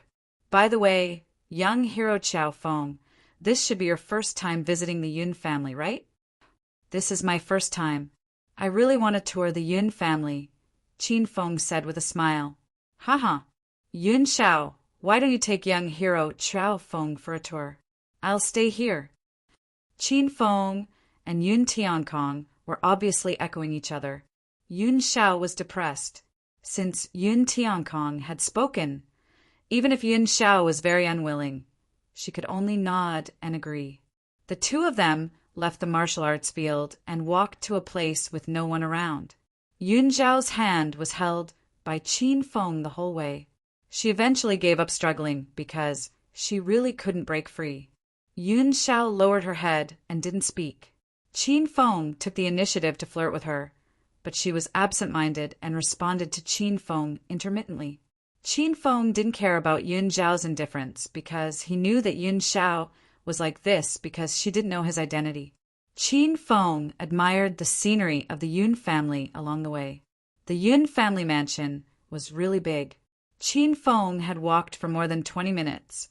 By the way, young hero Qiao Feng, this should be your first time visiting the Yun family, right?" "This is my first time. I really want to tour the Yun family," Qin Feng said with a smile. Haha. Yun Xiao, why don't you take young hero Qiao Feng for a tour? I'll stay here. Qin Feng and Yun Tiankong were obviously echoing each other. Yun Xiao was depressed. Since Yun Tiankong had spoken, even if Yun Xiao was very unwilling, she could only nod and agree. The two of them left the martial arts field and walked to a place with no one around. Yun Xiao's hand was held by Qin Feng the whole way. She eventually gave up struggling because she really couldn't break free. Yun Xiao lowered her head and didn't speak. Qin Feng took the initiative to flirt with her, but she was absent-minded and responded to Qin Feng intermittently. Qin Feng didn't care about Yun Xiao's indifference because he knew that Yun Xiao was like this because she didn't know his identity. Qin Feng admired the scenery of the Yun family along the way. The Yun family mansion was really big. Qin Feng had walked for more than 20 minutes,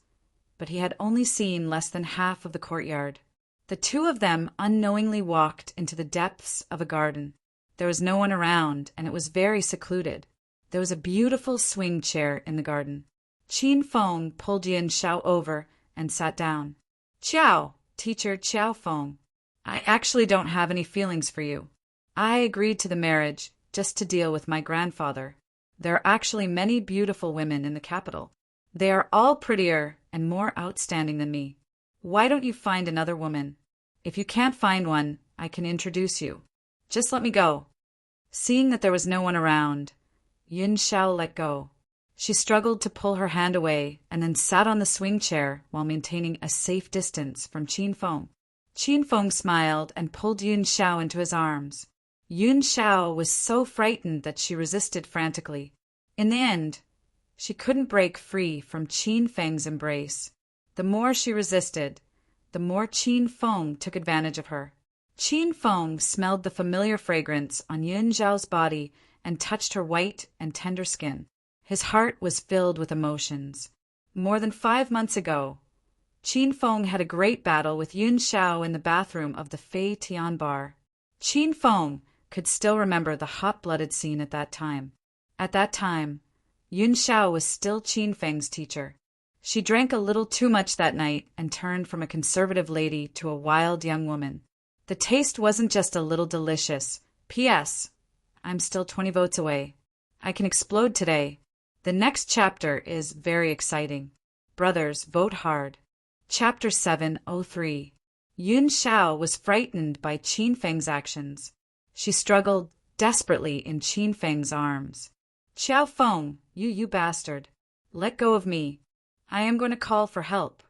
but he had only seen less than half of the courtyard. The two of them unknowingly walked into the depths of a garden. There was no one around, and it was very secluded. There was a beautiful swing chair in the garden. Qin Feng pulled Yun Xiao over and sat down. "Qiao, teacher Qiao Feng, I actually don't have any feelings for you. I agreed to the marriage just to deal with my grandfather. There are actually many beautiful women in the capital. They are all prettier and more outstanding than me. Why don't you find another woman? If you can't find one, I can introduce you. Just let me go." Seeing that there was no one around, Yun Xiao let go. She struggled to pull her hand away and then sat on the swing chair while maintaining a safe distance from Qin Feng. Qin Feng smiled and pulled Yun Xiao into his arms. Yun Xiao was so frightened that she resisted frantically. In the end, she couldn't break free from Qin Feng's embrace. The more she resisted, the more Qin Feng took advantage of her. Qin Feng smelled the familiar fragrance on Yun Xiao's body and touched her white and tender skin. His heart was filled with emotions. More than 5 months ago, Qin Feng had a great battle with Yun Xiao in the bathroom of the Fei Tian bar. Qin Feng could still remember the hot-blooded scene at that time. At that time, Yun Xiao was still Qin Feng's teacher. She drank a little too much that night and turned from a conservative lady to a wild young woman. The taste wasn't just a little delicious. P.S. I'm still 20 votes away. I can explode today. The next chapter is very exciting. Brothers, vote hard. Chapter 703. Yun Xiao was frightened by Qin Feng's actions. She struggled desperately in Qin Feng's arms. Xiao Feng, you bastard. Let go of me. I am going to call for help.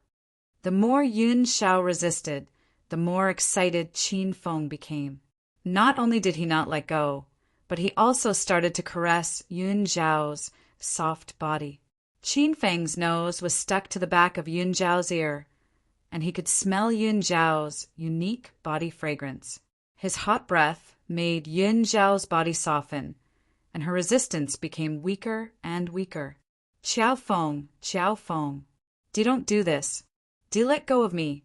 The more Yun Xiao resisted, the more excited Qin Feng became. Not only did he not let go, but he also started to caress Yun Xiao's soft body. Qin Feng's nose was stuck to the back of Yun Xiao's ear, and he could smell Yun Xiao's unique body fragrance. His hot breath made Yun Xiao's body soften, and her resistance became weaker and weaker. Xiao Feng, don't do this. Do let go of me.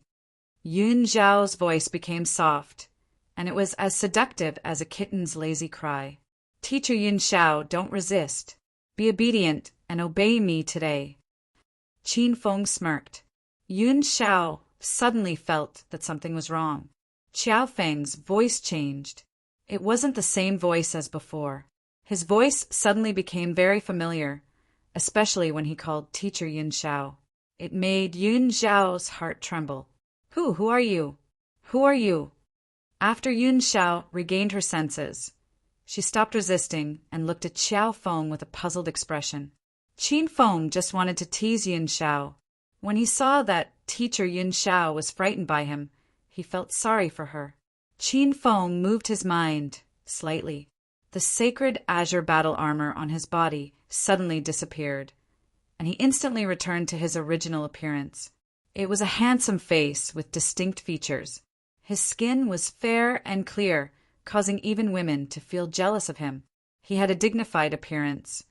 Yun Xiao's voice became soft, and it was as seductive as a kitten's lazy cry. Teacher Yun Xiao, don't resist. Be obedient and obey me today. Qin Feng smirked. Yun Xiao suddenly felt that something was wrong. Xiao Feng's voice changed. It wasn't the same voice as before. His voice suddenly became very familiar, especially when he called Teacher Yun Xiao. It made Yun Xiao's heart tremble. Who are you? Who are you? After Yun Xiao regained her senses, she stopped resisting and looked at Xiao Feng with a puzzled expression. Qin Feng just wanted to tease Yun Xiao. When he saw that Teacher Yun Xiao was frightened by him, he felt sorry for her. Qin Feng moved his mind slightly. The sacred azure battle armor on his body suddenly disappeared, and he instantly returned to his original appearance. It was a handsome face with distinct features. His skin was fair and clear, causing even women to feel jealous of him. He had a dignified appearance,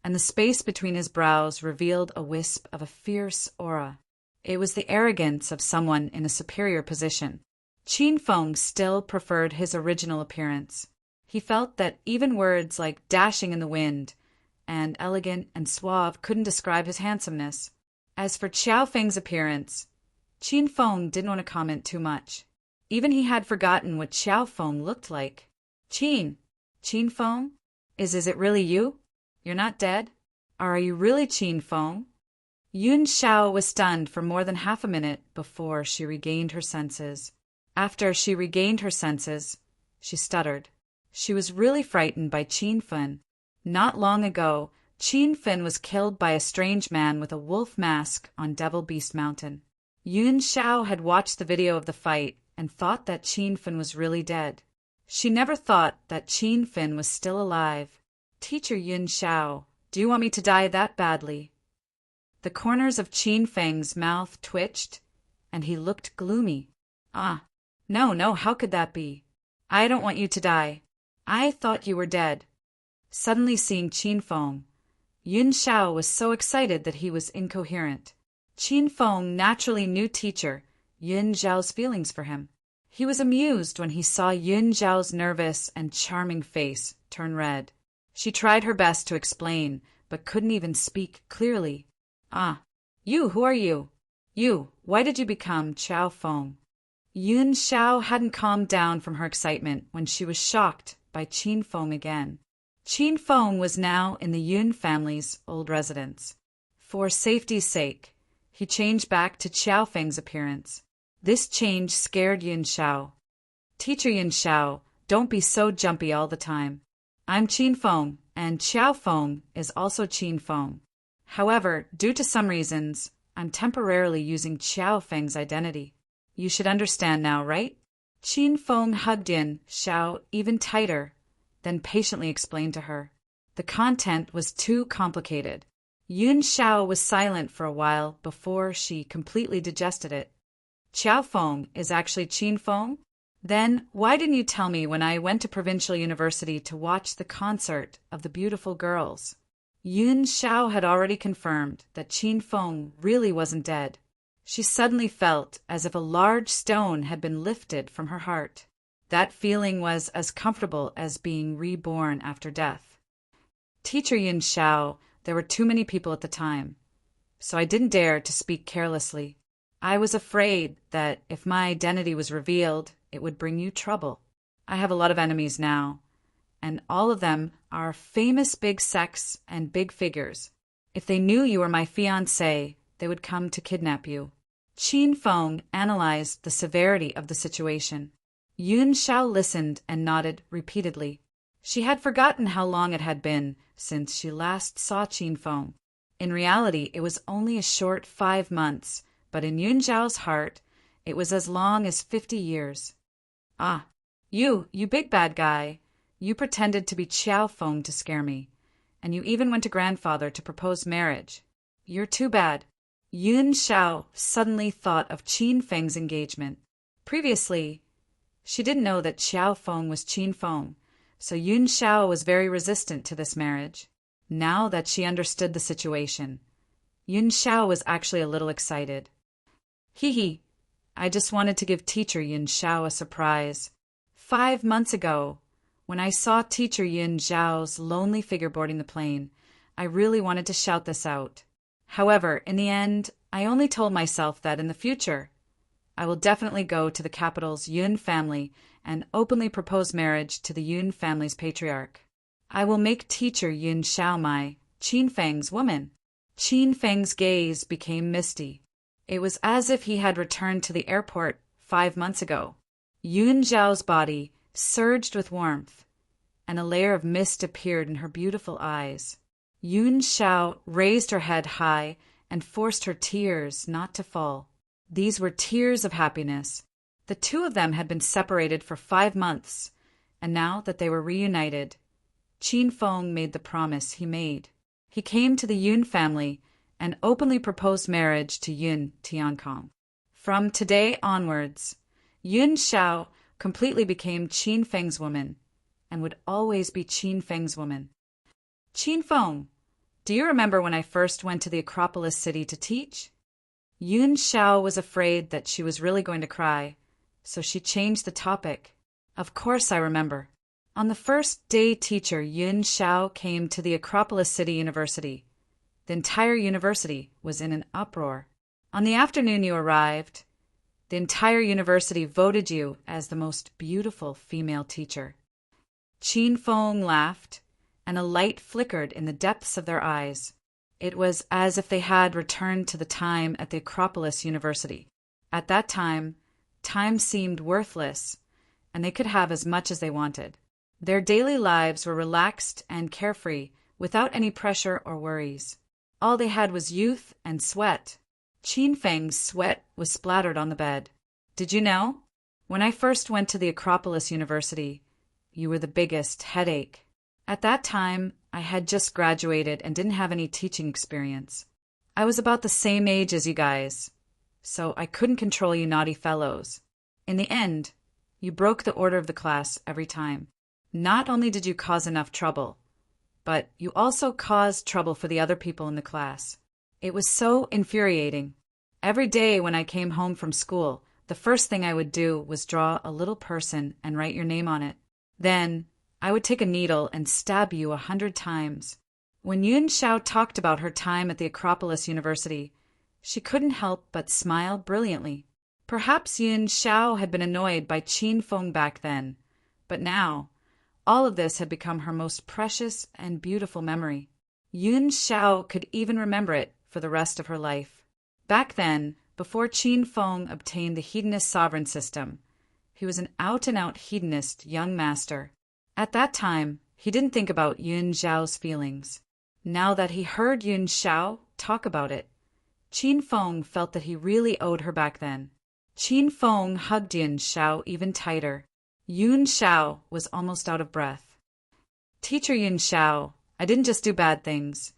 and the space between his brows revealed a wisp of a fierce aura. It was the arrogance of someone in a superior position. Qin Feng still preferred his original appearance. He felt that even words like dashing in the wind and elegant and suave couldn't describe his handsomeness. As for Xiao Feng's appearance, Qin Feng didn't want to comment too much. Even he had forgotten what Xiao Feng looked like. Qin Feng? Is it really you? You're not dead? Are you really Qin Feng? Yun Xiao was stunned for more than half a minute before she regained her senses. After she regained her senses, she stuttered. She was really frightened by Qin Feng. Not long ago, Qin Feng was killed by a strange man with a wolf mask on Devil Beast Mountain. Yun Xiao had watched the video of the fight and thought that Qin Feng was really dead. She never thought that Qin Feng was still alive. Teacher Yun Xiao, do you want me to die that badly? The corners of Qin Feng's mouth twitched, and he looked gloomy. No, how could that be? I don't want you to die. I thought you were dead. Suddenly seeing Qin Feng, Yun Xiao was so excited that he was incoherent. Qin Feng naturally knew teacher Yun Xiao's feelings for him. He was amused when he saw Yun Xiao's nervous and charming face turn red. She tried her best to explain, but couldn't even speak clearly. Who are you? Why did you become Xiao Feng? Yun Xiao hadn't calmed down from her excitement when she was shocked by Qin Feng again. Qin Feng was now in the Yun family's old residence. For safety's sake, he changed back to Xiao Feng's appearance. This change scared Yun Xiao. Teacher Yun Xiao, don't be so jumpy all the time. I'm Qin Feng, and Xiao Feng is also Qin Feng. However, due to some reasons, I'm temporarily using Xiao Feng's identity. You should understand now, right? Qin Feng hugged Yin Xiao even tighter, then patiently explained to her. The content was too complicated. Yun Xiao was silent for a while before she completely digested it. Qiao Feng is actually Qin Feng? Then why didn't you tell me when I went to provincial university to watch the concert of the beautiful girls? Yun Xiao had already confirmed that Qin Feng really wasn't dead. She suddenly felt as if a large stone had been lifted from her heart. That feeling was as comfortable as being reborn after death. Teacher Yun Xiao, there were too many people at the time, so I didn't dare to speak carelessly. I was afraid that if my identity was revealed, it would bring you trouble. I have a lot of enemies now, and all of them are famous big sects and big figures. If they knew you were my fiancé, they would come to kidnap you. Qin Feng analyzed the severity of the situation. Yun Xiao listened and nodded repeatedly. She had forgotten how long it had been since she last saw Qin Feng. In reality, it was only a short 5 months, but in Yun Xiao's heart, it was as long as 50 years. Ah, you big bad guy. You pretended to be Qiao Feng to scare me, and you even went to grandfather to propose marriage. You're too bad. Yun Xiao suddenly thought of Qin Feng's engagement. Previously, she didn't know that Qiao Feng was Qin Feng, so Yun Xiao was very resistant to this marriage. Now that she understood the situation, Yun Xiao was actually a little excited. Hee, I just wanted to give teacher Yun Xiao a surprise. 5 months ago, when I saw teacher Yun Xiao's lonely figure boarding the plane, I really wanted to shout this out. However, in the end, I only told myself that in the future, I will definitely go to the capital's Yun family and openly propose marriage to the Yun family's patriarch. I will make teacher Yun Xiao my Qin Feng's woman. Qin Feng's gaze became misty. It was as if he had returned to the airport 5 months ago. Yun Xiao's body surged with warmth, and a layer of mist appeared in her beautiful eyes. Yun Xiao raised her head high and forced her tears not to fall. These were tears of happiness. The two of them had been separated for 5 months, and now that they were reunited, Qin Feng made the promise he made. He came to the Yun family and openly proposed marriage to Yun Tiankong. From today onwards, Yun Xiao completely became Qin Feng's woman and would always be Qin Feng's woman. Qin Feng, do you remember when I first went to the Acropolis city to teach? Yun Xiao was afraid that she was really going to cry, so she changed the topic. Of course I remember. On the first day teacher Yun Xiao came to the Acropolis City University. The entire university was in an uproar. On the afternoon you arrived, the entire university voted you as the most beautiful female teacher. Qin Feng laughed, and a light flickered in the depths of their eyes. It was as if they had returned to the time at the Acropolis University. At that time seemed worthless, and they could have as much as they wanted. Their daily lives were relaxed and carefree, without any pressure or worries. All they had was youth and sweat. Qin Feng's sweat was splattered on the bed. Did you know? When I first went to the Acropolis University, you were the biggest headache. At that time, I had just graduated and didn't have any teaching experience. I was about the same age as you guys, so I couldn't control you naughty fellows. In the end, you broke the order of the class every time. Not only did you cause enough trouble, but you also caused trouble for the other people in the class. It was so infuriating. Every day when I came home from school, the first thing I would do was draw a little person and write your name on it. Then, I would take a needle and stab you 100 times. When Yun Xiao talked about her time at the Acropolis University, she couldn't help but smile brilliantly. Perhaps Yun Xiao had been annoyed by Qin Feng back then, but now, all of this had become her most precious and beautiful memory. Yun Xiao could even remember it for the rest of her life. Back then, before Qin Feng obtained the hedonist sovereign system, he was an out-and-out hedonist young master. At that time, he didn't think about Yun Xiao's feelings. Now that he heard Yun Xiao talk about it, Qin Feng felt that he really owed her back then. Qin Feng hugged Yun Xiao even tighter. Yun Xiao was almost out of breath. Teacher Yun Xiao, I didn't just do bad things.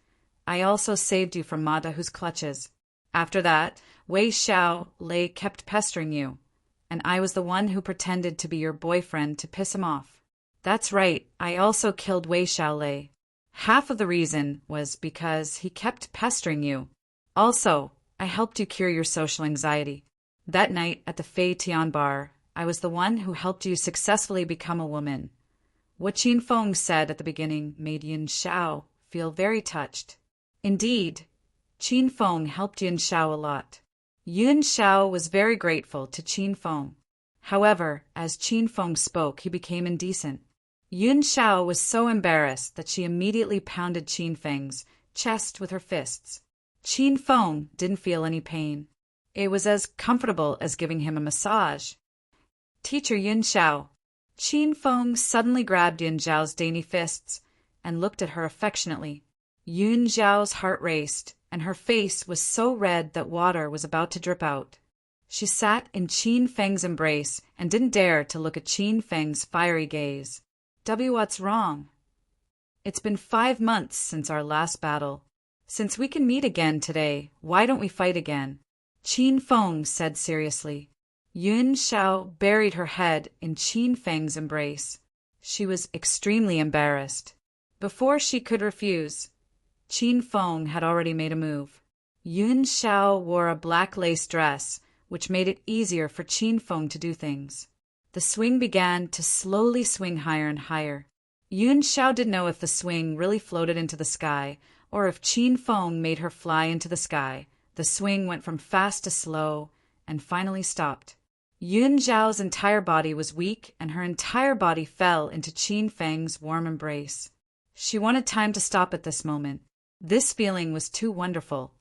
I also saved you from Ma Dahu's clutches. After that, Wei Xiao Lei kept pestering you, and I was the one who pretended to be your boyfriend to piss him off. That's right, I also killed Wei Xiao Lei. Half of the reason was because he kept pestering you. Also, I helped you cure your social anxiety. That night at the Fei Tian bar, I was the one who helped you successfully become a woman. What Qin Feng said at the beginning made Yun Xiao feel very touched. Indeed, Qin Feng helped Yun Xiao a lot. Yun Xiao was very grateful to Qin Feng. However, as Qin Feng spoke, he became indecent. Yun Xiao was so embarrassed that she immediately pounded Qin Feng's chest with her fists. Qin Feng didn't feel any pain. It was as comfortable as giving him a massage. Teacher Yun Xiao. Qin Feng suddenly grabbed Yun Xiao's dainty fists and looked at her affectionately. Yun Xiao's heart raced, and her face was so red that water was about to drip out. She sat in Qin Feng's embrace and didn't dare to look at Qin Feng's fiery gaze. What's wrong? It's been 5 months since our last battle. Since we can meet again today, why don't we fight again? Qin Feng said seriously. Yun Xiao buried her head in Qin Feng's embrace. She was extremely embarrassed. Before she could refuse, Qin Feng had already made a move. Yun Xiao wore a black lace dress, which made it easier for Qin Feng to do things. The swing began to slowly swing higher and higher. Yun Xiao didn't know if the swing really floated into the sky, or if Qin Feng made her fly into the sky. The swing went from fast to slow, and finally stopped. Yun Xiao's entire body was weak, and her entire body fell into Qin Feng's warm embrace. She wanted time to stop at this moment. This feeling was too wonderful.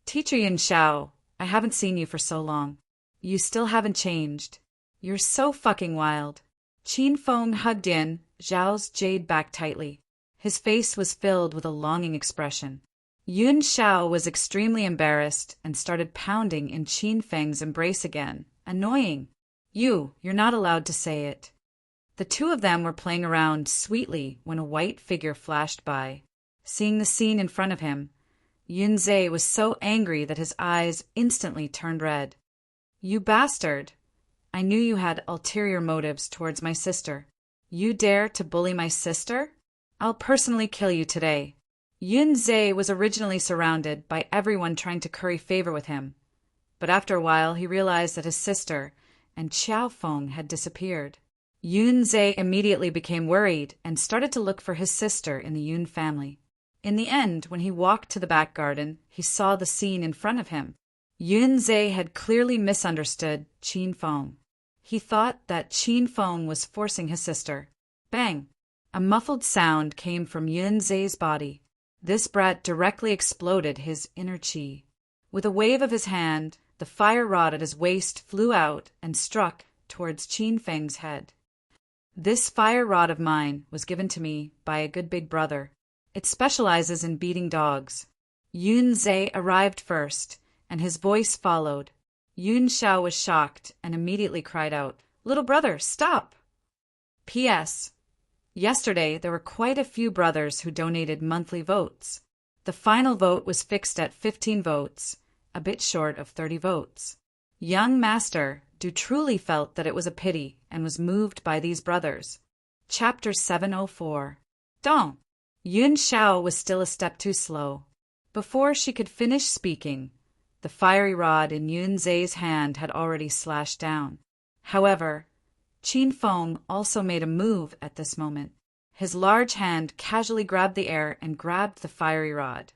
Teacher Yun Xiao, I haven't seen you for so long. You still haven't changed. You're so fucking wild. Qin Feng hugged Yun Xiao's jade back tightly. His face was filled with a longing expression. Yun Xiao was extremely embarrassed and started pounding in Qin Feng's embrace again. Annoying. You're not allowed to say it. The two of them were playing around sweetly when a white figure flashed by. Seeing the scene in front of him, Yun Zhe was so angry that his eyes instantly turned red. You bastard! I knew you had ulterior motives towards my sister. You dare to bully my sister? I'll personally kill you today. Yun Zhe was originally surrounded by everyone trying to curry favor with him. But after a while he realized that his sister and Qiao Feng had disappeared. Yun Zhe immediately became worried and started to look for his sister in the Yun family. In the end, when he walked to the back garden, he saw the scene in front of him. Yun Zhe had clearly misunderstood Qin Feng. He thought that Qin Feng was forcing his sister. Bang! A muffled sound came from Yun Zhe's body. This brat directly exploded his inner qi. With a wave of his hand, the fire rod at his waist flew out and struck towards Qin Feng's head. This fire rod of mine was given to me by a good big brother. It specializes in beating dogs. Yun Zhe arrived first, and his voice followed. Yun Xiao was shocked and immediately cried out, "Little brother, stop!" P.S. Yesterday there were quite a few brothers who donated monthly votes. The final vote was fixed at 15 votes, a bit short of 30 votes. Young Master Du truly felt that it was a pity and was moved by these brothers. Chapter 704. Dong! Yun Xiao was still a step too slow. Before she could finish speaking, the fiery rod in Yun Zhe's hand had already slashed down. However, Qin Feng also made a move at this moment. His large hand casually grabbed the air and grabbed the fiery rod.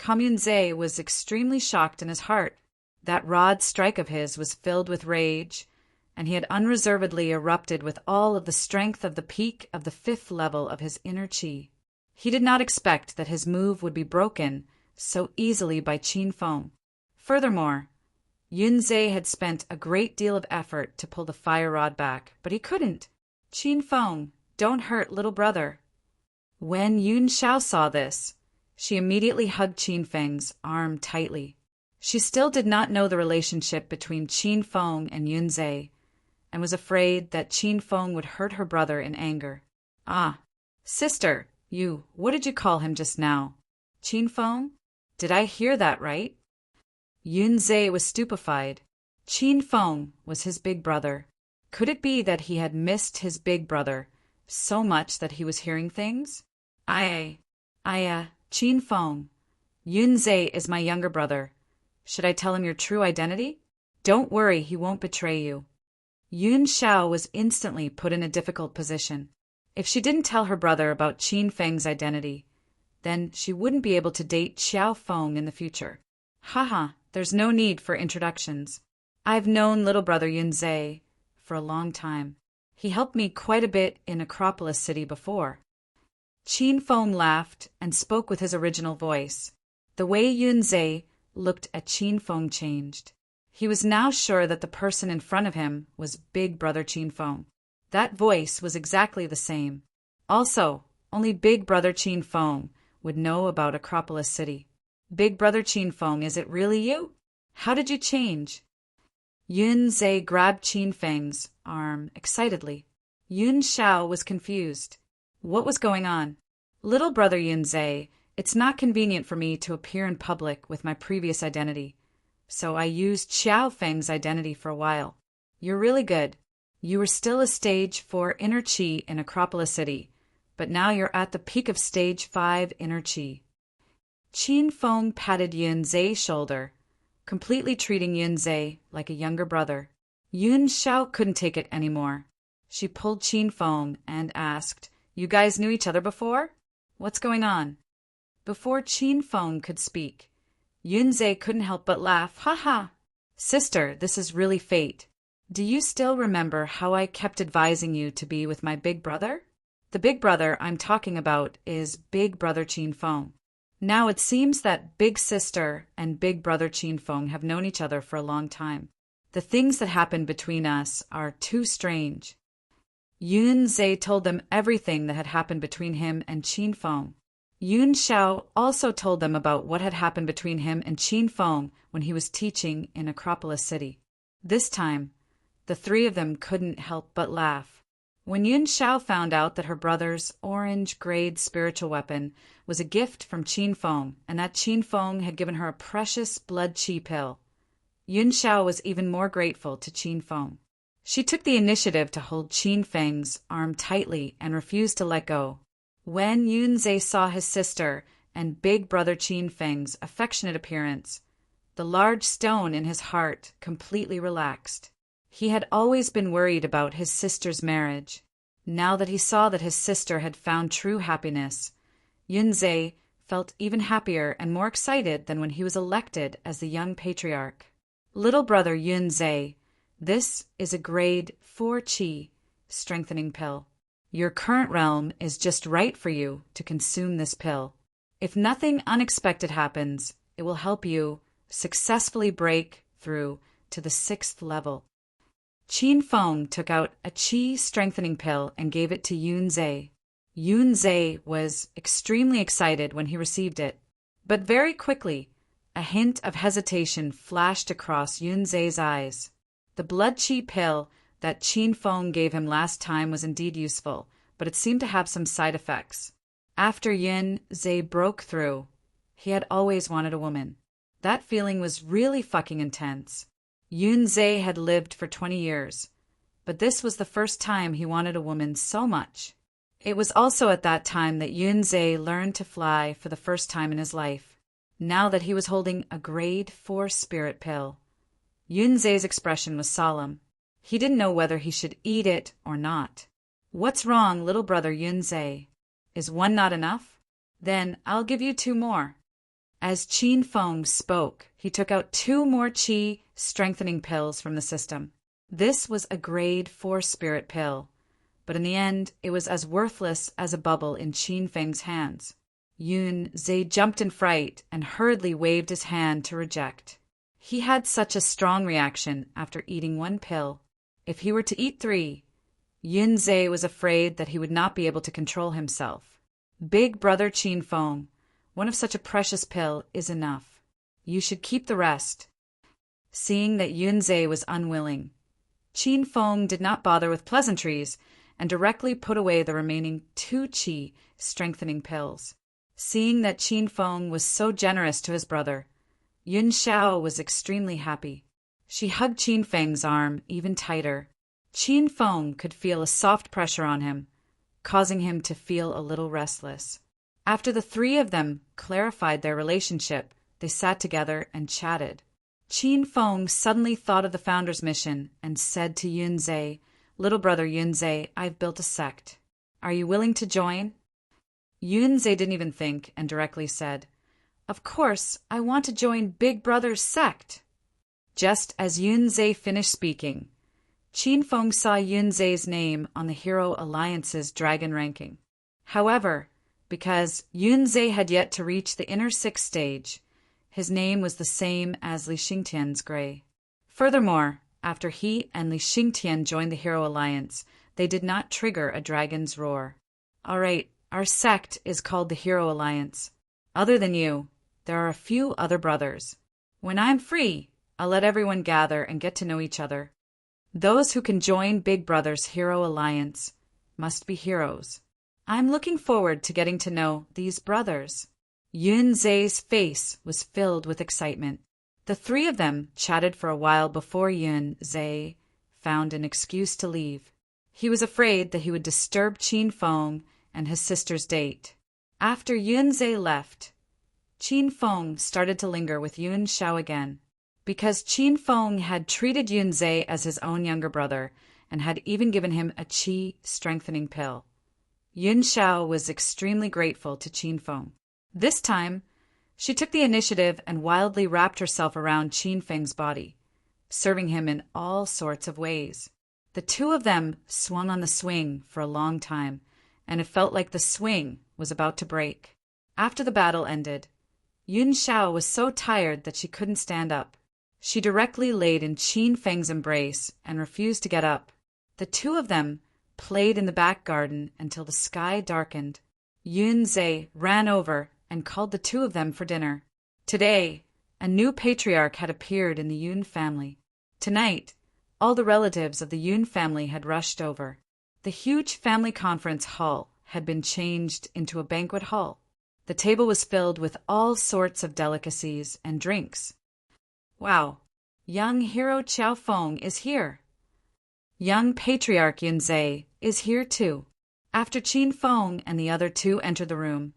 Yun Zhe was extremely shocked in his heart. That rod strike of his was filled with rage, and he had unreservedly erupted with all of the strength of the peak of the 5th level of his inner qi. He did not expect that his move would be broken so easily by Qin Feng. Furthermore, Yun Zhe had spent a great deal of effort to pull the fire rod back, but he couldn't. Qin Feng, don't hurt little brother. When Yun Xiao saw this, she immediately hugged Qin Feng's arm tightly. She still did not know the relationship between Qin Feng and Yunzhe, and was afraid that Qin Feng would hurt her brother in anger. Ah, sister, what did you call him just now? Qin Feng? Did I hear that right? Yunzhe was stupefied. Qin Feng was his big brother. Could it be that he had missed his big brother so much that he was hearing things? Qin Feng, Yunzhe is my younger brother. Should I tell him your true identity? Don't worry, he won't betray you. Yun Xiao was instantly put in a difficult position. If she didn't tell her brother about Qin Feng's identity, then she wouldn't be able to date Xiao Feng in the future. Haha, there's no need for introductions. I've known little brother Yunzhe for a long time. He helped me quite a bit in Acropolis City before. Qin Feng laughed and spoke with his original voice. The way Yunzhe looked at Qin Feng changed. He was now sure that the person in front of him was Big Brother Qin Feng. That voice was exactly the same. Also, only Big Brother Qin Feng would know about Acropolis City. Big Brother Qin Feng, is it really you? How did you change? Yunzhe grabbed Qin Feng's arm excitedly. Yun Xiao was confused. What was going on? Little brother Yunzhe, it's not convenient for me to appear in public with my previous identity, so I used Xiao Feng's identity for a while. You're really good. You were still a stage 4 inner Qi in Acropolis City, but now you're at the peak of stage 5 inner Qi. Qin Feng patted Yunzhe's shoulder, completely treating Yunzhe like a younger brother. Yun Xiao couldn't take it anymore. She pulled Qin Feng and asked, "You guys knew each other before? What's going on?" Before Qin Feng could speak, Yunzhe couldn't help but laugh. "Ha ha! Sister, this is really fate. Do you still remember how I kept advising you to be with my big brother? The big brother I'm talking about is Big Brother Qin Feng. Now it seems that big sister and big brother Qin Feng have known each other for a long time. The things that happened between us are too strange." Yunzhe told them everything that had happened between him and Qin Feng. Yun Xiao also told them about what had happened between him and Qin Feng when he was teaching in Acropolis City. This time, the three of them couldn't help but laugh. When Yun Xiao found out that her brother's orange-grade spiritual weapon was a gift from Qin Feng, and that Qin Feng had given her a precious blood qi pill, Yun Xiao was even more grateful to Qin Feng. She took the initiative to hold Qin Feng's arm tightly and refused to let go. When Yunzhe saw his sister and big brother Qin Feng's affectionate appearance, the large stone in his heart completely relaxed. He had always been worried about his sister's marriage. Now that he saw that his sister had found true happiness, Yunzhe felt even happier and more excited than when he was elected as the young patriarch. Little brother Yunzhe, this is a grade 4 Qi strengthening pill. Your current realm is just right for you to consume this pill. If nothing unexpected happens, it will help you successfully break through to the 6th level. Qin Feng took out a Qi strengthening pill and gave it to Yunzhe. Yunzhe was extremely excited when he received it, but very quickly, a hint of hesitation flashed across Yunzhe's eyes. The blood qi pill that Qin Feng gave him last time was indeed useful, but it seemed to have some side effects. After Yunzhe broke through, he had always wanted a woman. That feeling was really fucking intense. Yunzhe had lived for 20 years, but this was the first time he wanted a woman so much. It was also at that time that Yunzhe learned to fly for the first time in his life. Now that he was holding a grade 4 spirit pill, Yunzhe's expression was solemn. He didn't know whether he should eat it or not. "What's wrong, little brother Yunzhe? Is one not enough? Then I'll give you 2 more. As Qin Feng spoke, he took out 2 more qi strengthening pills from the system. This was a grade 4 spirit pill, but in the end it was as worthless as a bubble in Qin Feng's hands. Yunzhe jumped in fright and hurriedly waved his hand to reject. He had such a strong reaction after eating 1 pill. If he were to eat 3, Yunzhe was afraid that he would not be able to control himself. Big brother Qin Feng, one of such a precious pill is enough. You should keep the rest." Seeing that Yunzhe was unwilling, Qin Feng did not bother with pleasantries and directly put away the remaining 2 qi strengthening pills. Seeing that Qin Feng was so generous to his brother, Yun Xiao was extremely happy. She hugged Qin Feng's arm even tighter. Qin Feng could feel a soft pressure on him, causing him to feel a little restless. After the 3 of them clarified their relationship, they sat together and chatted. Qin Feng suddenly thought of the founder's mission and said to Yunzhe, "Little brother Yunzhe, I've built a sect. Are you willing to join?" Yunzhe didn't even think and directly said, "Of course, I want to join Big Brother's sect." Just as Yunzhe finished speaking, Qin Feng saw Yunzhe's name on the Hero Alliance's dragon ranking. However, because Yunzhe had yet to reach the inner 6th stage, his name was the same as Li Xingtian's gray. Furthermore, after he and Li Xingtian joined the Hero Alliance, they did not trigger a dragon's roar. "All right, our sect is called the Hero Alliance. Other than you, there are a few other brothers. When I'm free, I'll let everyone gather and get to know each other. Those who can join Big Brother's Hero Alliance must be heroes. I'm looking forward to getting to know these brothers." Yunzhe's face was filled with excitement. The 3 of them chatted for a while before Yunzhe found an excuse to leave. He was afraid that he would disturb Qin Feng and his sister's date. After Yunzhe left, Qin Feng started to linger with Yun Xiao again. Because Qin Feng had treated Yunzhe as his own younger brother and had even given him a qi strengthening pill, Yun Xiao was extremely grateful to Qin Feng. This time, she took the initiative and wildly wrapped herself around Qin Feng's body, serving him in all sorts of ways. The 2 of them swung on the swing for a long time, and it felt like the swing was about to break. After the battle ended, Yun Xiao was so tired that she couldn't stand up. She directly laid in Qin Feng's embrace and refused to get up. The 2 of them played in the back garden until the sky darkened. Yunzhe ran over and called the 2 of them for dinner. Today, a new patriarch had appeared in the Yun family. Tonight, all the relatives of the Yun family had rushed over. The huge family conference hall had been changed into a banquet hall. The table was filled with all sorts of delicacies and drinks. "Wow, young hero Qiao Feng is here. Young patriarch Yunzhe is here too." After Qin Feng and the other 2 entered the room,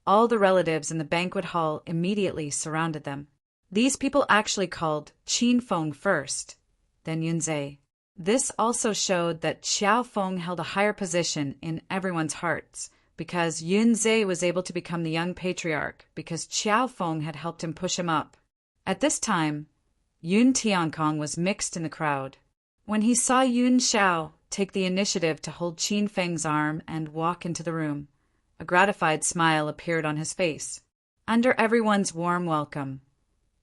all the relatives in the banquet hall immediately surrounded them. These people actually called Qin Feng first, then Yunzhe. This also showed that Qiao Feng held a higher position in everyone's hearts, because Yunzhe was able to become the young patriarch because Qiao Feng had helped him push him up. At this time, Yun Tiankong was mixed in the crowd. When he saw Yun Xiao take the initiative to hold Qin Feng's arm and walk into the room, a gratified smile appeared on his face. Under everyone's warm welcome,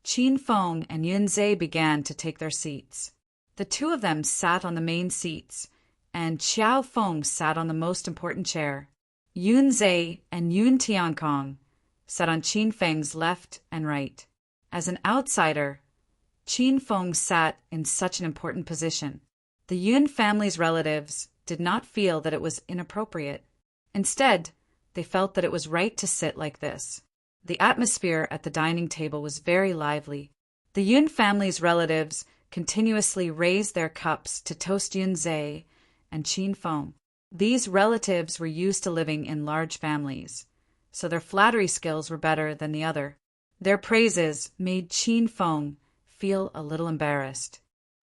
Qin Feng and Yunzhe began to take their seats. The 2 of them sat on the main seats, and Qiao Feng sat on the most important chair. Yunzhe and Yun Tiankong sat on Qin Feng's left and right. As an outsider, Qin Feng sat in such an important position. The Yun family's relatives did not feel that it was inappropriate. Instead, they felt that it was right to sit like this. The atmosphere at the dining table was very lively. The Yun family's relatives continuously raised their cups to toast Yunzhe and Qin Feng. These relatives were used to living in large families, so their flattery skills were better than the other. Their praises made Qin Feng feel a little embarrassed.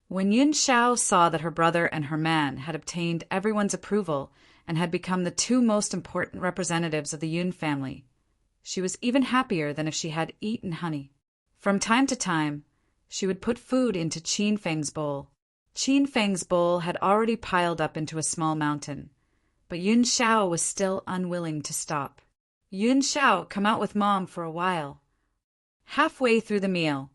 When Yun Xiao saw that her brother and her man had obtained everyone's approval and had become the 2 most important representatives of the Yun family, she was even happier than if she had eaten honey. From time to time, she would put food into Qin Feng's bowl. Qin Feng's bowl had already piled up into a small mountain, but Yun Xiao was still unwilling to stop. "Yun Xiao, come out with Mom for a while." Halfway through the meal,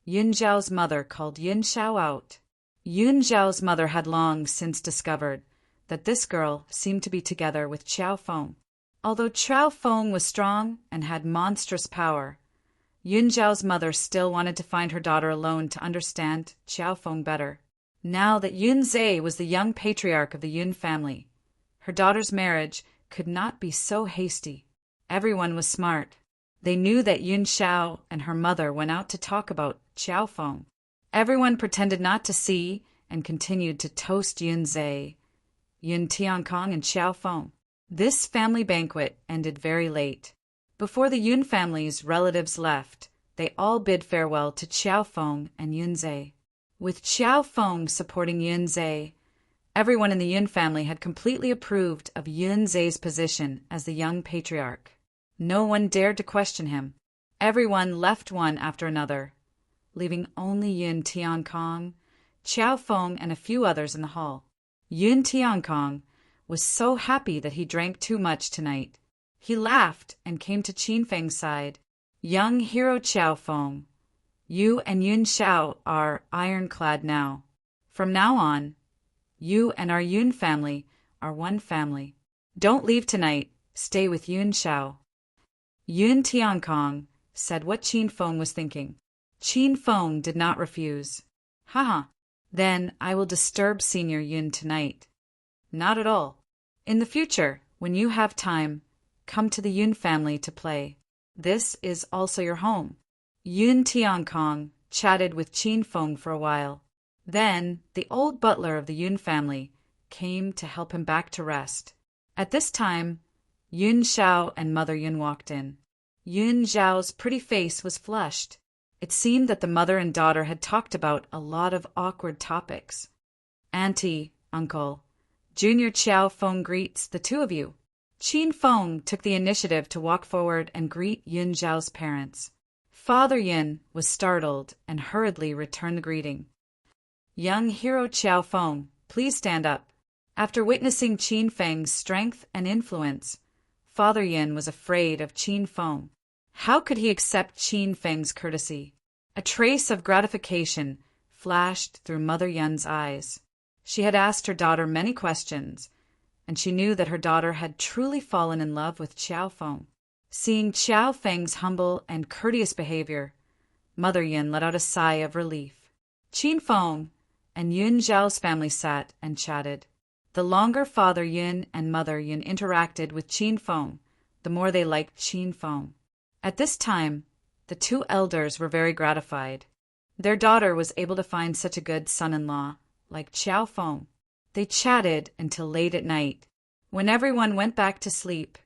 Yun Xiao's mother called Yun Xiao out. Yun Xiao's mother had long since discovered that this girl seemed to be together with Qiao Feng. Although Qiao Feng was strong and had monstrous power, Yun Zhao's mother still wanted to find her daughter alone to understand Qiao Feng better. Now that Yun Zhe was the young patriarch of the Yun family, her daughter's marriage could not be so hasty. Everyone was smart. They knew that Yun Xiao and her mother went out to talk about Qiao Feng. Everyone pretended not to see and continued to toast Yun Zhe, Yun Tiankong, and Qiao Feng. This family banquet ended very late. Before the Yun family's relatives left, they all bid farewell to Qiao Feng and Yun Zhe. With Qiao Feng supporting Yun Zhe, everyone in the Yun family had completely approved of Yun Zhe's position as the young patriarch. No one dared to question him. Everyone left one after another, leaving only Yun Tiankong, Qiao Feng, and a few others in the hall. Yun Tiankong was so happy that he drank too much tonight. He laughed and came to Qin Feng's side. Young hero Qiao Feng, you and Yun Xiao are ironclad now. From now on, you and our Yun family are one family. Don't leave tonight. Stay with Yun Xiao. Yun Tiankong said what Qin Feng was thinking. Qin Feng did not refuse. Haha, then I will disturb Senior Yun tonight. Not at all. In the future, when you have time, come to the Yun family to play. This is also your home. Yun Tiankong chatted with Qin Feng for a while. Then, the old butler of the Yun family came to help him back to rest. At this time, Yun Xiao and Mother Yun walked in. Yun Xiao's pretty face was flushed. It seemed that the mother and daughter had talked about a lot of awkward topics. Auntie, uncle, Junior Qiao Feng greets the two of you. Qin Feng took the initiative to walk forward and greet Yun Xiao's parents. Father Yun was startled and hurriedly returned the greeting. Young hero Qiao Feng, please stand up. After witnessing Qin Feng's strength and influence, Father Yun was afraid of Qin Feng. How could he accept Qin Feng's courtesy? A trace of gratification flashed through Mother Yun's eyes. She had asked her daughter many questions, and she knew that her daughter had truly fallen in love with Qiao Feng. Seeing Qiao Feng's humble and courteous behavior, Mother Yun let out a sigh of relief. Qin Feng and Yun Zhao's family sat and chatted. The longer Father Yun and Mother Yun interacted with Qin Feng, the more they liked Qin Feng. At this time, the two elders were very gratified. Their daughter was able to find such a good son-in-law, like Qiao Feng. They chatted until late at night. When everyone went back to sleep,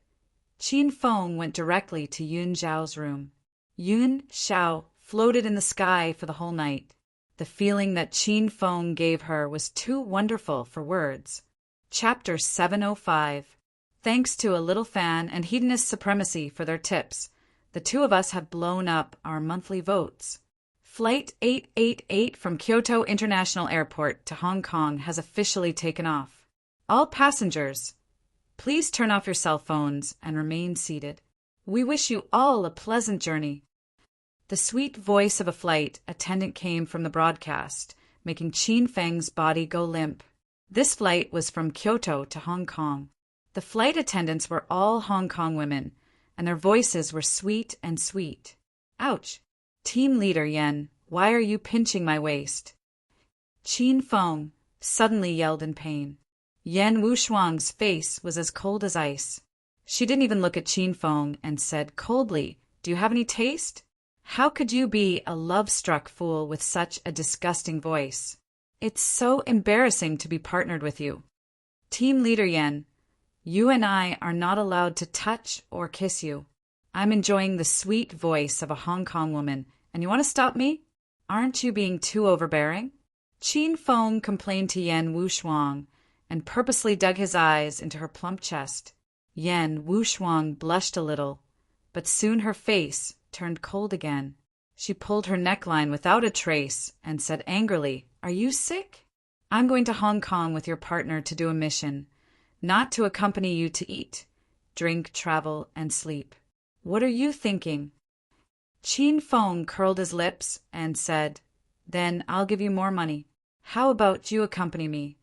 Qin Feng went directly to Yun Zhao's room. Yun Xiao floated in the sky for the whole night. The feeling that Qin Feng gave her was too wonderful for words. Chapter 705. Thanks to a little fan and Hedonist Supremacy for their tips, the two of us have blown up our monthly votes. Flight 888 from Kyoto International Airport to Hong Kong has officially taken off. All passengers, please turn off your cell phones and remain seated. We wish you all a pleasant journey. The sweet voice of a flight attendant came from the broadcast, making Qin Feng's body go limp. This flight was from Kyoto to Hong Kong. The flight attendants were all Hong Kong women, and their voices were sweet and sweet. Ouch! Team leader Yen, why are you pinching my waist? Qin Feng suddenly yelled in pain. Yen Wushuang's face was as cold as ice. She didn't even look at Qin Feng and said coldly, "Do you have any taste? How could you be a love-struck fool with such a disgusting voice? It's so embarrassing to be partnered with you." Team leader Yen, you and I are not allowed to touch or kiss you. I'm enjoying the sweet voice of a Hong Kong woman, and you want to stop me? Aren't you being too overbearing? Qin Feng complained to Yen Wushuang and purposely dug his eyes into her plump chest. Yen Wushuang blushed a little, but soon her face turned cold again. She pulled her neckline without a trace and said angrily, "Are you sick? I'm going to Hong Kong with your partner to do a mission, not to accompany you to eat, drink, travel, and sleep. What are you thinking?" Qin Feng curled his lips and said, "Then I'll give you more money. How about you accompany me?"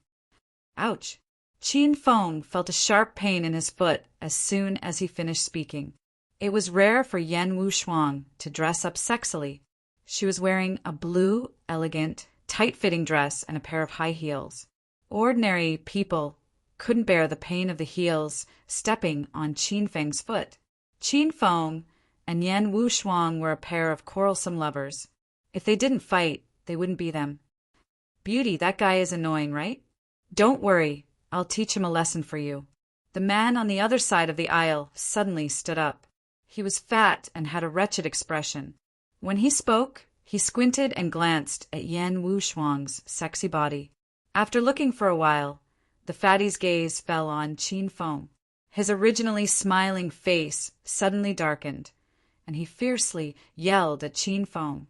Ouch! Qin Feng felt a sharp pain in his foot as soon as he finished speaking. It was rare for Yen Wuxuang to dress up sexily. She was wearing a blue, elegant, tight-fitting dress and a pair of high heels. Ordinary people couldn't bear the pain of the heels stepping on Qin Feng's foot. Qin Feng and Yen Wuxuang were a pair of quarrelsome lovers. If they didn't fight, they wouldn't be them. Beauty, that guy is annoying, right? Don't worry, I'll teach him a lesson for you. The man on the other side of the aisle suddenly stood up. He was fat and had a wretched expression. When he spoke, he squinted and glanced at Yen Wuxuang's sexy body. After looking for a while, the fatty's gaze fell on Qin Feng. His originally smiling face suddenly darkened, and he fiercely yelled at Qin Feng.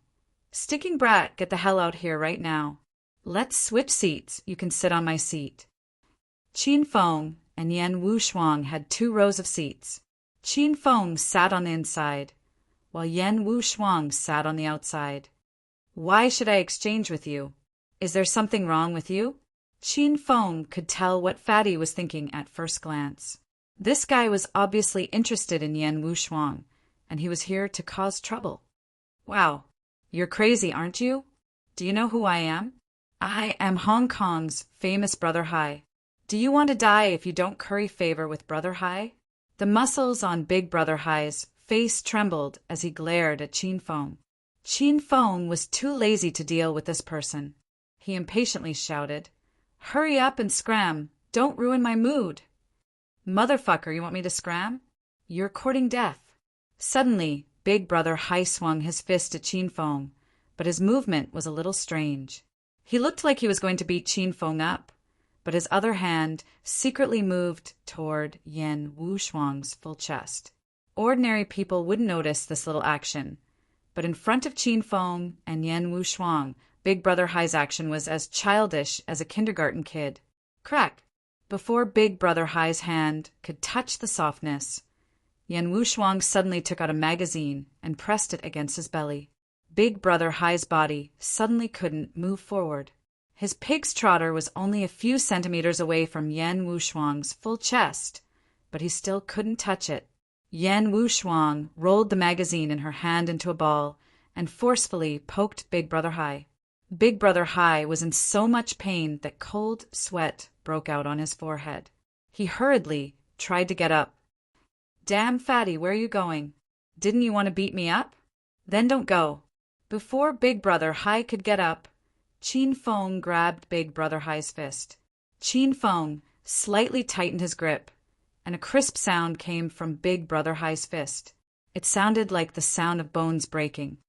"Sticking brat, get the hell out here right now. Let's switch seats, you can sit on my seat." Qin Feng and Yen Wuxuang had 2 rows of seats. Qin Feng sat on the inside, while Yen Wuxuang sat on the outside. "Why should I exchange with you? Is there something wrong with you?" Qin Feng could tell what Fatty was thinking at first glance. This guy was obviously interested in Yen Wuxuang, and he was here to cause trouble. "Wow, you're crazy, aren't you? Do you know who I am? I am Hong Kong's famous Brother Hai. Do you want to die if you don't curry favor with Brother Hai?" The muscles on Big Brother Hai's face trembled as he glared at Qin Feng. Qin Feng was too lazy to deal with this person. He impatiently shouted, "Hurry up and scram! Don't ruin my mood!" "Motherfucker, you want me to scram? You're courting death." Suddenly, Big Brother Hai swung his fist at Qin Feng, but his movement was a little strange. He looked like he was going to beat Qin Feng up, but his other hand secretly moved toward Yen Wuxuang's full chest. Ordinary people wouldn't notice this little action, but in front of Qin Feng and Yen Wuxuang, Big Brother Hai's action was as childish as a kindergarten kid. Crack! Before Big Brother Hai's hand could touch the softness, Yen Wuxuang suddenly took out a magazine and pressed it against his belly. Big Brother Hai's body suddenly couldn't move forward. His pig's trotter was only a few centimeters away from Yen Wuxuang's full chest, but he still couldn't touch it. Yen Wuxuang rolled the magazine in her hand into a ball and forcefully poked Big Brother Hai. Big Brother Hai was in so much pain that cold sweat broke out on his forehead. He hurriedly tried to get up. "Damn, Fatty, where are you going? Didn't you want to beat me up? Then don't go." Before Big Brother Hai could get up, Qin Feng grabbed Big Brother Hai's fist. Qin Feng slightly tightened his grip, and a crisp sound came from Big Brother Hai's fist. It sounded like the sound of bones breaking.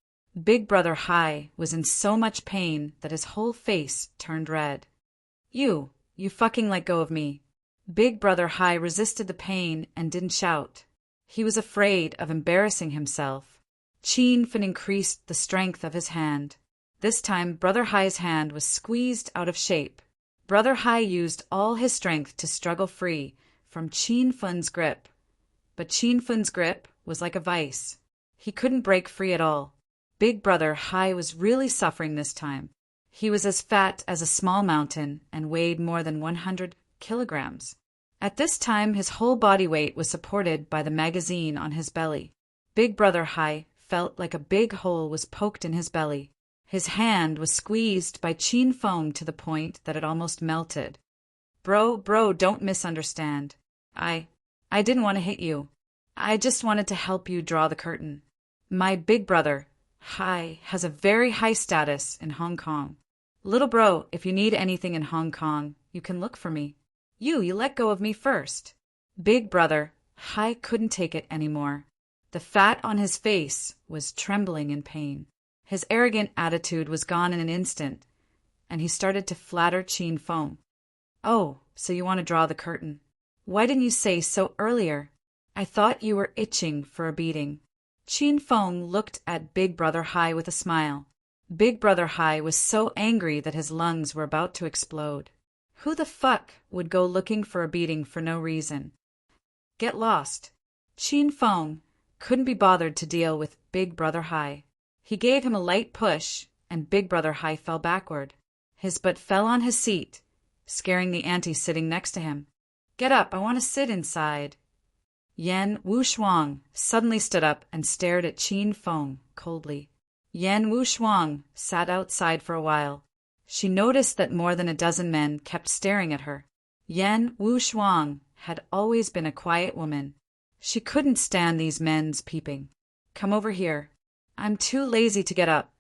Big Brother Hai was in so much pain that his whole face turned red. You fucking let go of me." Big Brother Hai resisted the pain and didn't shout. He was afraid of embarrassing himself. Qin Feng increased the strength of his hand. This time, Brother Hai's hand was squeezed out of shape. Brother Hai used all his strength to struggle free from Qin Feng's grip. But Qin Feng's grip was like a vice. He couldn't break free at all. Big Brother Hai was really suffering this time. He was as fat as a small mountain and weighed more than 100 kilograms. At this time, his whole body weight was supported by the magazine on his belly. Big Brother Hai felt like a big hole was poked in his belly. His hand was squeezed by Qin Feng to the point that it almost melted. Bro, don't misunderstand. I didn't want to hit you. I just wanted to help you draw the curtain. My big brother, Hai, has a very high status in Hong Kong. Little bro, if you need anything in Hong Kong, you can look for me. You let go of me first." Big Brother Hai couldn't take it anymore. The fat on his face was trembling in pain. His arrogant attitude was gone in an instant, and he started to flatter Qin Feng. "Oh, so you want to draw the curtain. Why didn't you say so earlier? I thought you were itching for a beating." Qin Feng looked at Big Brother Hai with a smile. Big Brother Hai was so angry that his lungs were about to explode. Who the fuck would go looking for a beating for no reason? Get lost. Qin Feng couldn't be bothered to deal with Big Brother Hai. He gave him a light push, and Big Brother Hai fell backward. His butt fell on his seat, scaring the auntie sitting next to him. "Get up, I want to sit inside." Yan Wushuang suddenly stood up and stared at Qin Feng coldly. Yan Wushuang sat outside for a while. She noticed that more than a dozen men kept staring at her. Yan Wushuang had always been a quiet woman. She couldn't stand these men's peeping. "Come over here. I'm too lazy to get up."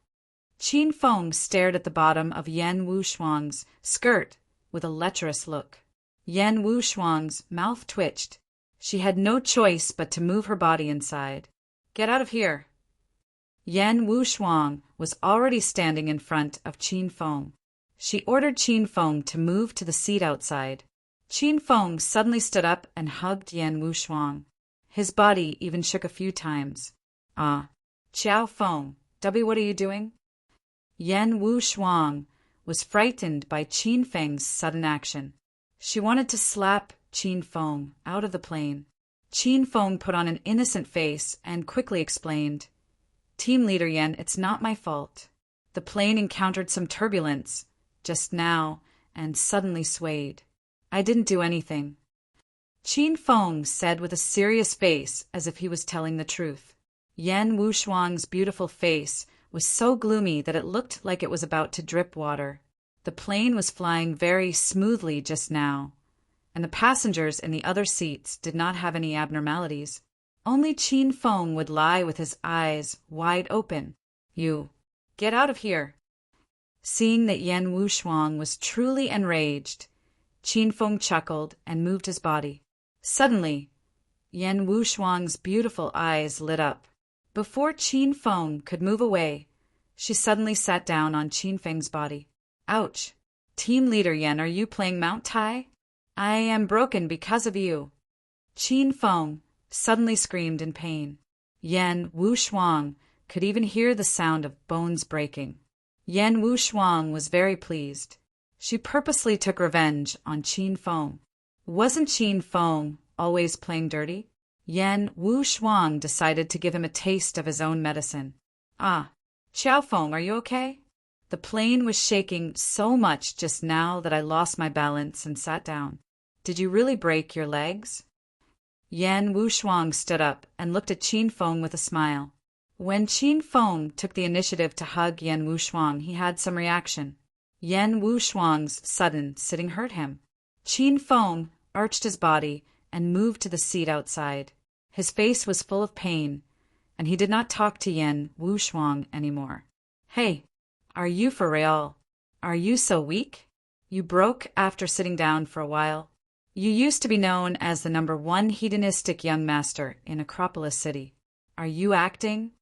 Qin Feng stared at the bottom of Yan Wushuang's skirt with a lecherous look. Yan Wushuang's mouth twitched. She had no choice but to move her body inside. "Get out of here." Yan Wushuang was already standing in front of Qin Feng. She ordered Qin Feng to move to the seat outside. Qin Feng suddenly stood up and hugged Yan Wushuang. His body even shook a few times. "Ah, Qiao Feng, W, what are you doing?" Yan Wushuang was frightened by Qin Feng's sudden action. She wanted to slap Qin Feng out of the plane. Qin Feng put on an innocent face and quickly explained, "Team Leader Yan, it's not my fault. The plane encountered some turbulence just now and suddenly swayed. I didn't do anything." Qin Feng said with a serious face as if he was telling the truth. Yan Wushuang's beautiful face was so gloomy that it looked like it was about to drip water. The plane was flying very smoothly just now, and the passengers in the other seats did not have any abnormalities. Only Qin Feng would lie with his eyes wide open. "You, get out of here." Seeing that Yan Wushuang was truly enraged, Qin Feng chuckled and moved his body. Suddenly, Yan Wushuang's beautiful eyes lit up. Before Qin Feng could move away, she suddenly sat down on Qin Feng's body. "Ouch! Team Leader Yan, are you playing Mount Tai? I am broken because of you." Qin Feng suddenly screamed in pain. Yan Wushuang could even hear the sound of bones breaking. Yan Wushuang was very pleased. She purposely took revenge on Qin Feng. Wasn't Qin Feng always playing dirty? Yan Wushuang decided to give him a taste of his own medicine. "Ah, Qiao Feng, are you okay?" The plane was shaking so much just now that I lost my balance and sat down. "Did you really break your legs?" Yan Wushuang stood up and looked at Qin Feng with a smile. When Qin Feng took the initiative to hug Yan Wushuang, he had some reaction. Yan Wushuang's sudden sitting hurt him. Qin Feng arched his body and moved to the seat outside. His face was full of pain, and he did not talk to Yan Wushuang anymore. "Hey, are you for real? Are you so weak? You broke after sitting down for a while. You used to be known as the #1 hedonistic young master in Acropolis City. Are you acting?"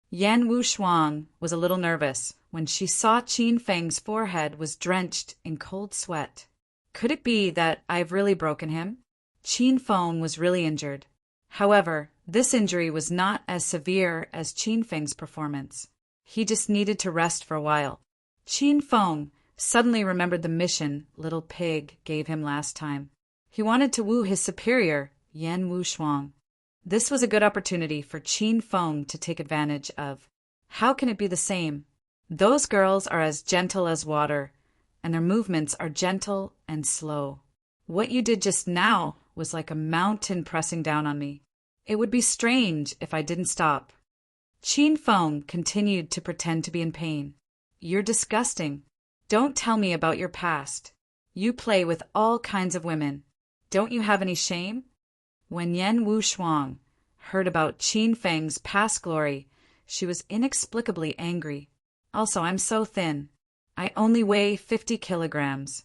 Yan Wushuang was a little nervous when she saw Qin Feng's forehead was drenched in cold sweat. Could it be that I've really broken him? Qin Feng was really injured. However, this injury was not as severe as Qin Feng's performance. He just needed to rest for a while. Qin Feng suddenly remembered the mission Little Pig gave him last time. He wanted to woo his superior, Yan Wushuang. This was a good opportunity for Qin Feng to take advantage of. How can it be the same? Those girls are as gentle as water, and their movements are gentle and slow. What you did just now was like a mountain pressing down on me. It would be strange if I didn't stop. Qin Feng continued to pretend to be in pain. "You're disgusting. Don't tell me about your past. You play with all kinds of women. Don't you have any shame?" When Yan Wushuang heard about Qin Feng's past glory, she was inexplicably angry. "Also, I'm so thin. I only weigh 50 kilograms.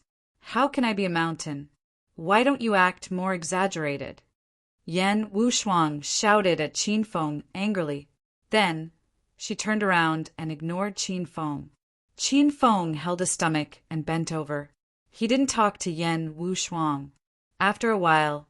How can I be a mountain? Why don't you act more exaggerated?" Yan Wushuang shouted at Qin Feng angrily. Then she turned around and ignored Qin Feng. Qin Feng held his stomach and bent over. He didn't talk to Yan Wushuang. After a while,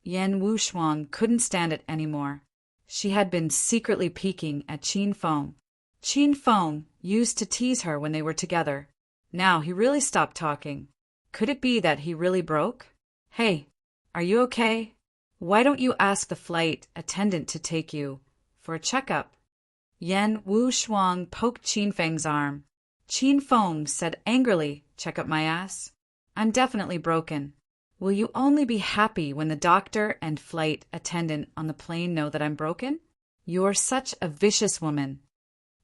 Yan Wushuang couldn't stand it anymore. She had been secretly peeking at Qin Feng. Qin Feng used to tease her when they were together. Now he really stopped talking. Could it be that he really broke? "Hey, are you okay? Why don't you ask the flight attendant to take you for a checkup?" Yan Wushuang poked Qin Feng's arm. Qin Feng said angrily, "Check up my ass? I'm definitely broken. Will you only be happy when the doctor and flight attendant on the plane know that I'm broken? You're such a vicious woman.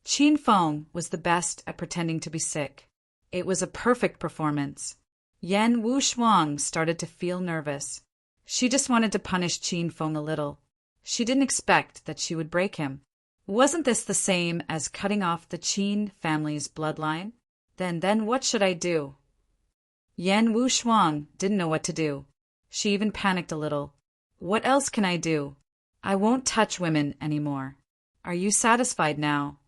Qin Feng was the best at pretending to be sick. It was a perfect performance. Yan Wushuang started to feel nervous. She just wanted to punish Qin Feng a little. She didn't expect that she would break him. Wasn't this the same as cutting off the Qin family's bloodline? Then what should I do? Yan Wushuang didn't know what to do. She even panicked a little. What else can I do? I won't touch women anymore. Are you satisfied now?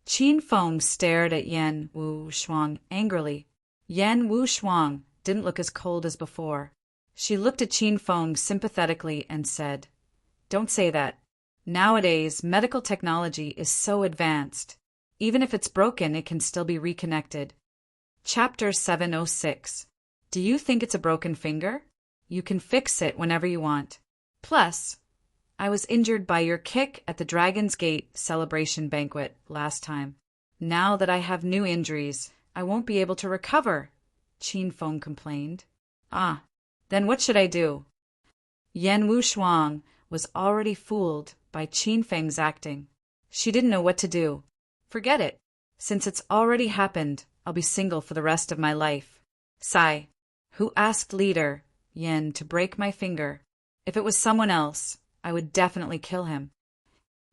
Qin Feng stared at Yan Wushuang angrily. Yan Wushuang didn't look as cold as before. She looked at Qin Feng sympathetically and said, "Don't say that. Nowadays, medical technology is so advanced. Even if it's broken, it can still be reconnected." Chapter 706. Do you think it's a broken finger? You can fix it whenever you want. Plus, I was injured by your kick at the Dragon's Gate celebration banquet last time. Now that I have new injuries, I won't be able to recover, Qin Feng complained. Then what should I do? Yan Wushuang was already fooled by Qin Feng's acting. She didn't know what to do. Forget it. Since it's already happened, I'll be single for the rest of my life. Sigh. Who asked leader Yan to break my finger? If it was someone else, I would definitely kill him.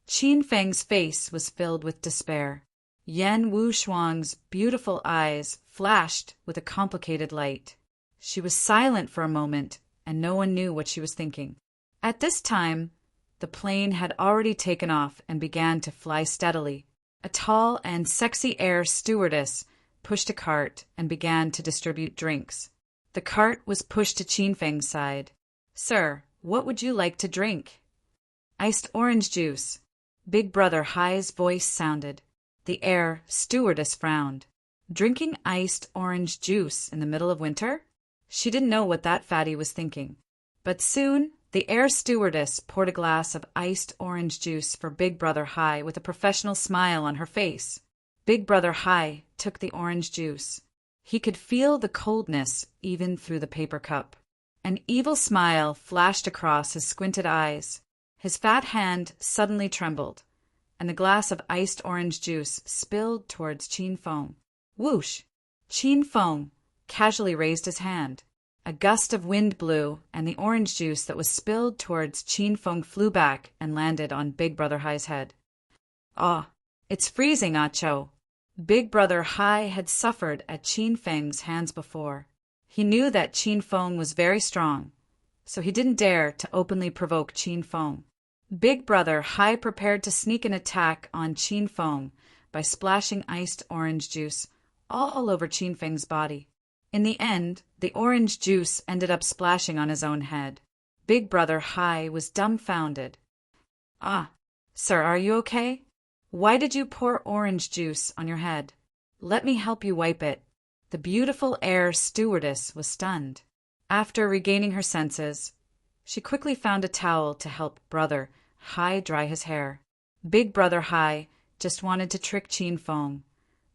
Qin Feng's face was filled with despair. Yan Wushuang's beautiful eyes flashed with a complicated light. She was silent for a moment, and no one knew what she was thinking. At this time, the plane had already taken off and began to fly steadily. A tall and sexy air stewardess pushed a cart and began to distribute drinks. The cart was pushed to Qin Feng's side. "Sir, what would you like to drink?" "Iced orange juice." Big Brother Hai's voice sounded. The air stewardess frowned. Drinking iced orange juice in the middle of winter? She didn't know what that fatty was thinking. But soon, the air stewardess poured a glass of iced orange juice for Big Brother Hai with a professional smile on her face. Big Brother Hai took the orange juice. He could feel the coldness even through the paper cup. An evil smile flashed across his squinted eyes. His fat hand suddenly trembled, and the glass of iced orange juice spilled towards Qin Feng. Whoosh! Qin Feng casually raised his hand. A gust of wind blew, and the orange juice that was spilled towards Qin Feng flew back and landed on Big Brother Hai's head. It's freezing, Cho. Big Brother Hai had suffered at Qin Feng's hands before. He knew that Qin Feng was very strong, so he didn't dare to openly provoke Qin Feng. Big Brother Hai prepared to sneak an attack on Qin Feng by splashing iced orange juice all over Qin Feng's body. In the end, the orange juice ended up splashing on his own head. Big Brother Hai was dumbfounded. Sir, are you okay? Why did you pour orange juice on your head? Let me help you wipe it. The beautiful air stewardess was stunned. After regaining her senses, she quickly found a towel to help Brother Hai dry his hair. Big Brother Hai just wanted to trick Qin Feng,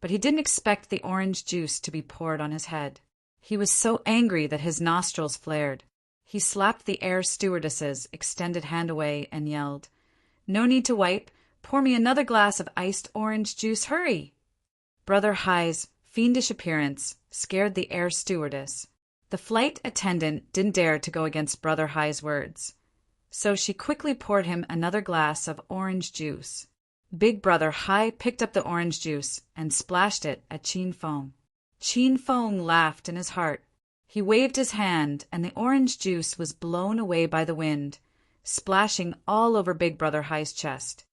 but he didn't expect the orange juice to be poured on his head. He was so angry that his nostrils flared. He slapped the air stewardess's extended hand away and yelled, "No need to wipe. Pour me another glass of iced orange juice. Hurry!" Brother Hai's fiendish appearance scared the air stewardess. The flight attendant didn't dare to go against Brother Hai's words, so she quickly poured him another glass of orange juice. Big Brother Hai picked up the orange juice and splashed it at Qin Feng. Qin Feng laughed in his heart. He waved his hand, and the orange juice was blown away by the wind, splashing all over Big Brother Hai's chest.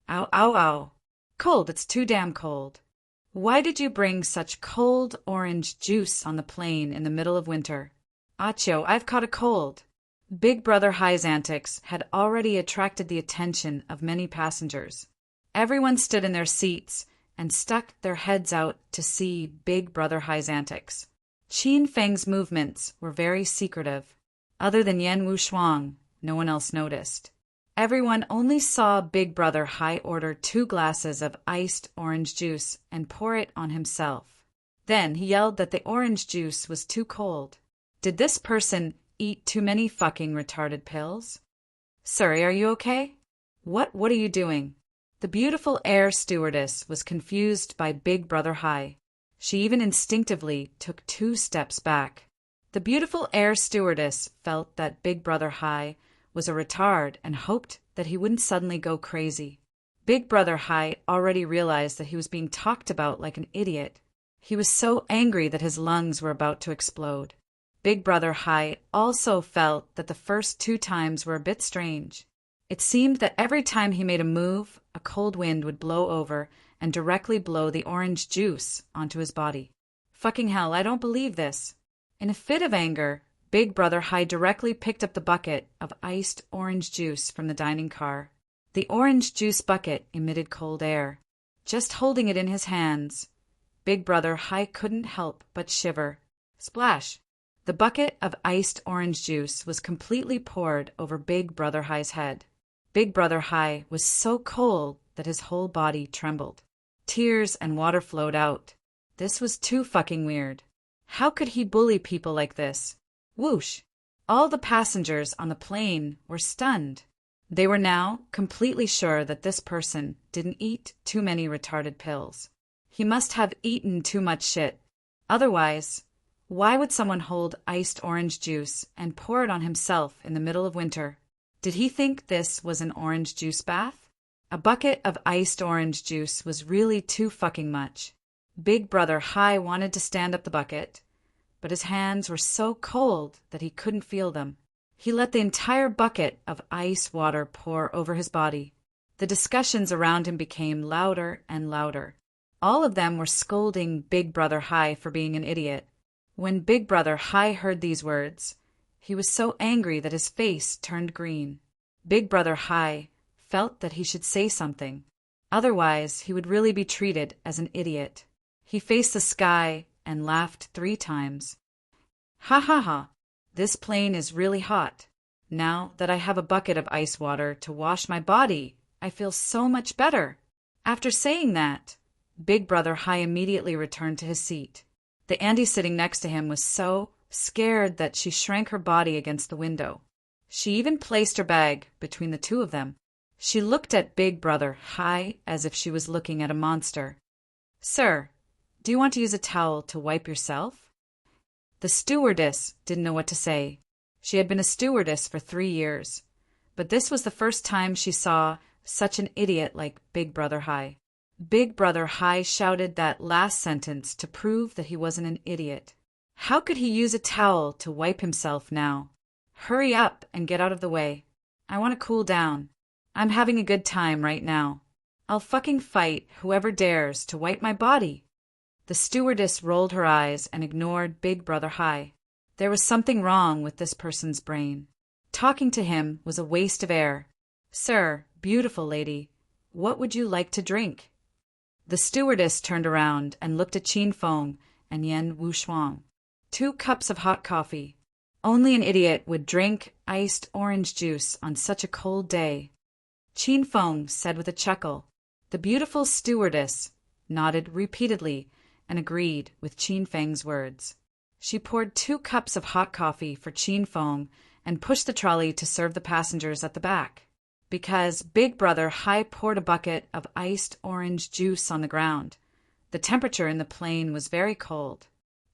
"Ow, ow, ow. Cold, it's too damn cold. Why did you bring such cold orange juice on the plane in the middle of winter?" "Acho, I've caught a cold." Big Brother Hai's antics had already attracted the attention of many passengers. Everyone stood in their seats and stuck their heads out to see Big Brother Hai's antics. Qin Feng's movements were very secretive. Other than Yan Wushuang, no one else noticed. Everyone only saw Big Brother Hai order 2 glasses of iced orange juice and pour it on himself. Then he yelled that the orange juice was too cold. Did this person eat too many fucking retarded pills? Sir, are you okay? What are you doing? The beautiful air stewardess was confused by Big Brother High. She even instinctively took 2 steps back. The beautiful air stewardess felt that Big Brother High was a retard and hoped that he wouldn't suddenly go crazy. Big Brother High already realized that he was being talked about like an idiot. He was so angry that his lungs were about to explode. Big Brother High also felt that the first 2 times were a bit strange. It seemed that every time he made a move, a cold wind would blow over and directly blow the orange juice onto his body. Fucking hell, I don't believe this. In a fit of anger, Big Brother High directly picked up the bucket of iced orange juice from the dining car. The orange juice bucket emitted cold air. Just holding it in his hands, Big Brother High couldn't help but shiver. Splash! The bucket of iced orange juice was completely poured over Big Brother High's head. Big Brother High was so cold that his whole body trembled. Tears and water flowed out. This was too fucking weird. How could he bully people like this? Whoosh! All the passengers on the plane were stunned. They were now completely sure that this person didn't eat too many retarded pills. He must have eaten too much shit. Otherwise, why would someone hold iced orange juice and pour it on himself in the middle of winter? Did he think this was an orange juice bath? A bucket of iced orange juice was really too fucking much. Big Brother High wanted to stand up the bucket, but his hands were so cold that he couldn't feel them. He let the entire bucket of ice water pour over his body. The discussions around him became louder and louder. All of them were scolding Big Brother High for being an idiot. When Big Brother High heard these words, he was so angry that his face turned green. Big Brother High felt that he should say something. Otherwise, he would really be treated as an idiot. He faced the sky and laughed 3 times. Ha ha ha! This plane is really hot. Now that I have a bucket of ice water to wash my body, I feel so much better. After saying that, Big Brother High immediately returned to his seat. The Andy sitting next to him was so scared that she shrank her body against the window. She even placed her bag between the 2 of them. She looked at Big Brother High as if she was looking at a monster. Sir, do you want to use a towel to wipe yourself? The stewardess didn't know what to say. She had been a stewardess for 3 years, but this was the first time she saw such an idiot like Big Brother High. Big Brother High shouted that last sentence to prove that he wasn't an idiot. How could he use a towel to wipe himself now? Hurry up and get out of the way. I want to cool down. I'm having a good time right now. I'll fucking fight whoever dares to wipe my body. The stewardess rolled her eyes and ignored Big Brother High. There was something wrong with this person's brain. Talking to him was a waste of air. Sir, beautiful lady, what would you like to drink? The stewardess turned around and looked at Qin Feng and Yan Wushuang. 2 cups of hot coffee. Only an idiot would drink iced orange juice on such a cold day. Qin Feng said with a chuckle. The beautiful stewardess nodded repeatedly and agreed with Qin Feng's words. She poured 2 cups of hot coffee for Qin Feng and pushed the trolley to serve the passengers at the back. Because Big Brother High poured a bucket of iced orange juice on the ground, the temperature in the plane was very cold.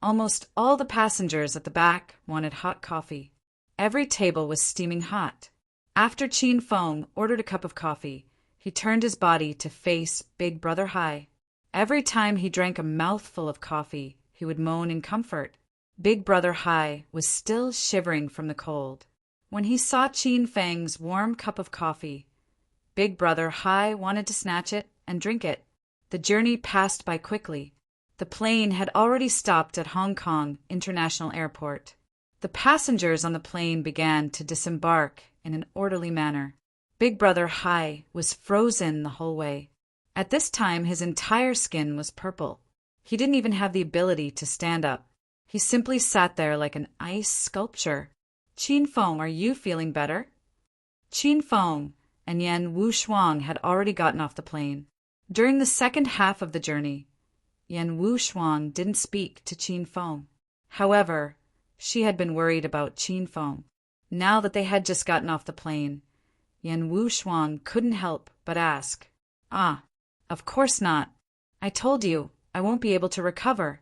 Almost all the passengers at the back wanted hot coffee. Every table was steaming hot. After Qin Feng ordered a cup of coffee, he turned his body to face Big Brother High. Every time he drank a mouthful of coffee, he would moan in comfort. Big Brother High was still shivering from the cold. When he saw Qin Feng's warm cup of coffee, Big Brother High wanted to snatch it and drink it. The journey passed by quickly. The plane had already stopped at Hong Kong International Airport. The passengers on the plane began to disembark in an orderly manner. Big Brother High was frozen the whole way. At this time, his entire skin was purple. He didn't even have the ability to stand up. He simply sat there like an ice sculpture. Qin Feng, are you feeling better? Qin Feng and Yan Wushuang had already gotten off the plane. During the second half of the journey, Yan Wushuang didn't speak to Qin Feng. However, She had been worried about Qin Feng. Now that they had just gotten off the plane, Yan Wushuang couldn't help but ask, "Ah, of course not. I told you I won't be able to recover."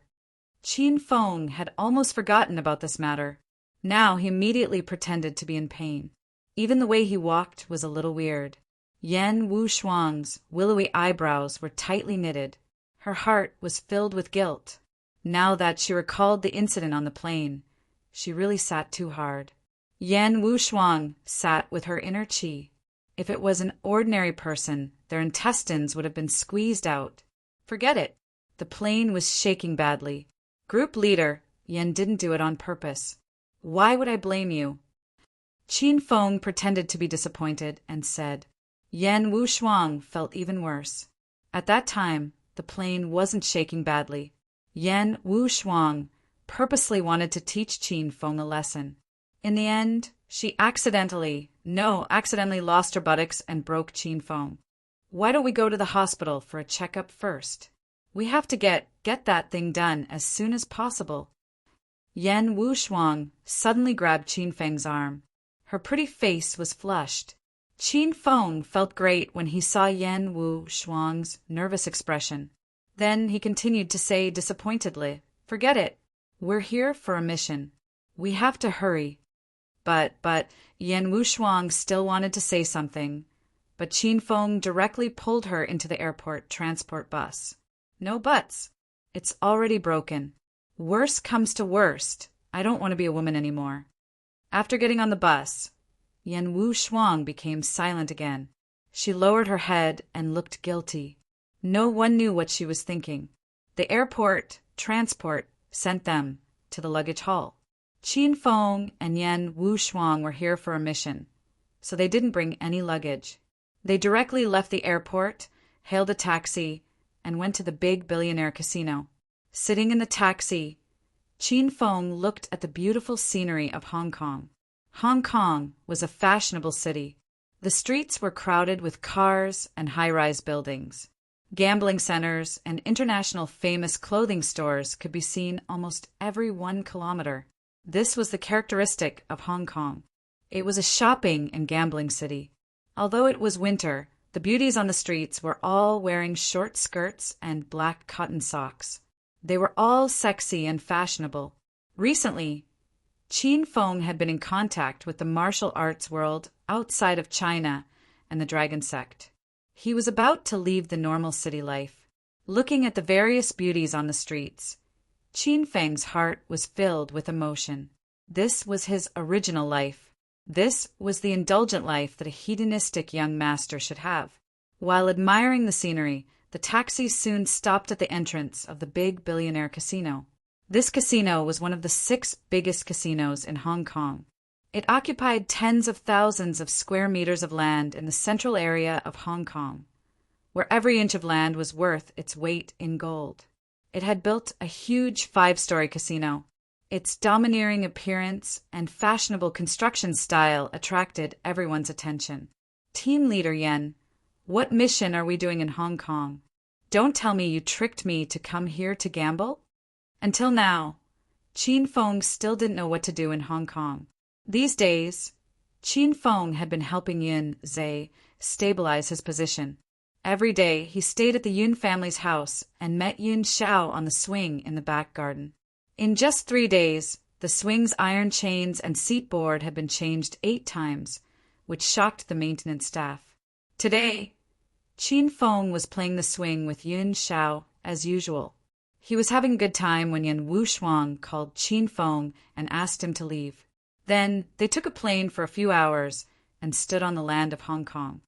Qin Feng had almost forgotten about this matter. Now he immediately pretended to be in pain. Even the way he walked was a little weird. Yan Wushuang's willowy eyebrows were tightly knitted. Her heart was filled with guilt. Now that she recalled the incident on the plane, she really sat too hard. Yan Wushuang sat with her inner qi. If it was an ordinary person, their intestines would have been squeezed out. Forget it. The plane was shaking badly. Group leader, Yan didn't do it on purpose. Why would I blame you? Qin Feng pretended to be disappointed and said. Yan Wushuang felt even worse. At that time, the plane wasn't shaking badly. Yan Wushuang purposely wanted to teach Qin Feng a lesson. In the end, she accidentally lost her buttocks and broke Qin Feng. Why don't we go to the hospital for a checkup first? We have to get that thing done as soon as possible. Yan Wushuang suddenly grabbed Qin Feng's arm. Her pretty face was flushed. Qin Feng felt great when he saw Yan Wushuang's nervous expression. Then he continued to say disappointedly, "Forget it. We're here for a mission. We have to hurry." But Yan Wushuang still wanted to say something, but Qin Feng directly pulled her into the airport transport bus. No buts. It's already broken. Worst comes to worst. I don't want to be a woman anymore. After getting on the bus, Yan Wushuang became silent again. She lowered her head and looked guilty. No one knew what she was thinking. The airport transport sent them to the luggage hall. Qin Feng and Yan Wushuang were here for a mission, so they didn't bring any luggage. They directly left the airport, hailed a taxi, and went to the big billionaire casino. Sitting in the taxi, Qin Feng looked at the beautiful scenery of Hong Kong. Hong Kong was a fashionable city. The streets were crowded with cars and high-rise buildings. Gambling centers and international famous clothing stores could be seen almost every 1 kilometer. This was the characteristic of Hong Kong. It was a shopping and gambling city. Although it was winter, the beauties on the streets were all wearing short skirts and black cotton socks. They were all sexy and fashionable. Recently, Qin Feng had been in contact with the martial arts world outside of China and the Dragon Sect. He was about to leave the normal city life. Looking at the various beauties on the streets, Qin Feng's heart was filled with emotion. This was his original life. This was the indulgent life that a hedonistic young master should have. While admiring the scenery, the taxi soon stopped at the entrance of the big billionaire casino. This casino was one of the 6 biggest casinos in Hong Kong. It occupied tens of thousands of square meters of land in the central area of Hong Kong, where every inch of land was worth its weight in gold. It had built a huge 5-story casino. Its domineering appearance and fashionable construction style attracted everyone's attention. Team leader Yan, what mission are we doing in Hong Kong? Don't tell me you tricked me to come here to gamble? Until now, Qin Feng still didn't know what to do in Hong Kong. These days, Qin Feng had been helping Yun Zhe stabilize his position. Every day, he stayed at the Yun family's house and met Yun Xiao on the swing in the back garden. In just 3 days, the swing's iron chains and seat board had been changed 8 times, which shocked the maintenance staff. Today, Qin Feng was playing the swing with Yun Xiao as usual. He was having a good time when Yan Wushuang called Qin Feng and asked him to leave. Then they took a plane for a few hours and stood on the land of Hong Kong.